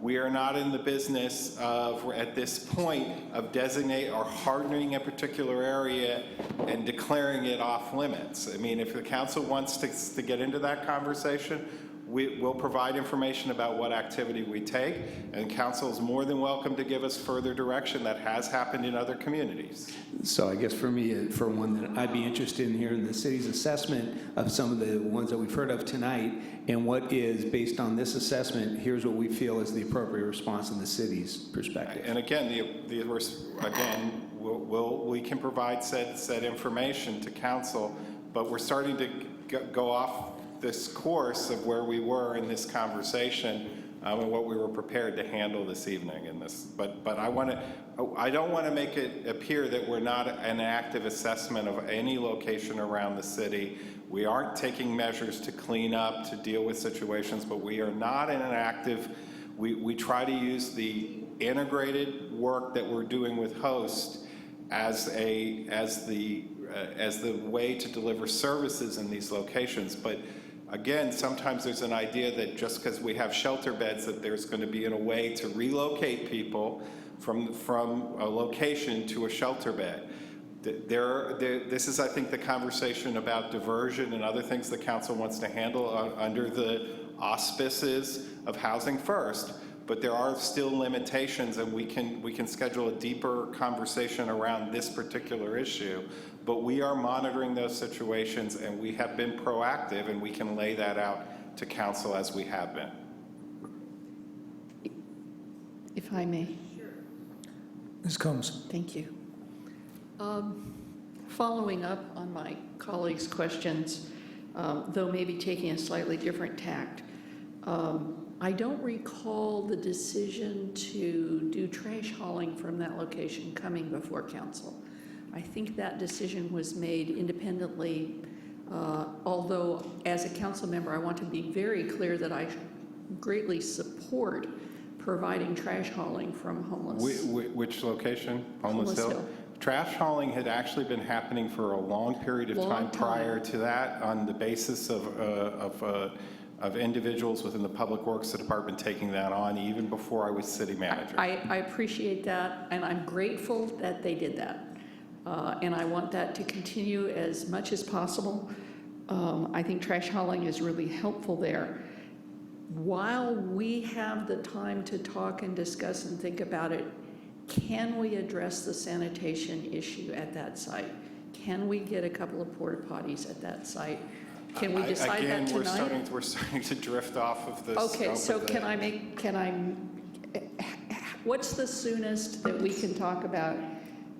We are not in the business of, at this point, of designate or hardening a particular area and declaring it off limits. I mean, if the council wants to get into that conversation, we'll provide information about what activity we take, and council is more than welcome to give us further direction. That has happened in other communities. So I guess for me, for one, that I'd be interested in hearing the city's assessment of some of the ones that we've heard of tonight, and what is, based on this assessment, here's what we feel is the appropriate response in the city's perspective. And again, we can provide said information to council, but we're starting to go off this course of where we were in this conversation and what we were prepared to handle this evening in this. But I don't want to make it appear that we're not an active assessment of any location around the city. We aren't taking measures to clean up, to deal with situations, but we are not in an active, we try to use the integrated work that we're doing with host as the way to deliver services in these locations. But again, sometimes there's an idea that just because we have shelter beds that there's going to be a way to relocate people from a location to a shelter bed. This is, I think, the conversation about diversion and other things the council wants to handle under the auspices of Housing First. But there are still limitations, and we can schedule a deeper conversation around this particular issue. But we are monitoring those situations, and we have been proactive, and we can lay that out to council as we have been. If I may. Ms. Combs. Thank you. Following up on my colleagues' questions, though maybe taking a slightly different tact, I don't recall the decision to do trash hauling from that location coming before council. I think that decision was made independently, although as a council member, I want to be very clear that I greatly support providing trash hauling from homeless. Which location? Homeless Hill? Trash hauling had actually been happening for a long period of time prior to that on the basis of individuals within the Public Works Department taking that on even before I was city manager. I appreciate that, and I'm grateful that they did that. And I want that to continue as much as possible. I think trash hauling is really helpful there. While we have the time to talk and discuss and think about it, can we address the sanitation issue at that site? Can we get a couple of porta potties at that site? Can we decide that tonight? Again, we're starting to drift off of this. Okay, so what's the soonest that we can talk about?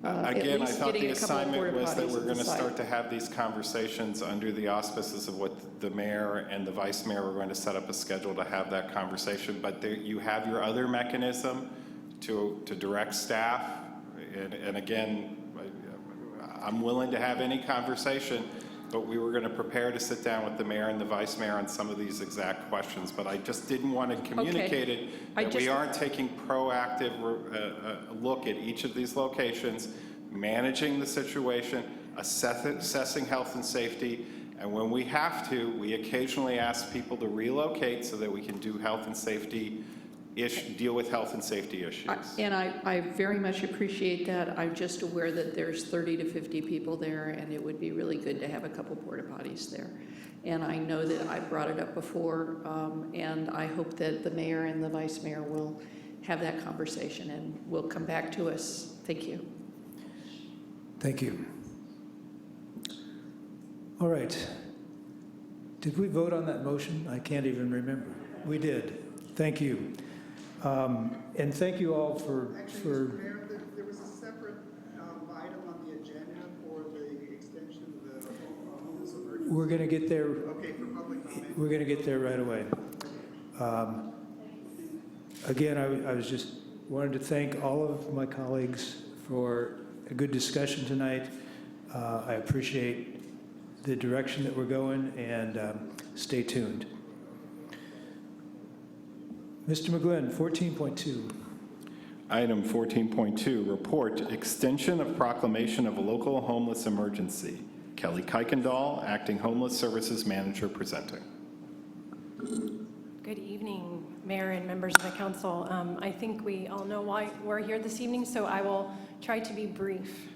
Again, I thought the assignment was that we're going to start to have these conversations under the auspices of what the mayor and the vice mayor were going to set up a schedule to have that conversation. But you have your other mechanism to direct staff. And again, I'm willing to have any conversation, but we were going to prepare to sit down with the mayor and the vice mayor on some of these exact questions. But I just didn't want to communicate it that we aren't taking proactive look at each of these locations, managing the situation, assessing health and safety, and when we have to, we occasionally ask people to relocate so that we can do health and safety deal with health and safety issues. And I very much appreciate that. I'm just aware that there's 30 to 50 people there, and it would be really good to have a couple porta potties there. And I know that I brought it up before, and I hope that the mayor and the vice mayor will have that conversation and will come back to us. Thank you. Thank you. All right. Did we vote on that motion? I can't even remember. We did. Thank you. And thank you all for... Actually, Mr. Mayor, there was a separate item on the We're going to get there. We're going to get there right away. Again, I was just wanted to thank all of my colleagues for a good discussion tonight. I appreciate the direction that we're going, and stay tuned. Mr. McGlynn, 14.2. Item 14.2, report extension of proclamation of a local homeless emergency. Kelly Kuykendall, Acting Homeless Services Manager, presenting. Good evening, Mayor and members of the council. I think we all know why we're here this evening, so I will try to be brief.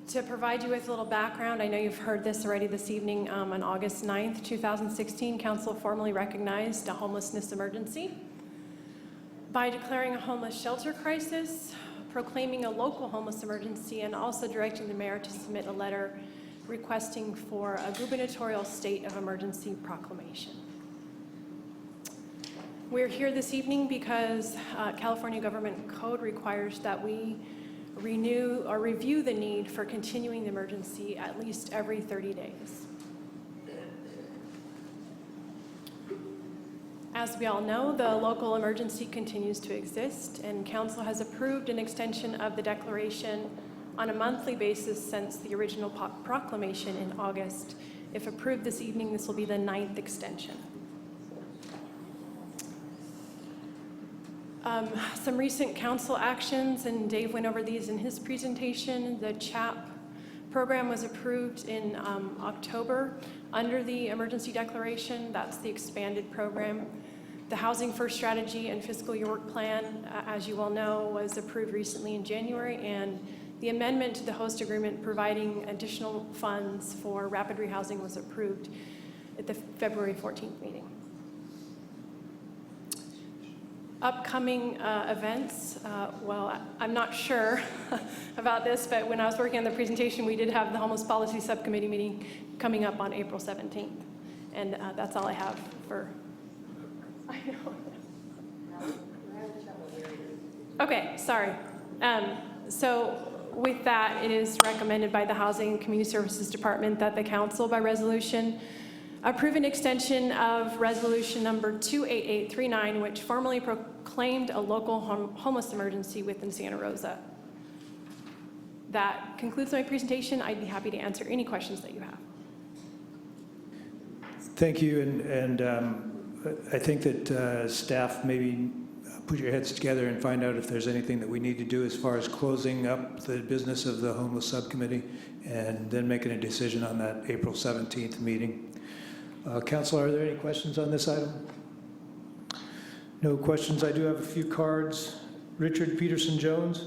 To provide you with a little background, I know you've heard this already this evening. On August 9th, 2016, council formally recognized a homelessness emergency by declaring a homeless shelter crisis, proclaiming a local homeless emergency, and also directing the mayor to submit a letter requesting for a gubernatorial state of emergency proclamation. We're here this evening because California Government Code requires that we renew or review the need for continuing the emergency at least every 30 days. As we all know, the local emergency continues to exist, and council has approved an extension of the declaration on a monthly basis since the original proclamation in August. If approved this evening, this will be the 9th extension. Some recent council actions, and Dave went over these in his presentation. The CHAP program was approved in October under the emergency declaration. That's the expanded program. The Housing First Strategy and Fiscal Year Work Plan, as you all know, was approved recently in January, and the amendment to the host agreement providing additional funds for rapid rehousing was approved at the February 14th meeting. Upcoming events, well, I'm not sure about this, but when I was working on the presentation, we did have the Homeless Policy Subcommittee meeting coming up on April 17th. And that's all I have for, I know. Okay, sorry. So with that, it is recommended by the Housing and Community Services Department that the council by resolution approve an extension of resolution number 28839, which formally proclaimed a local homeless emergency within Santa Rosa. That concludes my presentation. I'd be happy to answer any questions that you have. Thank you, and I think that staff maybe put your heads together and find out if there's anything that we need to do as far as closing up the business of the homeless subcommittee, and then making a decision on that April 17th meeting. Council, are there any questions on this item? No questions. I do have a few cards. Richard Peterson Jones.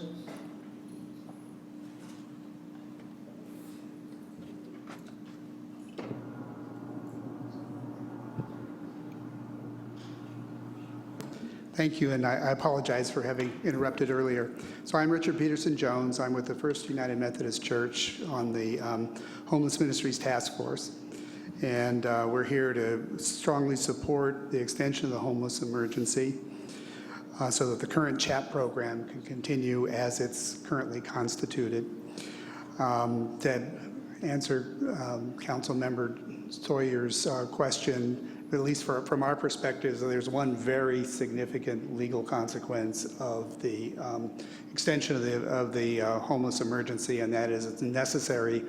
Thank you, and I apologize for having interrupted earlier. So I'm Richard Peterson Jones. I'm with the First United Methodist Church on the Homeless Ministries Task Force. And we're here to strongly support the extension of the homeless emergency so that the current CHAP program can continue as it's currently constituted. To answer Council Member Sawyer's question, at least from our perspective, there's one very significant legal consequence of the extension of the homeless emergency, and that is it's necessary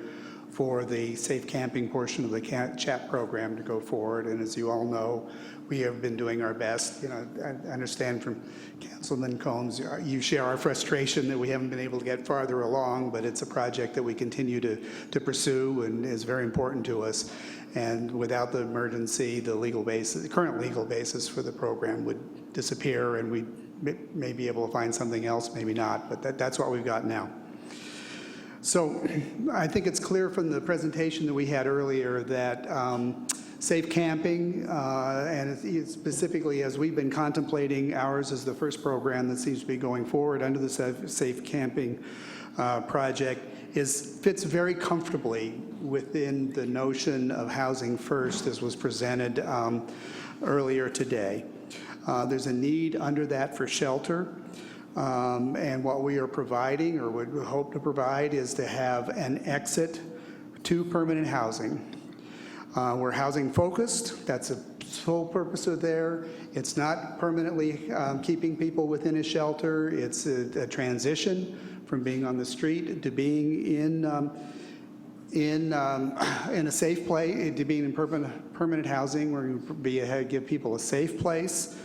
for the safe camping portion of the CHAP program to go forward. And as you all know, we have been doing our best. You know, I understand from Councilman Combs, you share our frustration that we haven't been able to get farther along, but it's a project that we continue to pursue and is very important to us. And without the emergency, the current legal basis for the program would disappear, and we may be able to find something else, maybe not, but that's what we've got now. So I think it's clear from the presentation that we had earlier that safe camping, and specifically as we've been contemplating, ours is the first program that seems to be going forward under the safe camping project, fits very comfortably within the notion of housing first as was presented earlier today. There's a need under that for shelter. And what we are providing, or would hope to provide, is to have an exit to permanent housing. We're housing focused. That's the sole purpose of there. It's not permanently keeping people within a shelter. It's a transition from being on the street to being in a safe place, to being in permanent housing, where you give people a safe place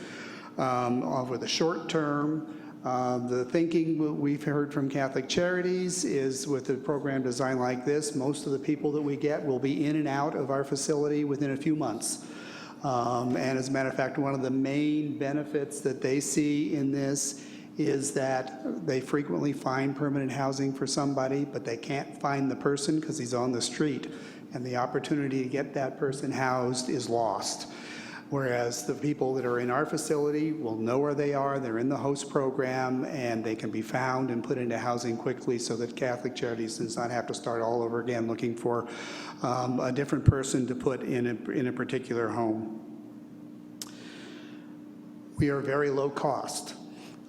over the short term. The thinking we've heard from Catholic Charities is with a program designed like this, most of the people that we get will be in and out of our facility within a few months. And as a matter of fact, one of the main benefits that they see in this is that they frequently find permanent housing for somebody, but they can't find the person because he's on the street, and the opportunity to get that person housed is lost. Whereas the people that are in our facility will know where they are, they're in the host program, and they can be found and put into housing quickly so that Catholic Charities does not have to start all over again looking for a different person to put in a particular home. We are very low cost.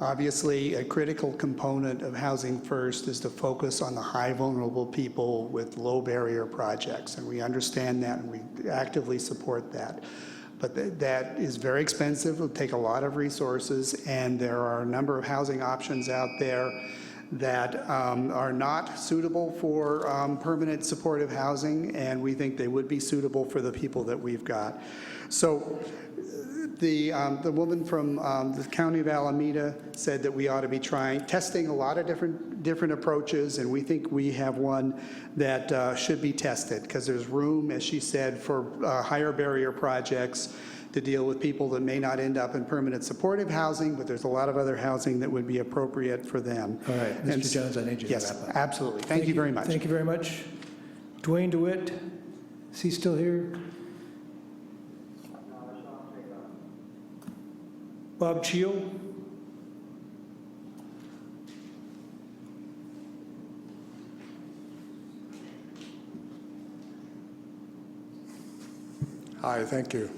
Obviously, a critical component of Housing First is to focus on the high vulnerable people with low barrier projects, and we understand that and we actively support that. But that is very expensive, it'll take a lot of resources, and there are a number of housing options out there that are not suitable for permanent supportive housing, and we think they would be suitable for the people that we've got. So the woman from the County of Alameda said that we ought to be testing a lot of different approaches, and we think we have one that should be tested, because there's room, as she said, for higher barrier projects to deal with people that may not end up in permanent supportive housing, but there's a lot of other housing that would be appropriate for them. All right, Mr. Jones, I need you to wrap up. Yes, absolutely. Thank you very much. Thank you very much. Dwayne DeWitt, is he still here? Bob Cheel? Hi, thank you.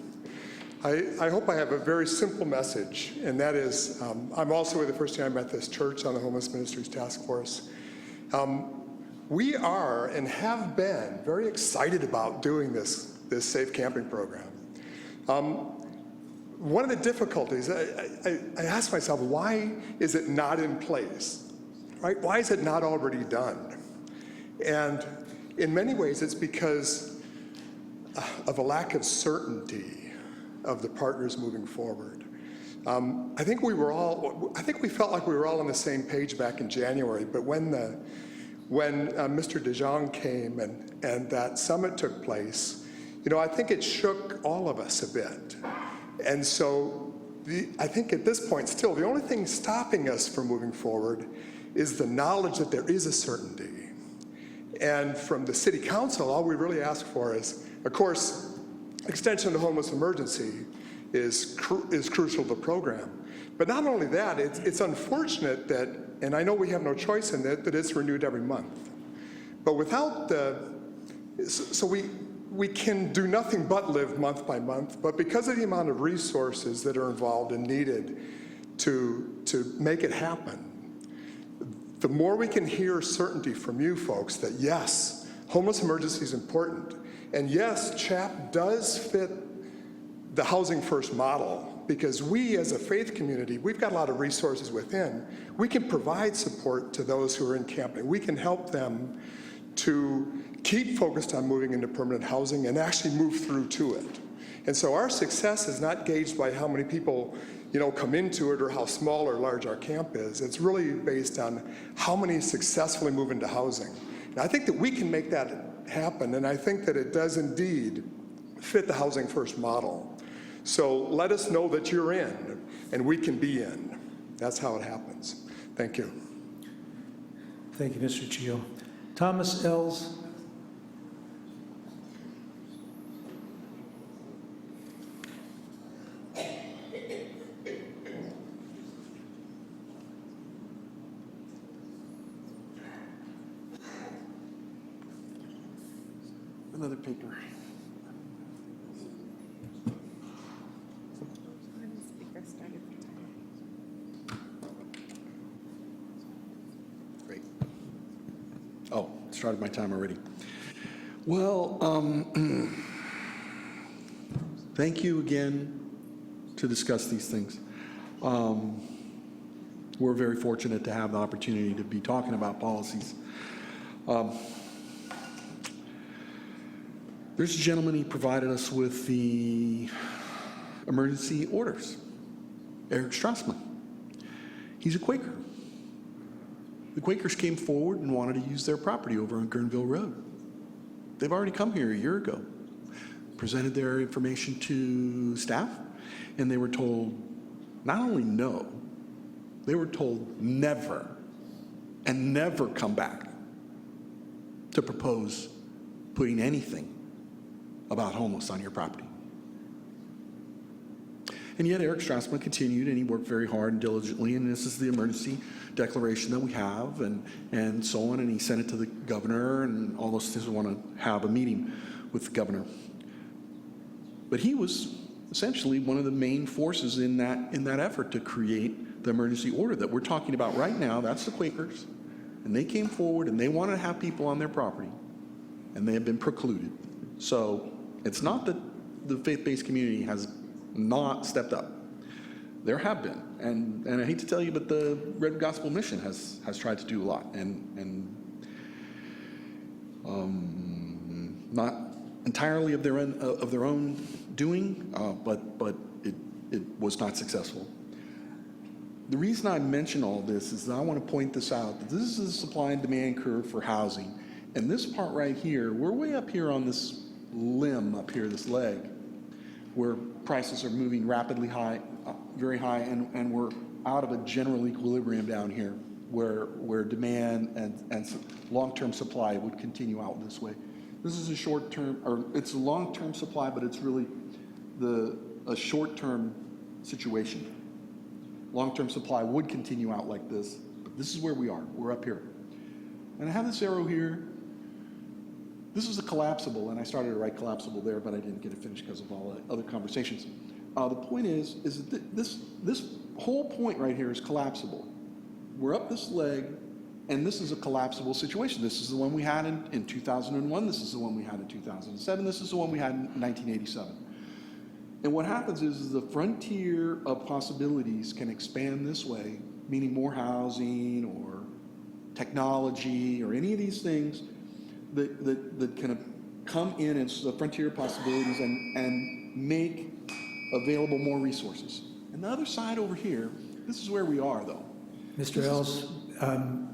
I hope I have a very simple message, and that is, I'm also with the First United Methodist Church on the Homeless Ministries Task Force. We are and have been very excited about doing this safe camping program. One of the difficulties, I ask myself, why is it not in place? Right? Why is it not already done? And in many ways, it's because of a lack of certainty of the partners moving forward. I think we felt like we were all on the same page back in January, but when Mr. DeJong came and that summit took place, I think it shook all of us a bit. And so I think at this point still, the only thing stopping us from moving forward is the knowledge that there is a certainty. And from the city council, all we really ask for is, of course, extension of the homeless emergency is crucial to the program. But not only that, it's unfortunate that, and I know we have no choice in it, that it's renewed every month. But without we can do nothing but live month by month, but because of the amount of resources that are involved and needed to make it happen, the more we can hear certainty from you folks that yes, homeless emergency is important, and yes, CHAP does fit the Housing First model, because we as a faith community, we've got a lot of resources within. We can provide support to those who are in camping. We can help them to keep focused on moving into permanent housing and actually move through to it. And so our success is not gauged by how many people come into it or how small or large our camp is. It's really based on how many successfully move into housing. And I think that we can make that happen, and I think that it does indeed fit the Housing First model. So let us know that you're in, and we can be in. That's how it happens. Thank you. Thank you, Mr. Cheel. Thomas Ells. Another paper. Great. Oh, started my time already. Well, thank you again to discuss these things. We're very fortunate to have the opportunity to be talking about policies. There's a gentleman, he provided us with the emergency orders, Eric Strassman. He's a Quaker. The Quakers came forward and wanted to use their property over on Guerneville Road. They've already come here a year ago, presented their information to staff, and they were told not only no, they were told never, and never come back to propose putting anything about homeless on your property. And yet Eric Strassman continued, and he worked very hard and diligently, and this is the emergency declaration that we have, and so on, and he sent it to the governor and all those things. We want to have a meeting with the governor. But he was essentially one of the main forces in that effort to create the emergency order that we're talking about right now. That's the Quakers, and they came forward and they wanted to have people on their property, and they have been precluded. So it's not that the faith-based community has not stepped up. There have been, and I hate to tell you, but the Red Gospel Mission has tried to do a lot, and not entirely of their own doing, but it was not successful. The reason I mention all this is that I want to point this out, that this is a supply and demand curve for housing, and this part right here, we're way up here on this limb up here, this leg, where prices are moving rapidly high, very high, and we're out of a general equilibrium down here, where demand and long-term supply would continue out this way. This is a short-term, or it's a long-term supply, but it's really a short-term situation. Long-term supply would continue out like this, but this is where we are. We're up here. And I have this arrow here. This is a collapsible, and I started to write collapsible there, but I didn't get it finished because of all the other conversations. The point is that this whole point right here is collapsible. We're up this leg, and this is a collapsible situation. This is the one we had in 2001. This is the one we had in 2007. This is the one we had in 1987. And what happens is the frontier of possibilities can expand this way, meaning more housing or technology or any of these things that can come in as the frontier of possibilities and make available more resources. And the other side over here, this is where we are, though. Mr. Ells,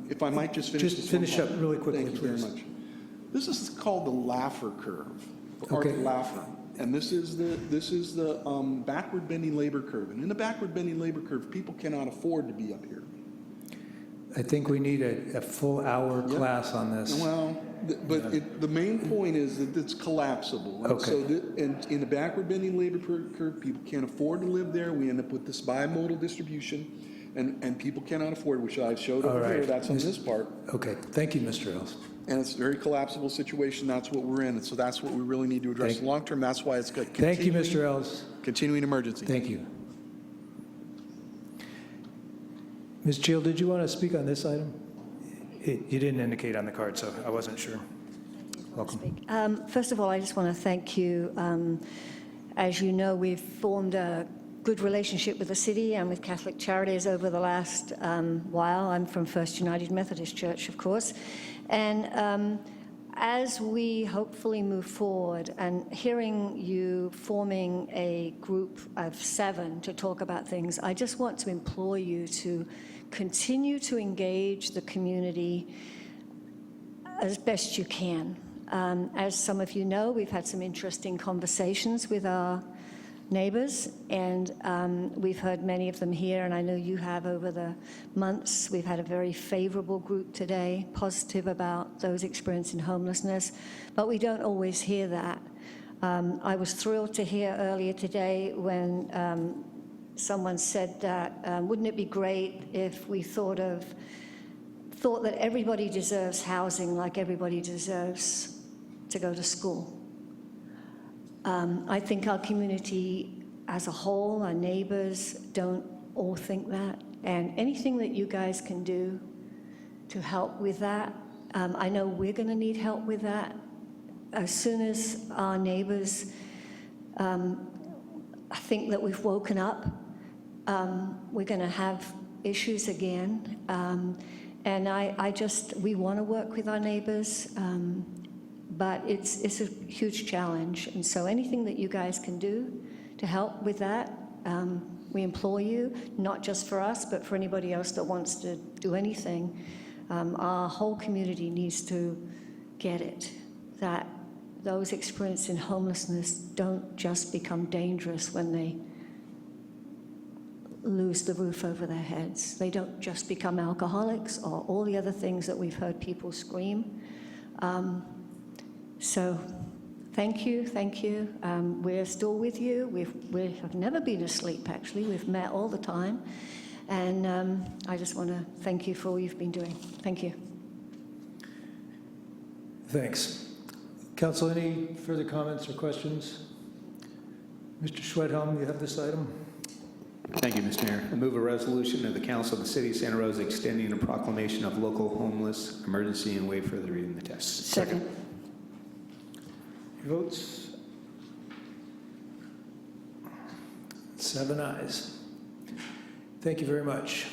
if I might just finish just finish up really quickly, Thank you please. very much. This is called the Laffer curve, or Okay. Laffer, and this is the backward bending labor curve. And in the backward bending labor curve, people cannot afford to be up here. I think we need a full hour class on this. Well, but the main point is that it's collapsible. And Okay. so in the backward bending labor curve, people can't afford to live there. We end up with this bimodal distribution, and people cannot afford, which I showed over here. That's on this part. Okay, thank you, Mr. Ells. And it's a very collapsible situation. That's what we're in. And so that's what we really need to address long term. That's why it's got Thank you, Mr. Ells. Continuing emergency. Thank you. Ms. Cheel, did you want to speak on this item? You didn't indicate on the card, so I wasn't sure. Welcome. First of all, I just want to thank you. As you know, we've formed a good relationship with the city and with Catholic Charities over the last while. I'm from First United Methodist Church, of course. And as we hopefully move forward, and hearing you forming a group of 7 to talk about things, I just want to implore you to continue to engage the community as best you can. As some of you know, we've had some interesting conversations with our neighbors, and we've heard many of them here, and I know you have over the months. We've had a very favorable group today, positive about those experiencing homelessness, but we don't always hear that. I was thrilled to hear earlier today when someone said that, wouldn't it be great if we thought that everybody deserves housing like everybody deserves to go to school. I think our community as a whole, our neighbors, don't all think that. And anything that you guys can do to help with that, I know we're going to need help with that. as soon as our neighbors think that we've woken up, we're going to have issues again. And we want to work with our neighbors, but it's a huge challenge. And so anything that you guys can do to help with that, we implore you, not just for us, but for anybody else that wants to do anything. Our whole community needs to get it, that those experiencing homelessness don't just become dangerous when they lose the roof over their heads. They don't just become alcoholics or all the other things that we've heard people scream. So thank you. We're still with you. We have never been asleep, actually. We've met all the time. And I just want to thank you for all you've been doing. Thank you. Thanks. Council, any further comments or questions? Mr. Schwedhelm, you have this item? Thank you, Mr. Mayor. I move a resolution of the Council of the City of Santa Rosa extending a proclamation of local homeless emergency and waive further reading the text. Second. Your votes? 7 ayes. Thank you very much.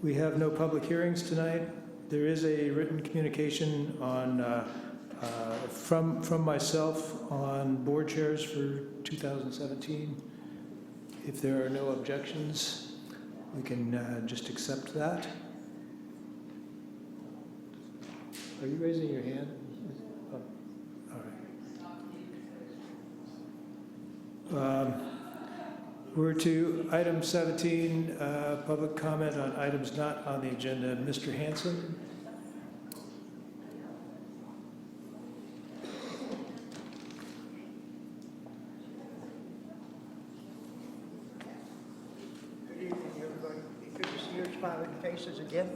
We have no public hearings tonight. There is a written communication on from myself on board chairs for 2017. If there are no objections, we can just accept that. Are you raising your hand? Oh, all right. We're to item 17, public comment on items not on the agenda. Mr. Hanson? Good evening, everybody. Good to see your smiling faces again.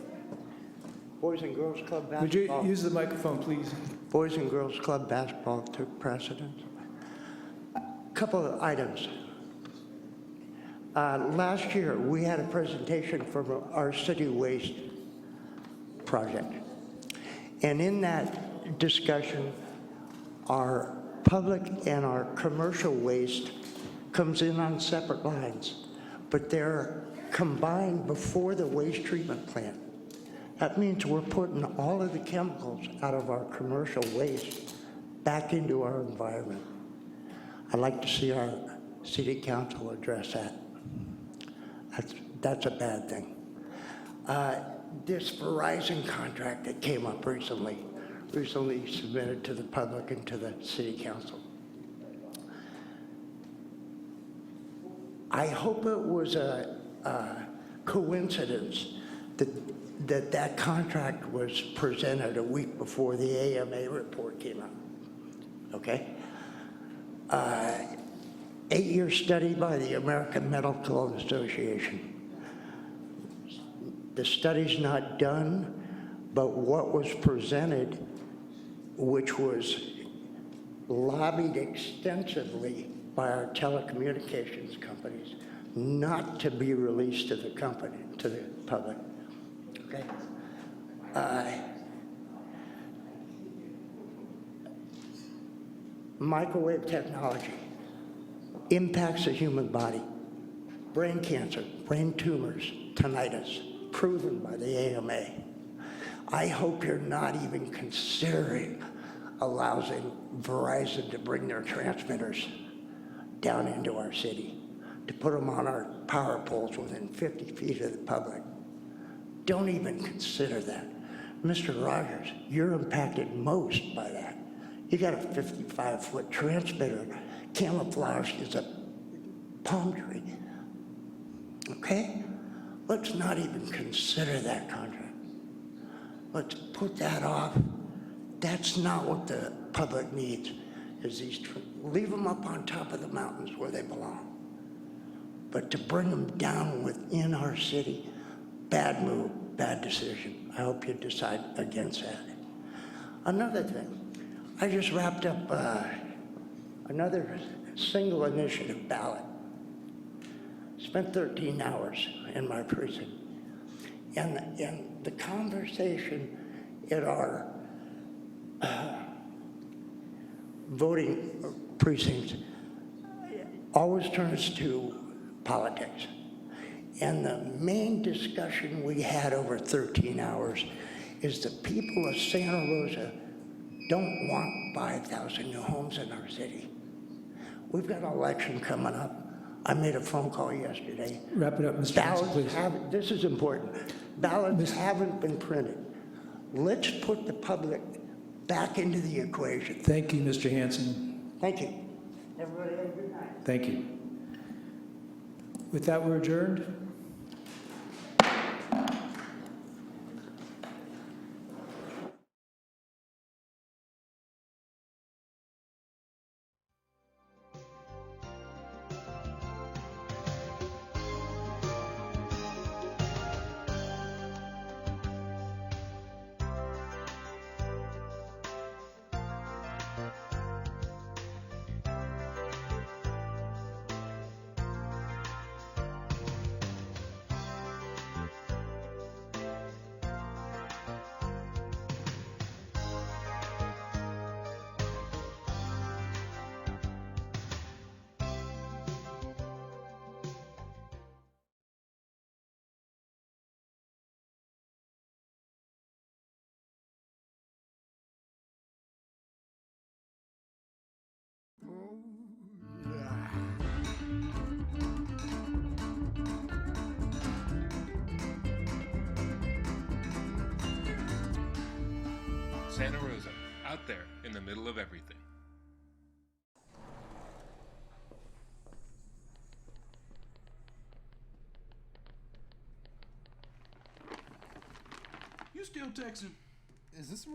Boys and Girls Club basketball. Would you use the microphone, please? Boys and Girls Club basketball took precedence. A couple of items. Last year, we had a presentation from our city waste project. And in that discussion, our public and our commercial waste comes in on separate lines, but they're combined before the waste treatment plant. That means we're putting all of the chemicals out of our commercial waste back into our environment. I'd like to see our city council address that. That's a bad thing. This Verizon contract that came up recently submitted to the public and to the city council. I hope it was a coincidence that contract was presented a week before the AMA report came out, okay? 8-year study by the American Medical Association. The study's not done, but what was presented, which was lobbied extensively by our telecommunications companies, not to be released to the public, okay? Microwave technology impacts the human body. Brain cancer, brain tumors, tinnitus, proven by the AMA. I hope you're not even considering allowing Verizon to bring their transmitters down into our city, to put them on our power poles within 50 feet of the public. Don't even consider that. Mr. Rogers, you're impacted most by that. You got a 55-foot transmitter camouflaged as a palm tree. Okay? Let's not even consider that contract. Let's put that off. That's not what the public needs, is leave them up on top of the mountains where they belong. But to bring them down within our city, bad move, bad decision. I hope you decide against that. Another thing, I just wrapped up another single initiative ballot. Spent 13 hours in my precinct. And the conversation at our voting precincts always turns to politics. And the main discussion we had over 13 hours is the people of Santa Rosa don't want 5,000 new homes in our city. We've got an election coming up. I made a phone call yesterday. Wrap it up, Mr. Hanson, please. This is important. Ballots haven't been printed. Let's put the public back into the equation. Thank you, Mr. Hanson. Thank you. Everybody have a good night. Thank you. With that, we're adjourned. Santa Rosa, out there in the middle of everything. You still texting? Is this